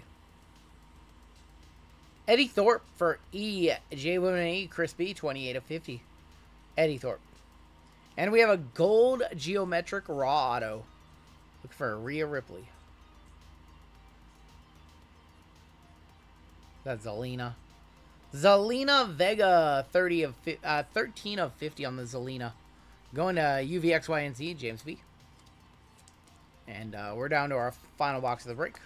Eddie Thorpe for J Women E, Chris B, 28 of 50. Eddie Thorpe. And we have a gold geometric raw auto. Look for Rhea Ripley. That's Zelina. Zelina Vega, 13 of 50 on the Zelina. Going to UVXYNZ, James B. And we're down to our final box of the break.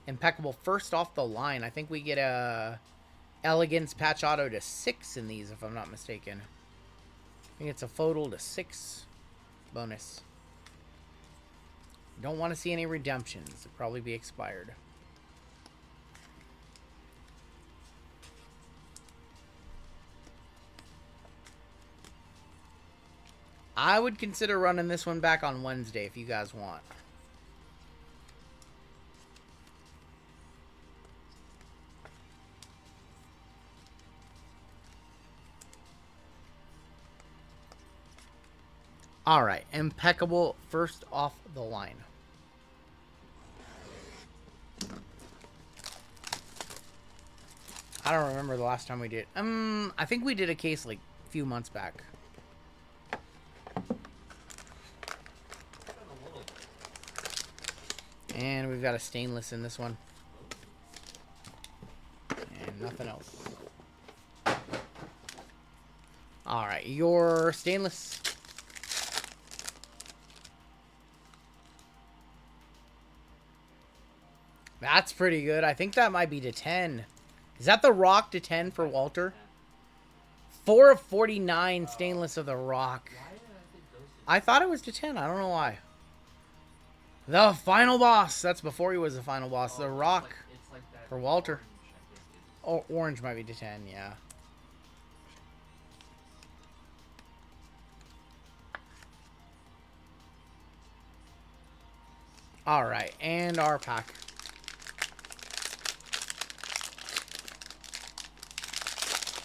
Impeccable first off the line. I think we get a Elegance patch auto to 6 in these, if I'm not mistaken. I think it's a FOTL to 6 bonus. Don't want to see any redemptions. It'll probably be expired. I would consider running this one back on Wednesday if you guys want. Alright, impeccable first off the line. I don't remember the last time we did. I think we did a case like a few months back. And we've got a stainless in this one. And nothing else. Alright, your stainless. That's pretty good. I think that might be to 10. Is that the Rock to 10 for Walter? 4 of 49 stainless of the Rock. I thought it was to 10. I don't know why. The final boss. That's before he was the final boss. The Rock for Walter. Oh, orange might be to 10, yeah. Alright, and our pack.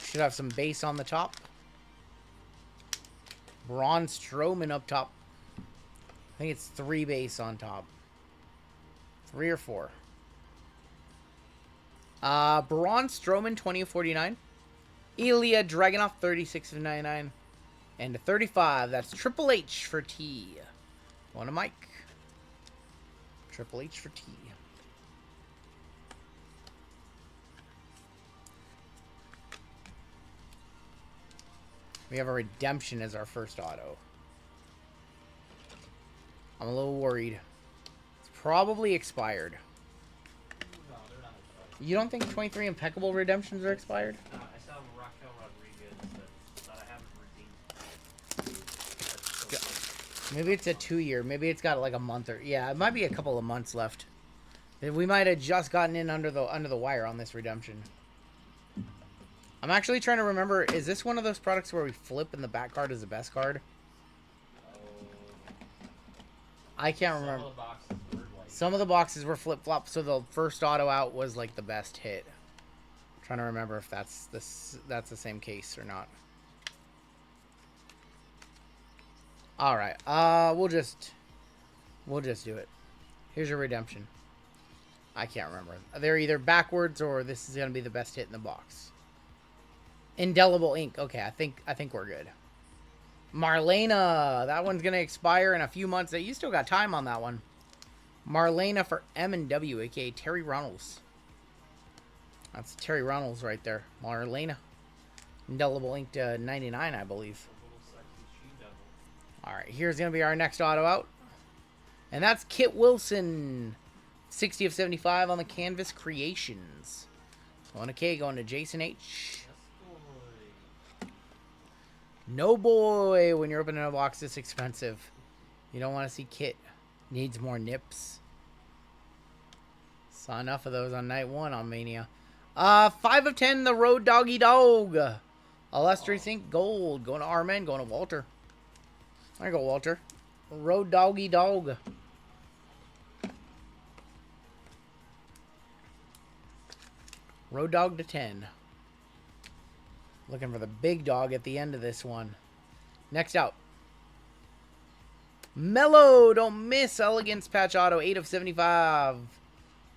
Should have some base on the top. Braun Strowman up top. I think it's 3 base on top. 3 or 4. Braun Strowman, 20 of 49. Ilya Dragunov, 36 of 99. And to 35, that's Triple H for T. Going to Mike. Triple H for T. We have a redemption as our first auto. I'm a little worried. It's probably expired. No, they're not expired. You don't think 23 impeccable redemptions are expired? I saw Raquel Rodriguez that I haven't redeemed. That's so Maybe it's a 2-year. Maybe it's got like a month or... Yeah, it might be a couple of months left. We might have just gotten in under the wire on this redemption. I'm actually trying to remember, is this one of those products where we flip and the back card is the best card? I can't remember. Some of the boxes were like, Some of the boxes were flip-flop, so the first auto out was like the best hit. I'm trying to remember if that's the same case or not. All right, we'll just do it. Here's your redemption. I can't remember. They're either backwards or this is gonna be the best hit in the box. Indelible ink. Okay, I think we're good. Marlena, that one's gonna expire in a few months. You still got time on that one. Marlena for M&W, aka Terry Runnels. That's Terry Runnels right there. Marlena. Indelible ink to 99, I believe. a little sexy she-devil. All right, here's gonna be our next auto out, and that's Kit Wilson, 60 of 75 on the Canvas Creations. Going to K, going to Jason H. Yes, boy. No boy, when you're opening a box this expensive, you don't want to see Kit. Needs more nips. Saw enough of those on night 1 on Mania. 5 of 10, the Road Doggy Dog. Illustrious Ink Gold. Going to Armen, going to Walter. There you go, Walter. Road Doggy Dog. Road Dog to 10. Looking for the big dog at the end of this one. Next out. Mello, don't miss. Elegance patch auto, 8 of 75.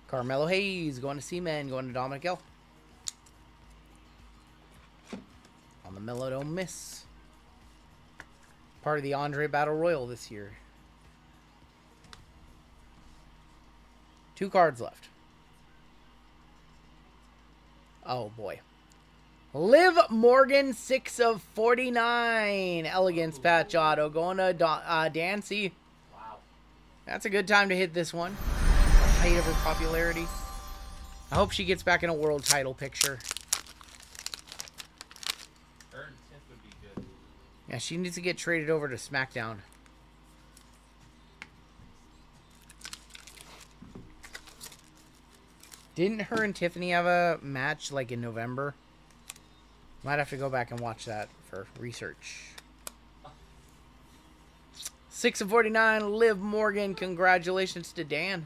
Carmelo Hayes, going to Seaman, going to Dominic L. On the Mello, don't miss. Part of the Andre Battle Royal this year. 2 cards left. Oh, boy. Liv Morgan, 6 of 49. Elegance patch auto. Going to Dancy. Wow. That's a good time to hit this one. Height of her popularity. I hope she gets back in a world title picture. Her and Tiff would be good. Yeah, she needs to get traded over to SmackDown. Didn't her and Tiffany have a match like in November? Might have to go back and watch that for research. 6 of 49, Liv Morgan. Congratulations to Dan.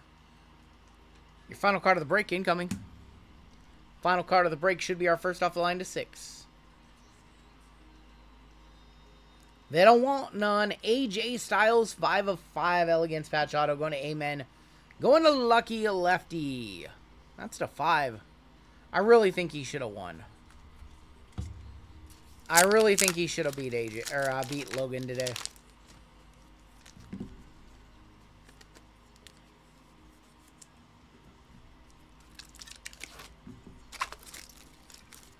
Your final card of the break incoming. Final card of the break should be our first off the line to 6. They don't want none. AJ Styles, 5 of 5. Elegance patch auto. Going to Amen. Going to Lucky Lefty. That's to 5. I really think he should have won. I really think he should have beat AJ or beat Logan today.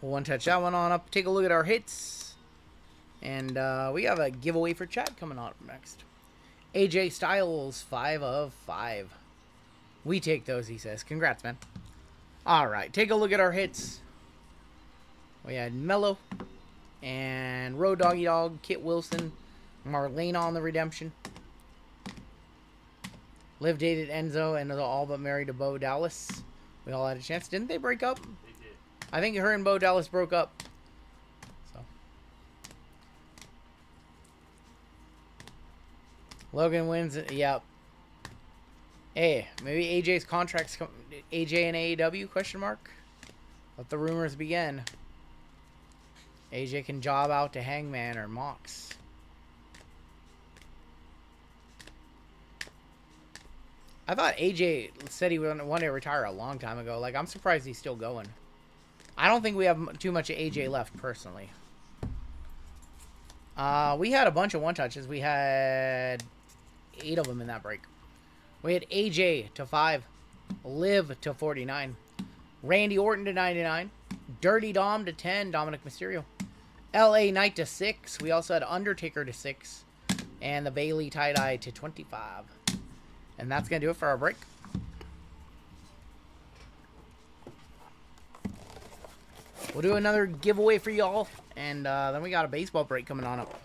We'll one touch that one on up. Take a look at our hits. And we have a giveaway for chat coming on up next. AJ Styles, 5 of 5. We take those, he says. Congrats, man. Alright, take a look at our hits. We had Mello and Road Doggy Dog, Kit Wilson, Marlena on the redemption. Liv dated Enzo and is all but married to Bo Dallas. We all had a chance. Didn't they break up? They did. I think her and Bo Dallas broke up. So Logan wins. Yep. Hey, maybe AJ's contract's AJ and AEW? Question mark. Let the rumors begin. AJ can job out to Hangman or Mox. I thought AJ said he wanted to retire a long time ago. Like, I'm surprised he's still going. I don't think we have too much of AJ left, personally. We had a bunch of one-touches. We had 8 of them in that break. We had AJ to 5. Liv to 49. Randy Orton to 99. Dirty Dom to 10. Dominic Mysterio. LA Knight to 6. We also had Undertaker to 6. And the Bailey tie-dye to 25. And that's going to do it for our break. We'll do another giveaway for y'all. And then we got a baseball break coming on up.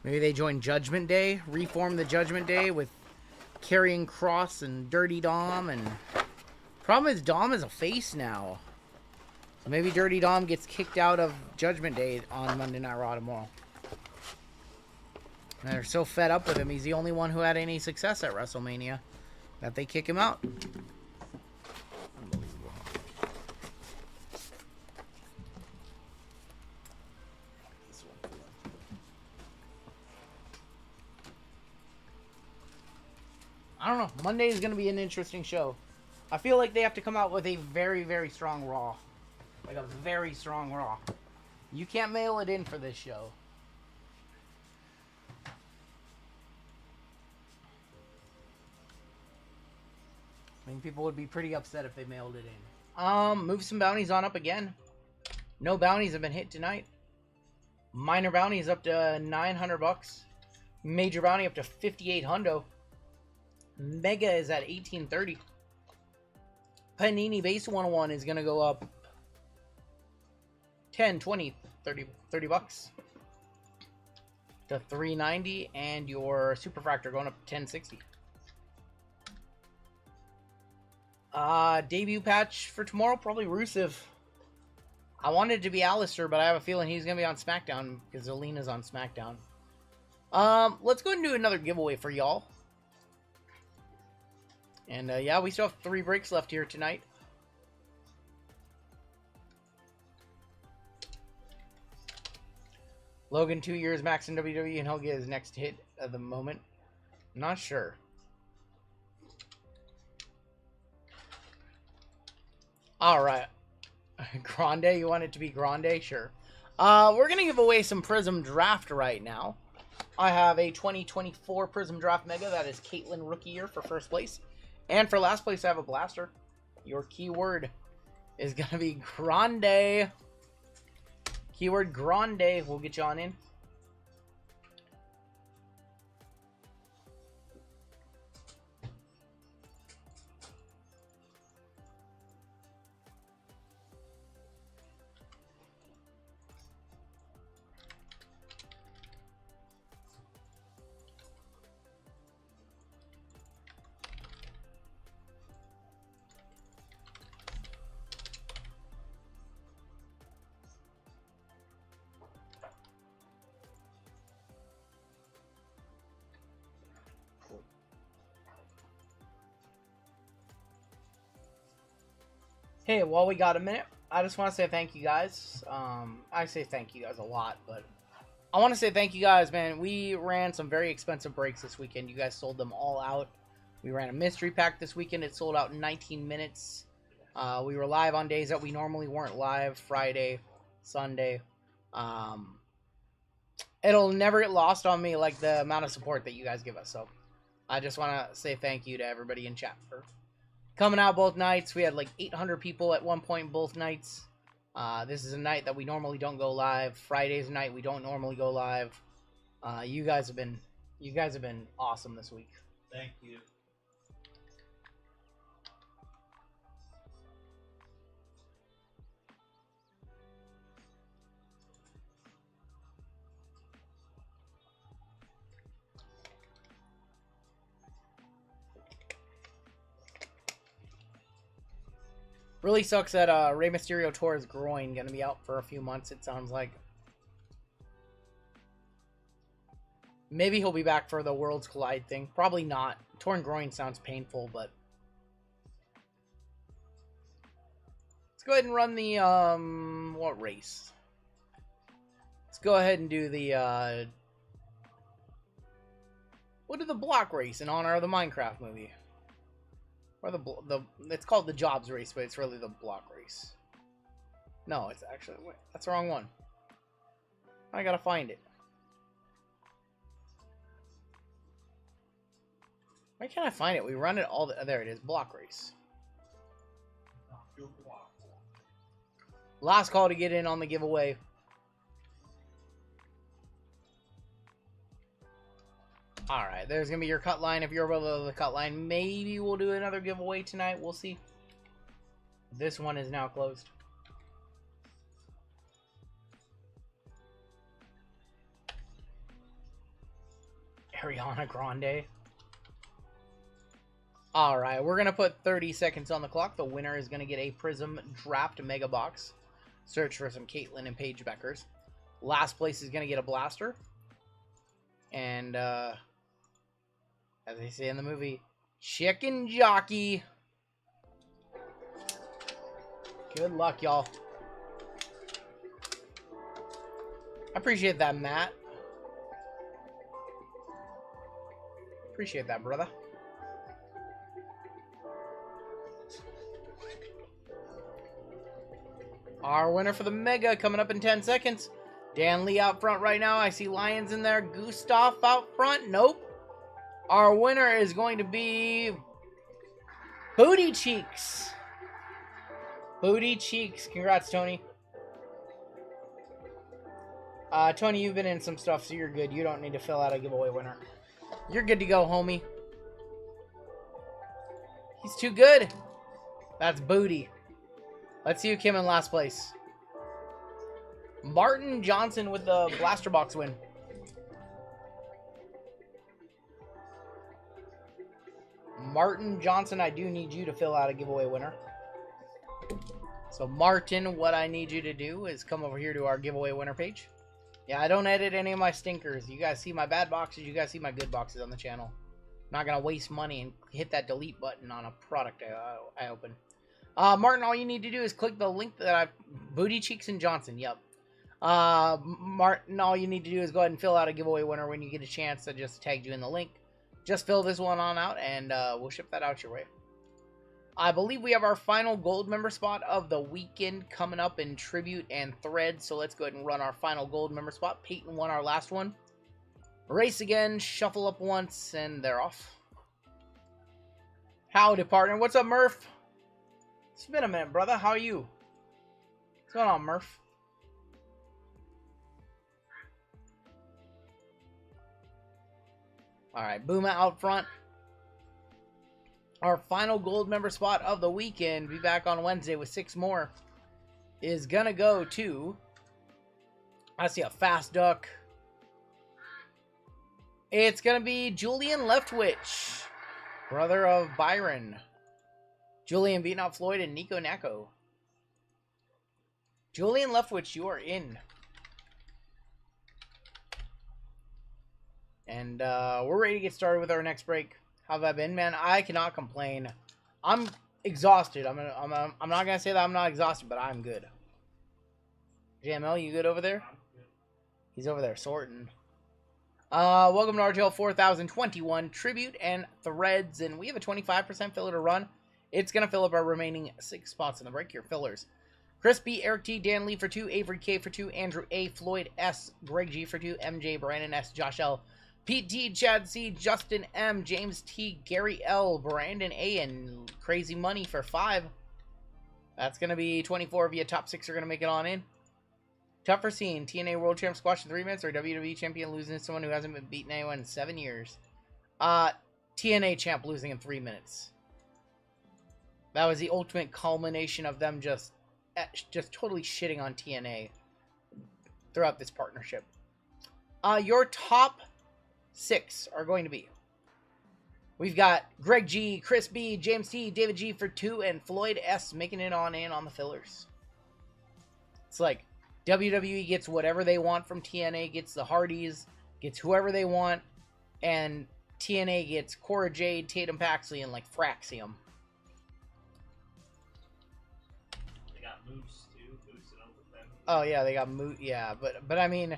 Maybe they join Judgment Day. Reform the Judgment Day with Karrion Kross and Dirty Dom. And problem is Dom is a face now. So maybe Dirty Dom gets kicked out of Judgment Day on Monday Night Raw tomorrow. And they're so fed up with him. He's the only one who had any success at WrestleMania that they kick him out. Unbelievable. I don't know. Monday is going to be an interesting show. I feel like they have to come out with a very, very strong Raw. Like a very strong Raw. You can't mail it in for this show. I think people would be pretty upset if they mailed it in. Move some bounties on up again. No bounties have been hit tonight. Minor bounties up to 900 bucks. Major bounty up to 58 hundo. Mega is at 1830. Panini base 101 is going to go up 10, 20, 30 bucks to 390, and your Superfractor going up to 1060. Debut patch for tomorrow, probably Rusev. I wanted it to be Alistair, but I have a feeling he's going to be on SmackDown because Zelina's on SmackDown. Let's go ahead and do another giveaway for y'all. And yeah, we still have 3 breaks left here tonight. Logan, 2 years max in WWE, and he'll get his next hit at the moment. Not sure. Alright. Grande, you want it to be Grande? Sure. We're going to give away some Prizm Draft right now. I have a 2024 Prizm Draft Mega. That is Caitlyn Rookie Year for first place. And for last place, I have a Blaster. Your keyword is going to be Grande. Keyword Grande. We'll get you on in. Hey, while we got a minute, I just want to say thank you guys. I say thank you guys a lot, but I want to say thank you guys, man. We ran some very expensive breaks this weekend. You guys sold them all out. We ran a mystery pack this weekend. It sold out in 19 minutes. We were live on days that we normally weren't live. Friday, Sunday. It'll never get lost on me, like the amount of support that you guys give us. So I just want to say thank you to everybody in chat for coming out both nights. We had like 800 people at one point both nights. This is a night that we normally don't go live. Friday's a night we don't normally go live. You guys have been awesome this week. Thank you. Really sucks that Rey Mysterio tore his groin. Gonna be out for a few months, it sounds like. Maybe he'll be back for the Worlds Collide thing. Probably not. Torn groin sounds painful, but let's go ahead and run the what race? Let's go ahead and do the we'll do the block race in honor of the Minecraft movie. Or it's called the jobs race, but it's really the block race. No, it's actually, wait, that's the wrong one. I gotta find it. Why can't I find it? We run it all there it is, block race. Last call to get in on the giveaway. Alright, there's gonna be your cut line. If you're below the cut line, maybe we'll do another giveaway tonight. We'll see. This one is now closed. Ariana Grande. Alright, we're going to put 30 seconds on the clock. The winner is going to get a Prizm Draft Mega Box. Search for some Caitlyn and Paige Beckers. Last place is going to get a blaster. And, as they say in the movie, chicken jockey. Good luck, y'all. I appreciate that, Matt. Appreciate that, brother. Our winner for the Mega coming up in 10 seconds. Dan Lee out front right now. I see Lions in there. Gustav out front. Nope. Our winner is going to be Booty Cheeks. Booty Cheeks. Congrats, Tony. Tony, you've been in some stuff, so you're good. You don't need to fill out a giveaway winner. You're good to go, homie. He's too good. That's Booty. Let's see who came in last place. Martin Johnson with the blaster box win. Martin Johnson, I do need you to fill out a giveaway winner. So Martin, what I need you to do is come over here to our giveaway winner page. Yeah, I don't edit any of my stinkers. You guys see my bad boxes, you guys see my good boxes on the channel. I'm not going to waste money and hit that delete button on a product I open. Martin, all you need to do is click the link that I've... Booty Cheeks and Johnson, yep. Martin, all you need to do is go ahead and fill out a giveaway winner when you get a chance. I just tagged you in the link. Just fill this one on out, and we'll ship that out your way. I believe we have our final gold member spot of the weekend coming up in Tribute and Thread. So let's go ahead and run our final gold member spot. Peyton won our last one. Race again, shuffle up once, and they're off. Howdy, partner. What's up, Murph? It's been a minute, brother. How are you? What's going on, Murph? Alright, Booma out front. Our final gold member spot of the weekend, be back on Wednesday with 6 more, is going to go to... I see a fast duck. It's going to be Julian Leftwich, brother of Byron. Julian beating out Floyd and Nico Nako. Julian Leftwich, you are in. And we're ready to get started with our next break. How have I been, man? I cannot complain. I'm exhausted. I'm not gonna say that I'm not exhausted, but I'm good. JML, you good over there? He's over there sorting. Welcome to RGL 4021 Tribute and Threads, and we have a 25% filler to run. It's gonna fill up our remaining 6 spots in the break. Your fillers: Chris B, Eric T, Dan Lee for 2, Avery K for 2, Andrew A, Floyd S, Greg G for 2, MJ, Brandon S, Josh L, Pete T, Chad C, Justin M, James T, Gary L, Brandon A, and Crazy Money for 5. That's going to be 24 of you. Top 6 are going to make it on in. Tougher scene. TNA World Champ squash in 3 minutes, or WWE Champion losing to someone who hasn't been beaten anyone in 7 years? TNA Champ losing in 3 minutes. That was the ultimate culmination of them just totally shitting on TNA throughout this partnership. Your top 6 are going to be... We've got Greg G, Chris B, James T, David G for 2, and Floyd S making it on in on the fillers. It's like WWE gets whatever they want from TNA, gets the Hardys, gets whoever they want, and TNA gets Cora Jade, Tatum Paxley, and like Fraxium. They got Moose too, boosted up with them. Oh yeah, they got Moot. Yeah, but I mean,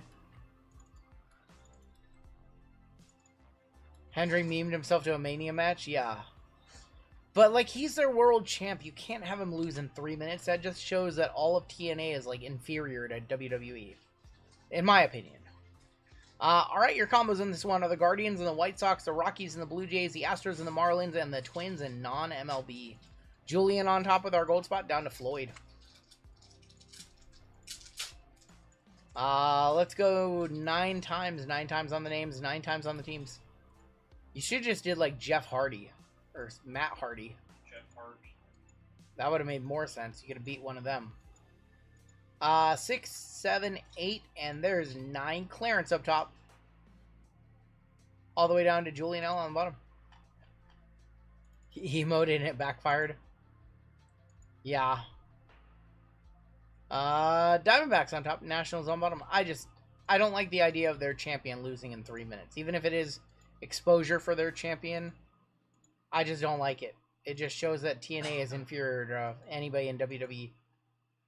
Hendry memed himself to a Mania match. Yeah, But, like, he's their world champ. You can't have him lose in 3 minutes. That just shows that all of TNA is, like, inferior to WWE. In my opinion. Alright, your combos in this one are the Guardians and the White Sox, the Rockies and the Blue Jays, the Astros and the Marlins, and the Twins and non-MLB. Julian on top with our gold spot, down to Floyd. Let's go 9 times. 9 times on the names, 9 times on the teams. You should just did, like, Jeff Hardy. Or Matt Hardy. Jeff Hart. That would have made more sense. You could have beat one of them. 6, 7, 8, and there's 9 Clarence up top. All the way down to Julian L on the bottom. He emoted and it backfired. Yeah. Diamondbacks on top, Nationals on bottom. I don't like the idea of their champion losing in 3 minutes. Even if it is exposure for their champion, I just don't like it. It just shows that TNA is inferior to anybody in WWE.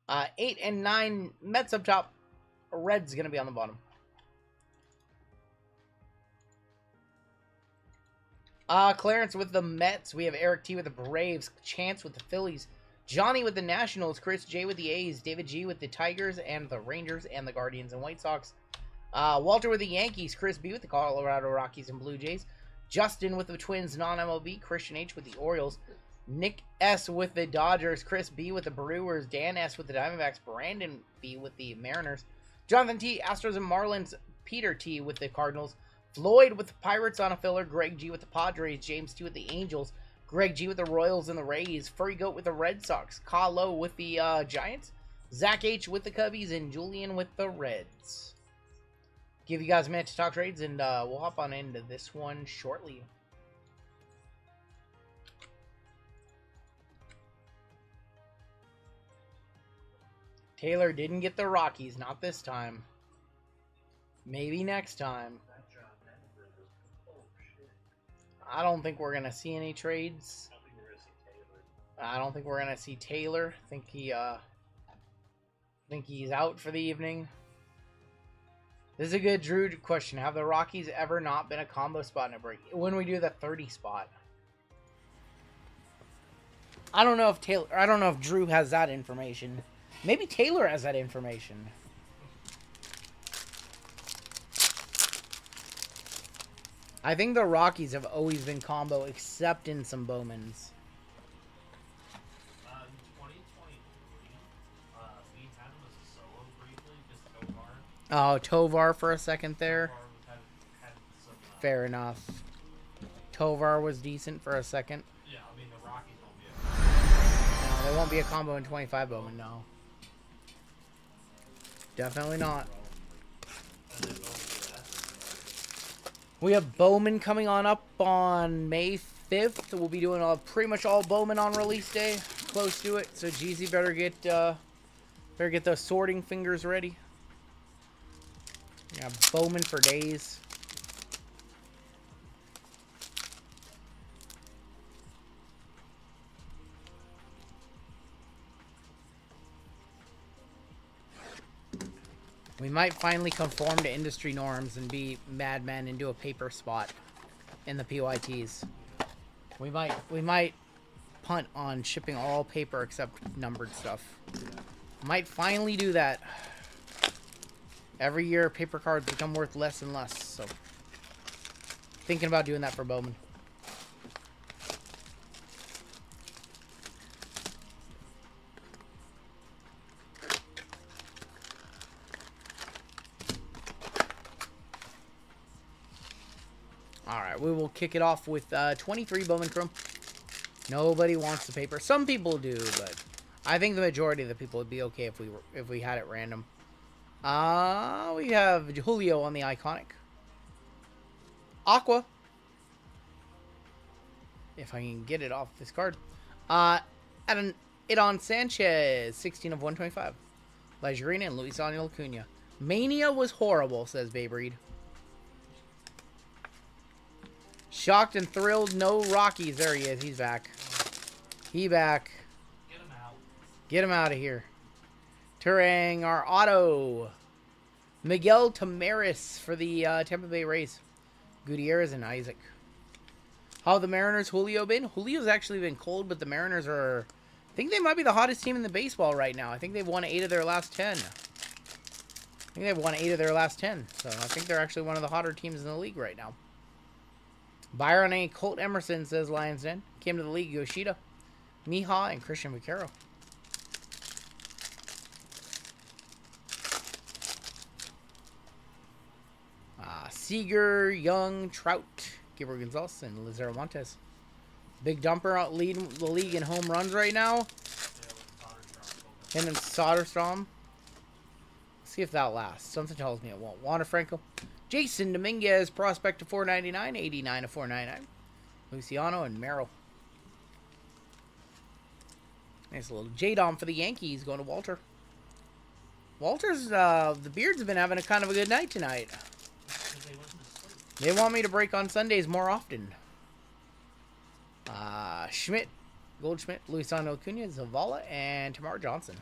8 and 9 Mets up top. Red's going to be on the bottom. Clarence with the Mets. We have Eric T with the Braves. Chance with the Phillies. Johnny with the Nationals. Chris J with the A's. David G with the Tigers and the Rangers and the Guardians and White Sox. Walter with the Yankees. Chris B with the Colorado Rockies and Blue Jays. Justin with the Twins non-MLB. Christian H with the Orioles. Nick S with the Dodgers. Chris B with the Brewers. Dan S with the Diamondbacks. Brandon B with the Mariners. Jonathan T, Astros and Marlins. Peter T with the Cardinals. Floyd with the Pirates on a filler. Greg G with the Padres. James T with the Angels. Greg G with the Royals and the Rays. Furry Goat with the Red Sox. Kahlo with the Giants. Zach H with the Cubbies. And Julian with the Reds. Give you guys a minute to talk trades, and we'll hop on into this one shortly. Taylor didn't get the Rockies, not this time. Maybe next time. I don't think we're going to see any trades. I don't think we're going to see Taylor. I think he's out for the evening. This is a good Drew question. Have the Rockies ever not been a combo spot in a break? When we do the 30 spot. I don't know if Drew has that information. Maybe Taylor has that information. I think the Rockies have always been combo, except in some Bowmans. In 2023, we had him as a solo briefly, just Tovar. Oh, Tovar for a second there. Tovar had some, Fair enough. Tovar was decent for a second. yeah, I mean, the Rockies won't be a No, there won't be a combo in 25 Bowman, no. Definitely not. and then both We have Bowman coming on up on May 5th. We'll be doing pretty much all Bowman on release day. Close to it. So Jeezy better get those sorting fingers ready. Yeah, Bowman for days. We might finally conform to industry norms and be madmen and do a paper spot in the PYTs. We might punt on shipping all paper except numbered stuff. Might finally do that. Every year paper cards become worth less and less, so thinking about doing that for Bowman. Alright, we will kick it off with 23 Bowman Chrome. Nobody wants the paper. Some people do, but I think the majority of the people would be okay if we had it random. We have Julio on the Iconic. Aqua. If I can get it off this card. Idon Sanchez, 16 of 125. Lajarina and Luis Daniel Acuna. Mania was horrible, says Babe Reed. Shocked and thrilled, no Rockies. There he is. He's back. He back. Get him out. Get him out of here. Turang, our auto. Miguel Tamaris for the Tampa Bay Rays. Gutierrez and Isaac. How the Mariners Julio been? Julio's actually been cold, but the Mariners are... I think they might be the hottest team in the baseball right now. I think they've won 8 of their last 10. So I think they're actually one of the hotter teams in the league right now. Byron A. Colt Emerson says Lions Den. Came to the league, Yoshida, Miha, and Christian Vaquero. Seager, Young, Trout, Gabriel Gonzalez, and Lazaro Montes. Big dumper out leading the league in home runs right now. Him and Soderstrom. See if that lasts. Something tells me it won't. Wander Franco. Jason Dominguez, prospect to 499, 89 to 499. Luciano and Merrill. Nice little J-Dom for the Yankees going to Walter. Walter's, the Beards have been having a kind of a good night tonight. They want me to break on Sundays more often. Schmidt, Goldschmidt, Luisano Acuna, Zavala, and Tamar Johnson.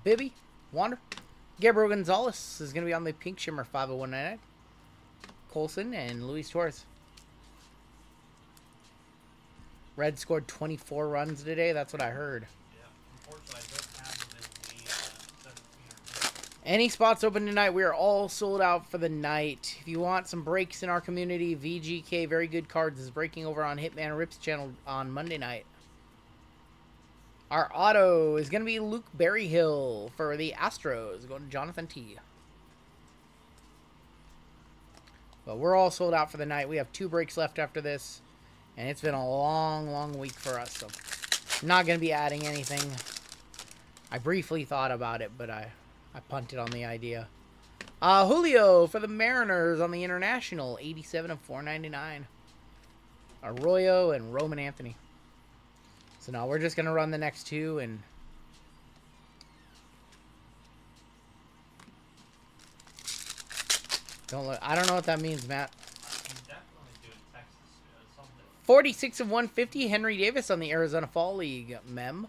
Bibby, Wander, Gabriel Gonzalez is going to be on the Pink Shimmer 50199. Colson and Luis Torres. Red scored 24 runs today. That's what I heard. Yeah, unfortunately, I don't have them in the 17 or Any spots open tonight? We are all sold out for the night. If you want some breaks in our community, VGK Very Good Cards is breaking over on Hitman Rips channel on Monday night. Our auto is going to be Luke Berryhill for the Astros. Going to Jonathan T. But we're all sold out for the night. We have 2 breaks left after this. And it's been a long, long week for us. So I'm not going to be adding anything. I briefly thought about it, but I punted on the idea. Julio for the Mariners on the International. 87 of 499. Arroyo and Roman Anthony. So now we're just going to run the next 2 and... Don't look. I don't know what that means, Matt. 46 of 150, Henry Davis on the Arizona Fall League mem.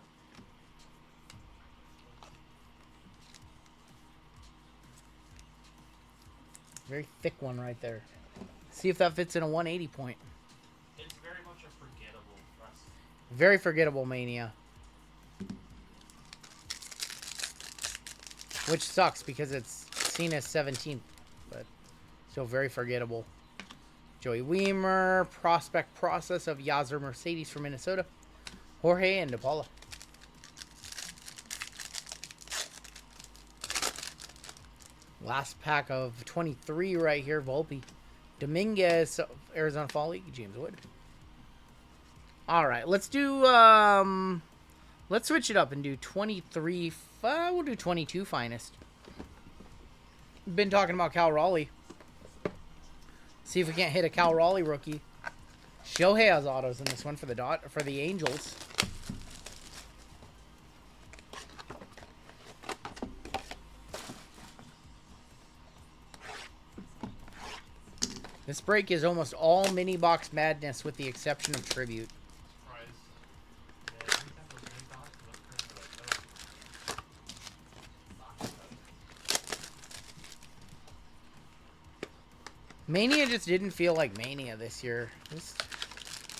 Very thick one right there. See if that fits in a 180 point. It's very much a forgettable press. Very forgettable Mania. Which sucks because it's seen as 17th, but still very forgettable. Joey Weimer, prospect process of Yazir Mercedes from Minnesota. Jorge and DePaula. Last pack of 23 right here, Volpe. Dominguez, Arizona Fall League, James Wood. All right, let's do, let's switch it up and do 23, we'll do 22 finest. Been talking about Cal Raleigh. See if we can't hit a Cal Raleigh rookie. Shohei has autos in this one for the Angels. This break is almost all mini box madness with the exception of tribute. Mania just didn't feel like Mania this year.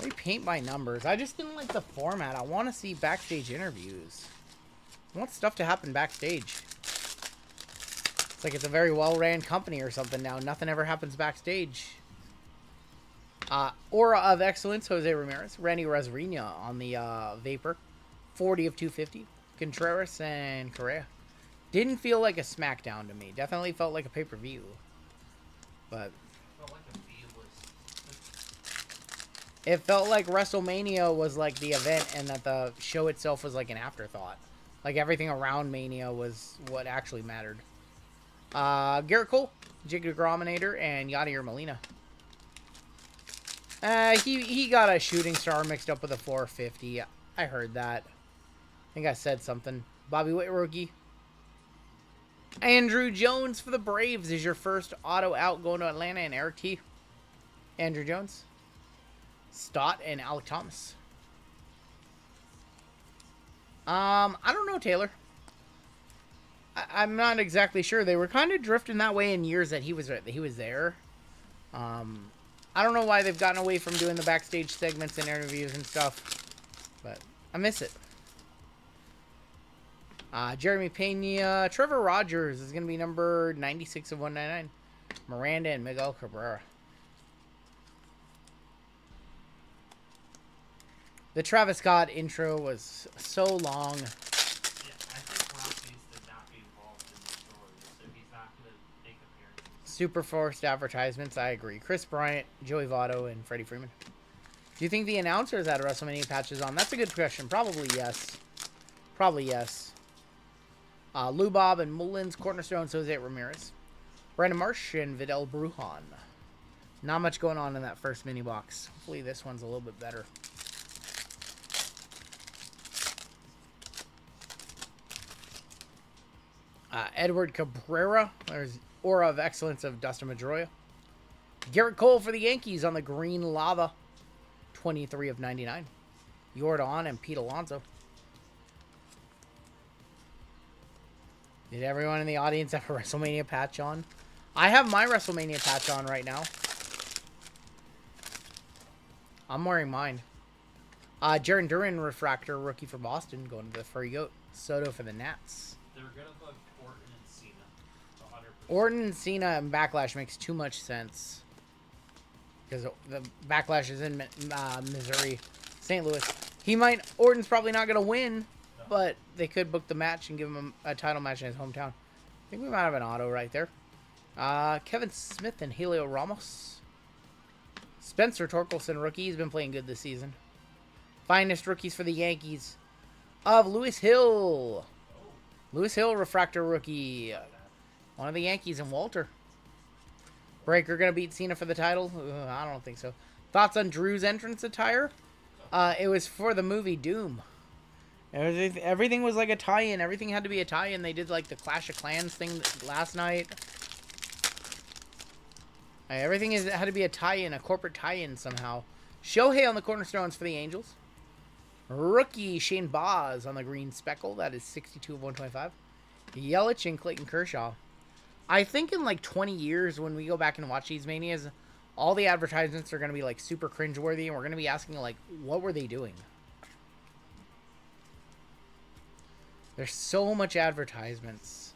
They paint by numbers. I just didn't like the format. I want to see backstage interviews. I want stuff to happen backstage. It's like it's a very well-ran company or something now. Nothing ever happens backstage. Aura of Excellence, Jose Ramirez. Randy Rosarina on the Vapor. 40 of 250. Contreras and Correa. Didn't feel like a SmackDown to me. Definitely felt like a pay-per-view. But... it felt like WrestleMania was like the event and that the show itself was like an afterthought. Like everything around Mania was what actually mattered. Garrett Cole, Jacob Grominator, and Yadier Molina. He got a shooting star mixed up with a 450. I heard that. I think I said something. Bobby Witt rookie. Andrew Jones for the Braves is your first auto out going to Atlanta and Eric T. Andrew Jones. Stott and Alec Thomas. I don't know, Taylor. I'm not exactly sure. They were kind of drifting that way in years that he was there. I don't know why they've gotten away from doing the backstage segments and interviews and stuff, but I miss it. Jeremy Pena, Trevor Rogers is going to be number 96 of 199. Miranda and Miguel Cabrera. The Travis Scott intro was so long. Yeah, I think Rock needs to not be involved in the story, so he's not going to make appearances. Super forced advertisements, I agree. Chris Bryant, Joey Votto, and Freddie Freeman. Do you think the announcers had WrestleMania patches on? That's a good question. Probably yes. Probably yes. Lou Bob and Mullins, Cornerstones, Jose Ramirez. Brandon Marsh and Vidal Brujan. Not much going on in that first mini box. Hopefully this one's a little bit better. Edward Cabrera. There's Aura of Excellence of Dustin Pedroia. Garrett Cole for the Yankees on the green lava. 23 of 99. Jordan and Pete Alonso. Did everyone in the audience have a WrestleMania patch on? I have my WrestleMania patch on right now. I'm wearing mine. Jaron Duran refractor, rookie for Boston, going to the Furry Goat. Soto for the Nats. They're going to book Orton and Cena. 100%. Orton and Cena and Backlash makes too much sense. Because the Backlash is in Missouri, St. Louis. Orton's probably not going to win, but they could book the match and give him a title match in his hometown. I think we might have an auto right there. Kevin Smith and Helio Ramos. Spencer Torkelson, rookie. He's been playing good this season. Finest rookies for the Yankees of Lewis Hill. Lewis Hill, refractor rookie. One of the Yankees and Walter. Breaker going to beat Cena for the title? I don't think so. Thoughts on Drew's entrance attire? It was for the movie Doom. Everything was like a tie-in. Everything had to be a tie-in. They did like the Clash of Clans thing last night. Everything had to be a tie-in, a corporate tie-in somehow. Shohei on the Cornerstones for the Angels. Rookie Shane Boz on the green speckle. That is 62 of 125. Yelich and Clayton Kershaw. I think in like 20 years when we go back and watch these Manias, all the advertisements are going to be like super cringeworthy, and we're going to be asking like, what were they doing? There's so much advertisements.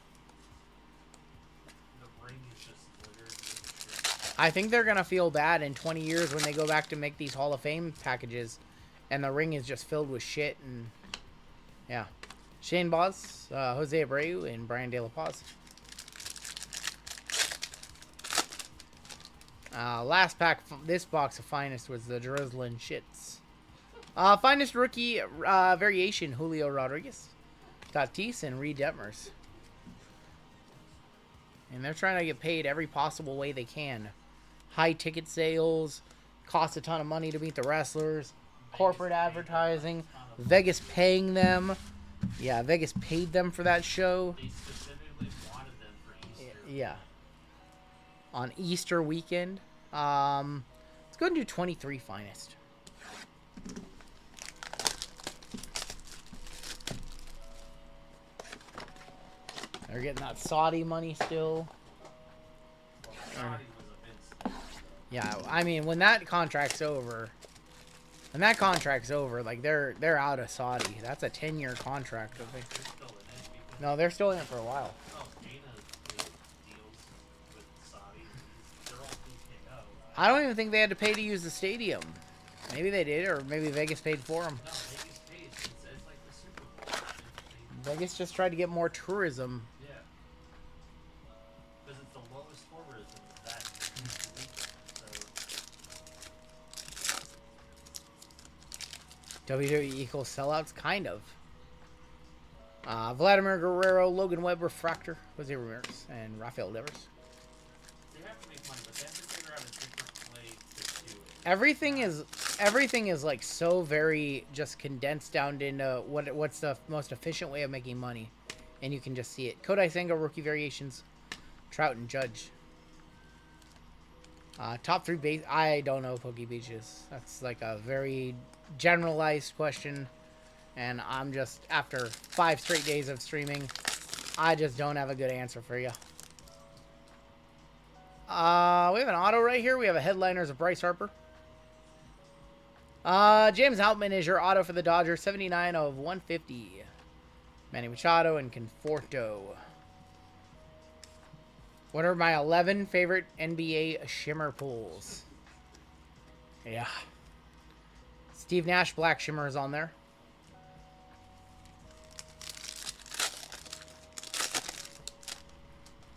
The ring is just littered with shit. I think they're going to feel bad in 20 years when they go back to make these Hall of Fame packages, and the ring is just filled with shit. And yeah. Shane Boz, Jose Abreu, and Brian De La Paz. Last pack, this box of finest was the Drizzlin' Shits. Finest rookie variation, Julio Rodriguez, Tatis, and Reed Detmers. And they're trying to get paid every possible way they can. High ticket sales, cost a ton of money to meet the wrestlers, corporate advertising, Vegas paying them. Yeah, Vegas paid them for that show. They specifically wanted them for Easter. Yeah. On Easter weekend. Let's go and do 23 finest. They're getting that Saudi money still. Well, Saudi was a Vince. Yeah, I mean, when that contract's over, like they're out of Saudi. That's a 10-year contract, I think. They're still in it because No, they're still in it for a while. Dana made deals with Saudi. They're all TKO. I don't even think they had to pay to use the stadium. Maybe they did, or maybe Vegas paid for them. No, Vegas pays. It's like the Super Bowl. Vegas just tried to get more tourism. Yeah. Because it's the lowest tourism that weekend. So WWE equals sellouts, kind of. Vladimir Guerrero, Logan Webb, Refractor, Jose Ramirez, and Rafael Devers. they have to make money, but they have to figure out a different way to do it. Everything is like so very just condensed down into what's the most efficient way of making money, and you can just see it. Kodai Senga, rookie variations, Trout and Judge. Top 3 base. I don't know Pokey Beaches. That's like a very generalized question, and I'm just, after 5 straight days of streaming, I just don't have a good answer for you. We have an auto right here. We have a headliners of Bryce Harper. James Outman is your auto for the Dodgers. 79 of 150. Manny Machado and Conforto. What are my 11 favorite NBA Shimmer pulls? Yeah. Steve Nash Black Shimmer is on there.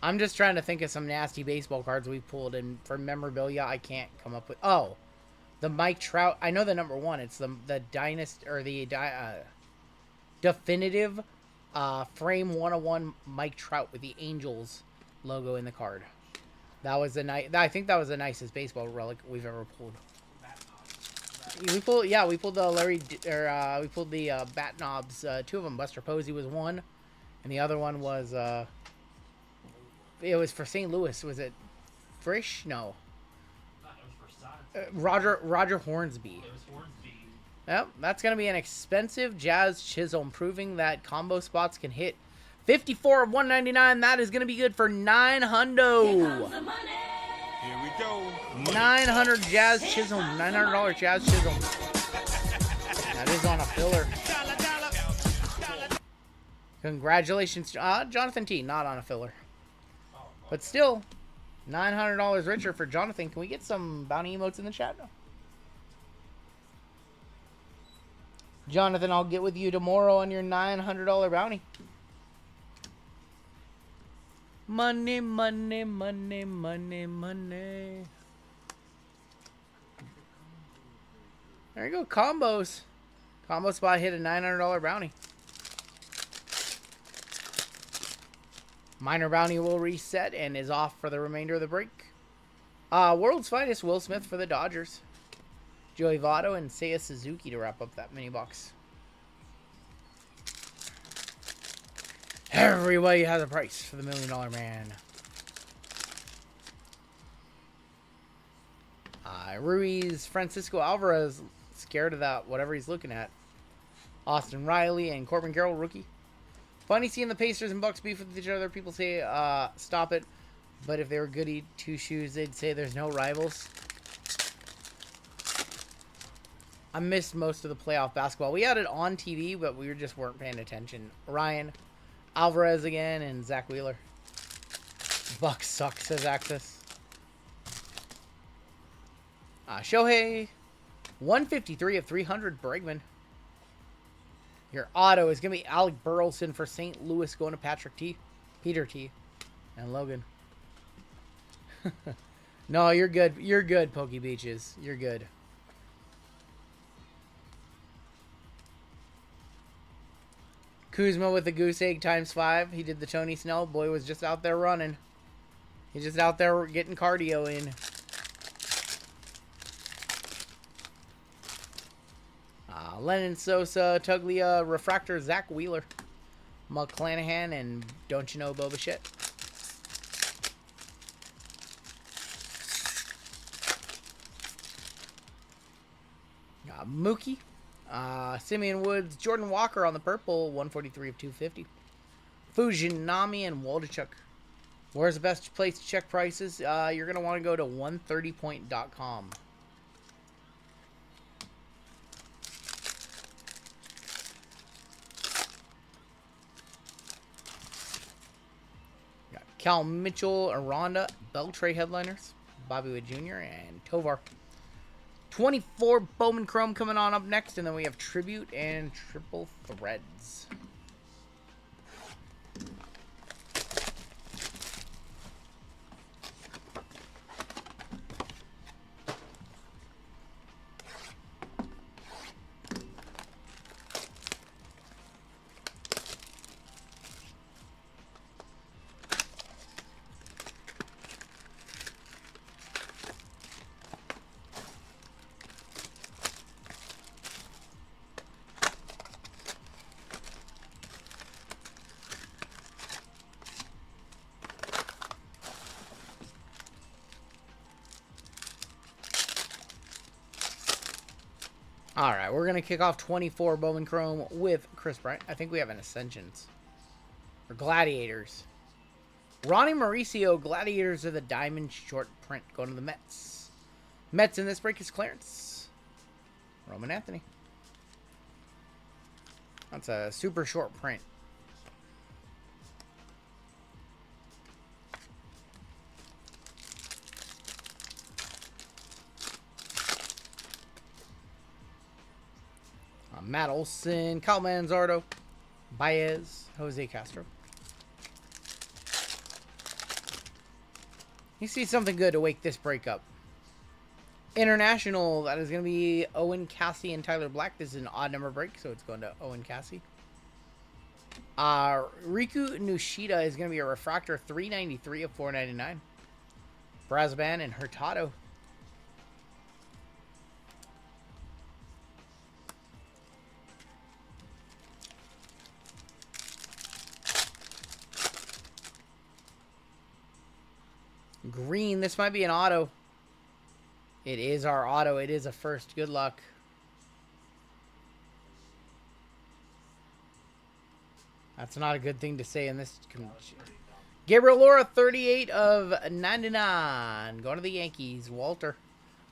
I'm just trying to think of some nasty baseball cards we pulled, and for memorabilia, I can't come up with... Oh, the Mike Trout. I know the number one. It's the Dynasty, or the definitive frame 101 Mike Trout with the Angels logo in the card. That was the nice. I think that was the nicest baseball relic we've ever pulled. We pulled the we pulled the bat knobs. Two of them. Buster Posey was one, and the other one was it was for St. Louis. Was it Frisch? No. Roger Hornsby. It was Hornsby. Yep, that's going to be an expensive Jazz Chisholm, proving that combo spots can hit. 54 of 199. That is going to be good for 900. Here we go. 900 Jazz Chisholm. $900 Jazz Chisholm. That is on a filler. Congratulations, Jonathan T. Not on a filler. But still, $900 richer for Jonathan. Can we get some bounty emotes in the chat? Jonathan, I'll get with you tomorrow on your $900 bounty. Money, money, money, money, money. There you go, combos. Combo spot hit a $900 bounty. Minor bounty will reset and is off for the remainder of the break. World's Finest, Will Smith for the Dodgers. Joey Votto and Seiya Suzuki to wrap up that mini box. Everybody has a price for the $1 Million Man. Ruiz, Francisco Alvarez, scared of that, whatever he's looking at. Austin Riley and Corbin Carroll, rookie. Funny seeing the Pacers and Bucks beef with each other. People say, stop it. But if they were goody two-shoes, they'd say there's no rivals. I missed most of the playoff basketball. We had it on TV, but we just weren't paying attention. Ryan Alvarez again and Zach Wheeler. Bucks suck, says Axis. Shohei, 153 of 300, Bregman. Your auto is going to be Alec Burleson for St. Louis, going to Peter T, and Logan. No, you're good. You're good, Pokey Beaches. You're good. Kuzma with the goose egg ×5. He did the Tony Snell. Boy was just out there running. He's just out there getting cardio in. Lennon Sosa, Tuglia, Refractor, Zach Wheeler, McClanahan, and don't you know Boba Shit. Mookie, Simeon Woods, Jordan Walker on the purple, 143 of 250. Fujinami and Waldachuk. Where's the best place to check prices? You're going to want to go to 130point.com. Got Cal Mitchell, Aranda, Beltray headliners, Bobby Wood Jr., and Tovar. 24 Bowman Chrome coming on up next, and then we have Tribute and Triple Threads. Alright, we're going to kick off 24 Bowman Chrome with Chris Bryant. I think we have an Ascensions. Or Gladiators. Ronnie Mauricio, Gladiators of the Diamond short print. Going to the Mets. Mets in this break is Clarence. Roman Anthony. That's a super short print. Matt Olson, Kyle Manzardo, Baez, Jose Castro. You see something good to wake this break up. International, that is going to be Owen Cassie and Tyler Black. This is an odd number break, so it's going to Owen Cassie. Riku Nushida is going to be a refractor 393 of 499. Prizm and Hurtado. Green, this might be an auto. It is our auto. It is a first. Good luck. That's not a good thing to say in this. Gabriel Laura, 38 of 99. Going to the Yankees. Walter.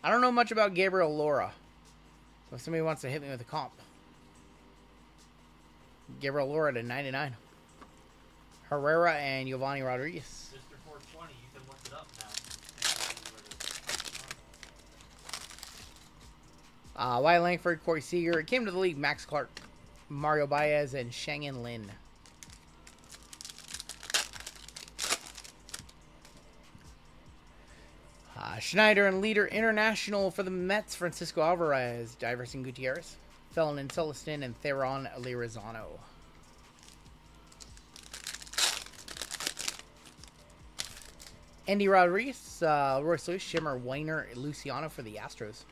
I don't know much about Gabriel Laura. So if somebody wants to hit me with a comp. Gabriel Laura to 99. Herrera and Giovanni Rodriguez. Mr. 420, you can look it up now. Wyatt Langford, Corey Seager. It came to the league. Max Clark, Mario Baez, and Shang-In Lin. Schneider and Leader International for the Mets. Francisco Alvarez, Diverson Gutierrez, Felon and Celestin, and Theron Lirizano. Andy Rodriguez, Royce Lewis, Shimmer, Wainer, Luciano for the Astros.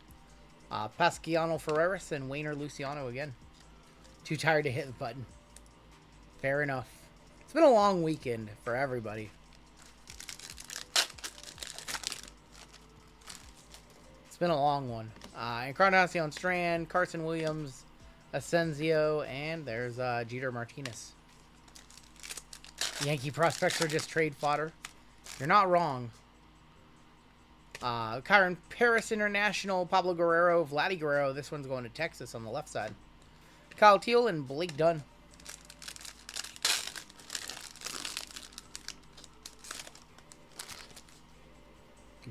Pasquiano Ferreras and Wainer Luciano again. Too tired to hit the button. Fair enough. It's been a long weekend for everybody. It's been a long one. Encarnacion Strand, Carson Williams, Asensio, and there's Jeter Martinez. Yankee prospects are just trade fodder. You're not wrong. Kyron Paris International, Pablo Guerrero, Vladdy Guerrero. This one's going to Texas on the left side. Kyle Teal and Blake Dunn.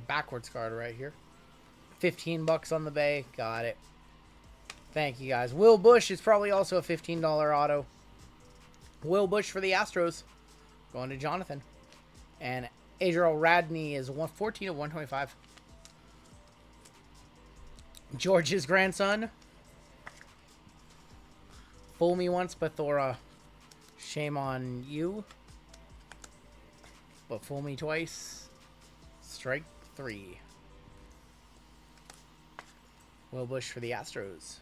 Backwards card right here. 15 bucks on the bay. Got it. Thank you guys. Will Bush is probably also a $15 auto. Will Bush for the Astros. Going to Jonathan. And Adriel Radney is 14 of 125. George's grandson. Fool me once, Bathora. Shame on you. But fool me twice. Strike 3. Will Bush for the Astros.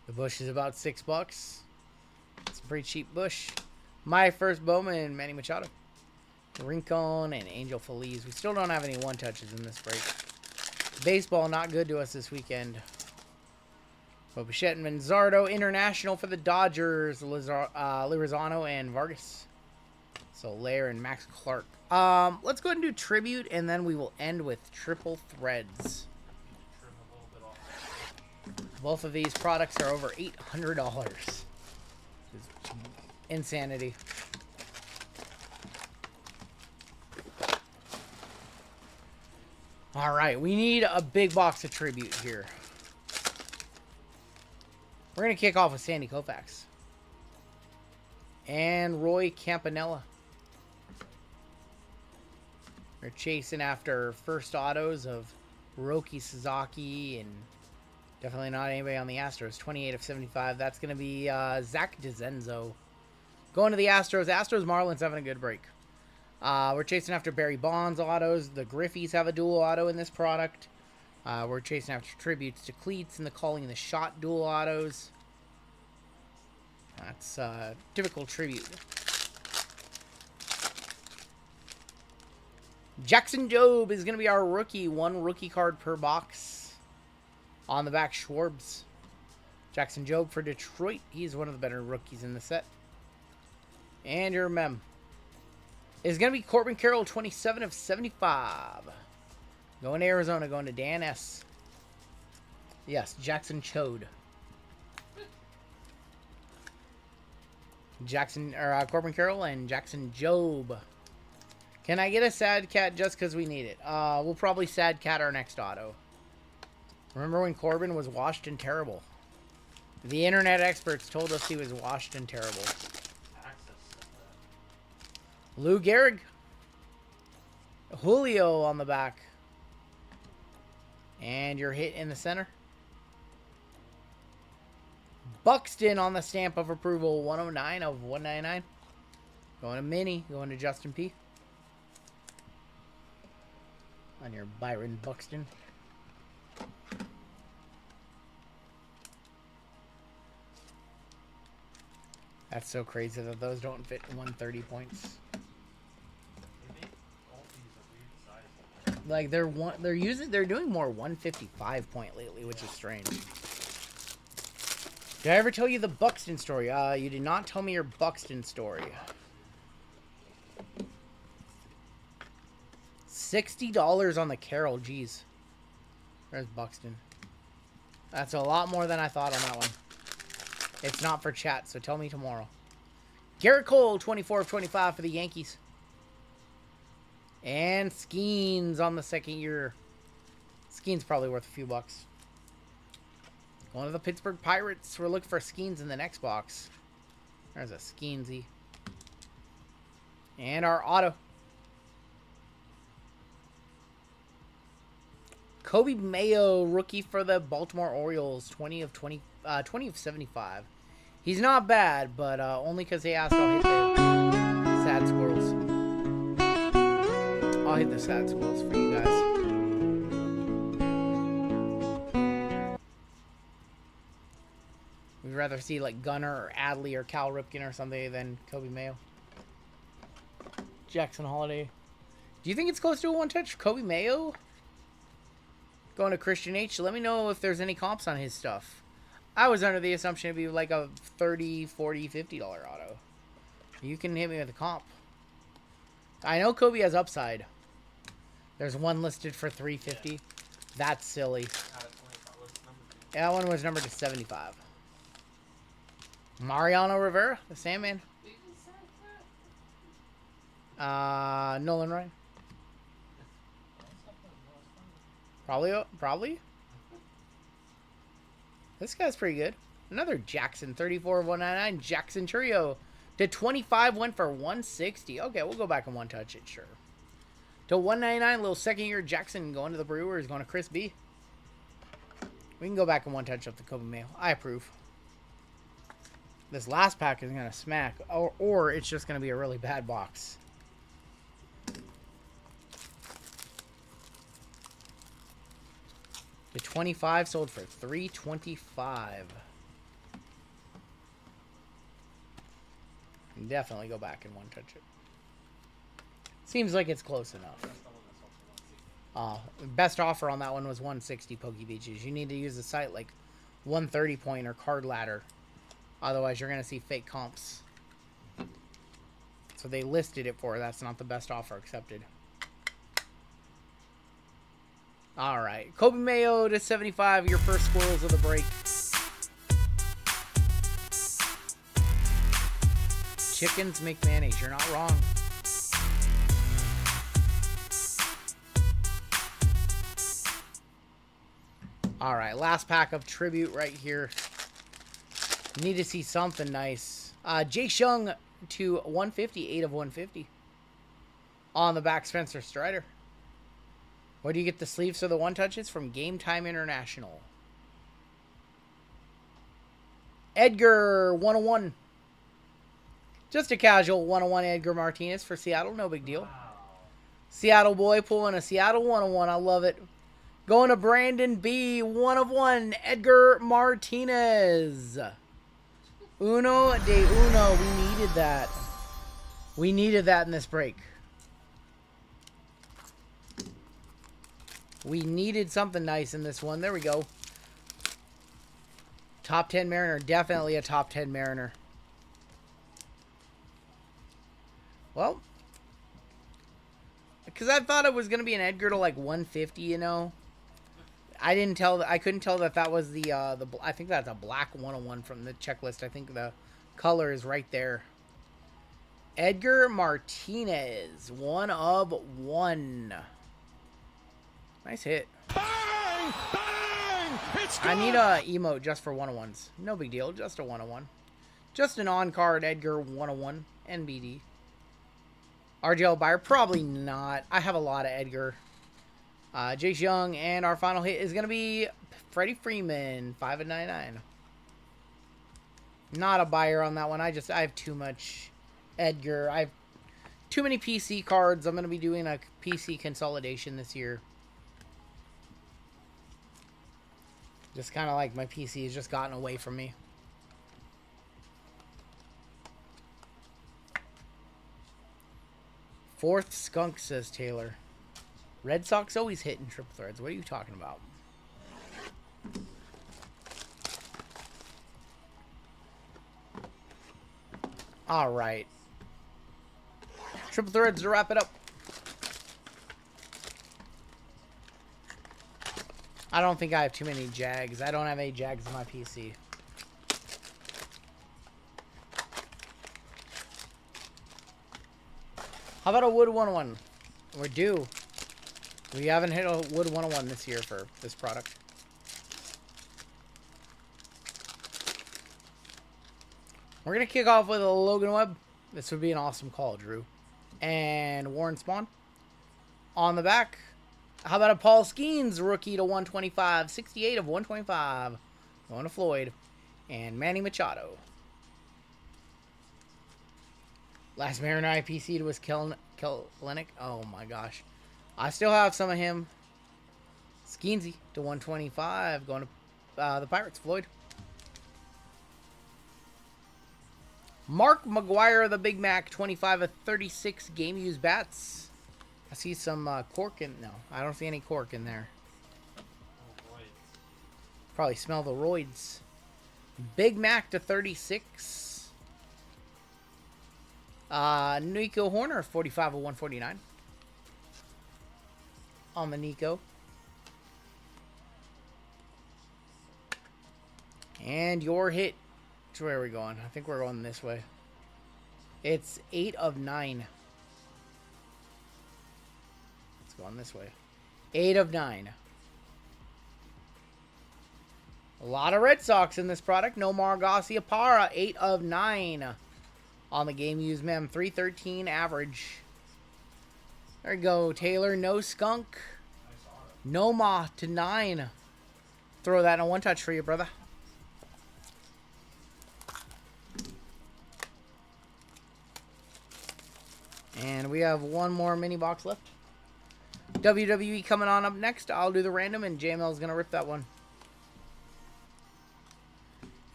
The Bush is about $6. It's a pretty cheap Bush. My first Bowman, Manny Machado. Rincon and Angel Feliz. We still don't have any one-touches in this break. Baseball not good to us this weekend. Bichette and Manzardo. International for the Dodgers. Lirizano and Vargas. So Lair and Max Clark. Let's go ahead and do Tribute, and then we will end with Triple Threads. Both of these products are over $800. It's insanity. All right, we need a big box of Tribute here. We're going to kick off with Sandy Koufax. And Roy Campanella. We're chasing after first autos of Roki Sasaki and definitely not anybody on the Astros. 28 of 75. That's going to be Zach DeZenzo. Going to the Astros. Astros Marlins having a good break. We're chasing after Barry Bonds autos. The Griffies have a dual auto in this product. We're chasing after tributes to Cleats and the Calling the Shot dual autos. That's typical tribute. Jackson Jobe is going to be our rookie. One rookie card per box. On the back, Schwarbs. Jackson Jobe for Detroit. He's one of the better rookies in the set. And your mem is going to be Corbin Carroll, 27 of 75. Going to Arizona, going to Dan S. Yes, Jackson Chode. Corbin Carroll and Jackson Jobe. Can I get a sad cat just because we need it? We'll probably sad cat our next auto. Remember when Corbin was washed and terrible? The internet experts told us he was washed and terrible. Lou Gehrig. Julio on the back. And your hit in the center. Buxton on the stamp of approval. 109 of 199. Going to Mini. Going to Justin P. On your Byron Buxton. That's so crazy that those don't fit in 130 points. Like they're doing more 155 point lately, which is strange. Did I ever tell you the Buxton story? You did not tell me your Buxton story. $60 on the Carroll, jeez. Where's Buxton? That's a lot more than I thought on that one. It's not for chat, so tell me tomorrow. Garrett Cole, 24 of 25 for the Yankees. And Skeens on the second year. Skeens probably worth a few bucks. Going to the Pittsburgh Pirates. We're looking for Skeens in the next box. There's a Skeensy. And our auto. Kobe Mayo, rookie for the Baltimore Orioles. 20 of 75. He's not bad, but only because they asked, I'll hit the sad squirrels. I'll hit the sad squirrels for you guys. We'd rather see like Gunner or Adley or Cal Ripken or something than Kobe Mayo. Jackson Holiday. Do you think it's close to a one-touch? Kobe Mayo? Going to Christian H. Let me know if there's any comps on his stuff. I was under the assumption it'd be like a $30, $40, $50 auto. You can hit me with a comp. I know Kobe has upside. There's one listed for $350. That's silly. That one was numbered to 75. Mariano Rivera, the Sandman. Nolan Ryan. Probably. This guy's pretty good. Another Jackson, 34 of 199. Jackson Trio. To 25, went for 160. Okay, we'll go back and one-touch it, sure. To 199, little second-year Jackson going to the Brewers, going to Chris B. We can go back and one-touch up the Kobe Mayo. I approve. This last pack is going to smack, or it's just going to be a really bad box. The 25 sold for $325. Definitely go back and one touch it. Seems like it's close enough. Best offer on that one was 160 Pokey Beaches. You need to use the site like 130 point or card ladder. Otherwise, you're going to see fake comps. So they listed it for. That's not the best offer accepted. All right. Kobe Mayo to 75. Your first squirrels of the break. Chickens make mayonnaise. You're not wrong. All right. Last pack of tribute right here. Need to see something nice. Jay Shung to 150. 8 of 150. On the back, Spencer Strider. Where do you get the sleeves for the one-touches? From Game Time International. Edgar, 101. Just a casual 101 Edgar Martinez for Seattle. No big deal. Wow. Seattle boy pulling a Seattle 101. I love it. Going to Brandon B. 1 of 1. Edgar Martinez. Uno de uno. We needed that. We needed that in this break. We needed something nice in this one. There we go. Top 10 Mariner. Definitely a top 10 Mariner. Well, because I thought it was going to be an Edgar to like 150, you know. I couldn't tell that was I think that's a black 101 from the checklist. I think the color is right there. Edgar Martinez, 1 of 1. Nice hit. Bang! Bang! It's I good! need a emote just for 101s. No big deal, just a 101. Just an on-card Edgar 101 NBD. RGL buyer, probably not. I have a lot of Edgar. Jace Young, and our final hit is going to be Freddie Freeman, 5 of 99. Not a buyer on that one. I have too much Edgar. I have too many PC cards. I'm going to be doing a PC consolidation this year. Just kind of like my PC has just gotten away from me. Fourth skunk, says Taylor. Red Sox always hitting triple threads. What are you talking about? All right. Triple threads to wrap it up. I don't think I have too many Jags. I don't have any Jags in my PC. How about a Wood 101? We're due. We haven't hit a Wood 101 this year for this product. We're going to kick off with a Logan Webb. This would be an awesome call, Drew. And Warren Spawn. On the back, how about a Paul Skeens rookie to 125. 68 of 125. Going to Floyd. And Manny Machado. Last Mariner I PC'd was Kelenic. Oh my gosh. I still have some of him. Skeensy to 125. Going to the Pirates. Floyd. Mark McGuire, the Big Mac. 25 of 36 game used bats. I see some cork in. No, I don't see any cork in there. Oh, boy. Probably smell the roids. Big Mac to 36. Nico Horner, 45 of 149. On the Nico. And your hit. Where are we going? I think we're going this way. It's 8 of 9. It's going this way. 8 of 9. A lot of Red Sox in this product. Nomar Garciaparra, 8 of 9. On the game used mem, 313 average. There you go, Taylor. No skunk. No ma to 9. Throw that in a one touch for you, brother. And we have one more mini box left. WWE coming on up next. I'll do the random, and JML's going to rip that one.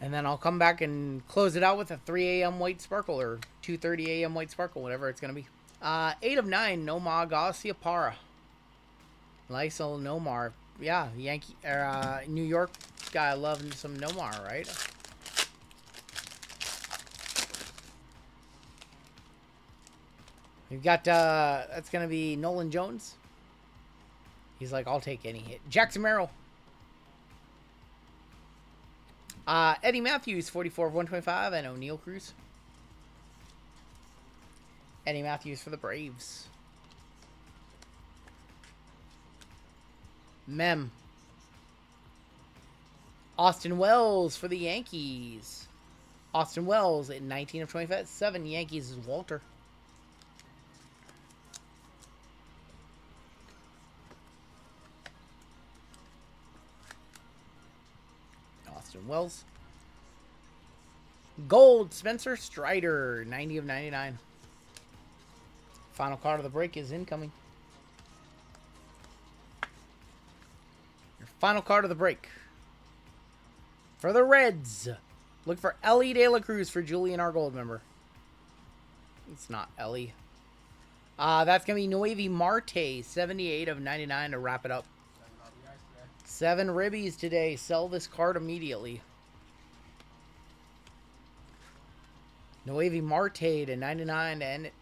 And then I'll come back and close it out with a 3 a.m. white sparkle, or 2:30 a.m. white sparkle, whatever it's going to be. 8 of 9, Nomar Garciaparra. Lysol Nomar. Yeah, Yankee, New York guy loving some Nomar, right? We've got, that's going to be Nolan Jones. He's like, I'll take any hit. Jackson Merrill. Eddie Matthews, 44 of 125, and O'Neal Cruz. Eddie Matthews for the Braves. Mem. Austin Wells for the Yankees. Austin Wells at 19 of 25. 7 Yankees is Walter. Austin Wells. Gold, Spencer Strider, 90 of 99. Final card of the break is incoming. Your final card of the break. For the Reds, look for Ellie De La Cruz for Julian, our gold member. It's not Ellie. That's going to be Noevi Marte, 78 of 99 to wrap it up. 7 ribbies today. Sell this card immediately. Noevi Marte to 99 to end it.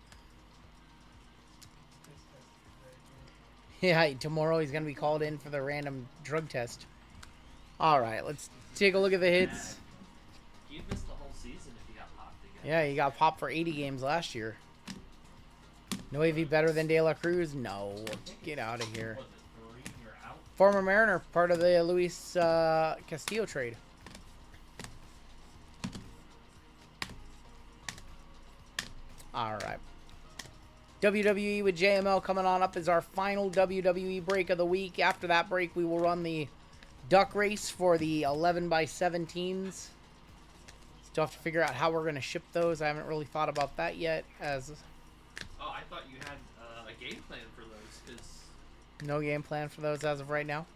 Yeah, tomorrow he's going to be called in for the random drug test. All right, let's take a look at the hits. You'd miss the whole season if you got popped again. Yeah, he got popped for 80 games last year. Noevi better than De La Cruz? No. Get out of here. Was it 3? You're out. Former Mariner, part of the Luis Castillo trade. All right. WWE with JML coming on up is our final WWE break of the week. After that break, we will run the duck race for the 11x17s. Still have to figure out how we're going to ship those. I haven't really thought about that yet. As Oh, I thought you had a game plan for those, because... no game plan for those as of right now.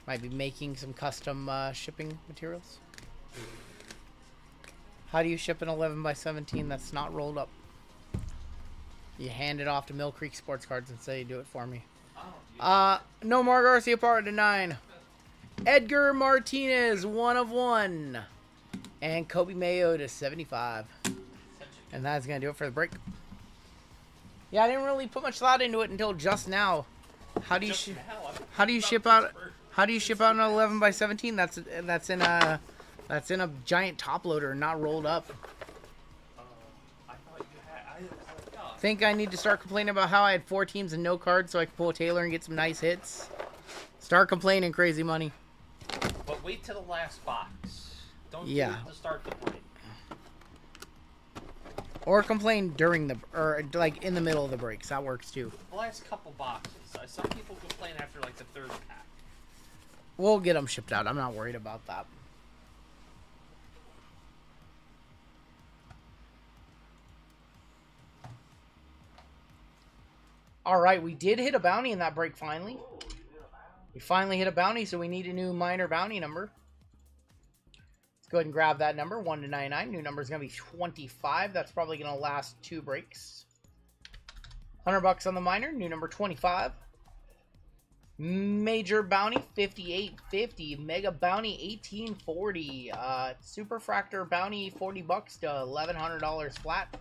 Might be making some custom shipping materials. How do you ship an 11x17 that's not rolled up? You hand it off to Mill Creek Sports Cards and say, do it for me. Oh, No more Garcia part to 9. Edgar Martinez, 1 of 1. And Kobe Mayo to 75. And that's going to do it for the break. Yeah, I didn't really put much thought into it until just now. How do you ship out an 11x17 that's in a giant top loader, not rolled up? I thought you had... I was like, oh, Think I need to start complaining about how I had 4 teams and no cards so I could pull a Taylor and get some nice hits? Start complaining, crazy money. But wait till the last box. Don't do Yeah. it to start the break. Or complain during the, or like in the middle of the breaks. That works too. The last couple boxes. Some people complain after like the 3rd pack. We'll get them shipped out. I'm not worried about that. All right, we did hit a bounty in that break finally. We finally hit a bounty, so we need a new minor bounty number. Let's go ahead and grab that number, 1 to 99. New number is going to be 25. That's probably going to last 2 breaks. $100 on the minor, new number 25. Major bounty, 5850. Mega bounty, 1840. Super fractor bounty, $40 to $1,100 flat.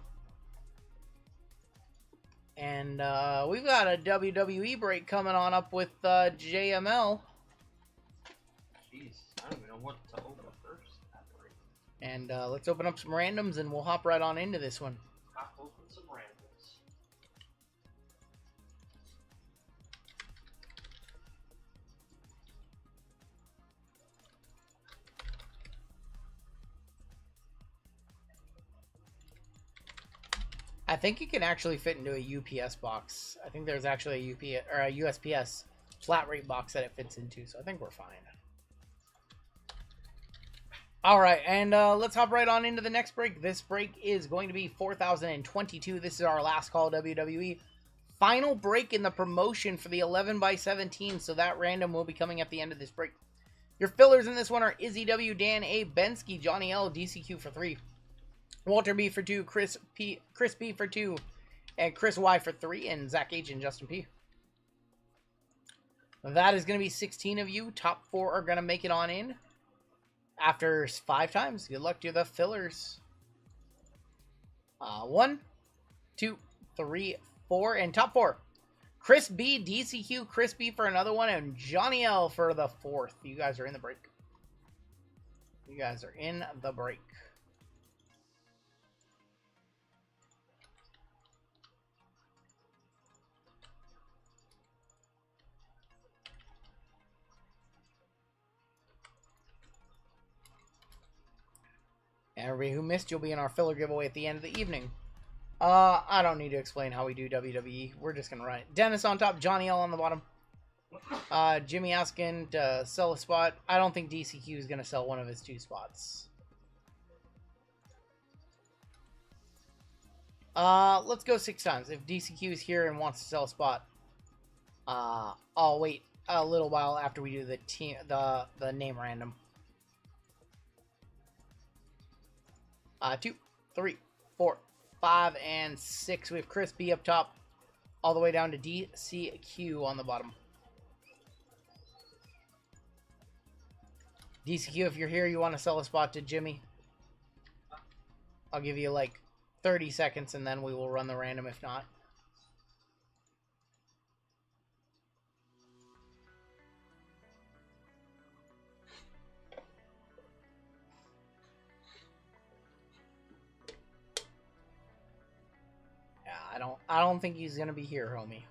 And we've got a WWE break coming on up with JML. Jeez, I don't even know what to open first. And let's open up some randoms and we'll hop right on into this one. I'll open some randoms. I think it can actually fit into a UPS box. I think there's actually a UPS or a USPS flat rate box that it fits into, so I think we're fine. All right, and let's hop right on into the next break. This break is going to be 4022. This is our last call WWE. Final break in the promotion for the 11x17, so that random will be coming at the end of this break. Your fillers in this one are Izzy W, Dan A, Bensky, Johnny L, DCQ for 3. Walter B for 2, Chris B for 2, and Chris Y for 3, and Zach H and Justin P. That is going to be 16 of you. Top 4 are going to make it on in. After 5 times, good luck to the fillers. 1, 2, 3, 4, and top 4. Chris B, DCQ, Chris B for another one, and Johnny L for the 4th. You guys are in the break. You guys are in the break. Everybody who missed, you'll be in our filler giveaway at the end of the evening. I don't need to explain how we do WWE. We're just going to run it. Dennis on top, Johnny L on the bottom. Jimmy asking to sell a spot. I don't think DCQ is going to sell one of his 2 spots. Let's go 6 times. If DCQ is here and wants to sell a spot, I'll wait a little while after we do the name random. 2, 3, 4, 5, and 6. We have Chris B up top, all the way down to DCQ on the bottom. DCQ, if you're here, you want to sell a spot to Jimmy. I'll give you like 30 seconds and then we will run the random if not. Yeah, I don't think he's gonna be here, homie.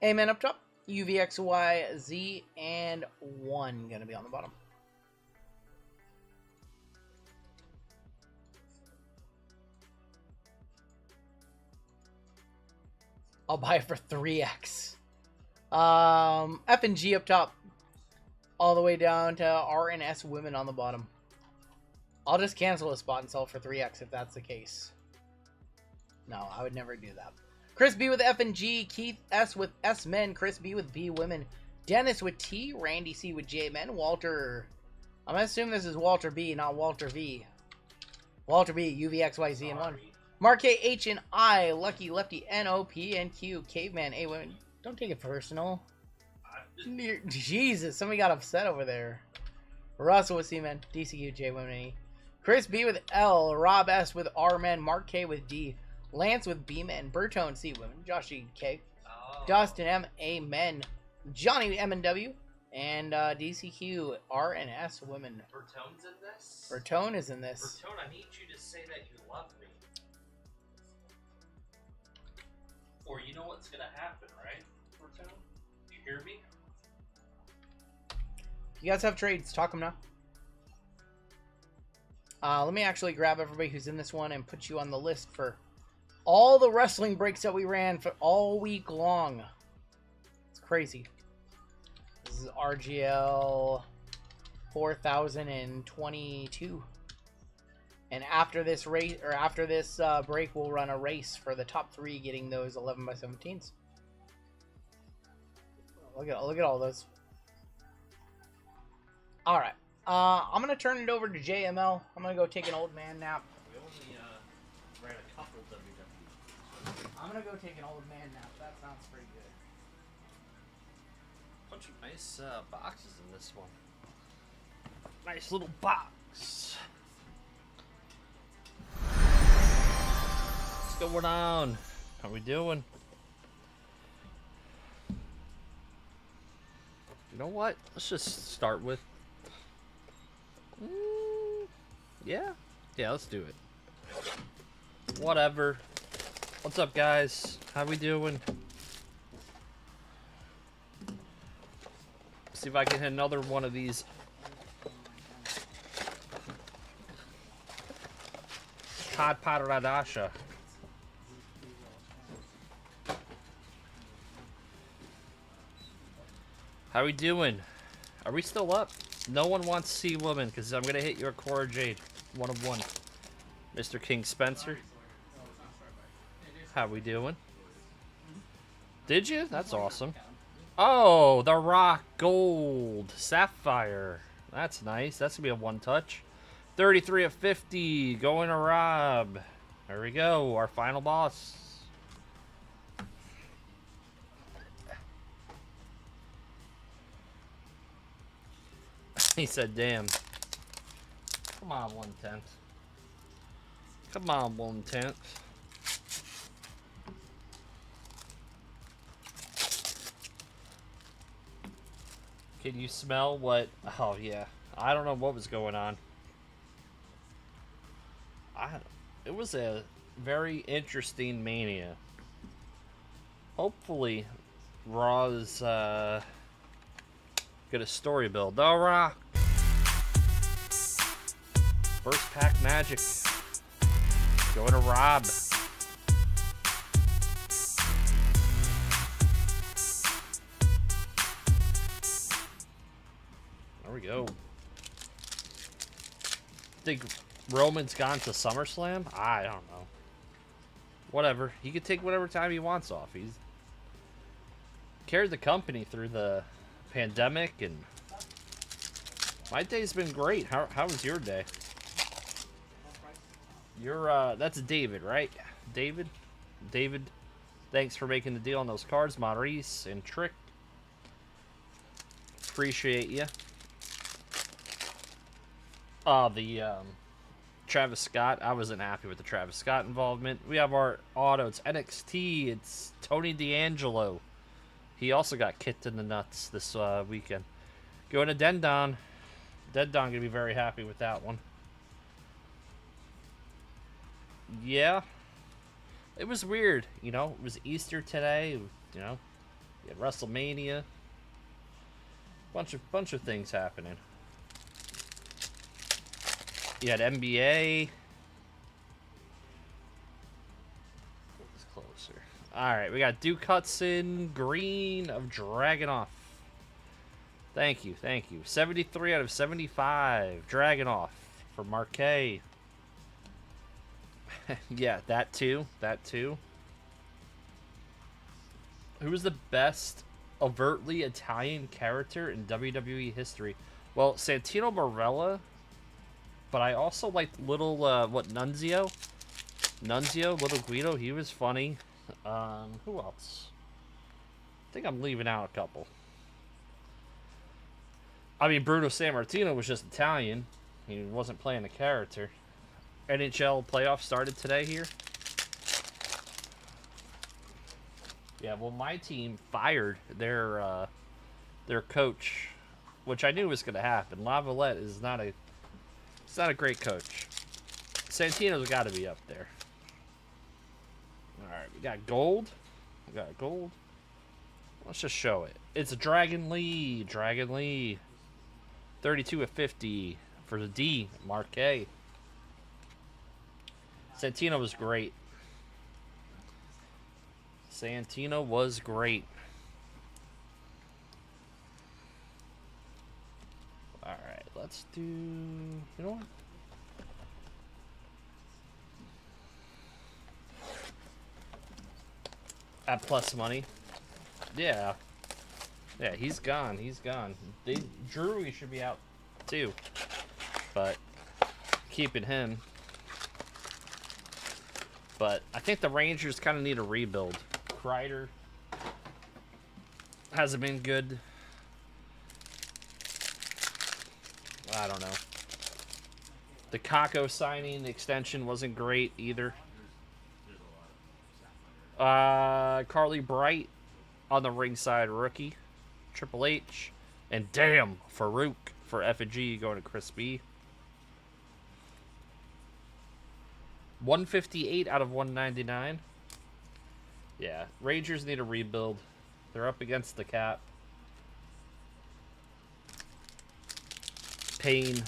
Amen up top. UVXYZ and 1 gonna be on the bottom. I'll buy it for 3x. F and G up top. All the way down to R and S women on the bottom. I'll just cancel a spot and sell it for 3x if that's the case. No, I would never do that. Chris B with F and G, Keith S with S men, Chris B with B women, Dennis with T, Randy C with J men, Walter. I'm gonna assume this is Walter B, not Walter V. Walter B, UVXYZ and 1. Mark A, H and I, Lucky Lefty N O P and Q, Caveman A women. Don't take it personal. Jesus, somebody got upset over there. Russell with C men, DCQ J women E. Chris B with L, Rob S with R men, Mark K with D. Lance with B men, Bertone C women, Josh E K, Dustin M A men, Johnny M and W, and DCQ R and S women. Bertone's in this? Bertone is in this. Bertone, I need you to say that you love me. Or you know what's gonna happen, right? Bertone? You hear me? You guys have trades, talk them now. Let me actually grab everybody who's in this one and put you on the list for all the wrestling breaks that we ran for all week long. It's crazy. This is RGL 4022. And after this race, or after this break, we'll run a race for the top 3 getting those 11x17s. Look at all those. All right. I'm gonna turn it over to JML. I'm gonna go take an old man nap. We only ran a couple WWE. I'm gonna go take an old man nap. That sounds pretty good. Bunch of nice boxes in this one. Nice little box. What's going on? How we doing? You know what? Let's just start with. Yeah, let's do it. Whatever. What's up, guys? How we doing? See if I can hit another one of these. Todd Paradasha. How we doing? Are we still up? No one wants to see woman because I'm gonna hit your Cora Jade. 1 of 1. Mr. King Spencer. How we doing? Did you? That's awesome. Oh, the Rock Gold Sapphire. That's nice. That's gonna be a 1 touch. 33 of 50. Going to Rob. There we go. Our final boss. He said, damn. Come on, 1/10. Come on, 1/10. Can you smell what? Oh, yeah. I don't know what was going on. It was a very interesting Mania. Hopefully, Raw's get a story build. The Rock. First pack magic. Going to Rob. There we go. Think Roman's gone to SummerSlam? I don't know. Whatever. He could take whatever time he wants off. He's carried the company through the pandemic, and my day's been great. How was your day? You're that's David, right? David, thanks for making the deal on those cards, Maurice and Trick. Appreciate you. The Travis Scott. I wasn't happy with the Travis Scott involvement. We have our auto. It's NXT. It's Tony D'Angelo. He also got kicked in the nuts this weekend. Going to Dendon. Dendon going to be very happy with that one. Yeah. It was weird, you know. It was Easter today, you know. You had WrestleMania. Bunch of things happening. You had NBA. It's closer. Alright, we got Duke Hudson, green of Dragunov. Thank you, thank you. 73 out of 75. Dragunov for Marquet. Yeah, that too. That too. Who was the best overtly Italian character in WWE history? Well, Santino Marella. But I also liked little, Nunzio? Nunzio, Little Guido, he was funny. Who else? I think I'm leaving out a couple. I mean, Bruno Sammartino was just Italian. He wasn't playing a character. NHL playoffs started today here. Yeah, well, my team fired their coach, which I knew was going to happen. Lavalette is not a great coach. Santino's got to be up there. All right, we got gold. We got gold. Let's just show it. It's a Dragon Lee. Dragon Lee. 32 of 50 for the D. Marquet. Santino was great. Santino was great. Alright, let's do... You know what? At plus money. Yeah. Yeah, he's gone. He's gone. Drury should be out too. But keeping him. But I think the Rangers kind of need a rebuild. Kreider hasn't been good. I don't know. The Kako signing, the extension wasn't great either. Carly Bright on the ringside rookie. Triple H. And damn, Farouk for F&G going to Chris B. 158 out of 199. Yeah, Rangers need a rebuild. They're up against the cap. Paying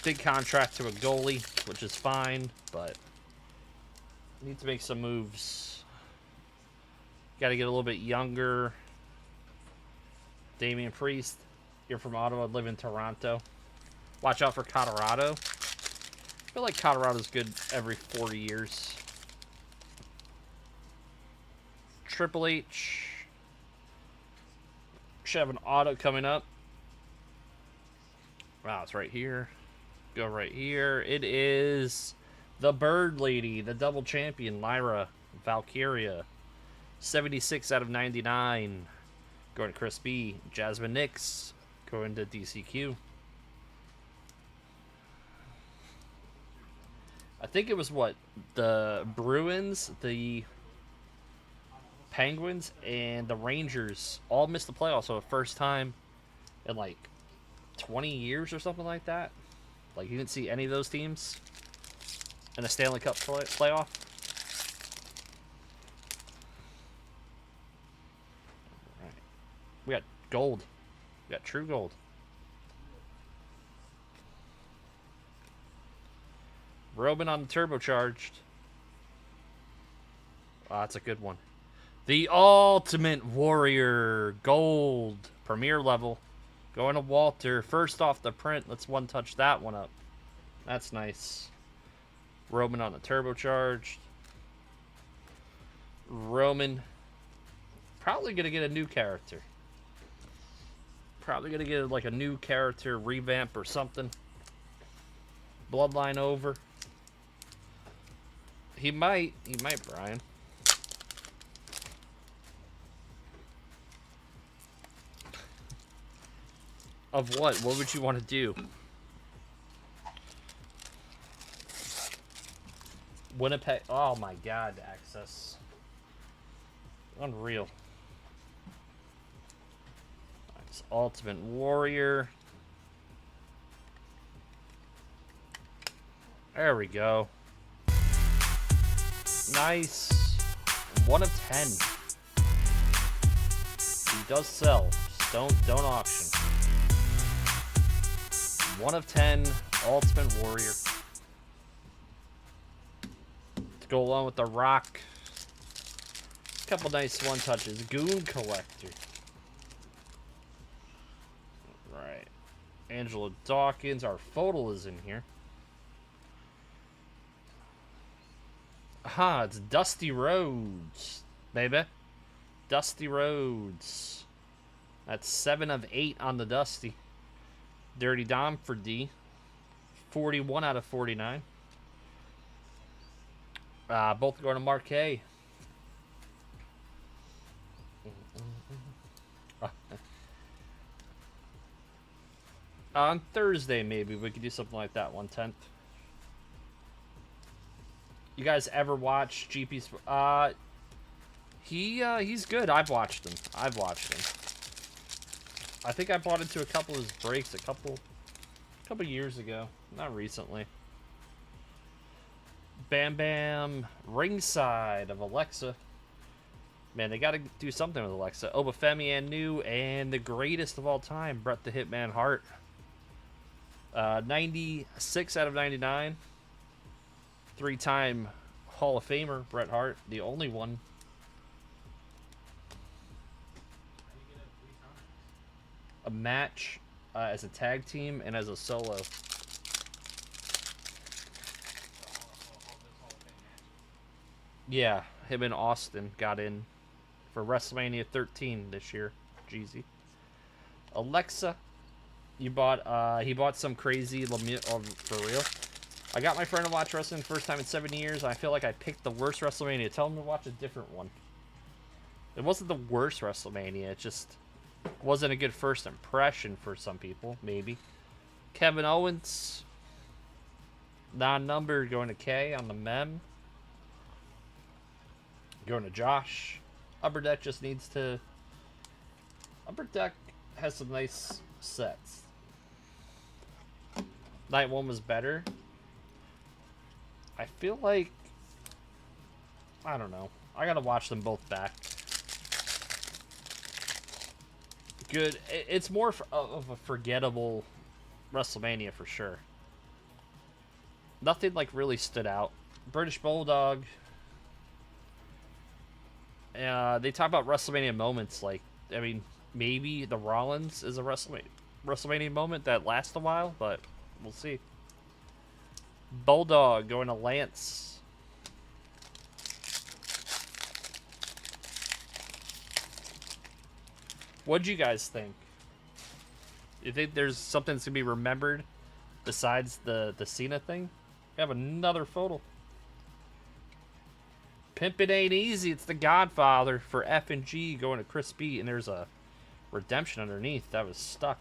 big contract to a goalie, which is fine, but need to make some moves. Got to get a little bit younger. Damian Priest, you're from Ottawa, live in Toronto. Watch out for Colorado. I feel like Colorado's good every 40 years. Triple H. Should have an auto coming up. Wow, it's right here. Go right here. It is the Bird Lady, the double champion, Lyra Valkyria. 76 out of 99. Going to Chris B. Jasmine Nix. Going to DCQ. I think it was what? The Bruins, the Penguins, and the Rangers all missed the playoffs for the first time in like 20 years or something like that. Like, you didn't see any of those teams in a Stanley Cup playoff. Alright. We got gold. We got true gold. Robin on the turbocharged. Oh, that's a good one. The Ultimate Warrior gold premier level. Going to Walter. First off the print. Let's one-touch that one up. That's nice. Roman on the turbocharged. Roman. Probably going to get a new character. Probably going to get like a new character revamp or something. Bloodline over. He might, Brian. Of what? What would you want to do? Winnipeg. Oh my God, access. Unreal. It's Ultimate Warrior. There we go. Nice. 1 of 10. He does sell. Just don't auction. 1 of 10. Ultimate Warrior. To go along with the Rock. Couple nice one touches. Goon Collector. Right. Angela Dawkins. Our FOTL is in here. Aha, it's Dusty Rhodes, baby. Dusty Rhodes. That's 7 of 8 on the Dusty. Dirty Dom for D. 41 out of 49. Both going to Marquet. On Thursday, maybe we could do something like that. 1/10. You guys ever watch GP's? He's good. I've watched him. I think I bought into a couple of his breaks a couple years ago. Not recently. Bam Bam ringside of Alexa. Man, they got to do something with Alexa. Obafemi and New, and the greatest of all time, Bret the Hitman Hart. 96 out of 99. 3-time Hall of Famer, Bret Hart, the only one. A match as a tag team and as a solo. Yeah, him and Austin got in for WrestleMania 13 this year. Jeezy. Alexa, you bought he bought some crazy Lemieux for real. I got my friend to watch wrestling the first time in 7 years. I feel like I picked the worst WrestleMania. Tell him to watch a different one. It wasn't the worst WrestleMania. It just wasn't a good first impression for some people, maybe. Kevin Owens. Non-numbered going to K on the mem. Going to Josh. Upper Deck just needs to... Upper Deck has some nice sets. Night 1 was better. I feel like... I don't know. I gotta watch them both back. Good. It's more of a forgettable WrestleMania for sure. Nothing like really stood out. British Bulldog. They talk about WrestleMania moments. Like, I mean, maybe the Rollins is a WrestleMania moment that lasts a while, but we'll see. Bulldog going to Lance. What'd you guys think? You think there's something that's gonna be remembered besides the Cena thing? We have another photo. Pimpin' ain't easy. It's the Godfather for F and G going to Chris B, and there's a redemption underneath that was stuck.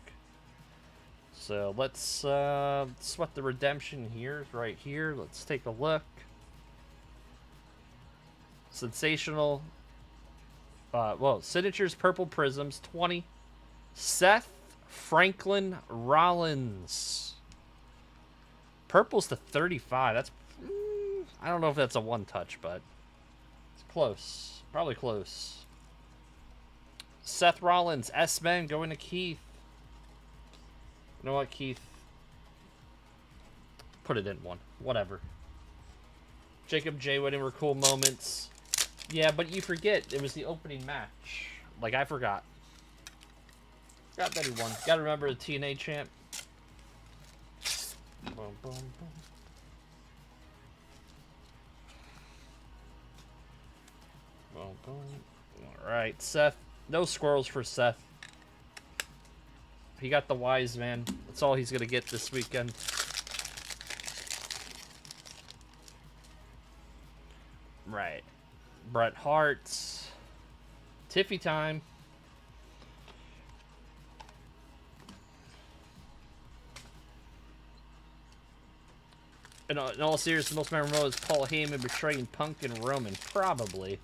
So let's sweat the redemption here, right here. Let's take a look. Sensational. Well, signatures, purple prisms, 20. Seth Franklin Rollins. Purple's to 35. That's, I don't know if that's a one touch, but it's close. Probably close. Seth Rollins, S-Men going to Keith. You know what, Keith? Put it in one. Whatever. Jacob J. Whitting were cool moments. Yeah, but you forget. It was the opening match. Like, I forgot. Forgot that he won. Gotta remember the TNA champ. Boom, boom, boom. Boom, boom. Alright, Seth. No squirrels for Seth. He got the wise man. That's all he's gonna get this weekend. Right. Bret Hart. Tiffy time. In all seriousness, the most memorable is Paul Heyman betraying Punk and Roman. Probably.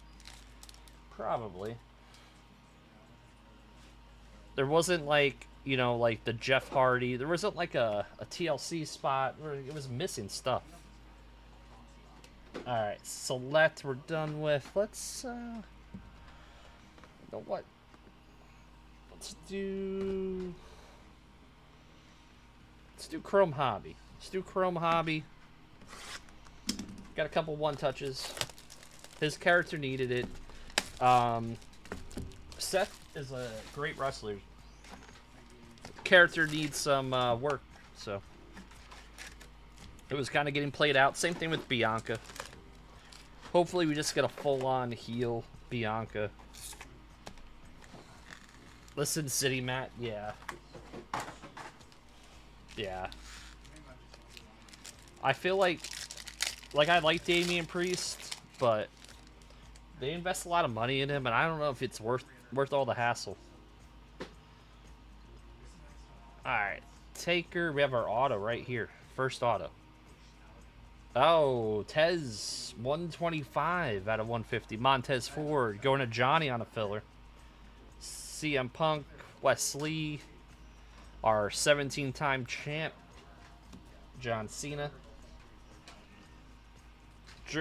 There wasn't like, you know, like the Jeff Hardy. There wasn't like a TLC spot where it was missing stuff. Alright, select we're done with. Let's, you know what? Let's do Chrome Hobby. Got a couple one touches. His character needed it. Seth is a great wrestler. Character needs some work, so it was kind of getting played out. Same thing with Bianca. Hopefully we just get a full-on heel Bianca. Listen, City Matt, yeah. I feel like I like Damian Priest, but they invest a lot of money in him, and I don't know if it's worth all the hassle. Alright, Taker, we have our auto right here. First auto. Oh, Tez, 125 out of 150. Montez Ford, going to Johnny on a filler. CM Punk, Wesley, our 17-time champ, John Cena.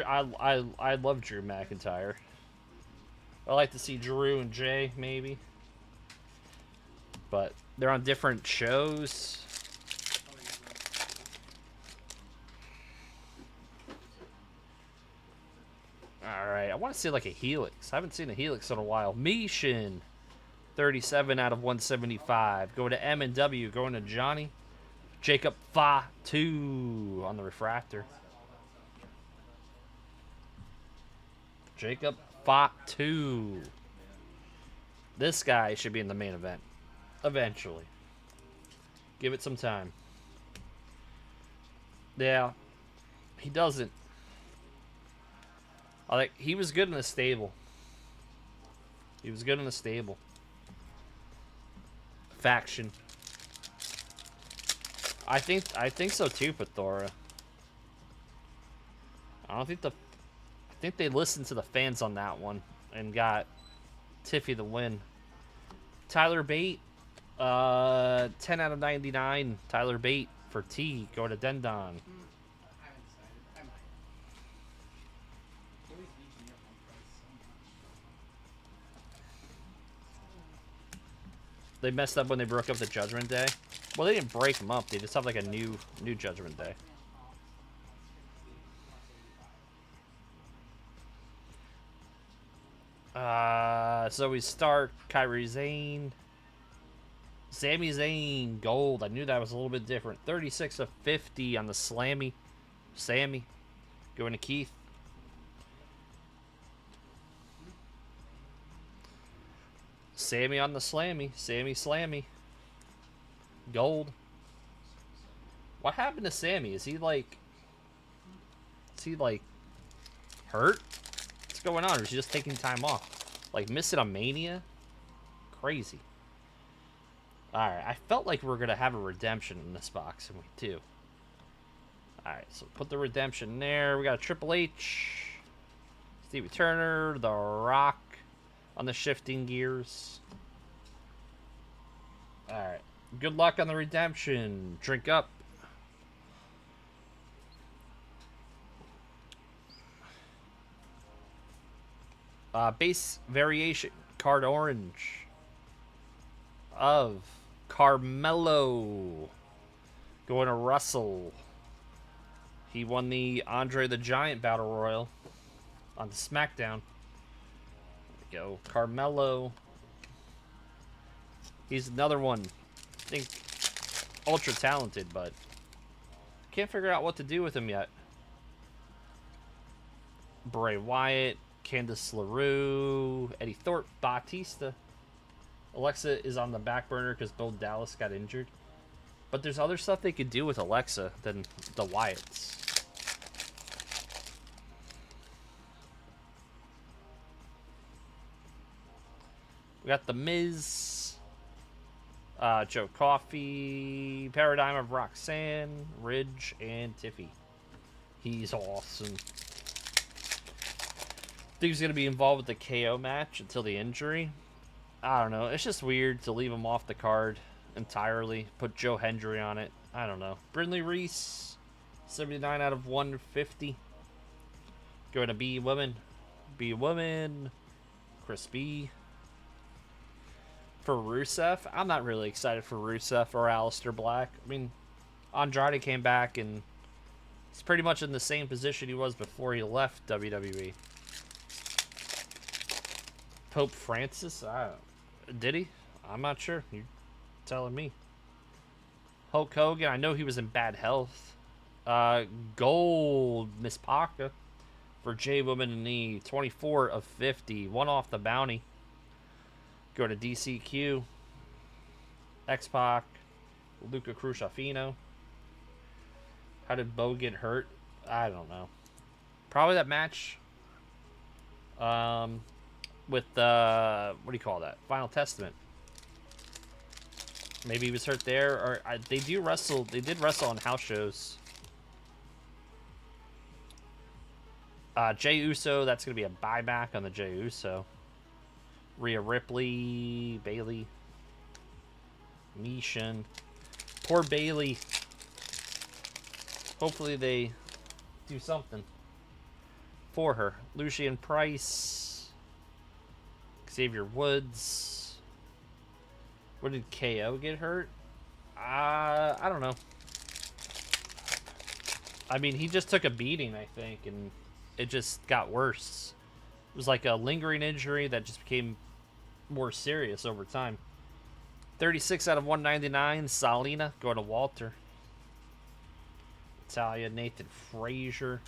I love Drew McIntyre. I like to see Drew and Jay, maybe. But they're on different shows. Alright, I want to see like a Helix. I haven't seen a Helix in a while. Mishin, 37 out of 175. Going to M&W, going to Johnny. Jacob Fatu on the refractor. Jacob Fatu. This guy should be in the main event. Eventually. Give it some time. Yeah. He doesn't. He was good in the stable. Faction. I think so too, Pathora. I think they listened to the fans on that one and got Tiffy the win. Tyler Bate, 10 out of 99. Tyler Bate for T. Go to Dendon. They messed up when they broke up the Judgment Day. Well, they didn't break them up. They just have like a new Judgment Day. Zoe Stark, Kyrie Zane, Sami Zayn, gold. I knew that was a little bit different. 36 of 50 on the Slammy. Sammy, going to Keith. Sammy on the Slammy. Sammy Slammy. Gold. What happened to Sammy? Is he like hurt? What's going on? Or is he just taking time off? Like missing a Mania? Crazy. Alright, I felt like we were going to have a redemption in this box, and we do. Alright, so put the redemption there. We got a Triple H. Stevie Turner. The Rock on the shifting gears. Alright. Good luck on the redemption. Drink up. Base variation. Card orange. Of Carmelo. Going to Russell. He won the Andre the Giant Battle Royal on the SmackDown. There we go. Carmelo. He's another one. I think ultra talented, but can't figure out what to do with him yet. Bray Wyatt, Candice LaRue, Eddie Thorpe, Batista. Alexa is on the back burner because Bo Dallas got injured. But there's other stuff they could do with Alexa than the Wyatts. We got The Miz, Joe Coffey, Paradigm of Roxanne, Ridge, and Tiffy. He's awesome. Think he's going to be involved with the KO match until the injury. I don't know. It's just weird to leave him off the card entirely. Put Joe Hendry on it. I don't know. Brindley Reese, 79 out of 150. Going to B Woman. B Woman. Chris B. For Rusev, I'm not really excited for Rusev or Aleister Black. I mean, Andrade came back and he's pretty much in the same position he was before he left WWE. Pope Francis? Did he? I'm not sure. You're telling me. Hulk Hogan, I know he was in bad health. Gold, Miss Paca for J Woman and E. 24 of 50. One off the bounty. Go to DCQ. X-Pac. Luca Cruciafino. How did Bo get hurt? I don't know. Probably that match. With what do you call that? Final Testament. Maybe he was hurt there, or they do wrestle. They did wrestle on house shows. Jey Uso. That's gonna be a buyback on the Jey Uso. Rhea Ripley, Bailey, Nishan. Poor Bailey. Hopefully they do something for her. Lucian Price. Xavier Woods. Where did KO get hurt? I don't know. I mean, he just took a beating, I think, and it just got worse. It was like a lingering injury that just became more serious over time. 36 out of 199. Salina going to Walter. Natalia, Nathan Frazier.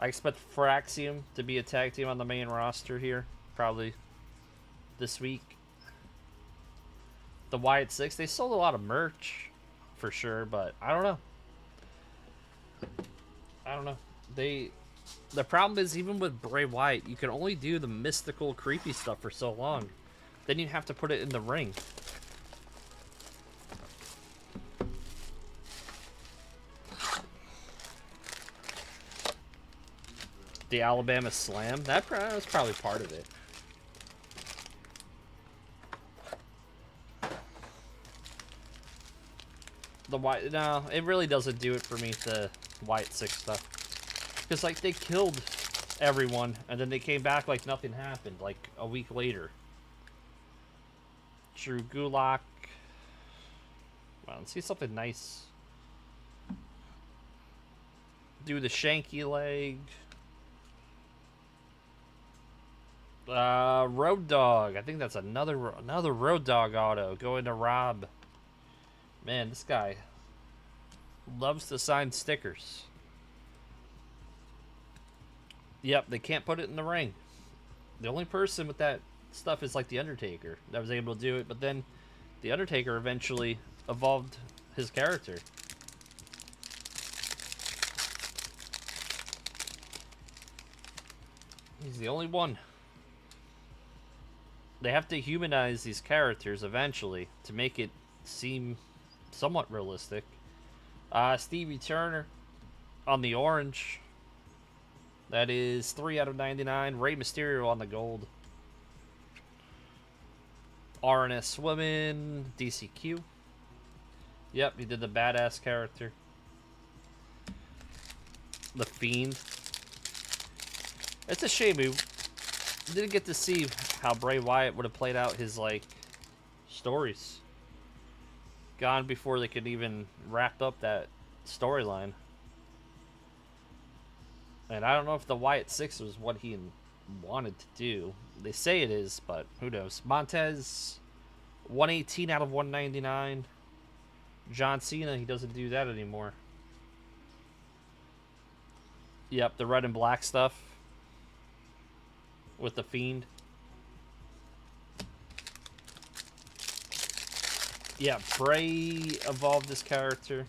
I expect Fraxium to be a tag team on the main roster here. Probably this week. The Wyatt Six, they sold a lot of merch for sure, but I don't know. I don't know. The problem is, even with Bray Wyatt, you can only do the mystical, creepy stuff for so long. Then you have to put it in the ring. The Alabama Slam, that was probably part of it. No, it really doesn't do it for me, the Wyatt Six stuff. Because, like, they killed everyone, and then they came back like nothing happened, like, a week later. Drew Gulak. Well, let's see something nice. Do the Shanky leg. Road Dogg. I think that's another Road Dogg auto. Going to Rob. Man, this guy loves to sign stickers. Yep, they can't put it in the ring. The only person with that stuff is like The Undertaker that was able to do it, but then The Undertaker eventually evolved his character. He's the only one. They have to humanize these characters eventually to make it seem somewhat realistic. Stevie Turner on the orange. That is 3 out of 99. Rey Mysterio on the gold. RNS Women. DCQ. Yep, he did the badass character. The Fiend. It's a shame we didn't get to see how Bray Wyatt would have played out his, like, stories. Gone before they could even wrap up that storyline. And I don't know if the Wyatt Six was what he wanted to do. They say it is, but who knows. Montez, 118 out of 199. John Cena, he doesn't do that anymore. Yep, the red and black stuff. With the Fiend. Yeah, Bray evolved this character.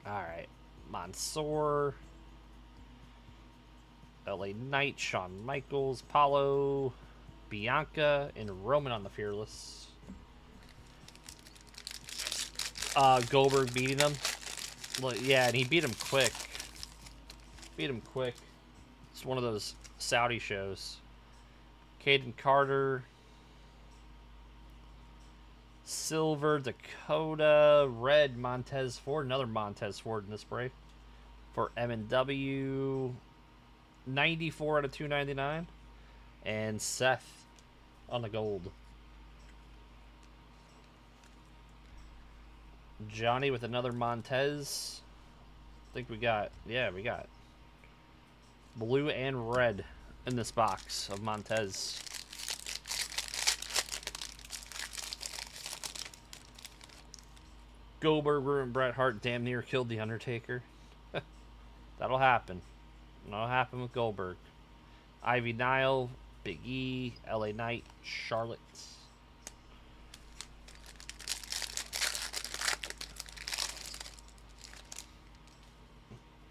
Alright. Mansoor. LA Knight, Shawn Michaels, Paulo, Bianca, and Roman on the Fearless. Goldberg beating them. Well, yeah, and he beat him quick. It's one of those Saudi shows. Caden Carter. Silver, Dakota, red, Montez Ford. Another Montez Ford in this break. For M&W. 94 out of 299. And Seth on the gold. Johnny with another Montez. I think we got blue and red in this box of Montez. Goldberg and Bret Hart damn near killed The Undertaker. That'll happen. That'll happen with Goldberg. Ivy Nile, Big E, LA Knight, Charlotte.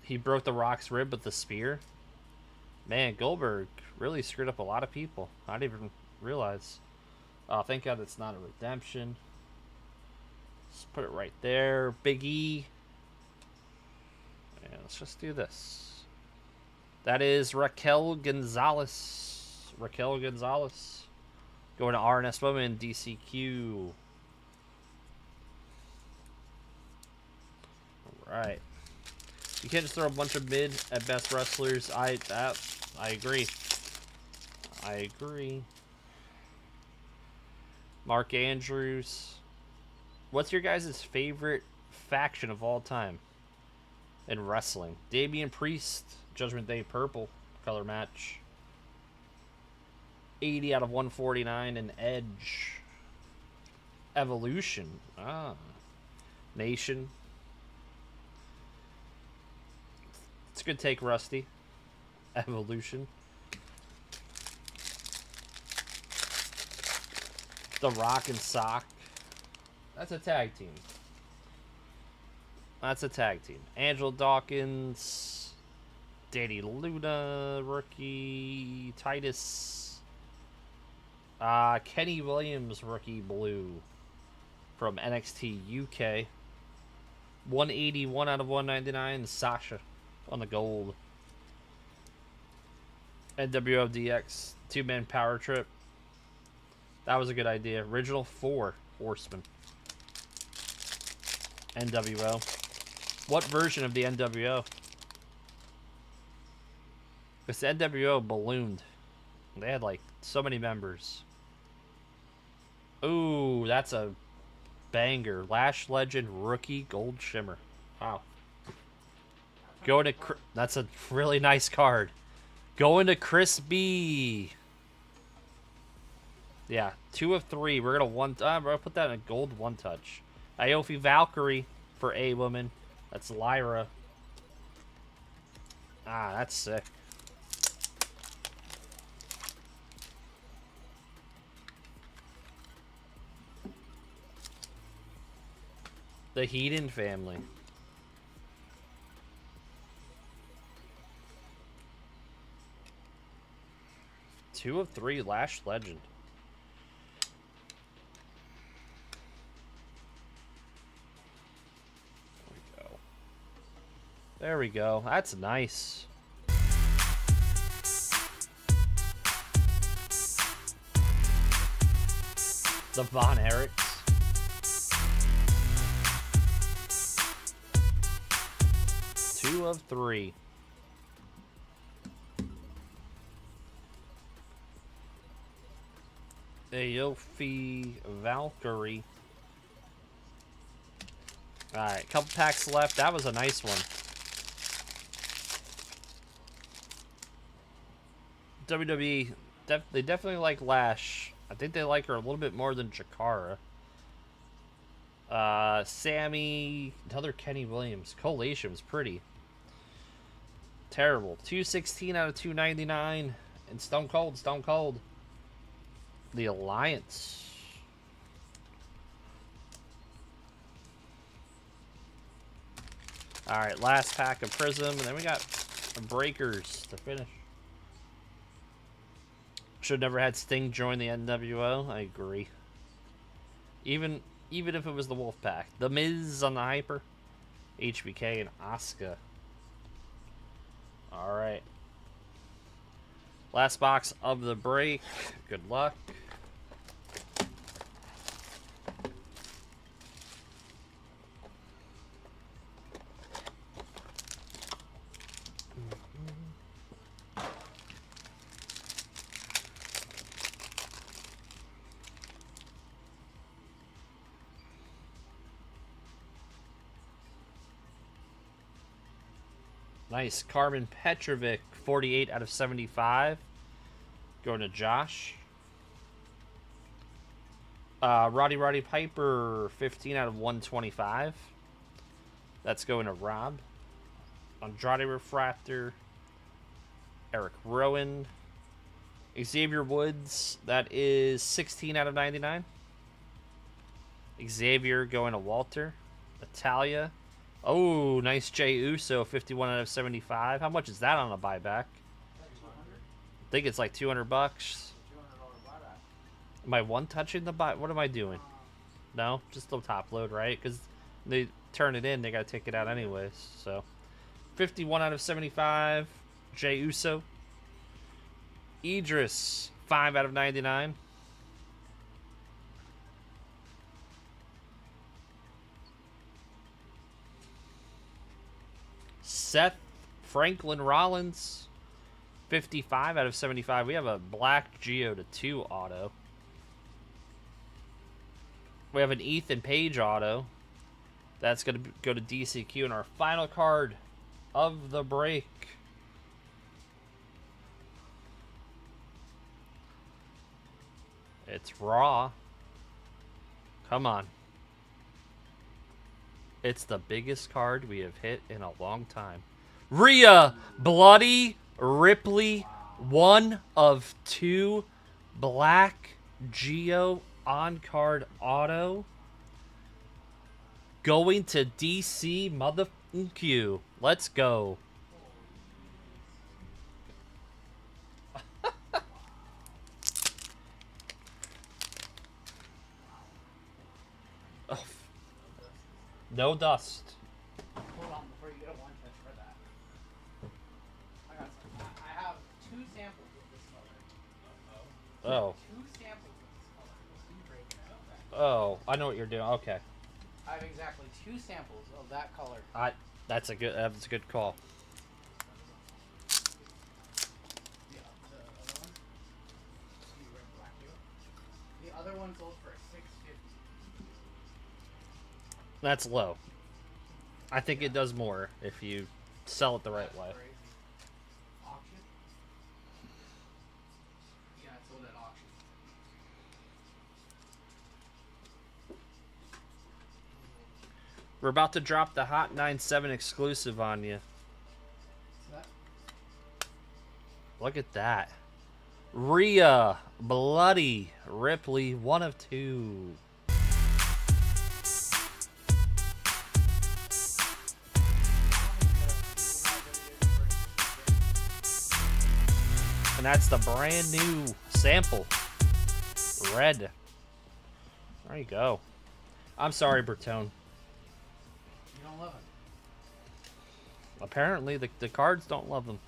He broke The Rock's rib with the spear. Man, Goldberg really screwed up a lot of people. I didn't even realize. Oh, thank God it's not a redemption. Let's put it right there. Big E. And let's just do this. That is Raquel Gonzalez. Going to RNS Women, DCQ. Alright. You can't just throw a bunch of mid at best wrestlers. I agree. Mark Andrews. What's your guys' favorite faction of all time in wrestling? Damian Priest, Judgment Day purple color match. 80 out of 149 and Edge. Evolution. Nation. It's a good take, Rusty. Evolution. The Rock and Sock. That's a tag team. Angelo Dawkins. Danny Luna. Rookie. Titus. Kenny Williams. Rookie blue. From NXT UK. 181 out of 199. Sasha on the gold. NWO DX. 2-man power trip. That was a good idea. Original 4 Horsemen. NWO. What version of the NWO? Because the NWO ballooned. They had like so many members. Ooh, that's a banger. Lash Legend Rookie Gold Shimmer. Wow. Going to that's a really nice card. Going to Chris B. Yeah, 2 of 3. We're gonna put that in a gold 1-touch. Iofi Valkyrie for A woman. That's Lyra. That's sick. The Heaton family. Two of 3 Lash Legend. There we go. That's nice. The Von Erichs. Two of 3. Aofi Valkyrie. Alright, couple packs left. That was a nice one. WWE, they definitely like Lash. I think they like her a little bit more than Jakara. Sammy, another Kenny Williams. Collation was pretty. Terrible. 216 out of 299. And Stone Cold. The Alliance. Alright, last pack of Prizm. And then we got Breakers to finish. Should have never had Sting join the NWO. I agree. Even if it was the Wolfpack. The Miz on the Hyper. HBK and Asuka. All right. Last box of the break. Good luck. Nice. Carmen Petrovic, 48 out of 75. Going to Josh. Roddy Piper, 15 out of 125. That's going to Rob. Andrade Refractor. Eric Rowan. Xavier Woods, that is 16 out of 99. Xavier going to Walter. Natalia. Oh, nice Jey Uso, 51 out of 75. How much is that on a buyback? I think it's like $200. Am I one-touching the buy? What am I doing? No? Just the top load, right? Because they turn it in, they got to take it out anyways. So, 51 out of 75. Jey Uso. Idris, 5 out of 99. Seth Franklin Rollins, 55 out of 75. We have a black Geo to 2 auto. We have an Ethan Page auto. That's going to go to DCQ. And our final card of the break. It's Raw. Come on. It's the biggest card we have hit in a long time. Rhea Bloody Ripley, 1 of 2 black Geo on-card auto. Going to DC motherfucking Q. Let's go. Oh. No dust. Hold on before you get a one touch for that. I got some. I have 2 samples of this color. Oh. 2 samples of this color. We'll see break it out. Oh, I know what you're doing. Okay. I have exactly 2 samples of that color. That's a good call. The other one? The other one sold for $650. That's low. I think it does more if you sell it the right way. Crazy. Auction? Yeah, it sold at auction. We're about to drop the Hot 97 exclusive on you. Look at that. Rhea Bloody Ripley, 1 of 2. And that's the brand new sample. Red. There you go. I'm sorry, Bertone. You don't love him. Apparently, the cards don't love him.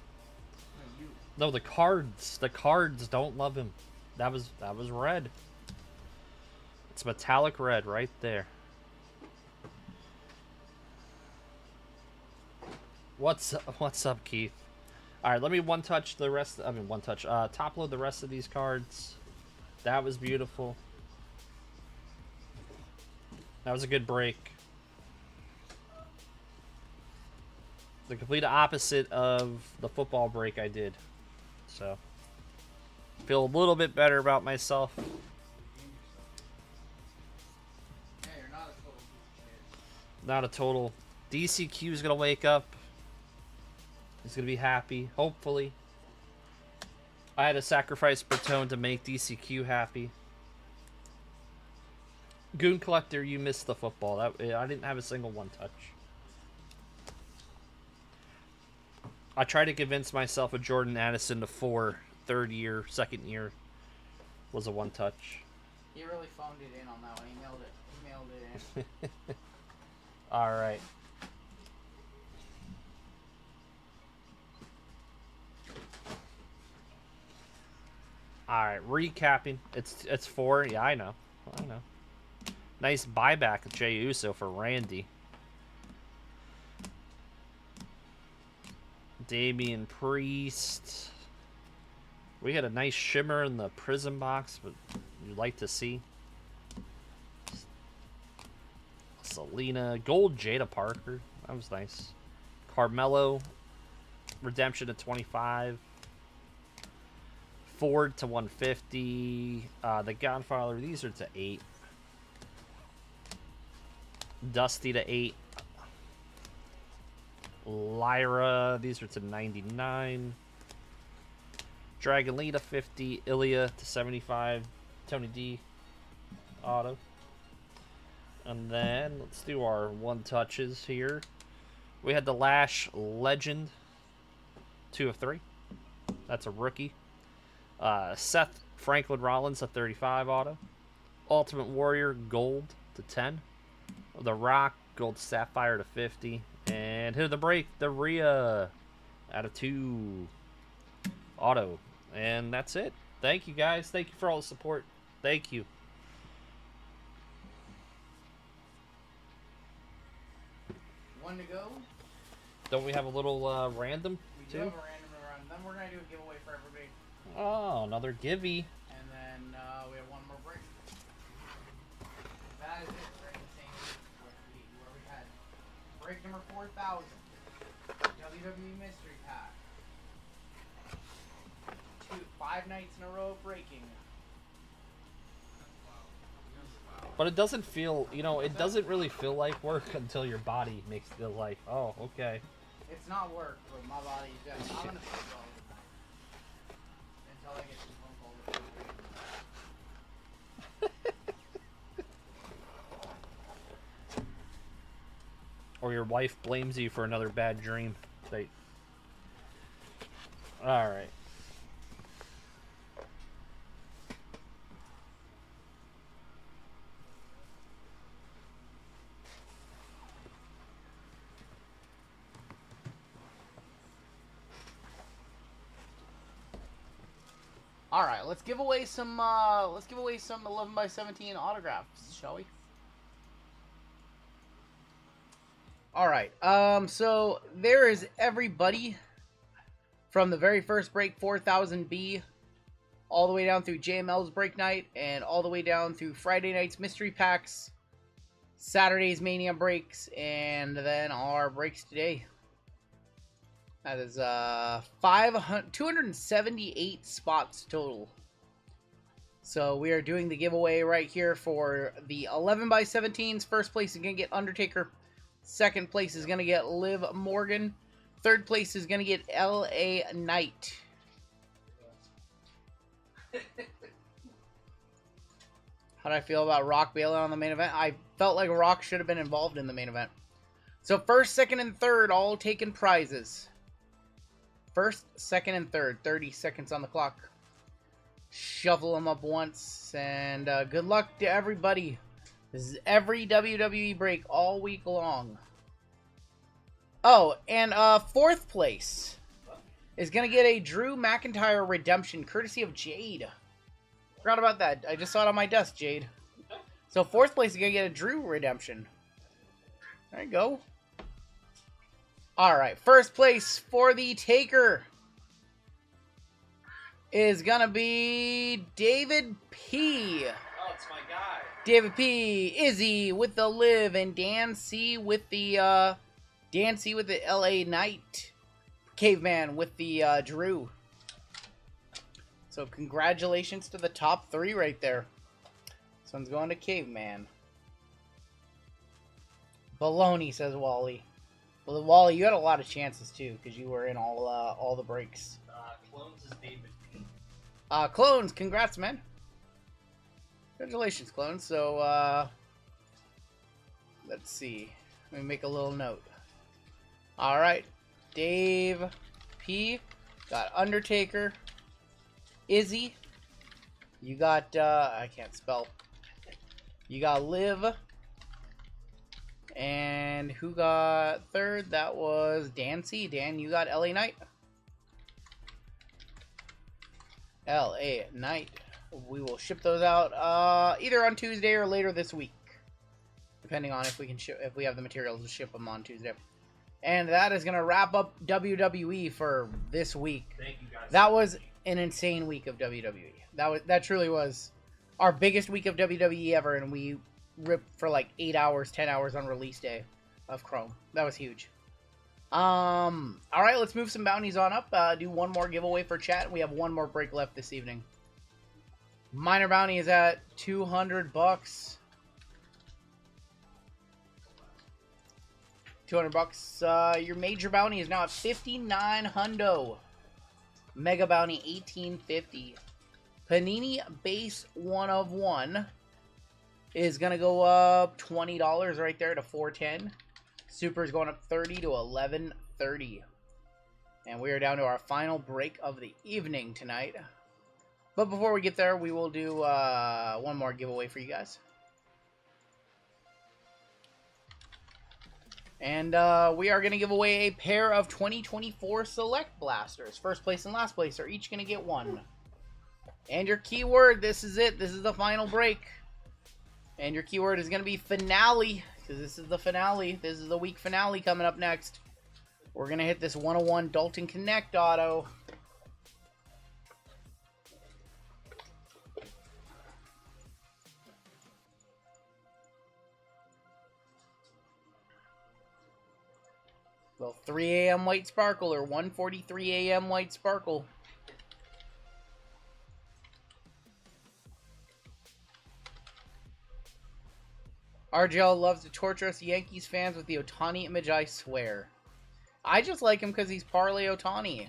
No, you. No, the cards don't love him. That was red. It's metallic red right there. What's up, Keith? All right, let me one-touch the rest. I mean, one-touch. Top-load the rest of these cards. That was beautiful. That was a good break. The complete opposite of the football break I did. So, feel a little bit better about myself. Yeah, you're not a total piece of shit. Not a total. DCQ is going to wake up. He's going to be happy, hopefully. I had to sacrifice Bertone to make DCQ happy. Goon Collector, you missed the football. I didn't have a single one-touch. I tried to convince myself a Jordan Addison to 4, third year, second year was a one-touch. He really phoned it in on that one. He mailed it in. All right. All right, recapping. It's 4. Yeah, I know. Nice buyback of Jey Uso for Randy. Damian Priest. We had a nice shimmer in the Prizm box, but you'd like to see. Selena. Gold Jada Parker. That was nice. Carmelo. Redemption to 25. Ford to 150. The Godfather. These are to 8. Dusty to 8. Lyra. These are to 99. Dragon Lee to 50. Ilya to 75. Tony D. Auto. And then let's do our one touches here. We had the Lash Legend. 2 of 3. That's a rookie. Seth Franklin Rollins, a 35 auto. Ultimate Warrior, gold to 10. The Rock, gold Sapphire to 50. And hit of the break, the Rhea out of 2 auto. And that's it. Thank you, guys. Thank you for all the support. Thank you. One to go. Don't we have a little random, We do too? have a random run. Then we're going to do a giveaway for everybody. Oh, another givey. And then we have one more break. That is it. We're in the same where we had break number 4,000. WWE Mystery Pack. 5 nights in a row of breaking. But it doesn't feel, it doesn't really feel like work until your body makes it feel like, oh, okay. It's not work, but my body's just, I'm going to sleep all the time. Until I get this phone call. Or your wife blames you for another bad dream. Alright. All right, let's give away some 11x17 autographs, shall we? All right. So there is everybody from the very first break 4000B all the way down through JML's break night and all the way down through Friday night's mystery packs, Saturday's Mania breaks, and then our breaks today. That is 278 spots total. So we are doing the giveaway right here for the 11x17s. First place is going to get Undertaker. Second place is going to get Liv Morgan. Third place is going to get LA Knight. How do I feel about Rock bailing on the main event? I felt like Rock should have been involved in the main event. So first, second, and third all taking prizes. First, second, and third. 30 seconds on the clock. Shuffle them up once. And good luck to everybody. This is every WWE break all week long. Oh, and fourth place is going to get a Drew McIntyre redemption courtesy of Jade. Forgot about that. I just saw it on my desk, Jade. So fourth place is going to get a Drew redemption. There you go. Alright, first place for the Taker is gonna be David P. Oh, it's my guy. David P. Izzy with the Liv and Dan C with the LA Knight. Caveman with the Drew. So congratulations to the top 3 right there. This one's going to Caveman. Baloney, says Wally. Well, Wally, you had a lot of chances too, because you were in all the breaks. Clones is David P. Clones, congrats, man. Congratulations, Clones. So, let's see. Let me make a little note. All right, Dave P. Got Undertaker. Izzy. You got I can't spell. You got Liv. And who got third? That was Dan C. Dan, you got LA Knight. LA Knight. We will ship those out either on Tuesday or later this week, depending on if we can if we have the materials to ship them on Tuesday. And that is gonna wrap up WWE for this week. Thank you guys. That was an insane week of WWE. That truly was our biggest week of WWE ever, and we ripped for like 8 hours, 10 hours on release day of Chrome. That was huge. All right, let's move some bounties on up. Do one more giveaway for chat. We have one more break left this evening. Minor bounty is at $200. $200. Your major bounty is now at 59 hundo. Mega bounty 1850. Panini base 1 of 1 is gonna go up $20 right there to 410. Super is going up 30 to 1130. And we are down to our final break of the evening tonight. But before we get there, we will do one more giveaway for you guys. And we are going to give away a pair of 2024 Select Blasters. First place and last place are each going to get one. And your keyword, this is it. This is the final break. And your keyword is going to be finale, because this is the finale. This is the week finale coming up next. We're going to hit this 101 Dalton Connect auto. Well, 3 a.m. White Sparkle or 1:43 a.m. White Sparkle. RGL loves to torture us Yankees fans with the Ohtani image, I swear. I just like him because he's Parlay Ohtani.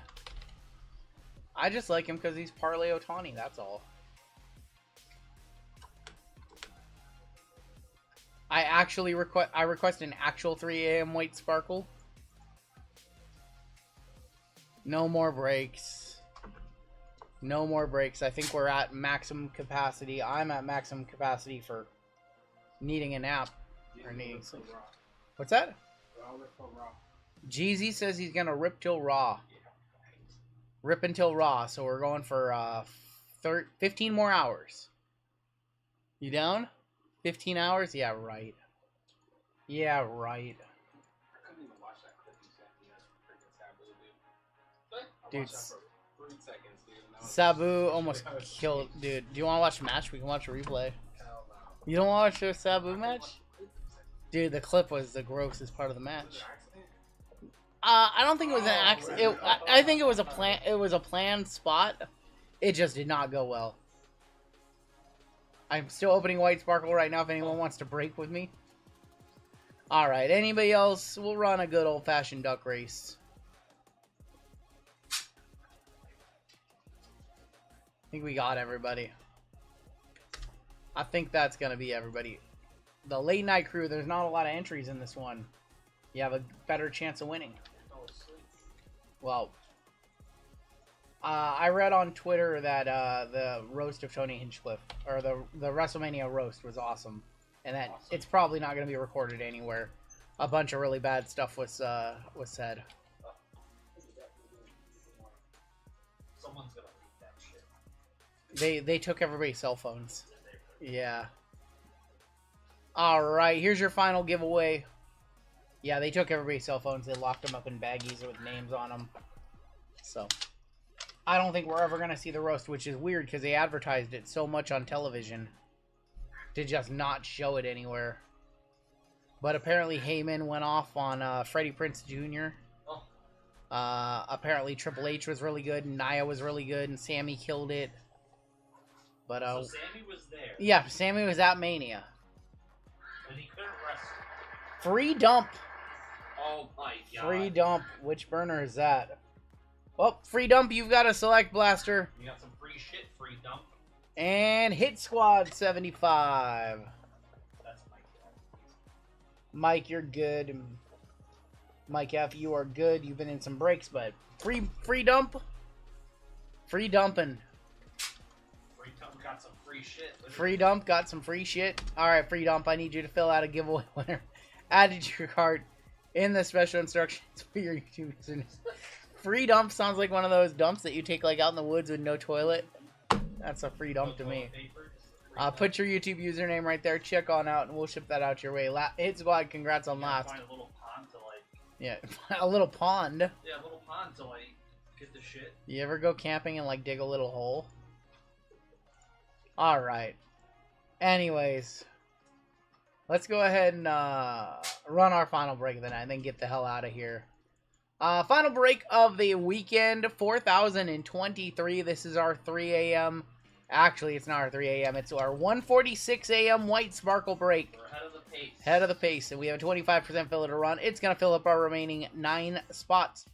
I just like him because he's Parlay Ohtani, that's all. I request an actual 3 a.m. White Sparkle. No more breaks. No more breaks. I think we're at maximum capacity. I'm at maximum capacity for needing a nap. Or needing sleep. What's that? Jeezy says he's going to rip till raw. Rip until raw. So we're going for 15 more hours. You down? 15 hours? Yeah, right. Yeah, right. Dude, Sabu almost killed. Dude, do you want to watch the match? We can watch a replay. You don't want to watch a Sabu match? Dude, the clip was the grossest part of the match. I don't think it was an accident. I think it was a plan. It was a planned spot. It just did not go well. I'm still opening White Sparkle right now. If anyone wants to break with me. All right. Anybody else? We'll run a good old-fashioned duck race. I think we got everybody. I think that's going to be everybody. The late night crew, there's not a lot of entries in this one. You have a better chance of winning. Well, I read on Twitter that the roast of Tony Hinchcliffe, or the WrestleMania roast was awesome. And that it's probably not going to be recorded anywhere. A bunch of really bad stuff was said. Someone's gonna leak that shit. They took everybody's cell phones. Yeah. Alright, here's your final giveaway. Yeah, they took everybody's cell phones. They locked them up in baggies with names on them. So, I don't think we're ever going to see the roast, which is weird because they advertised it so much on television to just not show it anywhere. But apparently Heyman went off on Freddie Prinze Jr. Apparently Triple H was really good, and Nia was really good, and Sammy killed it. But so Sammy was there. Yeah, Sammy was at Mania. And he couldn't wrestle. Free dump. Oh my god. Free dump. Which burner is that? Oh, free dump. You've got a Select Blaster. You got some free shit, free dump. And Hit Squad 75. That's Mike. Mike, you're good. Mike F, you are good. You've been in some breaks, but free dump. Free dumping. Free dump got some free shit. Free dump got some free shit. All right, free dump. I need you to fill out a giveaway winner. Add it to your cart in the special instructions for your YouTube listeners. Free dump sounds like one of those dumps that you take like out in the woods with no toilet. That's a free dump to me. Paper, just a free Put your YouTube username right there. Check on out, and we'll ship that out your way. Hit Squad, congrats on You gotta last. Find a little pond to like. Yeah, a little pond. Yeah, a little pond to like get the shit. You ever go camping and like dig a little hole? All right. Anyways, let's go ahead and run our final break of the night and then get the hell out of here. Final break of the weekend, 4023. This is our 3 a.m. Actually, it's not our 3 a.m. It's our 1:46 a.m. White Sparkle break. We're ahead of the pace. Head of the pace, and we have a 25% filler to run. It's going to fill up our remaining 9 spots.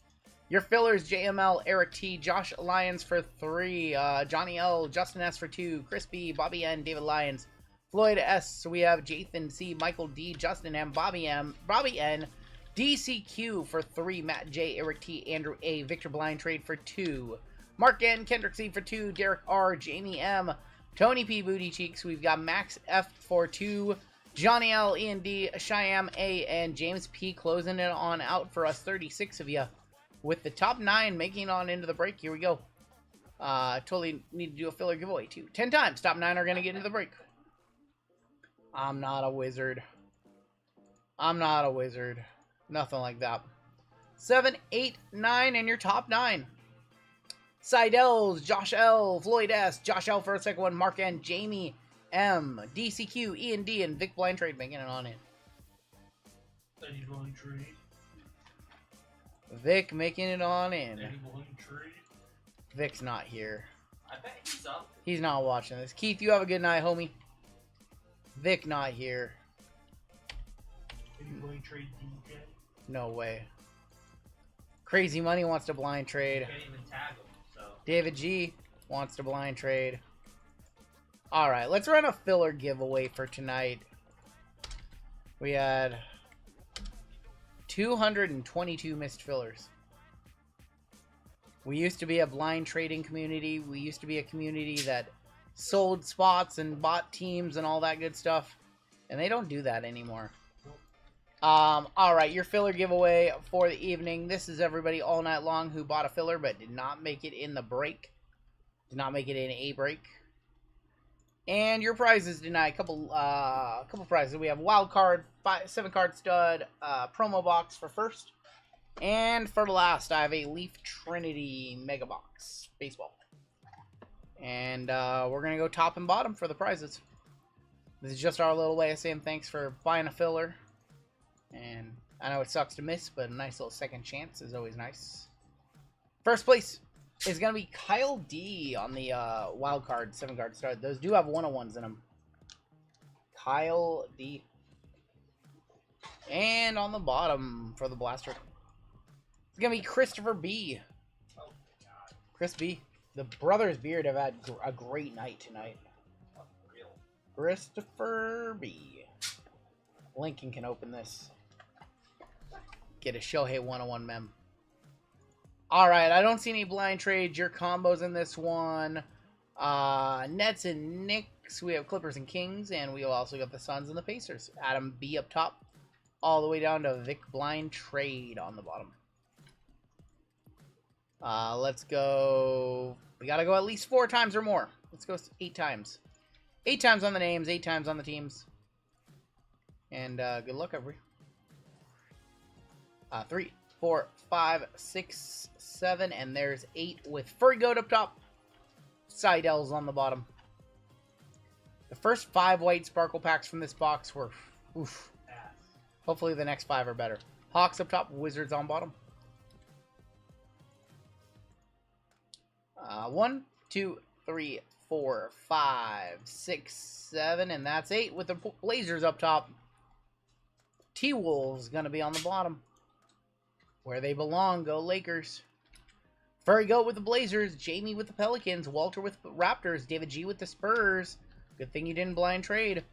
Your fillers, JML, Eric T, Josh Lyons for 3, Johnny L, Justin S for 2, Chris B, Bobby N, David Lyons, Floyd S. We have Jathan C, Michael D, Justin M, Bobby N, DCQ for 3, Matt J, Eric T, Andrew A, Victor Blind Trade for 2, Mark N, Kendrick C for 2, Derek R, Jamie M, Tony P, Booty Cheeks. We've got Max F for 2, Johnny L, Ian D, Shyam A, and James P closing it on out for us, 36 of you. With the top 9 making it on into the break. Here we go. Totally need to do a filler giveaway too. 10 times. Top 9 are going to get into the break. I'm not a wizard. I'm not a wizard. Nothing like that. 7, 8, 9, and your top 9. Seidels, Josh L, Floyd S, Josh L for a second one, Mark N, Jamie M, DCQ, Ian D, and Vic Blind Trade making it on in. Eddie Blind Trade. Vic making it on in. Eddie Blind Trade. Vic's not here. I bet he's up. He's not watching this. Keith, you have a good night, homie. Vic not here. Eddie Blind Trade DJ. No way. Crazy Money wants to blind trade. Can't even tag him, so. David G wants to blind trade. Alright, let's run a filler giveaway for tonight. We had 222 missed fillers. We used to be a blind trading community. We used to be a community that sold spots and bought teams and all that good stuff. And they don't do that anymore. Alright, your filler giveaway for the evening. This is everybody all night long who bought a filler but did not make it in the break. Did not make it in a break. And your prizes tonight, couple prizes. We have wild card, 7 card stud, promo box for first, and for the last, I have a Leaf Trinity Mega Box baseball. And we're gonna go top and bottom for the prizes. This is just our little way of saying thanks for buying a filler. And I know it sucks to miss, but a nice little second chance is always nice. First place is going to be Kyle D on the wild card, 7 card start. Those do have 101s in them. Kyle D. And on the bottom for the blaster, it's going to be Christopher B. Oh my god. Chris B. The Brothers Beard have had a great night tonight. Real. Christopher B. Lincoln can open this. Get a Shohei 101 mem. Alright, I don't see any blind trades. Your combos in this one. Nets and Knicks. We have Clippers and Kings. And we also got the Suns and the Pacers. Adam B up top. All the way down to Vic Blind Trade on the bottom. Let's go. We got to go at least 4 times or more. Let's go 8 times. 8 times on the names. 8 times on the teams. And good luck, everybody. 3, 4, 5, 6, 7, and there's 8 with Furry Goat up top. Seidels on the bottom. The first 5 white sparkle packs from this box were oof. Hopefully the next 5 are better. Hawks up top, Wizards on bottom. 1, 2, 3, 4, 5, 6, 7, and that's 8 with the Blazers up top. T-Wolves gonna be on the bottom. Where they belong, go Lakers. Furry Goat with the Blazers, Jamie with the Pelicans, Walter with the Raptors, David G with the Spurs. Good thing you didn't blind trade.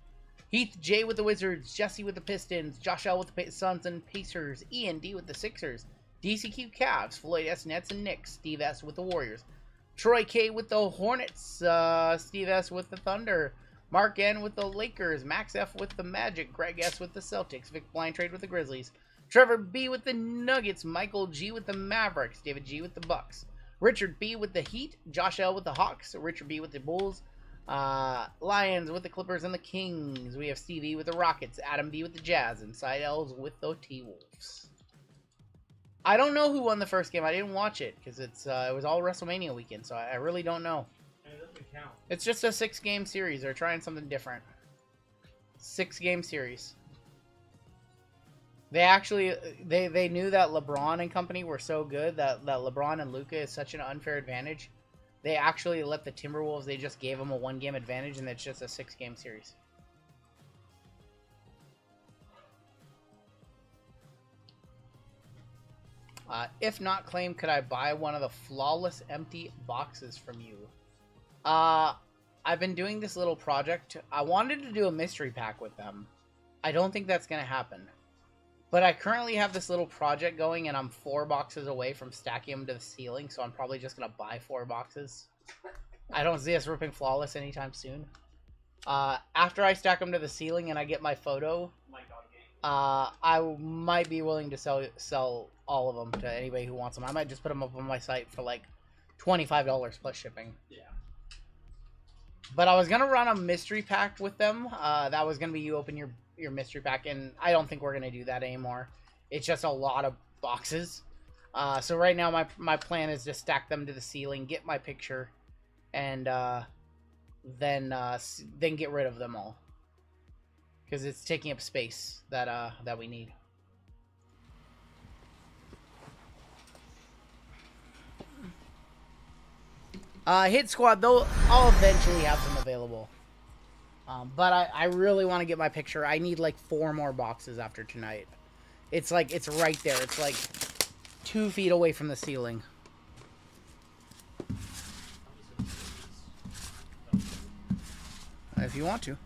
Heath J with the Wizards, Jesse with the Pistons, Josh L with the Suns and Pacers, Ian D with the Sixers, DCQ Cavs, Floyd S Nets and Knicks, Steve S with the Warriors, Troy K with the Hornets, Steve S with the Thunder, Mark N with the Lakers, Max F with the Magic, Greg S with the Celtics, Vic Blind Trade with the Grizzlies, Trevor B with the Nuggets, Michael G with the Mavericks, David G with the Bucks, Richard B with the Heat, Josh L with the Hawks, Richard B with the Bulls, Lions with the Clippers and the Kings. We have Steve E with the Rockets, Adam B with the Jazz, and Side L's with the T-Wolves. I don't know who won the first game. I didn't watch it because it was all WrestleMania weekend, so I really don't know. It doesn't count. It's just a 6-game series. They're trying something different. 6-game series. They actually they knew that LeBron and company were so good that LeBron and Luka is such an unfair advantage. They actually let the Timberwolves, they just gave them a 1-game advantage, and it's just a 6-game series. If not claimed, could I buy one of the flawless empty boxes from you? I've been doing this little project. I wanted to do a mystery pack with them. I don't think that's going to happen. But I currently have this little project going, and I'm 4 boxes away from stacking them to the ceiling, so I'm probably just going to buy 4 boxes. I don't see us ripping flawless anytime soon. After I stack them to the ceiling and I get my photo, I might be willing to sell all of them to anybody who wants them. I might just put them up on my site for like $25 plus shipping. Yeah. But I was going to run a mystery pack with them. That was going to be you open your mystery pack, and I don't think we're going to do that anymore. It's just a lot of boxes. So right now my plan is to stack them to the ceiling, get my picture, and then get rid of them all. Because it's taking up space that we need. Hit Squad, though, I'll eventually have them available. But I really want to get my picture. I need like 4 more boxes after tonight. It's like, it's right there. It's like 2 feet away from the ceiling. If you want to.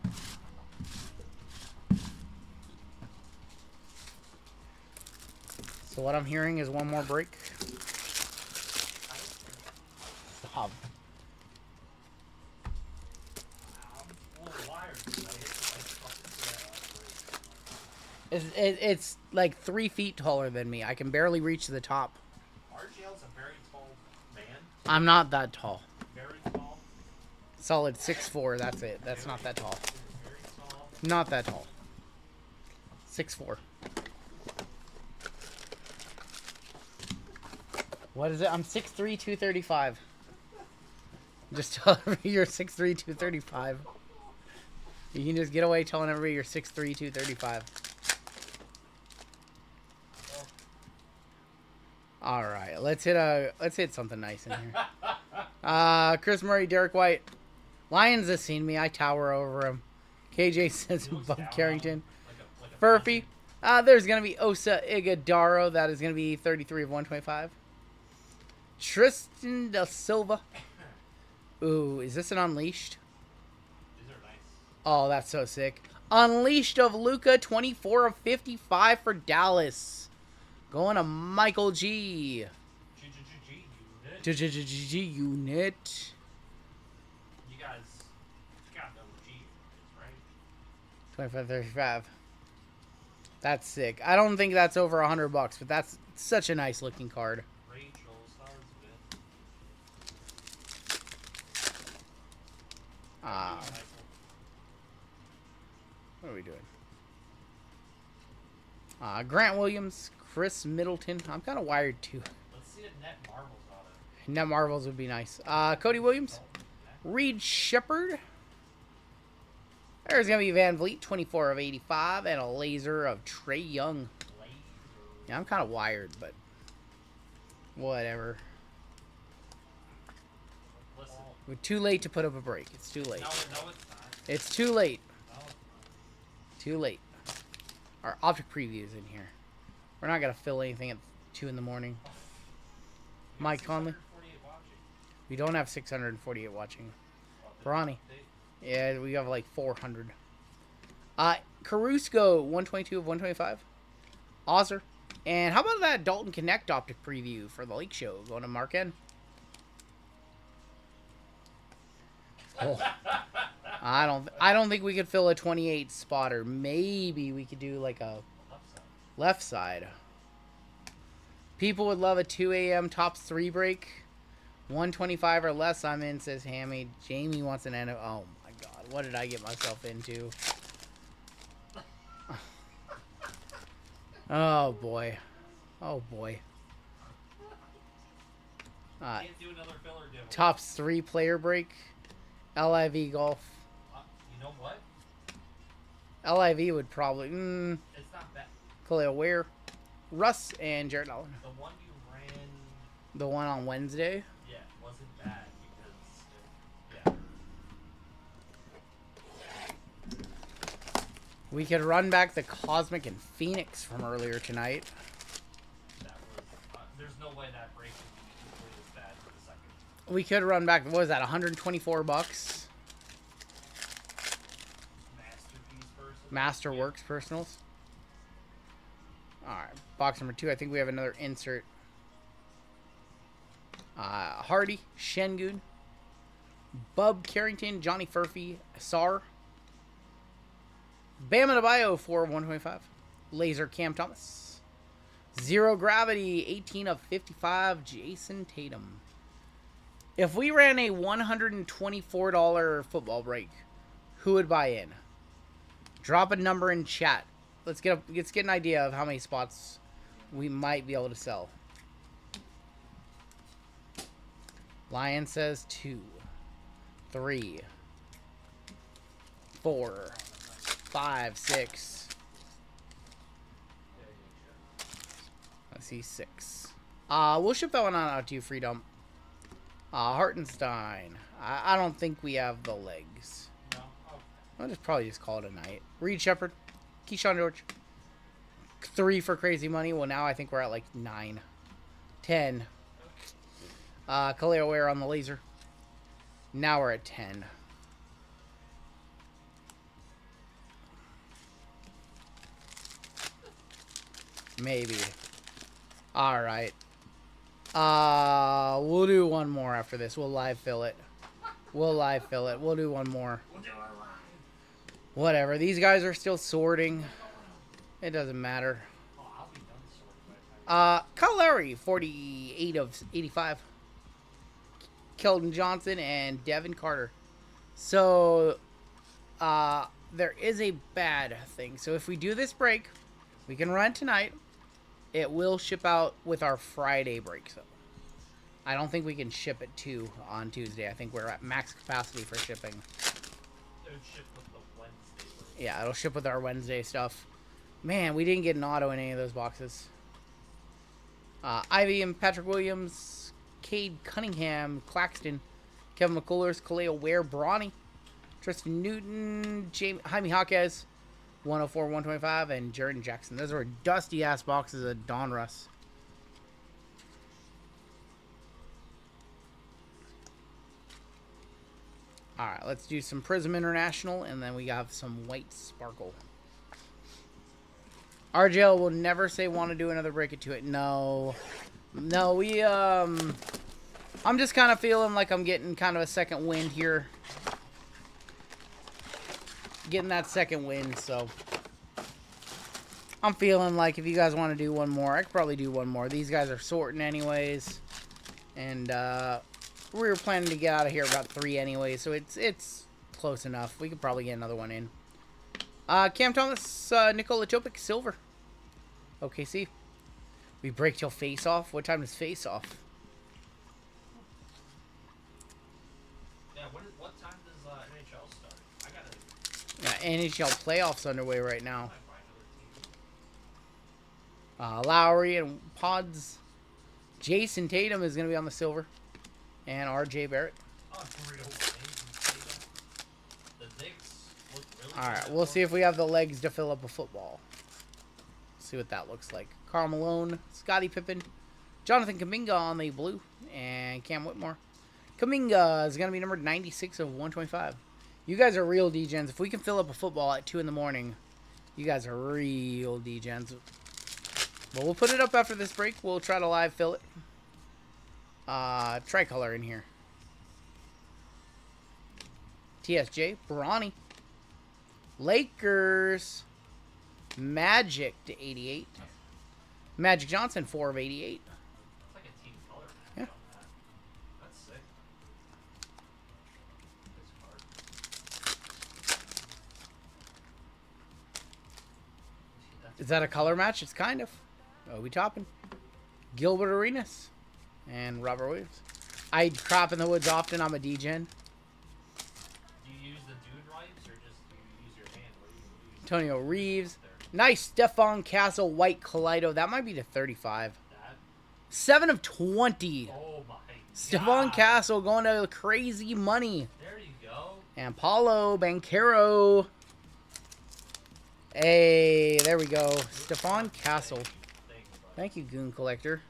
So what I'm hearing is one more break. Stop. It's like 3 feet taller than me. I can barely reach the top. RGL's a very tall man. I'm not that tall. Very tall. Solid 6'4", that's it. That's not that tall. Very tall. Not that tall. 6'4". What is it? I'm 6'3", 235. Just tell everybody you're 6'3", 235. You can just get away telling everybody you're 6'3", 235. All right, let's hit something nice in here. Chris Murray, Derek White. Lions has seen me. I tower over him. KJ says Bob Carrington. Furphy. There's going to be Osa Iguodaro. That is going to be 33 of 125. Tristan Da Silva. Ooh, is this an Unleashed? These are nice. Oh, that's so sick. Unleashed of Luka, 24 of 55 for Dallas. Going to Michael G. G unit. You guys got no G, right? 25.35. That's sick. I don't think that's over $100, but that's such a nice looking card. Rachel, stars good. What are we doing? Grant Williams, Chris Middleton. I'm kind of wired too. Let's see a net marbles on it. Net Marvels would be nice. Cody Williams, Reed Shepard. There's going to be Van Vliet, 24 of 85, and a laser of Trey Young. Yeah, I'm kind of wired, but whatever. Listen. We're too late to put up a break. It's too late. No, it's not. It's too late. No, it's not. Too late. Our object preview is in here. We're not going to fill anything at 2 in the morning. Mike Conley. 648 watching. We don't have 648 watching. Brawny. Yeah, we have like 400. Caruso, 122 of 125. Ozer. And how about that Dalton Connect optic preview for the Lake Show? Going to Mark N. Oh. I don't think we could fill a 28 spotter. Maybe we could do like a left side. People would love a 2 a.m. tops 3 break. 125 or less, I'm in, says Hammy. Jamie wants an end. Oh my god, what did I get myself into? Oh boy. Oh boy. Can't do another filler demo. Tops 3 player break. LIV golf. You know what? LIV would probably. It's not bad. Khalil Ware, Russ, and Jared Allen. The one you ran, The one on Wednesday. yeah, wasn't bad because, We could run back the Cosmic and Phoenix from earlier tonight. that was. There's no way that break would be equally as bad for the second. We could run back. What was that? 124 bucks. Masterpiece person. Masterworks personals. All right, box number 2. I think we have another insert. Hardy, Shengun, Bub Carrington, Johnny Furphy, Sar, Bam Adebayo for 125, Laser Cam Thomas, Zero Gravity 18 of 55, Jason Tatum. If we ran a $124 football break, who would buy in? Drop a number in chat. Let's get an idea of how many spots we might be able to sell. Lion says 2, 3, 4, 5, 6. Let's see, 6. We'll ship that one out to you, Freedom. Hartenstein. I don't think we have the legs. No? Okay. I'll probably just call it a night. Reed Shepard, Keyshawn George. 3 for crazy money. Well, now I think we're at like 9, 10. Khalil Ware on the laser. Now we're at 10. Maybe. Alright. We'll do one more after this. We'll live fill it. We'll do one more. We'll do it live. Whatever. These guys are still sorting. It doesn't matter. Oh, I'll be done sorting by the time. Kyle Lowry, 48 of 85. Keldon Johnson and Devin Carter. So, there is a bad thing. So if we do this break, we can run tonight. It will ship out with our Friday break. So I don't think we can ship it on Tuesday. I think we're at max capacity for shipping. It would ship with the Wednesday break. Yeah, it'll ship with our Wednesday stuff. Man, we didn't get an auto in any of those boxes. Ivy and Patrick Williams, Cade Cunningham, Claxton, Kevin McCullers, Khalil Ware, Brawny, Tristan Newton, Jaime Jaquez, 104, 125, and Jordan Jackson. Those were dusty-ass boxes of Donruss. Alright, let's do some Prizm International, and then we have some White Sparkle. RGL will never say want to do another break it to it. No, we, I'm just kind of feeling like I'm getting kind of a second wind here. Getting that second wind, so I'm feeling like if you guys want to do one more, I could probably do one more. These guys are sorting anyways, and we were planning to get out of here about 3 anyway, so it's close enough. We could probably get another one in. Cam Thomas, Nikola Jokic, silver. OKC. We break till face off. What time is face off? Yeah, what time does NHL start? I gotta NHL playoffs underway right now. find another team. Lowry and Pods. Jason Tatum is going to be on the silver. And RJ Barrett. Oh, for real. The Knicks look really Alright, good. we'll see if we have the legs to fill up a football. See what that looks like. Karl Malone, Scottie Pippen, Jonathan Kuminga on the blue, and Cam Whitmore. Kuminga is going to be numbered 96 of 125. You guys are real degens. If we can fill up a football at 2 in the morning, you guys are real degens. But we'll put it up after this break. We'll try to live fill it. Tricolor in here. TSJ, Brawny. Lakers. Magic to 88. Magic Johnson, 4 of 88. It's like a team color match Yeah. on that. That's Is that a color match? It's kind of. Oh, we topping. Gilbert Arenas and Robert Williams. I crop in the woods often. I'm a Degen. Do you use the dude wipes or just do you use your hand? What do you use? Antonio Reeves. Nice Stephon Castle White Kaleido. That might be to 35. That? 7 of 20. Oh my Stephon God. Castle going to crazy money. There you go. And Paulo Banchero. Hey, there we go. Stephon Castle. Thank you, bud. Thank you, Goon Collector.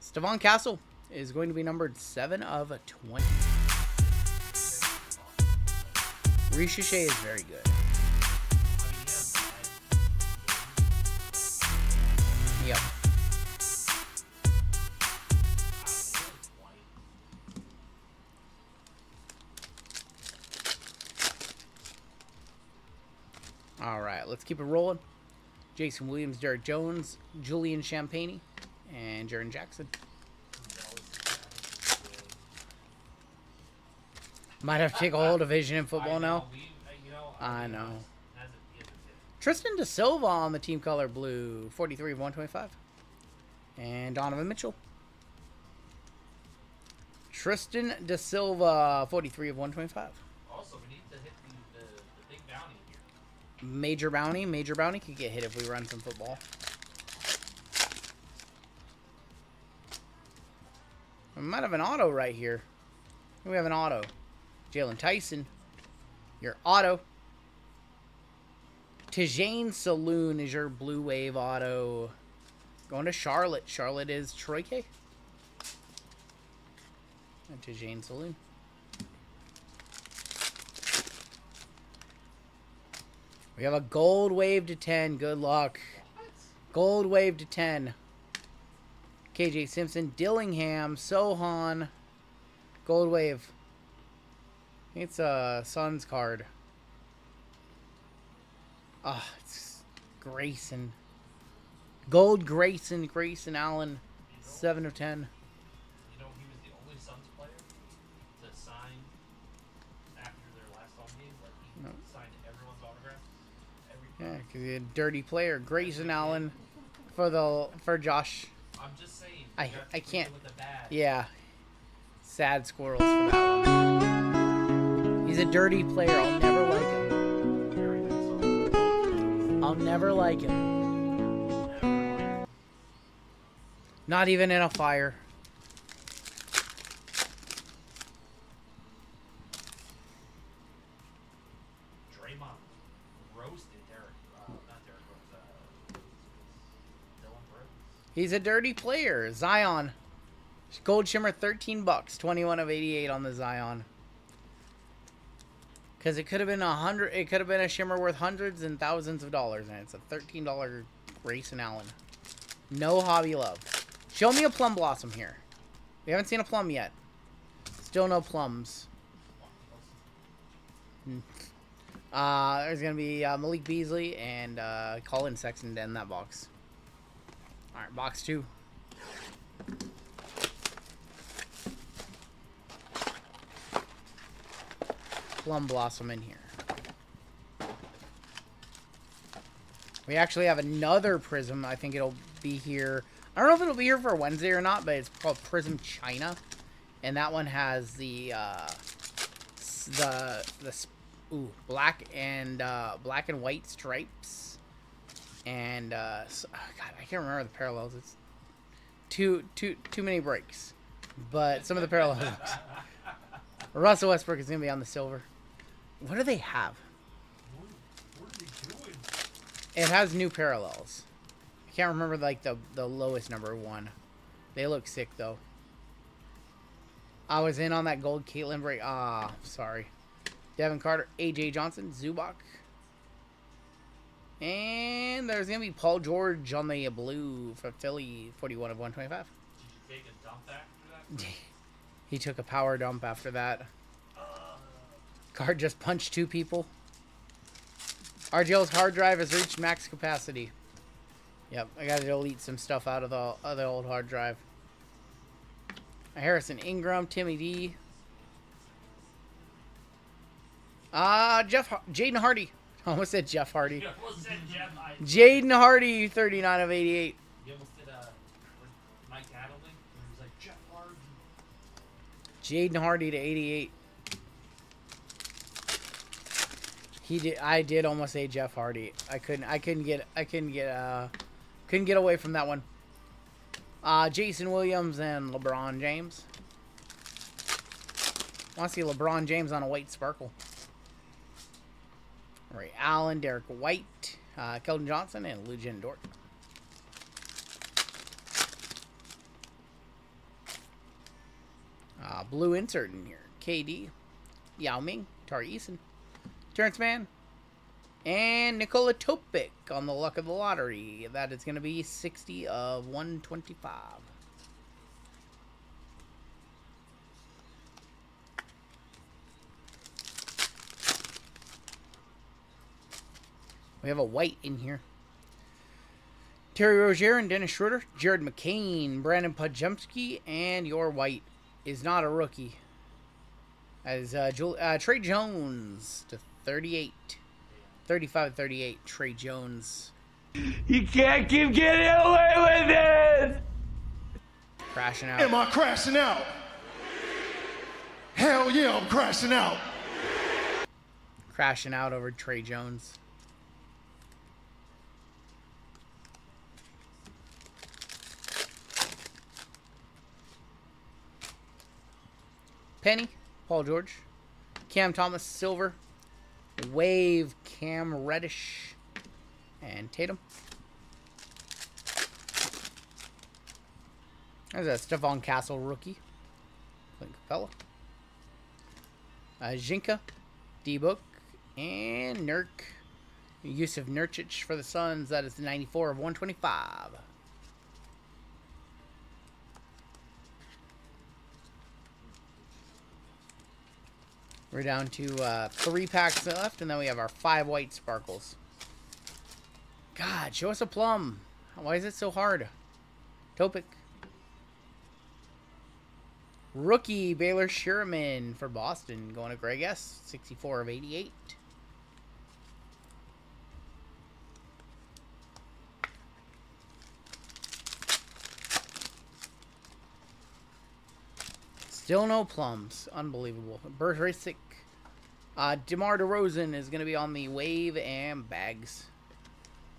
Stephon Castle is going to be numbered 7 of 20. Ricochet is very good. Yep. All right, let's keep it rolling. Jason Williams, Derek Jones, Julian Champagne, and Jaron Jackson. Might have to take a whole division in football now. I know. Tristan Da Silva on the team color blue, 43 of 125. And Donovan Mitchell. Tristan Da Silva, 43 of 125. Also, we need to hit the big bounty here. Major bounty. Major bounty could get hit if we run some football. We might have an auto right here. We have an auto. Jalen Tyson. Your auto. Tijane Saloon is your Blue Wave auto. Going to Charlotte. Charlotte is Troy K. And Tijane Saloon. We have a gold wave to 10. Good luck. Gold wave to 10. KJ Simpson, Dillingham, Sohan. Gold wave. I think it's a Suns card. Ah, it's Grayson. Gold Grayson. Grayson Allen. 7 of 10. You know, he was the only Suns player to sign after their last home game. Like, he signed everyone's autographs. Yeah, because he's a dirty player. Grayson Allen for Josh. I'm just saying. I you have to can't. With the bad. Yeah. Sad squirrels for that one. He's a dirty player. I'll never like him. Very nice song. I'll never like him. Not even in a fire. Draymond roasted Derek. Not Derek Rose. Dylan Brooks. He's a dirty player. Zion. Gold Shimmer, $13. 21 of 88 on the Zion. Because it could have been it could have been a shimmer worth hundreds and thousands of dollars, and it's a $13 Grayson Allen. No Hobby Love. Show me a plum blossom here. We haven't seen a plum yet. Still no plums. There's gonna be Malik Beasley and Colin Sexton to end that box. All right, box 2. Plum blossom in here. We actually have another Prizm. I think it'll be here. I don't know if it'll be here for Wednesday or not, but it's called Prizm China, and that one has the black and white stripes, and God, I can't remember the parallels. It's too many breaks, but some of the parallels. Russell Westbrook is gonna be on the silver. What do they have? What are they doing? It has new parallels. I can't remember like the lowest number one. They look sick though. I was in on that gold Caitlyn break. Ah, sorry. Devin Carter, AJ Johnson, Zubac. And there's gonna be Paul George on the blue for Philly, 41 of 125. Did you take a dump after that? He took a power dump after that. Card just punched 2 people. RGL's hard drive has reached max capacity. Yep, I gotta delete some stuff out of the old hard drive. Harrison Ingram, Timmy D. Jaden Hardy. I almost said Jeff Hardy. You almost said Jeff. Jaden Hardy, 39 of 88. You almost did Mike Adelman. He was like Jeff Hardy. Jaden Hardy to 88. I did almost say Jeff Hardy. I couldn't get away from that one. Jason Williams and LeBron James. Want to see LeBron James on a white sparkle. Ray Allen, Derek White, Keldon Johnson, and Lujan Dort. Blue insert in here. KD, Yao Ming, Tari Eason, Terrence Mann, and Nikola Topic on the luck of the lottery. That is going to be 60 of 125. We have a white in here. Terry Rozier and Dennis Schroeder, Jared McCain, Brandon Podjemski, and your white is not a rookie. As Trey Jones to 38. 35-38, Trey Jones. You can't keep getting away with it! Crashing out. Am I crashing out? Hell yeah, I'm crashing out. Crashing out over Trey Jones. Penny, Paul George, Cam Thomas, Silver, Wave, Cam Reddish, and Tatum. There's a Stephon Castle rookie. Clint Capella. Jinka, D-Book, and Nurk. Yusuf Nurkic for the Suns. That is the 94 of 125. We're down to 3 packs left, and then we have our 5 white sparkles. God, show us a plum. Why is it so hard? Topic. Rookie Baylor Sherman for Boston. Going to Greg S. 64 of 88. Still no plums. Unbelievable. Bertrisic. DeMar DeRozan is going to be on the wave and bags.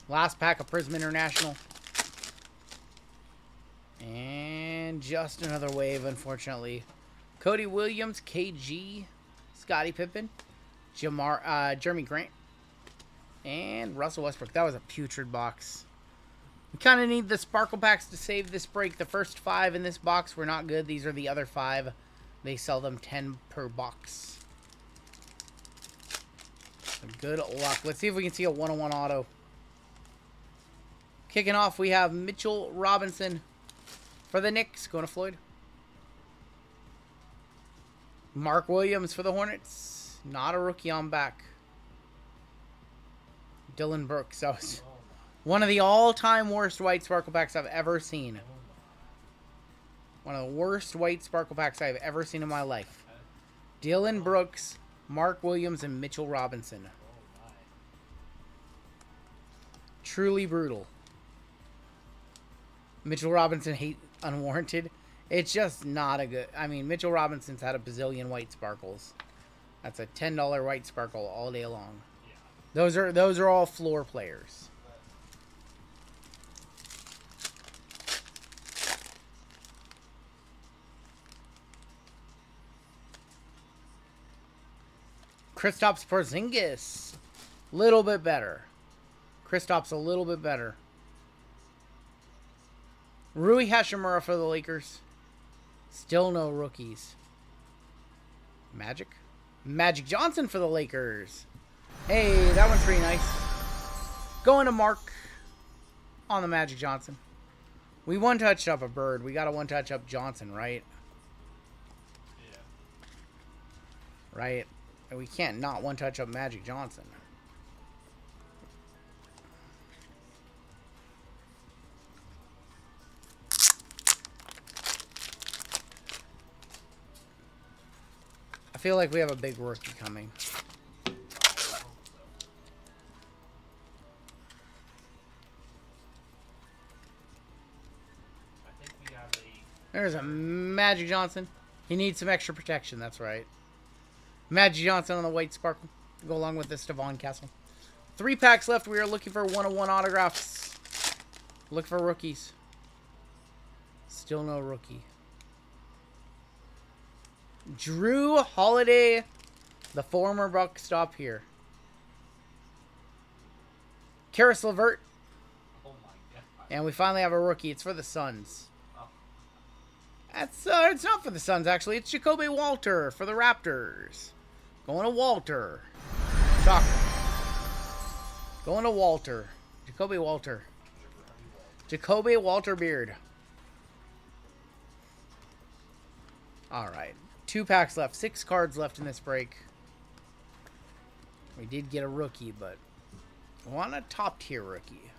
Last pack of Prizm International. And just another wave, unfortunately. Cody Williams, KG, Scottie Pippen, Jeremy Grant, and Russell Westbrook. That was a putrid box. We kind of need the sparkle packs to save this break. The first 5 in this box were not good. These are the other 5. They sell them 10 per box. So good luck. Let's see if we can see a 101 auto. Kicking off, we have Mitchell Robinson for the Knicks. Going to Floyd. Mark Williams for the Hornets. Not a rookie on back. Dylan Brooks. That was one of the all-time worst white sparkle packs I've ever seen. One of the worst white sparkle packs I've ever seen in my life. Dylan Brooks, Mark Williams, and Mitchell Robinson. Truly brutal. Mitchell Robinson hate unwarranted. It's just not a good... I mean, Mitchell Robinson's had a bazillion white sparkles. That's a $10 white sparkle all day long. Those are all floor players. Kristaps Porzingis. Little bit better. Kristaps a little bit better. Rui Hashimura for the Lakers. Still no rookies. Magic. Magic Johnson for the Lakers. Hey, that one's pretty nice. Going to Mark on the Magic Johnson. We one-touched up a Bird. We got to one-touch up Johnson, right? Yeah. Right. And we can't not one-touch up Magic Johnson. feel like we have a big rookie coming. I think we have a. There's a Magic Johnson. He needs some extra protection, that's right. Magic Johnson on the white sparkle. Go along with this Devon Castle. 3 packs left. We are looking for 101 autographs. Look for rookies. Still no rookie. Drew Holiday, the former Buck, stop here. Karis LeVert. Oh my god. And we finally have a rookie. It's for the Suns. Oh. It's not for the Suns, actually. It's Jacoby Walter for the Raptors. Going to Walter. Shocker. Going to Walter. Jacoby Walter. Jacoby Walter Beard. Alright. 2 packs left. 6 cards left in this break. We did get a rookie, but we want a top tier rookie.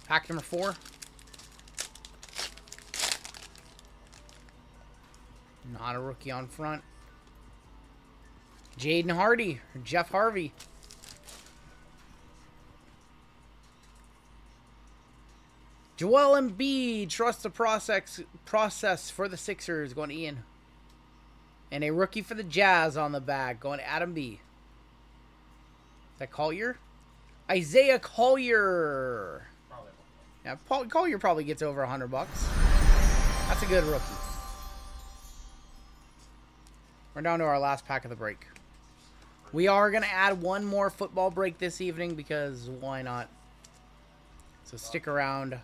Pack number 4. Not a rookie on front. Jaden Hardy. Or Jeff Harvey. Joel Embiid. Trust the process for the Sixers. Going to Ian. And a rookie for the Jazz on the back. Going to Adam B. Is that Collier? Isaiah Collier. Probably. Yeah, Collier probably gets over $100. That's a good rookie. We're down to our last pack of the break. We are going to add one more football break this evening because why not? So stick around.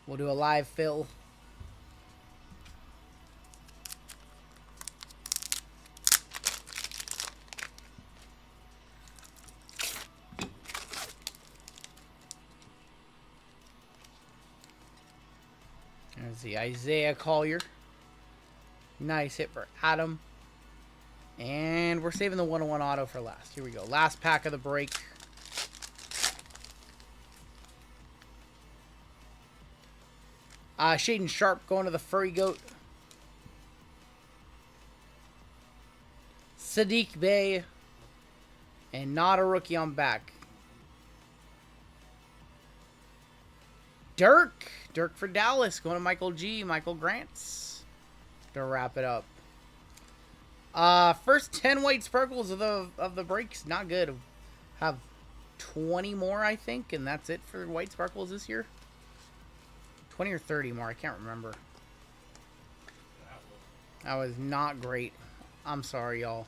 We'll do a live fill. There's the Isaiah Collier. Nice hit for Adam. And we're saving the 101 auto for last. Here we go. Last pack of the break. Shaden Sharp going to the Furry Goat. Sadiq Bey. And not a rookie on back. Dirk for Dallas. Going to Michael G. Michael Grants. To wrap it up. First 10 white sparkles of the breaks. Not good. Have 20 more, I think. And that's it for white sparkles this year. 20 or 30 more. I can't remember. That was not great. I'm sorry, y'all.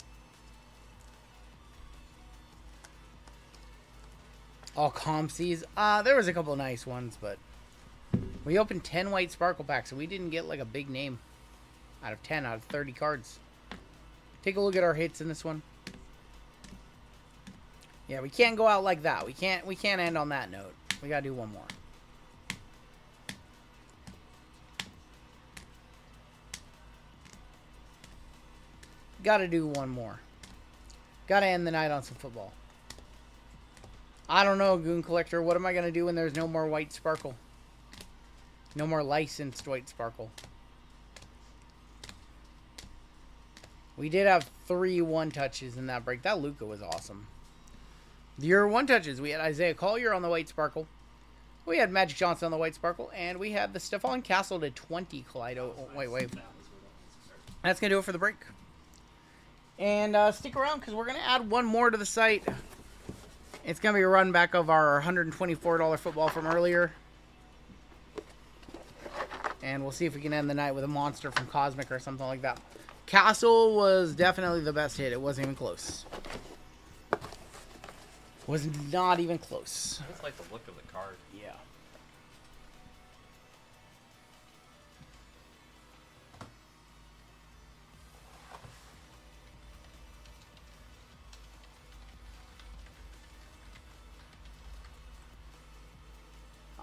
All Comsies. There was a couple of nice ones, but we opened 10 white sparkle packs, so we didn't get like a big name out of 10 out of 30 cards. Take a look at our hits in this one. Yeah, we can't go out like that. We can't end on that note. We gotta do one more. Gotta do one more. Gotta end the night on some football. I don't know, Goon Collector. What am I gonna do when there's no more white sparkle? No more licensed white sparkle. We did have 3 one-touches in that break. That Luka was awesome. Your one-touches. We had Isaiah Collier on the white sparkle. We had Magic Johnson on the white sparkle. And we had the Stephon Castle to 20 Kaleido. Oh, wait. That's going to do it for the break. And stick around because we're going to add one more to the site. It's going to be a run back of our $124 football from earlier. And we'll see if we can end the night with a monster from Cosmic or something like that. Castle was definitely the best hit. It wasn't even close. Was not even close. I just like the look of the card. Yeah.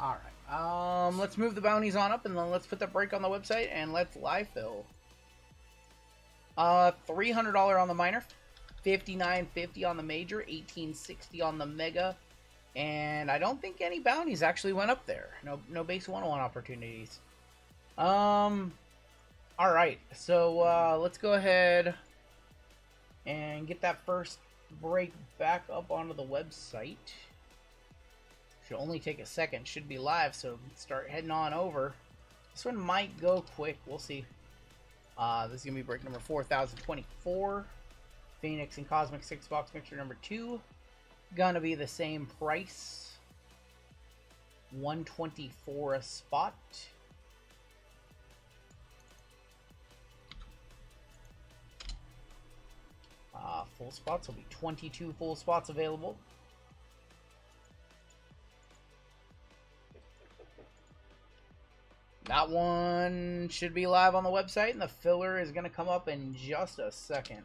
All right. Let's move the bounties on up and then let's put the break on the website and let's live fill. $300 on the minor, $59.50 on the major, $18.60 on the mega, and I don't think any bounties actually went up there. No base 101 opportunities. All right, so let's go ahead and get that first break back up onto the website. Should only take a second. Should be live, so start heading on over. This one might go quick. We'll see. This is going to be break number 4024. Phoenix and Cosmic 6-box mixture number 2. Gonna be the same price. $124 a spot. Full spots will be 22 full spots available. That one should be live on the website, and the filler is going to come up in just a second.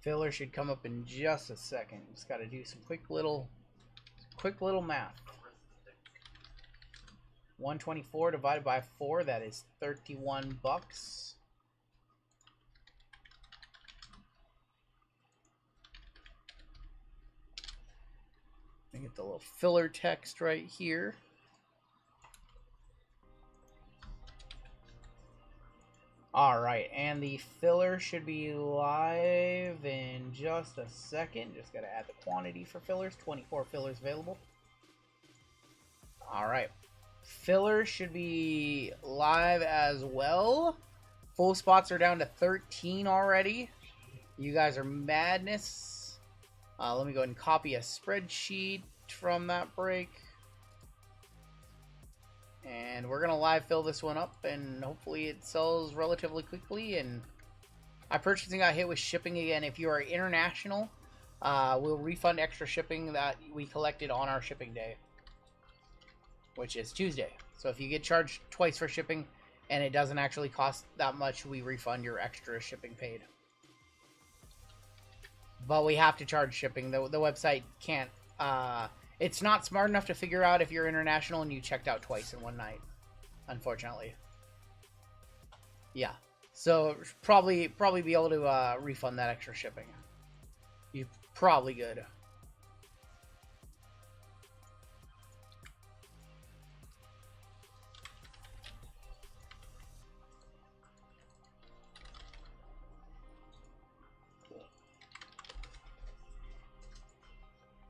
Filler should come up in just a second. Just got to do some quick little math. 124 divided by 4, that is 31 bucks. Let me get the little filler text right here. Alright, and the filler should be live in just a second. Just gotta add the quantity for fillers. 24 fillers available. Alright. Filler should be live as well. Full spots are down to 13 already. You guys are madness. Let me go ahead and copy a spreadsheet from that break. And we're going to live fill this one up, and hopefully it sells relatively quickly. And I purchasing got hit with shipping again. If you are international, we'll refund extra shipping that we collected on our shipping day, which is Tuesday. So if you get charged twice for shipping and it doesn't actually cost that much, we refund your extra shipping paid. But we have to charge shipping. The website can't... it's not smart enough to figure out if you're international and you checked out twice in one night. Unfortunately. Yeah. So, probably be able to refund that extra shipping. You probably good.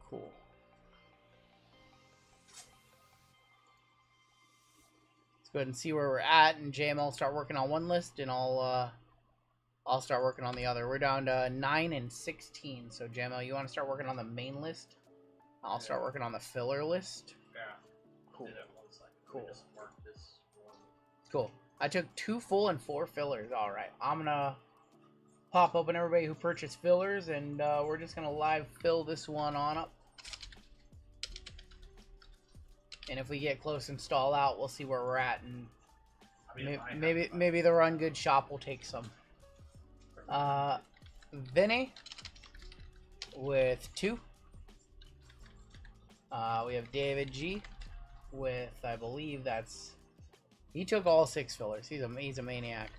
Cool. Let's go ahead and see where we're at, and JML will start working on one list, and I'll start working on the other. We're down to 9 and 16. So JML, you want to start working on the main list? I'll start working on the filler list. Yeah. Cool. Did it 1 second. Cool. Just mark this one. Cool. I took 2 full and 4 fillers. All right, I'm gonna pop open everybody who purchased fillers, and we're just gonna live fill this one on up. And if we get close and stall out, we'll see where we're at, and I mean, maybe the Run Good shop will take some. Vinny with 2. We have David G with, I believe that's, he took all 6 fillers. He's a maniac.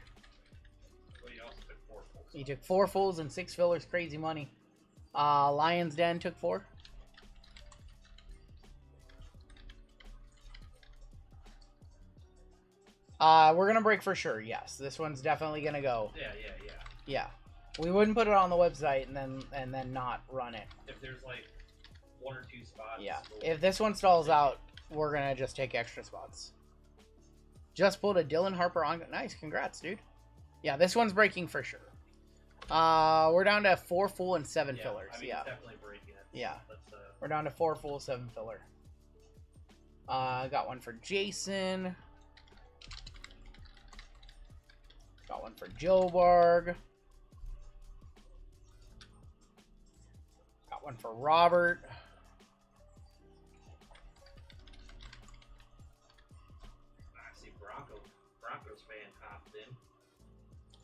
Well, you also took 4 fulls. He took 4 fulls and 6 fillers. Crazy money. Lion's Den took 4. We're gonna break for sure. Yes, this one's definitely gonna go. Yeah. Yeah, we wouldn't put it on the website and then not run it. If there's like 1 or 2 spots. Yeah, we'll... if this one stalls out, we're gonna just take extra spots. Just pulled a Dylan Harper on. Nice, congrats, dude. Yeah, this one's breaking for sure. We're down to 4 full and 7 fillers. I mean, Yeah, it's definitely breaking it. Yeah. Let's, we're down to 4 full, 7 filler. Got one for Jason. Got one for Joe Barg. Got one for Robert. I see Broncos fan hopped in.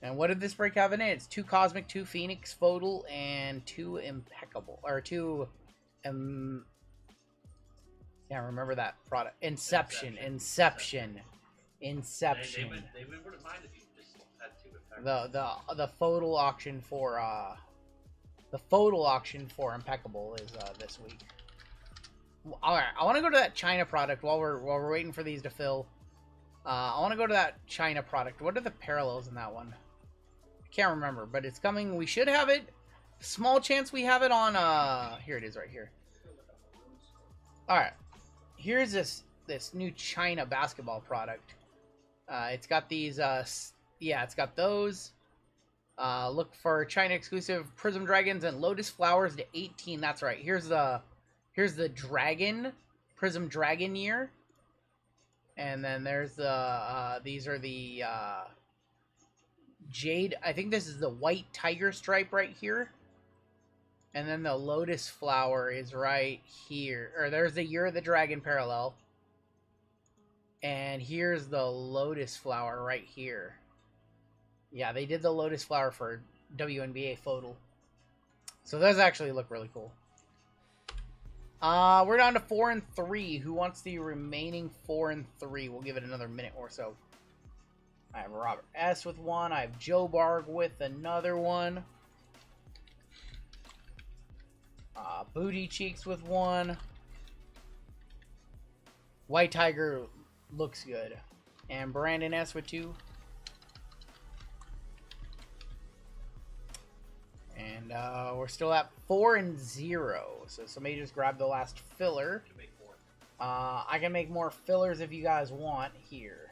And what did this break have in it? It's 2 Cosmic, 2 Phoenix, FOTL, and 2 Impeccable. Or 2... can't remember that product. Inception. They wouldn't mind if you just had 2 Impeccable. The FOTL auction for Impeccable is this week. All right, I want to go to that China product while we're waiting for these to fill. I want to go to that China product. What are the parallels in that one? I can't remember, but it's coming. We should have it. Small chance we have it on, here it is right here. Alright. Here's this new China basketball product. It's got these, yeah, it's got those. Look for China exclusive Prizm Dragons and Lotus Flowers to 18. That's right. Here's the Dragon, Prizm Dragon year. And then there's the, these are the, Jade. I think this is the white tiger stripe right here. And then the Lotus Flower is right here. Or there's the Year of the Dragon parallel. And here's the Lotus Flower right here. Yeah, they did the Lotus Flower for WNBA FOTL. So those actually look really cool. We're down to 4 and 3. Who wants the remaining 4 and 3? We'll give it another minute or so. I have Robert S. with one. I have Joe Barg with another one. Booty Cheeks with one. White Tiger looks good. And Brandon S. with 2. And we're still at 4 and 0. So somebody just grabbed the last filler. I can make more fillers if you guys want here.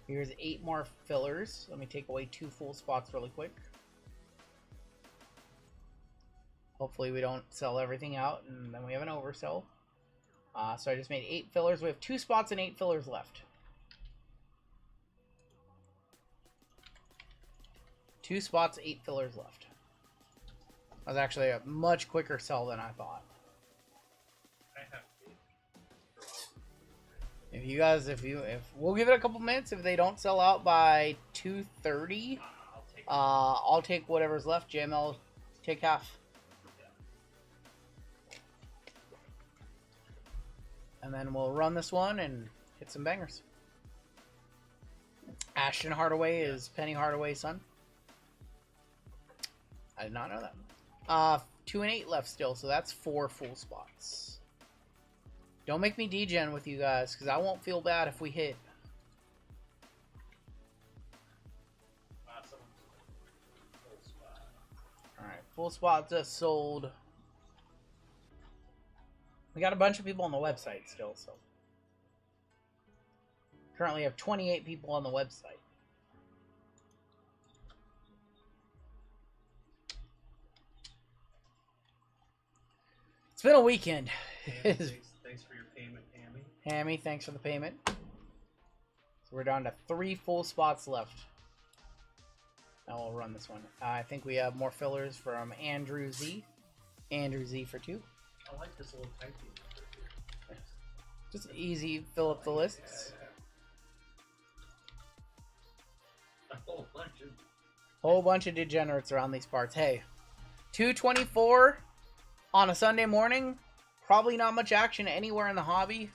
Here's 8 more fillers. Let me take away 2 full spots really quick. Hopefully we don't sell everything out and then we have an oversell. So I just made 8 fillers. We have 2 spots and 8 fillers left. 2 spots, 8 fillers left. That was actually a much quicker sell than I thought. If you guys, if we'll give it a couple minutes. If they don't sell out by 2:30, I'll take whatever's left. JML, take half. And then we'll run this one and hit some bangers. Ashton Hardaway is Penny Hardaway's son. I did not know that. 2 and 8 left still, so that's 4 full spots. Don't make me degen with you guys, because I won't feel bad if we hit. Alright, full spot just sold. We got a bunch of people on the website still, so. Currently have 28 people on the website. It's been a weekend. Thanks for your payment, Hammy. Hammy, thanks for the payment. So we're down to 3 full spots left. Now we'll run this one. I think we have more fillers from Andrew Z. Andrew Z for 2. I like this little typing. Just easy, fill up the lists. Whole bunch of degenerates around these parts. Hey, 224 on a Sunday morning. Probably not much action anywhere in the hobby.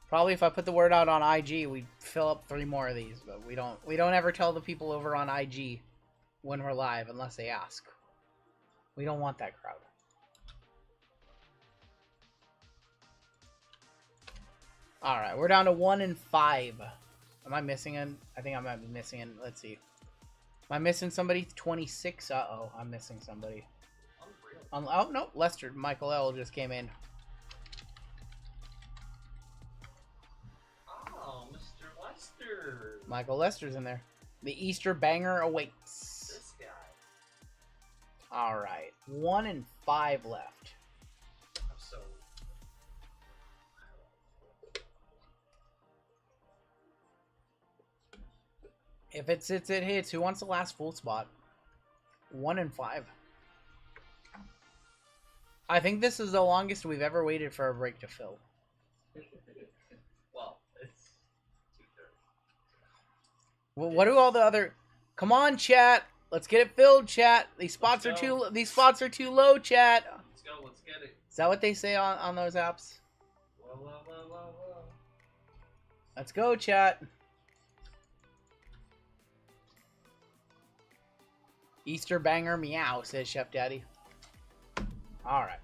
Probably if I put the word out on IG, we'd fill up 3 more of these. But we don't ever tell the people over on IG when we're live unless they ask. We don't want that crowd. Alright, we're down to 1 and 5. Am I missing an? I think I might be missing an. Let's see. Am I missing somebody? 26? Uh-oh, I'm missing somebody. Oh, no. Lester. Michael L. just came in. Oh, Mr. Lester. Michael Lester's in there. The Easter banger awaits. This guy. Alright. 1 and 5 left. I'm so... If it sits, it hits. Who wants the last full spot? 1 and 5. I think this is the longest we've ever waited for a break to fill. Well, it's 2:30. Well, what do all the other? Come on, chat. Let's get it filled, chat. These spots are too. These spots are too low, chat. Let's go. Let's get it. Is that what they say on those apps? Whoa. Let's go, chat. Easter banger meow, says Chef Daddy. Alright.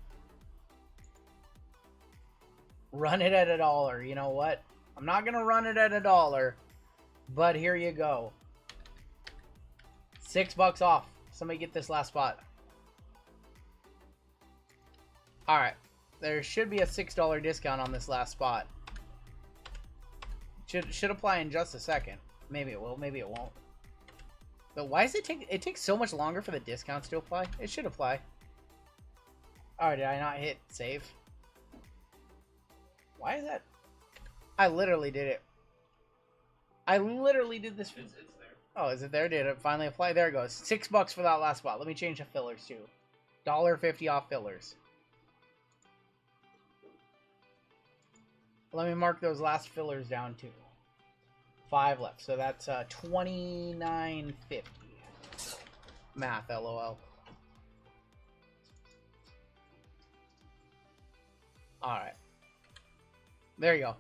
Run it at $1. You know what? I'm not going to run it at $1, but here you go. $6 off. Somebody get this last spot. Alright. There should be a $6 discount on this last spot. Should apply in just a second. Maybe it will, maybe it won't. But why does it takes so much longer for the discounts to apply? It should apply. Alright, did I not hit save? Why is that? I literally did it. I literally did this. It's there. Oh, is it there? Did it finally apply? There it goes. $6 for that last spot. Let me change the fillers too. $1.50 off fillers. Let me mark those last fillers down too. 5 left, so that's $29.50. Math, lol. All right. There you go.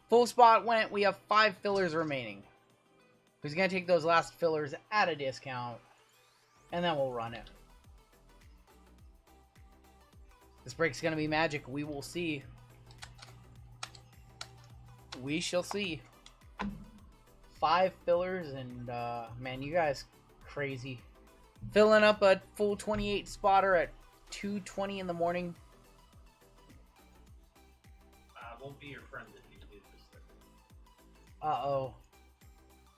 Full spot went. We have 5 fillers remaining. Who's going to take those last fillers at a discount, and then we'll run it. This break's going to be magic. We will see. We shall see. 5 fillers, and man, you guys crazy. Filling up a full 28 spotter at 2:20 in the morning. Won't be your friend if you do this thing. Uh-oh.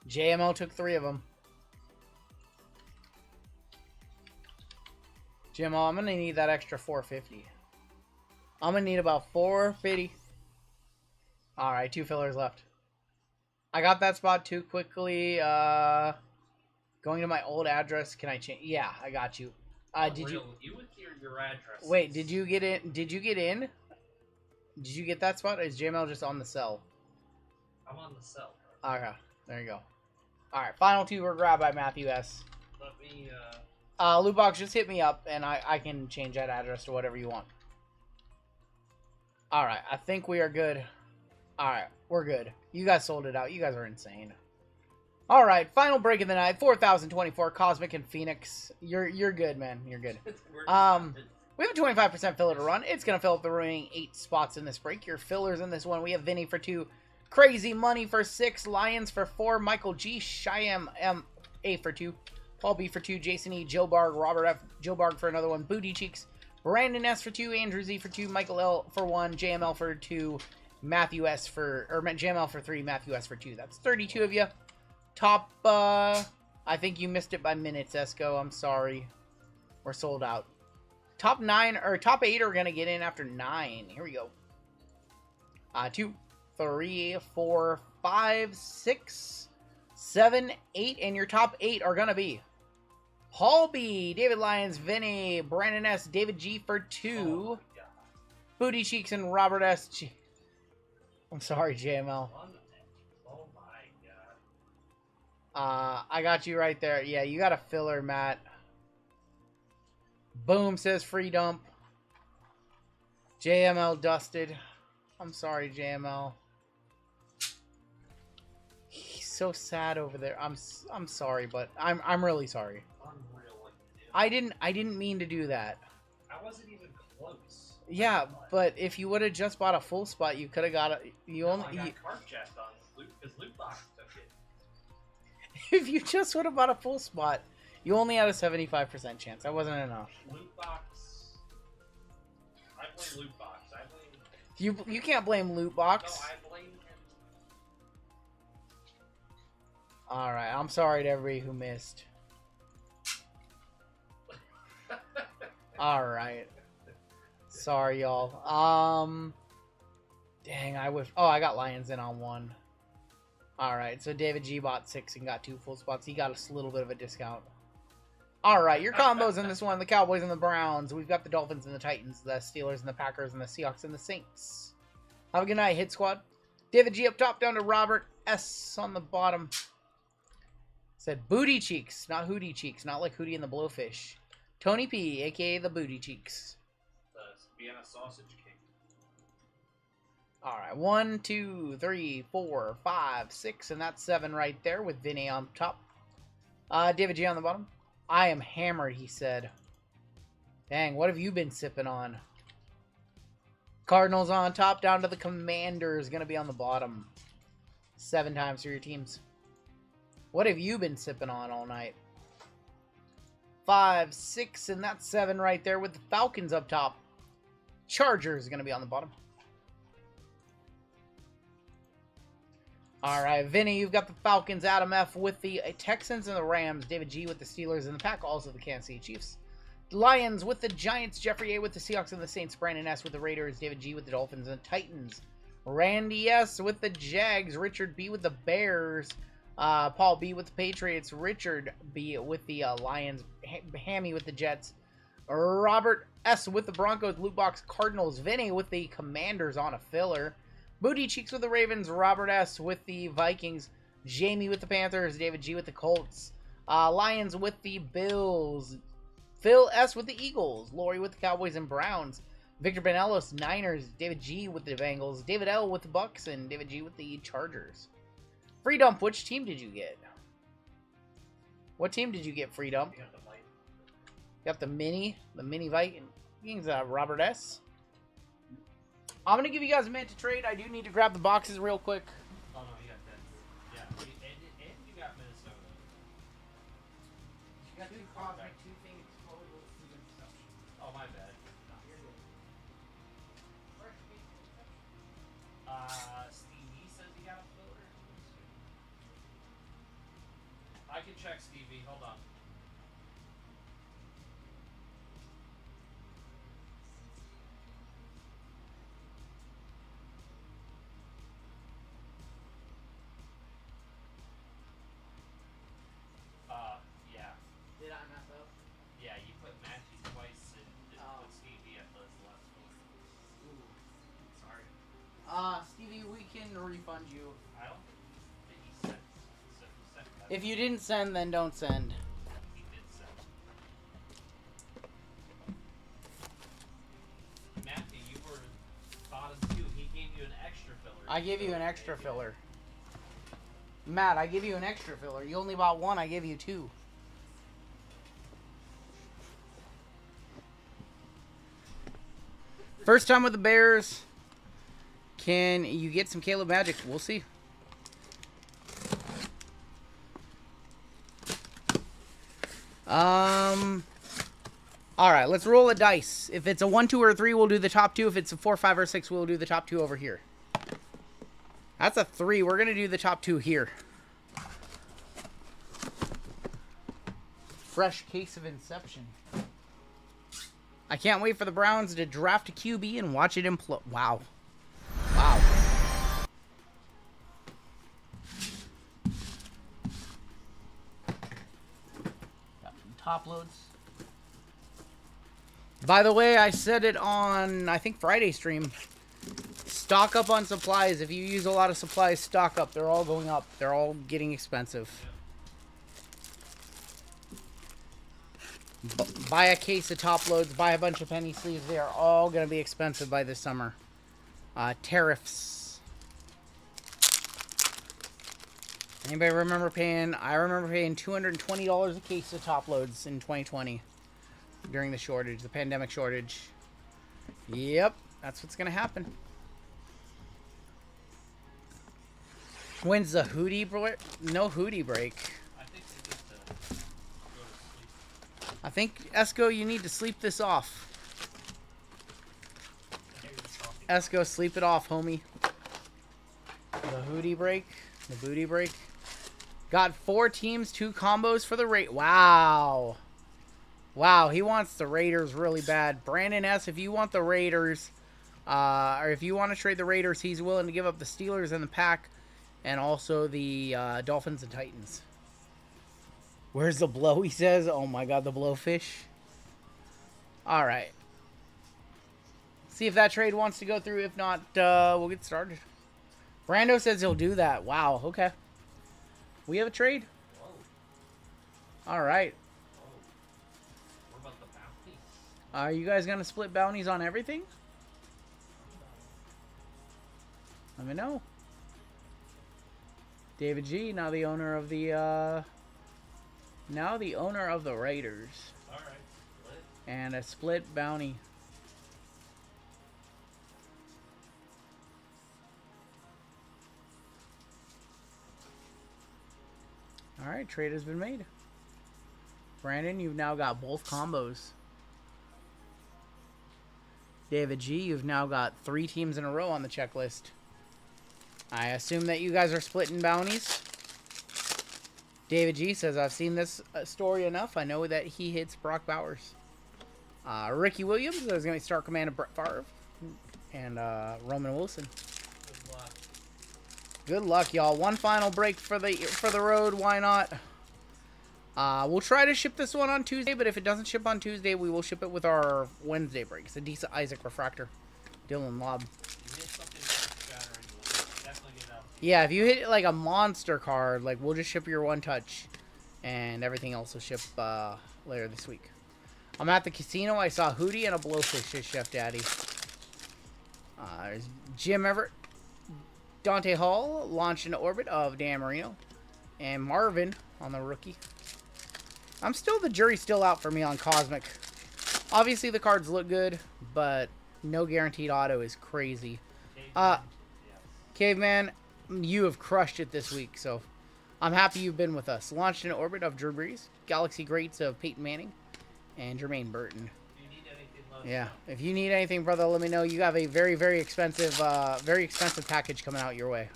JML took 3 of them. JML, I'm going to need that extra 450. I'm going to need about 450. Alright, 2 fillers left. I got that spot too quickly. Going to my old address. Can I change? Yeah, I got you. Did you... You with your address. Wait, did you get in? Did you get in? Did you get that spot? Or is JML just on the cell? I'm on the cell. Okay, there you go. Alright, final 2 were grabbed by Matthew S. Let me, Loot box, just hit me up, and I can change that address to whatever you want. Alright, I think we are good. Alright, we're good. You guys sold it out. You guys are insane. Alright, final break of the night. 4,024, Cosmic and Phoenix. You're good, man. You're good. We have a 25% filler to run. It's going to fill up the remaining 8 spots in this break. Your fillers in this one, we have Vinny for 2, Crazy Money for 6, Lions for 4, Michael G, Shyam M A for 2, Paul B for 2, Jason E, Joe Barg, Robert F, Joe Barg for another one, Booty Cheeks, Brandon S for 2, Andrew Z for 2, Michael L for 1, JML for 2, Matthew S for, or JML for 3, Matthew S for 2. That's 32 of you. Top, I think you missed it by minutes, Esco. I'm sorry. We're sold out. Top 9, or top 8 are going to get in after 9. Here we go. 2, 3, 4, 5, 6, 7, 8. And your top 8 are going to be Paul B, David Lyons, Vinny, Brandon S, David G for 2, Booty Cheeks, and Robert S. G. I'm sorry, JML. Oh my god. I got you right there. Yeah, you got a filler, Matt. Boom says free dump. JML dusted. I'm sorry, JML. He's so sad over there. I'm sorry, but I'm really sorry. Unreal what you did. I didn't mean to do that. I wasn't even close. Yeah, but if you would have just bought a full spot, you could have got a. You only. I got cart jacked on Loot because Loot Box took it. If you just would have bought a full spot, you only had a 75% chance. That wasn't enough. Loot Box. I blame Loot Box. I blame. You can't blame Loot Box. No, I blame him. All right, I'm sorry to everybody who missed. All right. Sorry, y'all. Dang, I wish. Oh, I got Lions in on 1. All right, so David G bought 6 and got 2 full spots. He got a little bit of a discount. All right, your combos in this one: the Cowboys and the Browns. We've got the Dolphins and the Titans, the Steelers and the Packers, and the Seahawks and the Saints. Have a good night, Hit Squad. David G up top, down to Robert S on the bottom. Said Booty Cheeks, not Hootie Cheeks, not like Hootie and the Blowfish. Tony P, aka the Booty Cheeks. The Vienna Sausage King. All right, 1, 2, 3, 4, 5, 6, and that's 7 right there with Vinny on top. David G on the bottom. I am hammered, he said. Dang, what have you been sipping on? Cardinals on top, down to the Commanders, gonna be on the bottom. 7 times for your teams. What have you been sipping on all night? 5, 6, and that's 7 right there with the Falcons up top. Chargers going to be on the bottom. All right, Vinny, you've got the Falcons, Adam F. with the Texans and the Rams, David G. with the Steelers and the Pack, also the Kansas City Chiefs. Lions with the Giants, Jeffrey A. with the Seahawks and the Saints, Brandon S. with the Raiders, David G. with the Dolphins and Titans, Randy S. with the Jags, Richard B. with the Bears, Paul B. with the Patriots, Richard B. with the Lions, Hammy with the Jets, Robert S. with the Broncos, Loot Box Cardinals, Vinny with the Commanders on a filler, Booty Cheeks with the Ravens, Robert S. with the Vikings, Jamie with the Panthers, David G. with the Colts, Lions with the Bills, Phil S. with the Eagles, Lori with the Cowboys and Browns, Victor Benelos, Niners, David G. with the Bengals, David L. with the Bucks, and David G. with the Chargers. Free Dump, which team did you get? What team did you get, Free Dump? You got the light. You got the mini Vikings, Robert S. I'm going to give you guys a minute to trade. I do need to grab the boxes real quick. Oh no, you got that. Yeah, and you got Minnesota. You got 2 cosmic, 2 things, Oh, my bad. Stevie says he got a filler. I can check Stevie. Hold on. Yeah. Did I mess up? Yeah, you put Matthew twice and didn't Oh. put Stevie at the last one. Ooh, sorry. Stevie, we can refund you. I don't think he sent that. If you didn't send, then don't send. He did send. Matthew, you were bottom 2. He gave you an extra filler. I gave you an extra filler. Matt, I give you an extra filler. You only bought 1, I gave you 2. First time with the Bears. Can you get some Caleb Magic? We'll see. Alright, let's roll a dice. If it's a 1, 2, or a 3, we'll do the top 2. If it's a 4, 5, or 6, we'll do the top 2 over here. That's a 3. We're going to do the top 2 here. Fresh case of Inception. I can't wait for the Browns to draft a QB and watch it implode. Wow. Wow. Got some top loads. By the way, I said it on, I think, Friday stream. Stock up on supplies. If you use a lot of supplies, stock up. They're all going up. They're all getting expensive. Buy a case of top loads. Buy a bunch of penny sleeves. They are all going to be expensive by this summer. Tariffs. Anybody remember paying? I remember paying $220 a case of top loads in 2020 during the shortage, the pandemic shortage. Yep, that's what's going to happen. When's the hoodie break? No hoodie break. I think they need to go to sleep. I think, Esco, you need to sleep this off. Esco, sleep it off, homie. The hoodie break. The booty break. Got 4 teams, 2 combos for the rate. Wow. Wow, he wants the Raiders really bad. Brandon S., if you want the Raiders, or if you want to trade the Raiders, he's willing to give up the Steelers and the Pack, and also the Dolphins and Titans. Where's the blow, he says? Oh my god, the blowfish. Alright. See if that trade wants to go through. If not, we'll get started. Brando says he'll do that. Wow, okay. We have a trade? Alright. What about the bounty? Are you guys going to split bounties on everything? Let me know. David G, now the owner of the Raiders. Alright, split. And a split bounty. All right, trade has been made. Brandon, you've now got both combos. David G, you've now got 3 teams in a row on the checklist. I assume that you guys are splitting bounties. David G says, I've seen this story enough. I know that he hits Brock Bowers. Ricky Williams, there's going to be Star Commander Brett Favre. And Roman Wilson. Good luck. Good luck, y'all. One final break for the road. Why not? We'll try to ship this one on Tuesday, but if it doesn't ship on Tuesday, we will ship it with our Wednesday breaks. Adisa Isaac Refractor. Dylan Lobb. You hit something shattering, we'll definitely get out. Yeah, if you hit like a monster card, like we'll just ship your one touch, and everything else will ship later this week. I'm at the casino. I saw Hootie and a Blowfish at Chef Daddy. There's Jim Everett, Dante Hall launched into orbit of Dan Marino, and Marvin on the rookie. The jury's still out for me on Cosmic. Obviously the cards look good, but no guaranteed auto is crazy. Caveman, you have crushed it this week, so I'm happy you've been with us. Launched into orbit of Drew Brees, Galaxy Greats of Peyton Manning, and Jermaine Burton. If you need anything, let us Yeah, know. if you need anything, brother, let me know. You have a very, very expensive package coming out your way.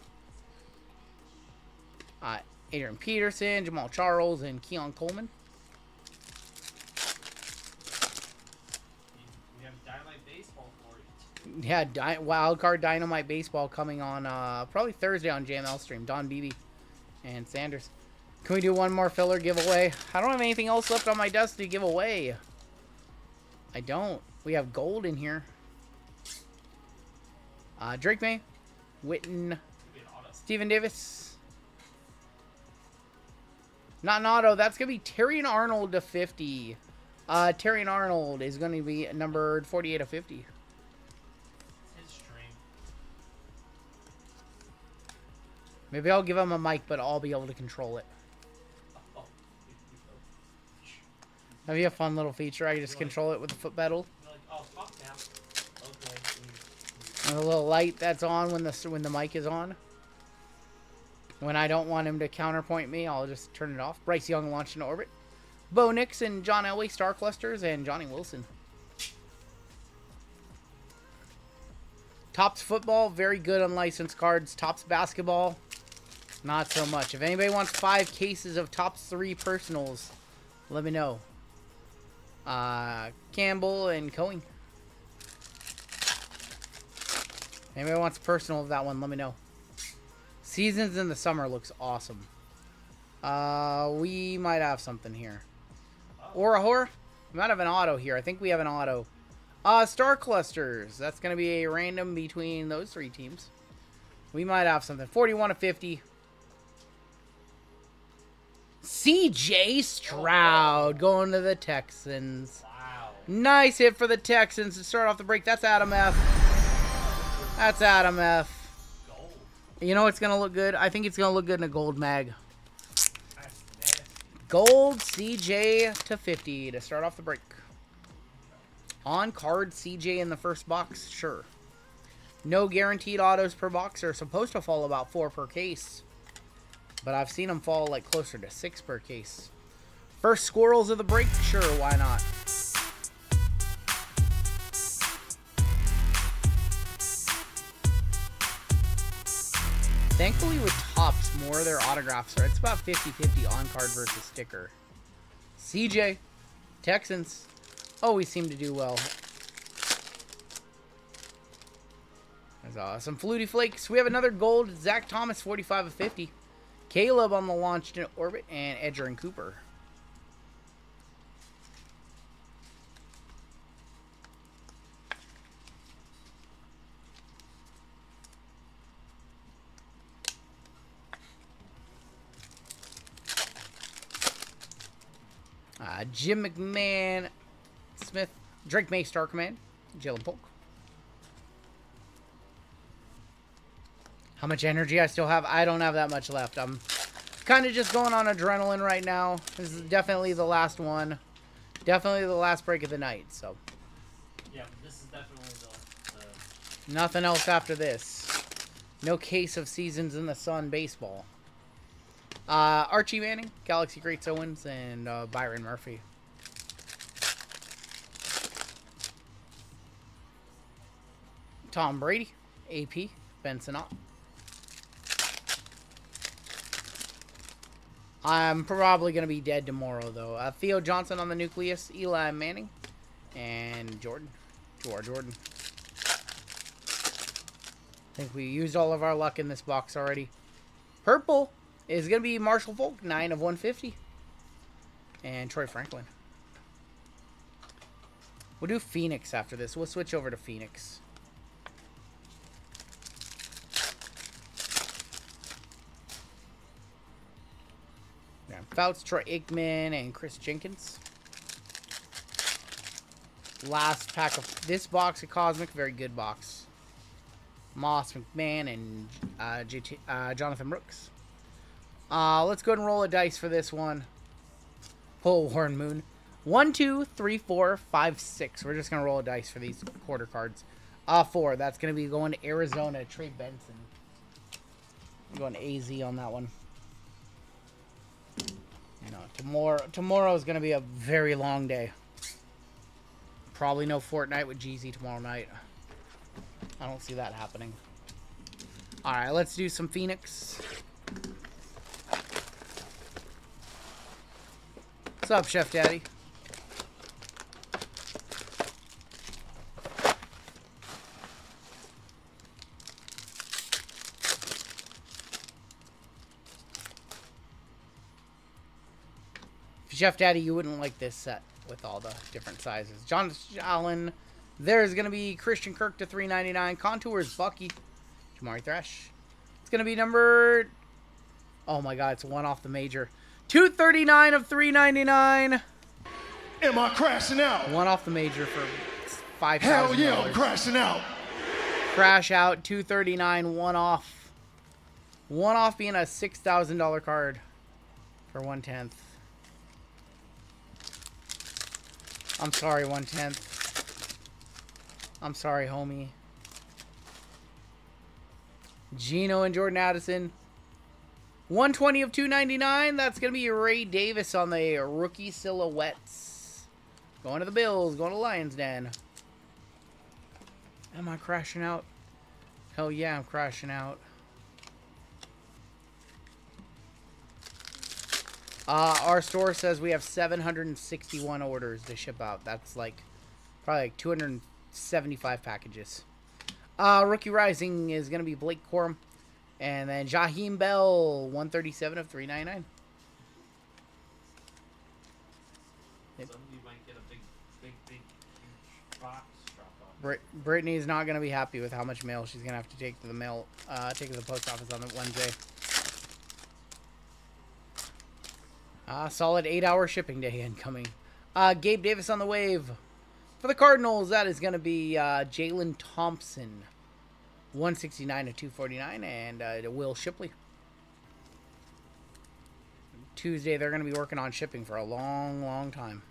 Adrian Peterson, Jamal Charles, and Keon Coleman. We have Dynamite Baseball for you. Yeah, Wildcard Dynamite Baseball coming on probably Thursday on JML stream. Don Beebe and Sanders. Can we do one more filler giveaway? I don't have anything else left on my desk to give away. I don't. We have gold in here. Drake May, Witten, Could be an auto. Steven Davis. Not an auto. That's going to be Terrion Arnold to 50. Terrion Arnold is going to be numbered 48 of 50. It's his stream. Maybe I'll give him a mic, but I'll be able to control it. Oh. That'd be a fun little feature. I can just control it with the foot pedal. You're like, oh, fuck now. Okay. And a little light that's on when the mic is on. When I don't want him to counterpoint me, I'll just turn it off. Bryce Young launched into orbit. Bo Nix and John Elway, Star Clusters, and Johnny Wilson. Topps football, very good unlicensed cards. Topps basketball, not so much. If anybody wants 5 cases of Topps 3 personals, let me know. Campbell and Coing. Anybody wants a personal of that one, let me know. Seasons in the Summer looks awesome. We might have something here. Or a horror? We might have an auto here. I think we have an auto. Star Clusters. That's going to be a random between those 3 teams. We might have something. 41 of 50. CJ Stroud going to the Texans. Wow. Nice hit for the Texans to start off the break. That's Adam F. That's Adam F. Gold. You know what's going to look good? I think it's going to look good in a gold mag. That's nasty. Gold CJ to 50 to start off the break. On card CJ in the first box, sure. No guaranteed autos per box. They're supposed to fall about 4 per case. But I've seen them fall like closer to 6 per case. First squirrels of the break, sure, why not? Thankfully with Topps, more of their autographs are, it's about 50-50 on card versus sticker. CJ, Texans, always seem to do well. There's some Flutie Flakes. We have another gold, Zach Thomas, 45 of 50. Caleb on the launched in orbit, and Edger and Cooper. Jim McMahon, Smith, Drake May, Star Command, Jalen Polk. How much energy I still have? I don't have that much left. I'm kind of just going on adrenaline right now. This is definitely the last one. Definitely the last break of the night, so. Yeah, this is definitely the Nothing else after this. No case of Seasons in the Sun baseball. Archie Manning, Galaxy Greats Owens, and Byron Murphy. Tom Brady, AP, Ben Sinnott. I'm probably going to be dead tomorrow, though. Theo Johnson on the nucleus, Eli Manning, and Jordan. Jordan. I think we used all of our luck in this box already. Purple is going to be Marshall Falk, 9 of 150. And Troy Franklin. We'll do Phoenix after this. We'll switch over to Phoenix. Yeah, Fouts, Troy Aikman, and Chris Jenkins. Last pack of this box of Cosmic. Very good box. Moss McMahon and Jonathan Brooks. Let's go ahead and roll a dice for this one. Pull Warren Moon. 1, 2, 3, 4, 5, 6. We're just going to roll a dice for these quarter cards. 4. That's going to be going to Arizona. Trey Benson. I'm going AZ on that one. Tomorrow is going to be a very long day. Probably no Fortnite with Jeezy tomorrow night. I don't see that happening. Alright, let's do some Phoenix. What's up, Chef Daddy? Chef Daddy, you wouldn't like this set with all the different sizes. John Allen. There's going to be Christian Kirk to $3.99. Contours, Bucky. Jamari Thrash. It's going to be number... Oh my god, it's one off the major. 239 of $3.99. Am I crashing out? One off the major for $5,000. Hell yeah, I'm crashing out. Crash out, 239, one off. One off being a $6,000 card for 1/10. I'm sorry, 1/10. I'm sorry, homie. Gino and Jordan Addison. 120 of $2.99. That's going to be Ray Davis on the rookie silhouettes. Going to the Bills. Going to Lions Den. Am I crashing out? Hell yeah, I'm crashing out. Our store says we have 761 orders to ship out. That's like probably like 275 packages. Rookie Rising is going to be Blake Corum. And then Jaheim Bell, 137 of $3.99. Some of you might get a big huge box drop off. Brittany's not going to be happy with how much mail she's going to have to take to the take to the post office on Wednesday. Solid 8-hour shipping day incoming. Gabe Davis on the wave. For the Cardinals, that is going to be Jalen Thompson. 169 of 249. And Will Shipley. Tuesday, they're going to be working on shipping for a long, long time.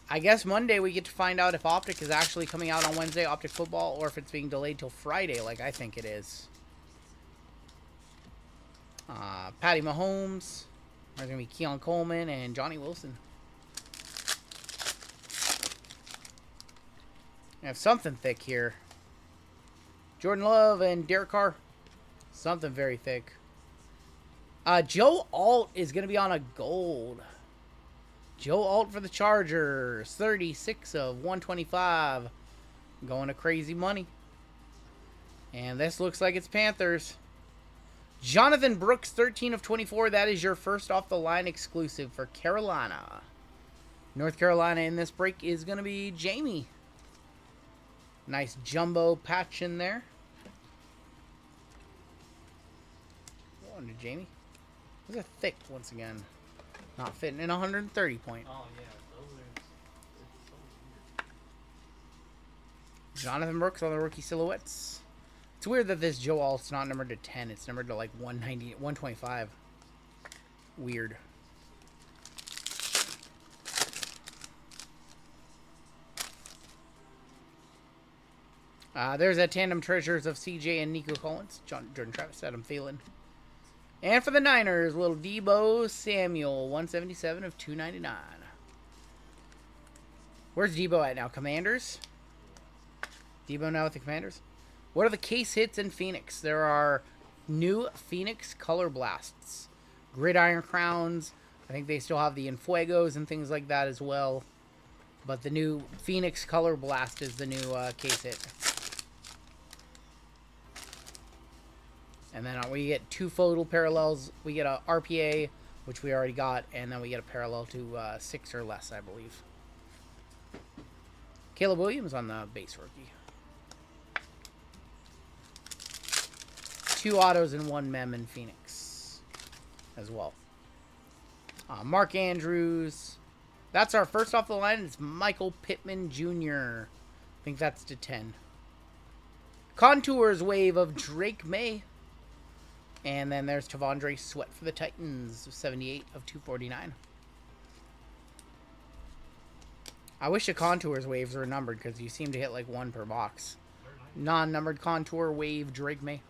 I guess Monday we get to find out if Optic is actually coming out on Wednesday, Optic Football, or if it's being delayed till Friday like I think it is. Patty Mahomes. There's going to be Keon Coleman and Johnny Wilson. I have something thick here. Jordan Love and Derek Carr. Something very thick. Joe Alt is going to be on a gold. Joe Alt for the Chargers. 36 of 125. Going to crazy money. And this looks like it's Panthers. Jonathan Brooks, 13 of 24. That is your first off the line exclusive for Carolina. North Carolina in this break is going to be Jamie. Nice jumbo patch in there. Going to Jamie. Those are thick once again. Not fitting in 130 point. Oh yeah, those are. It's so weird. Jonathan Brooks on the rookie silhouettes. It's weird that this Joe Alt's not numbered to 10. It's numbered to like 190, 125. Weird. There's that tandem treasures of CJ and Nico Collins. Jordan Travis, Adam Thielen. And for the Niners, little Debo Samuel, 177 of 299. Where's Debo at now? Commanders? Debo now with the Commanders? What are the case hits in Phoenix? There are new Phoenix Color Blasts. Gridiron Crowns. I think they still have the Enfuegos and things like that as well. But the new Phoenix Color Blast is the new case hit. And then we get 2 FOTL parallels. We get a RPA, which we already got, and then we get a parallel to 6 or less, I believe. Caleb Williams on the base rookie. 2 autos and 1 mem in Phoenix as well. Mark Andrews. That's our first off the line. It's Michael Pittman Jr. I think that's to 10. Contours wave of Drake May. And then there's Tavondre Sweat for the Titans, 78 of 249. I wish the Contours waves were numbered because you seem to hit like 1 per box. Non-numbered Contour wave Drake May.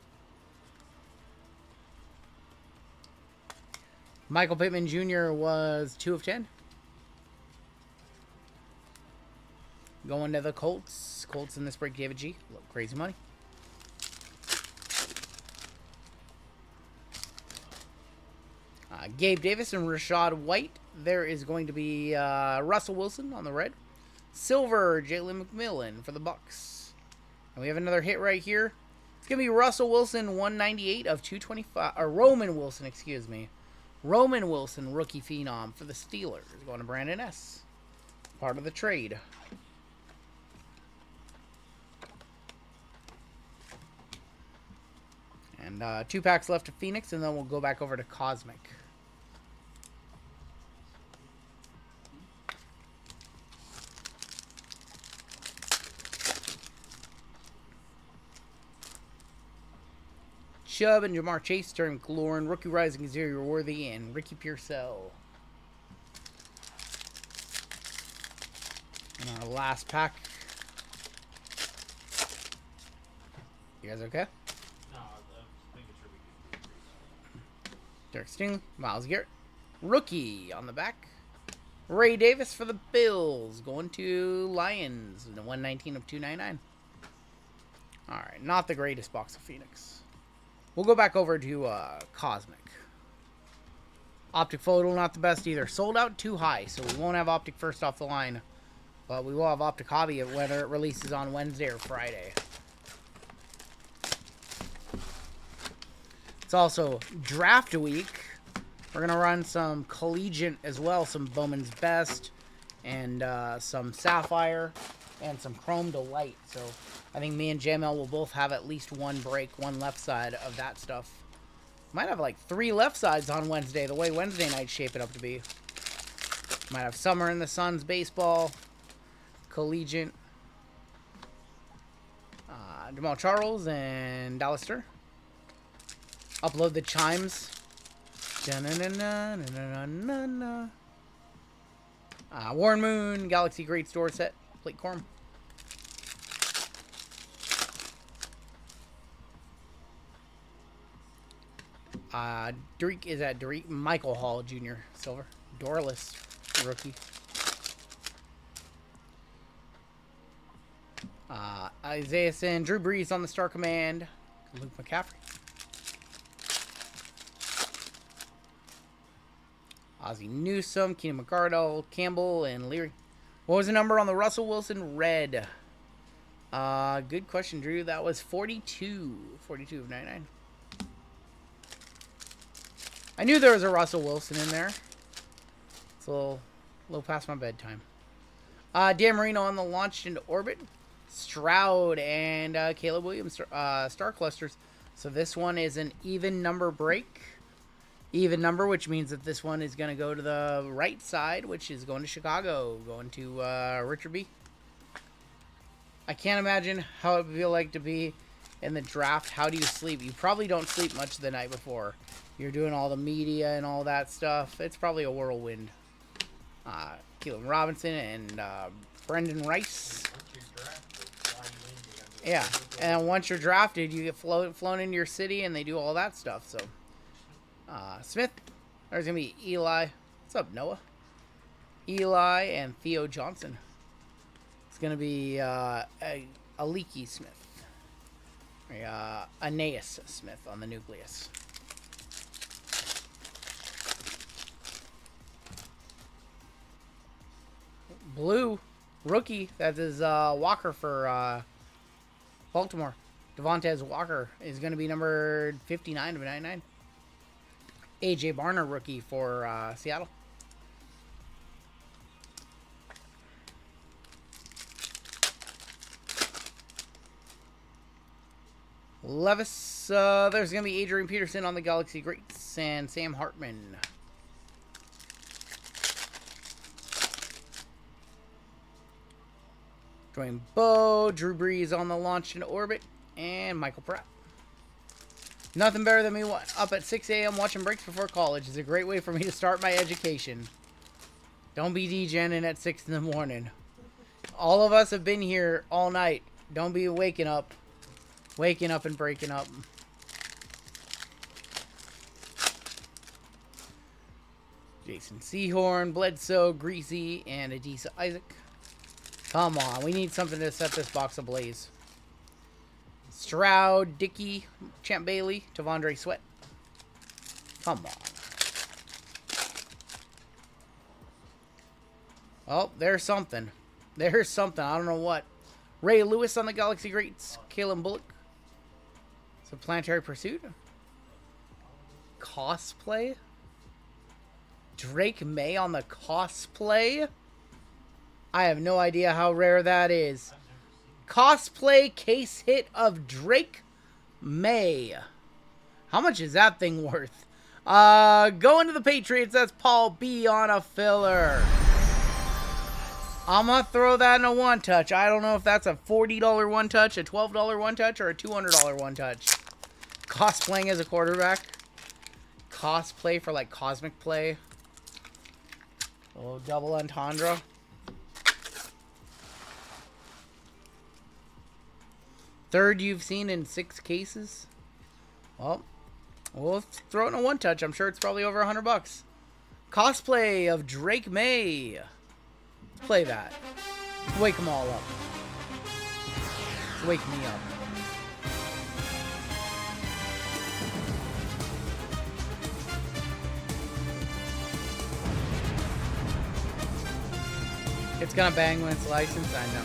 Michael Pittman Jr. was 2 of 10. Going to the Colts. Colts in this break, David G. Look, crazy money. Gabe Davis and Rashad White. There is going to be Russell Wilson on the red. Silver, Jalen McMillan for the Bucks. And we have another hit right here. It's going to be Russell Wilson, 198 of 225. Or Roman Wilson, excuse me. Roman Wilson, rookie phenom for the Steelers. Going to Brandon S. Part of the trade. And 2 packs left to Phoenix, and then we'll go back over to Cosmic. Chubb and Jamar Chase, Terry McLaurin, Rookie Rising, Xavier Worthy, and Ricky Pearsall. And our last pack. You guys okay? No, I'm making sure we can. Derek Stingley, Myles Garrett. Rookie on the back. Ray Davis for the Bills. Going to Lions. 119 of 299. Alright, not the greatest box of Phoenix. We'll go back over to Cosmic. Optic Photo, not the best either. Sold out too high, so we won't have Optic first off the line. But we will have Optic Hobby whether it releases on Wednesday or Friday. It's also draft week. We're going to run some Collegiate as well. Some Bowman's Best and some Sapphire and some Chrome Delight. So I think me and JML will both have at least 1 break, 1 left side of that stuff. Might have like 3 left sides on Wednesday, the way Wednesday night's shaping up to be. Might have Summer in the Suns baseball, Collegiate, Jamal Charles, and Dallister. Upload the chimes. Warren Moon, Galaxy Great Store set, Plate Corm. Derek is at Derek Michael Hall Jr. Silver. Dorless rookie. Isaiah Sin, Drew Brees on the Star Command. Luke McCaffrey. Ozzie Newsome, Keenan McCardle, Campbell, and Leary. What was the number on the Russell Wilson red? Good question, Drew. That was 42. 42 of 99. I knew there was a Russell Wilson in there. It's a little past my bedtime. Dan Marino on the Launched into Orbit. Stroud and Caleb Williams Star Clusters. So this one is an even number break. Even number, which means that this one is going to go to the right side, which is going to Chicago. Going to Richard B. I can't imagine how it would feel like to be in the draft. How do you sleep? You probably don't sleep much the night before. You're doing all the media and all that stuff. It's probably a whirlwind. Keelan Robinson and Brendan Rice. Yeah, and once you're drafted, you get flown into your city, and they do all that stuff. So Smith. There's going to be Eli. What's up, Noah? Eli and Theo Johnson. It's going to be Aliki Smith. Aeneas Smith on the nucleus. Blue rookie. That is Walker for Baltimore. Devontae Walker is going to be numbered 59 of 99. AJ Barner rookie for Seattle. Levis, there's going to be Adrian Peterson on the Galaxy Greats and Sam Hartman. Dwayne Bowe, Drew Brees on the launch in orbit, and Michael Pratt. Nothing better than me up at 6 a.m. watching breaks before college. It's a great way for me to start my education. Don't be degening at 6 in the morning. All of us have been here all night. Don't be waking up and breaking up. Jason Sehorn, Bledsoe, Greasy, and Adisa Isaac. Come on, we need something to set this box ablaze. Stroud, Dickey, Champ Bailey, Tavondre Sweat. Come on. Oh, there's something. There's something. I don't know what. Ray Lewis on the Galaxy Greats. Kalen Bullock. Supplanetary Pursuit. Cosplay. Drake May on the cosplay. I have no idea how rare that is. Cosplay case hit of Drake May. How much is that thing worth? Going to the Patriots, that's Paul B on a filler. I'm going to throw that in a one-touch. I don't know if that's a $40 one-touch, a $12 one-touch, or a $200 one-touch. Cosplaying as a quarterback. Cosplay for, like, Cosmic Play. A little double entendre. Third you've seen in 6 cases. Well, we'll throw it in a one-touch. I'm sure it's probably over $100. Cosplay of Drake May. Play that. Wake them all up. Wake me up. It's gonna bang when it's licensed, I know.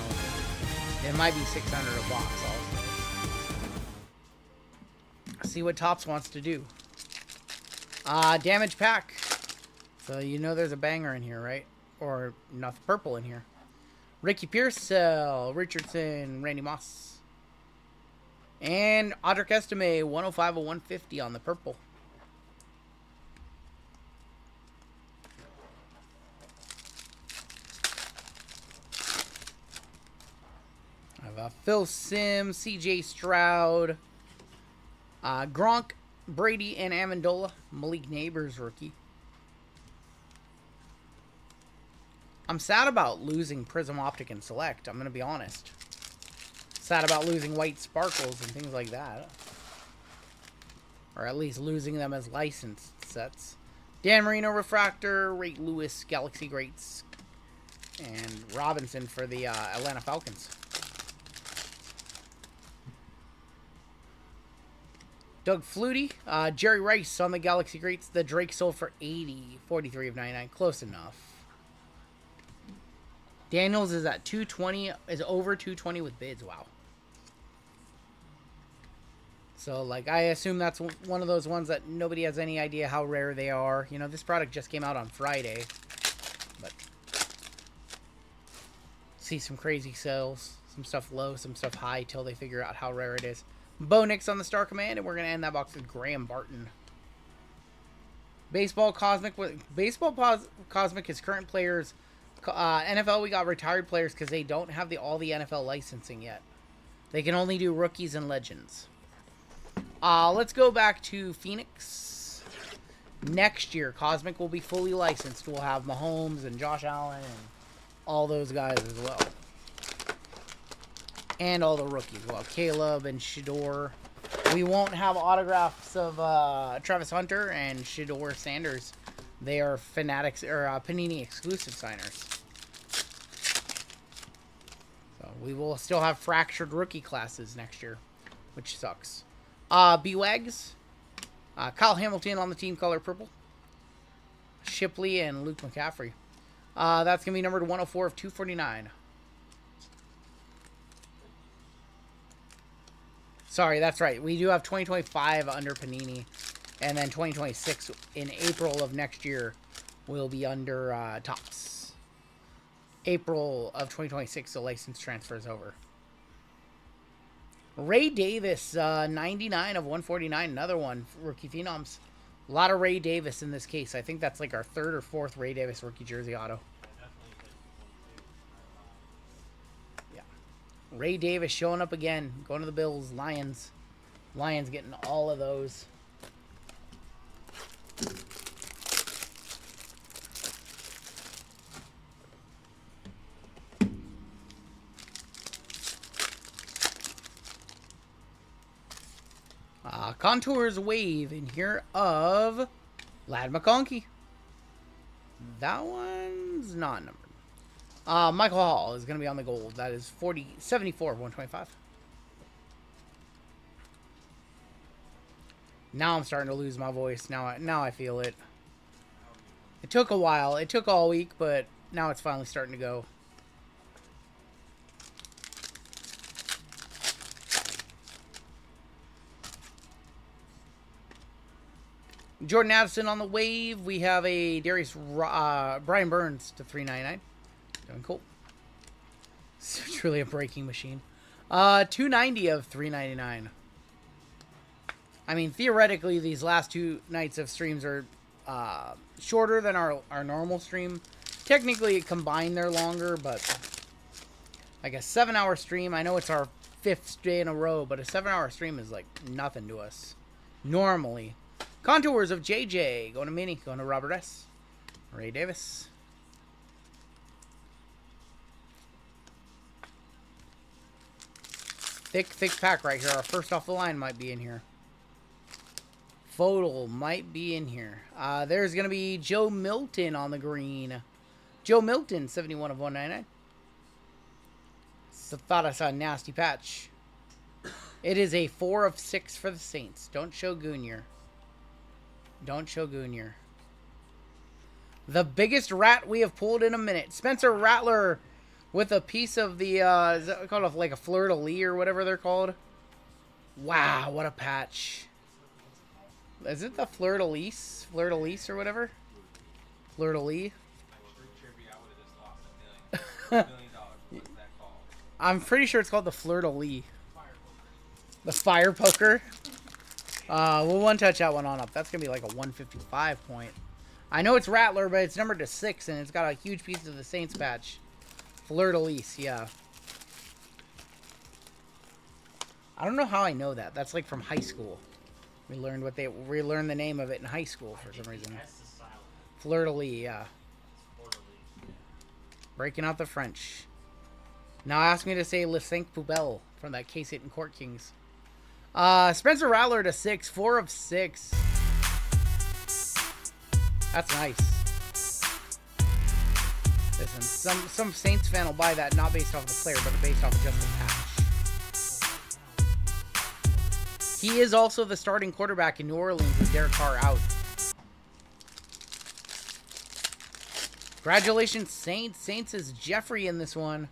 It might be $600 a box also. See what Topps wants to do. Damage pack. So you know there's a banger in here, right? Or nothing purple in here. Ricky Pearsall, Richardson, Randy Moss. And Audric Estime, 105 of 150 on the purple. I have Phil Simms, CJ Stroud, Gronk, Brady, and Amendola. Malik Neighbors rookie. I'm sad about losing Prizm Optic and Select. I'm going to be honest. Sad about losing White Sparkles and things like that. Or at least losing them as licensed sets. Dan Marino Refractor, Ray Lewis, Galaxy Greats, and Robinson for the Atlanta Falcons. Doug Flutie, Jerry Rice on the Galaxy Greats. The Drake sold for $80, 43 of 99. Close enough. Daniels is at 220, is over 220 with bids. Wow. So, like, I assume that's one of those ones that nobody has any idea how rare they are. You know, this product just came out on Friday. But see some crazy sales. Some stuff low, some stuff high till they figure out how rare it is. Bo Nix on the Star Command, and we're going to end that box with Graham Barton. Baseball Cosmic is current players. NFL, we got retired players because they don't have all the NFL licensing yet. They can only do rookies and legends. Let's go back to Phoenix. Next year, Cosmic will be fully licensed. We'll have Mahomes and Josh Allen and all those guys as well. And all the rookies. Well, Caleb and Shador. We won't have autographs of Travis Hunter and Shedeur Sanders. They are Fanatics or Panini exclusive signers. So we will still have fractured rookie classes next year, which sucks. B-Wags. Kyle Hamilton on the team color purple. Shipley and Luke McCaffrey. That's going to be numbered 104 of 249. Sorry, that's right. We do have 2025 under Panini. And then 2026 in April of next year will be under Topps. April of 2026, the license transfers over. Ray Davis, 99 of 149. Another one, rookie phenoms. A lot of Ray Davis in this case. I think that's like our third or fourth Ray Davis rookie jersey auto. Yeah. Ray Davis showing up again. Going to the Bills. Lions. Lions getting all of those. Contours wave in here of Lad McConkey. That one's not numbered. Michael Hall is going to be on the gold. That is 74 of 125. Now I'm starting to lose my voice. Now I feel it. It took a while. It took all week, but now it's finally starting to go. Jordan Addison on the wave. We have a Brian Burns to 399. Doing cool. It's truly a breaking machine. 290 of 399. I mean, theoretically, these last two nights of streams are shorter than our normal stream. Technically, combined, they're longer, but like a 7-hour stream. I know it's our 5th day in a row, but a 7-hour stream is like nothing to us normally. Contours of JJ. Going to Mini. Going to Robert S. Ray Davis. Thick pack right here. Our first off the line might be in here. FOTL might be in here. There's going to be Joe Milton on the green. Joe Milton, 71 of 199. So thought I saw a nasty patch. It is a 4 of 6 for the Saints. Don't show Goonier. Don't show Goonier. The biggest rat we have pulled in a minute. Spencer Rattler with a piece of the, is that called like a fleur-de-lis or whatever they're called? Wow, what a patch. Is it the fleur-de-lis? Fleur-de-lis or whatever? Fleur-de-lis? I'm pretty sure it's called the fleur-de-lis. The fire poker. We'll one-touch that one on up. That's going to be like a 155 point. I know it's Rattler, but it's numbered to 6, and it's got a huge piece of the Saints patch. Fleur-de-lis, yeah. I don't know how I know that. That's like from high school. We learned the name of it in high school for some reason. Fleur-de-lis, yeah. Breaking out the French. Now ask me to say Le Cinq Poubelle from that case hit in Court Kings. Spencer Rattler to 6, 4 of 6. That's nice. Listen, some Saints fan will buy that not based off the player, but based off just the patch. He is also the starting quarterback in New Orleans with Derek Carr out. Congratulations, Saints. Saints is Jeffrey in this one.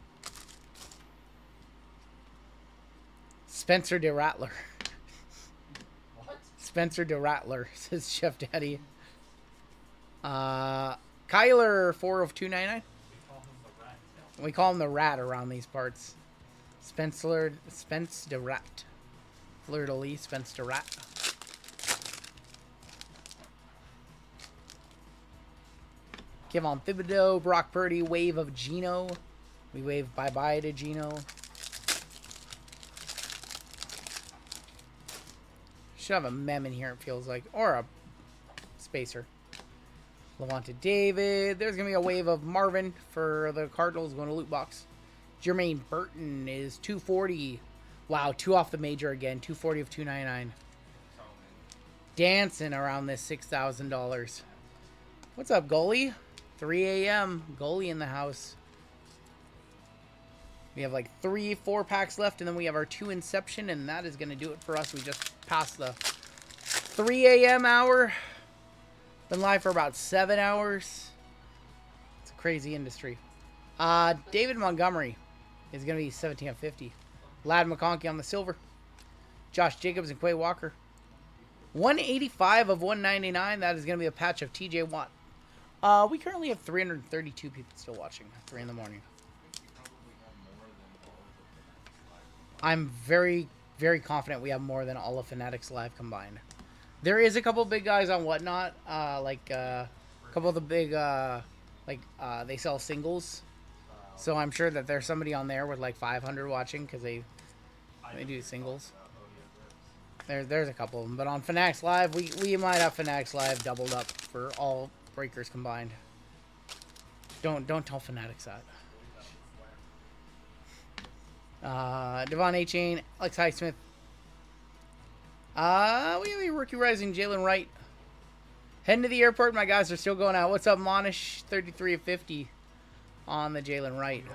Spencer de Rattler. What? Spencer de Rattler, says Chef Daddy. Kyler, 4 of 299. We call him the rat around these parts. Spence de Rat. Fleur-de-lis, Spence de Rat. Kevon Thibodeau, Brock Purdy, wave of Geno. We wave bye-bye to Geno. Should have a mem in here, it feels like. Or a spacer. Levante David. There's going to be a wave of Marvin for the Cardinals going to loot box. Jermaine Burton is 240 Wow, 2 off the major again. 240 of 299. Dancing around this $6,000. What's up, goalie? 3 a.m. Goalie in the house. We have like 3-4 packs left, and then we have our 2 Inception, and that is going to do it for us. We just passed the 3 a.m. hour. Been live for about 7 hours. It's a crazy industry. David Montgomery is going to be 17 of 50. Lad McConkey on the silver. Josh Jacobs and Quay Walker. 185 of 199. That is going to be a patch of TJ Watt. We currently have 332 people still watching. 3 in the morning. I'm very, very confident we have more than all of Fanatics Live combined. There is a couple big guys on Whatnot. A couple of the big, they sell singles. So I'm sure that there's somebody on there with like 500 watching because they do singles. There's a couple of them. But on Fanatics Live, we might have Fanatics Live doubled up for all breakers combined. Don't tell Fanatics that. Devon A. Chain, Alex Highsmith. We have a rookie rising, Jalen Wright. Heading to the airport. My guys are still going out. What's up, Monish? 33 of 50 on the Jalen Wright.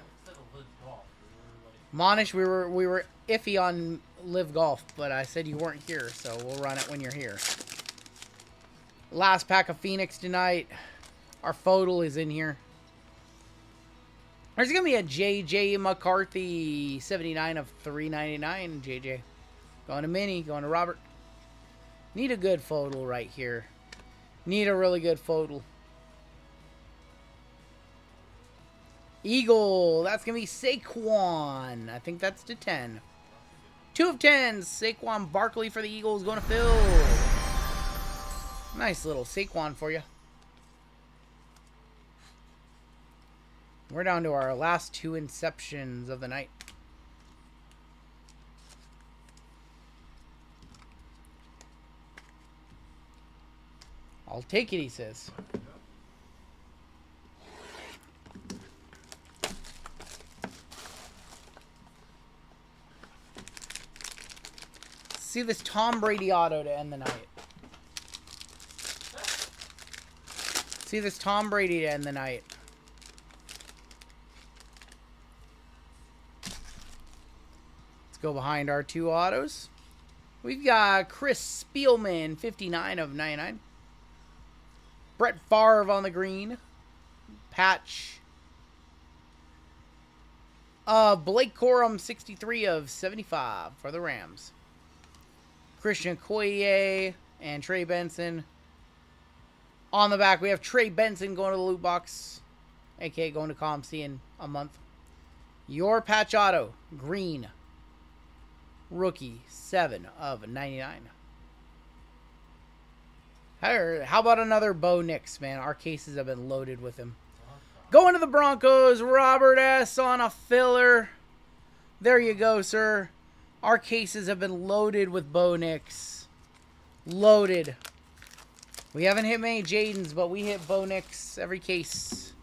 Monish, we were iffy on Live Golf, but I said you weren't here, so we'll run it when you're here. Last pack of Phoenix tonight. Our FOTL is in here. There's going to be a JJ McCarthy, 79 of 399, JJ. Going to Minnie, going to Robert. Need a good FOTL right here. Need a really good FOTL. Eagle, that's going to be Saquon. I think that's to 10. 2 of 10, Saquon Barkley for the Eagles, going to Phil. Nice little Saquon for you. We're down to our last 2 Inceptions of the night. I'll take it, he says. See this Tom Brady auto to end the night. See this Tom Brady to end the night. Let's go behind our 2 autos. We've got Chris Spielman, 59 of 99. Brett Favre on the green. Patch. Blake Corum, 63 of 75 for the Rams. Christian Okoye and Trey Benson. On the back, we have Trey Benson going to the loot box. A.K.A. going to ComC in a month. Your patch auto, green. Rookie, 7 of 99. How about another Bo Nix, man? Our cases have been loaded with him. Going to the Broncos, Robert S. on a filler. There you go, sir. Our cases have been loaded with Bo Nix. Loaded. We haven't hit many Jadens, but we hit Bo Nix every case.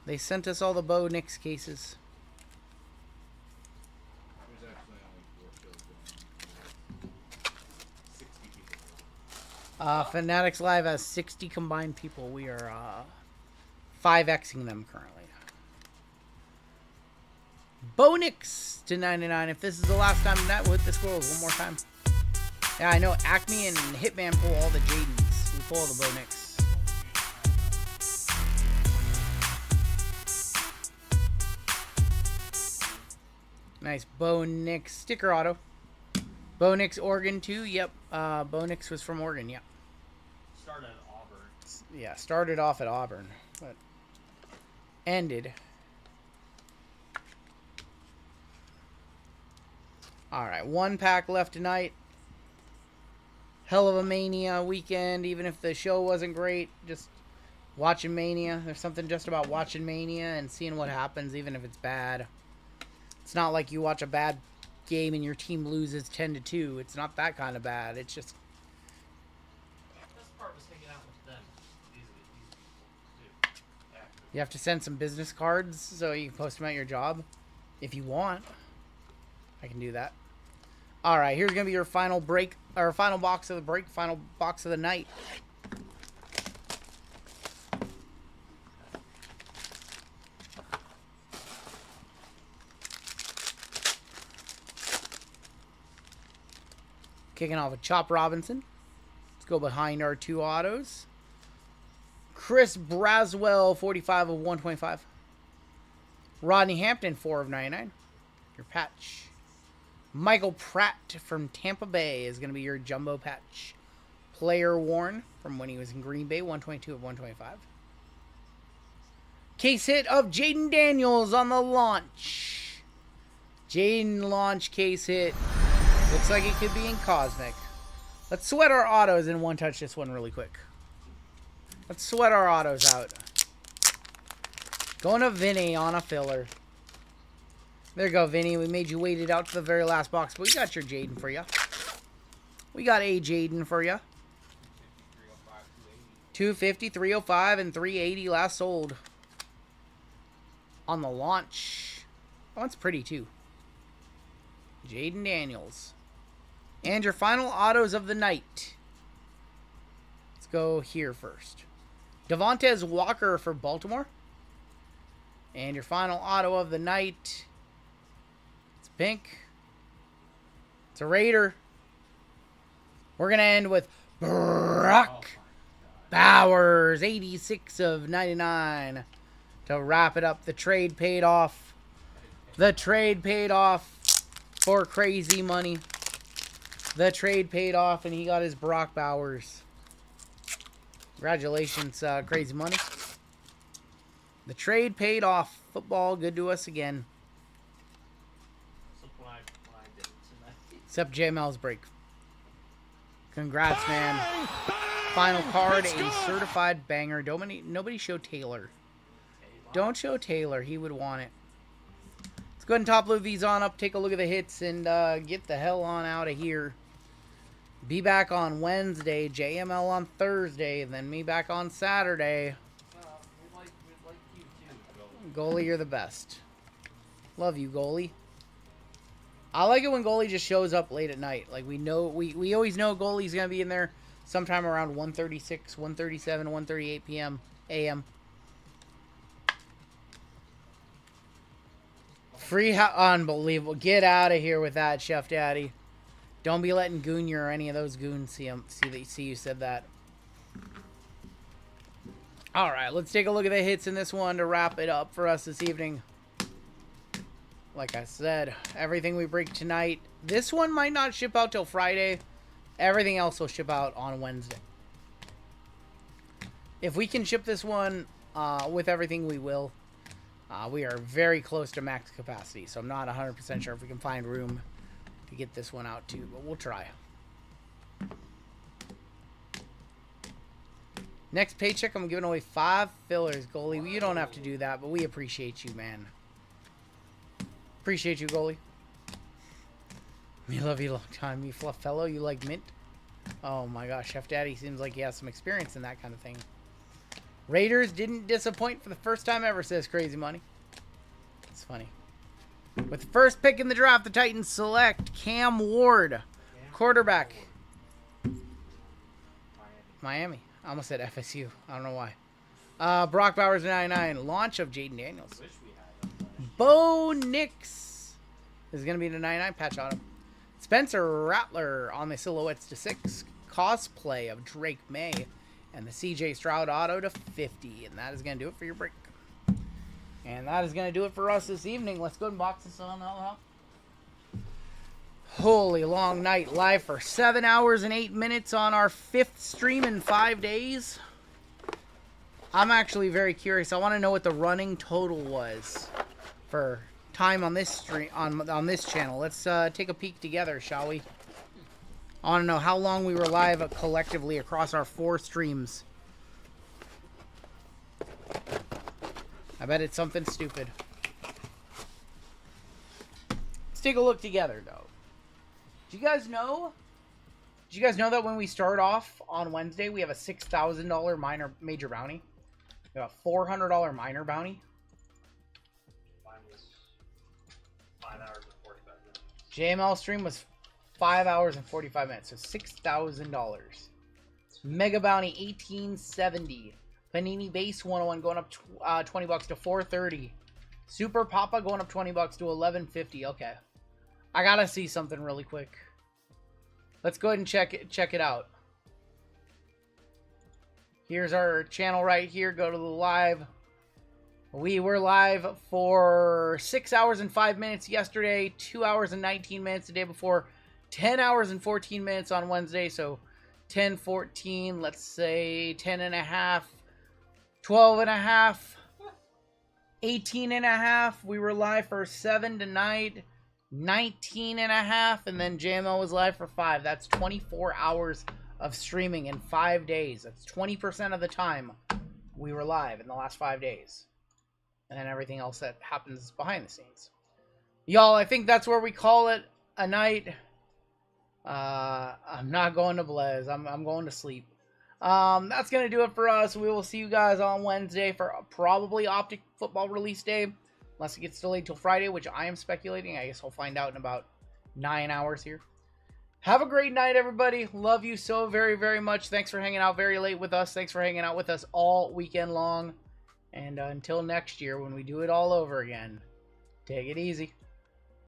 They sent us all the Bo Nix cases. Fanatics Live has 60 combined people. We are 5xing them currently. Bo Nix to 99. If this is the last time tonight, we'll hit the squirrels one more time. Yeah, I know Acme and Hitman pull all the Jadens. We pull all the Bo Nix. Nice Bo Nix sticker auto. Bo Nix Oregon too. Yep. Bo Nix was from Oregon. Yep. Started at Auburn. Yeah, started off at Auburn, but ended. All right, 1 pack left tonight. Hell of a Mania weekend. Even if the show wasn't great, just watching Mania. There's something just about watching Mania and seeing what happens, even if it's bad. It's not like you watch a bad game and your team loses 10-2. It's not that kind of bad. It's just Best part was hanging out with them. These people, too. After. you have to send some business cards so you can post them at your job if you want. I can do that. All right, here's going to be your final break, or final box of the break, final box of the night. Kicking off with Chop Robinson. Let's go behind our 2 autos. Chris Braswell, 45 of 125. Rodney Hampton, 4 of 99. Your patch. Michael Pratt from Tampa Bay is going to be your jumbo patch. Player worn from when he was in Green Bay, 122 of 125. Case hit of Jaden Daniels on the launch. Jaden launch case hit. Looks like it could be in Cosmic. Let's sweat our autos and one touch this one really quick. Let's sweat our autos out. Going to Vinny on a filler. There you go, Vinny. We made you wait it out to the very last box, but we got your Jaden for you. We got a Jaden for you. 250, 305, and 380 last sold. On the launch. Oh, that's pretty too. Jaden Daniels. And your final autos of the night. Let's go here first. Devontae Walker for Baltimore. And your final auto of the night. It's pink. It's a Raider. We're going to end with Brock Bowers. 86 of 99. To wrap it up. The trade paid off. The trade paid off for crazy money. The trade paid off and he got his Brock Bowers. Congratulations, crazy money. The trade paid off. Football good to us again. Except JML's break. Congrats, man. Final card, a certified banger. Nobody show Taylor. Don't show Taylor. He would want it. Let's go ahead and top load these on up. Take a look at the hits and get the hell on out of here. Be back on Wednesday. JML on Thursday. And then me back on Saturday. Goalie, you're the best. Love you, goalie. I like it when goalie just shows up late at night. Like we know, we always know goalie's gonna be in there sometime around 1:36, 1:37, 1:38 p.m. a.m. Free, unbelievable! Get out of here with that, Chef Daddy. Don't be letting Goonier or any of those goons see you said that. All right, let's take a look at the hits in this one to wrap it up for us this evening. Like I said, everything we break tonight, this one might not ship out till Friday. Everything else will ship out on Wednesday. If we can ship this one with everything, we will. We are very close to max capacity, so I'm not 100% sure if we can find room to get this one out too, but we'll try. Next paycheck, I'm giving away 5 fillers, goalie. You don't have to do that, but we appreciate you, man. Appreciate you, goalie. We love you long time. You fluff fellow. You like mint? Oh my gosh, Chef Daddy seems like he has some experience in that kind of thing. Raiders didn't disappoint for the first time ever, says Crazy Money. It's funny. With the first pick in the draft, the Titans select Cam Ward, quarterback. Miami. I almost said FSU. I don't know why. Brock Bowers 99. Launch of Jaden Daniels. Bo Nix is going to be the 99 patch on him. Spencer Rattler on the silhouettes to 6. Cosplay of Drake May. And the CJ Stroud auto to 50. And that is going to do it for your break. And that is going to do it for us this evening. Let's go and box this on out. Holy long night live for 7 hours and 8 minutes on our 5th stream in 5 days. I'm actually very curious. I want to know what the running total was for time on this stream on this channel. Let's take a peek together, shall we? I want to know how long we were live collectively across our 4 streams. I bet it's something stupid. Let's take a look together, though. Do you guys know? Did you guys know that when we start off on Wednesday, we have a $6,000 major bounty? We have a $400 minor bounty. Mine was 5 hours and 45 minutes. JML stream was 5 hours and 45 minutes, so $6,000. Mega Bounty 1870. Panini Base 101 going up $20 to $430. Super Papa going up $20 to $1150. Okay, I gotta see something really quick. Let's go ahead and check it out. Here's our channel right here. Go to the live. We were live for 6 hours and 5 minutes yesterday, 2 hours and 19 minutes the day before, 10 hours and 14 minutes on Wednesday. So 10, 14, let's say 10 and a half, 12 and a half, 18 and a half. We were live for 7 tonight, 19 and a half, and then JMO was live for 5. That's 24 hours of streaming in 5 days. That's 20% of the time we were live in the last 5 days. And then everything else that happens behind the scenes. Y'all, I think that's where we call it a night. I'm not going to Blaze. I'm going to sleep. That's going to do it for us. We will see you guys on Wednesday for probably Optic Football release day. Unless it gets delayed till Friday, which I am speculating. I guess we'll find out in about 9 hours here. Have a great night, everybody. Love you so very, very much. Thanks for hanging out very late with us. Thanks for hanging out with us all weekend long. And until next year, when we do it all over again, take it easy.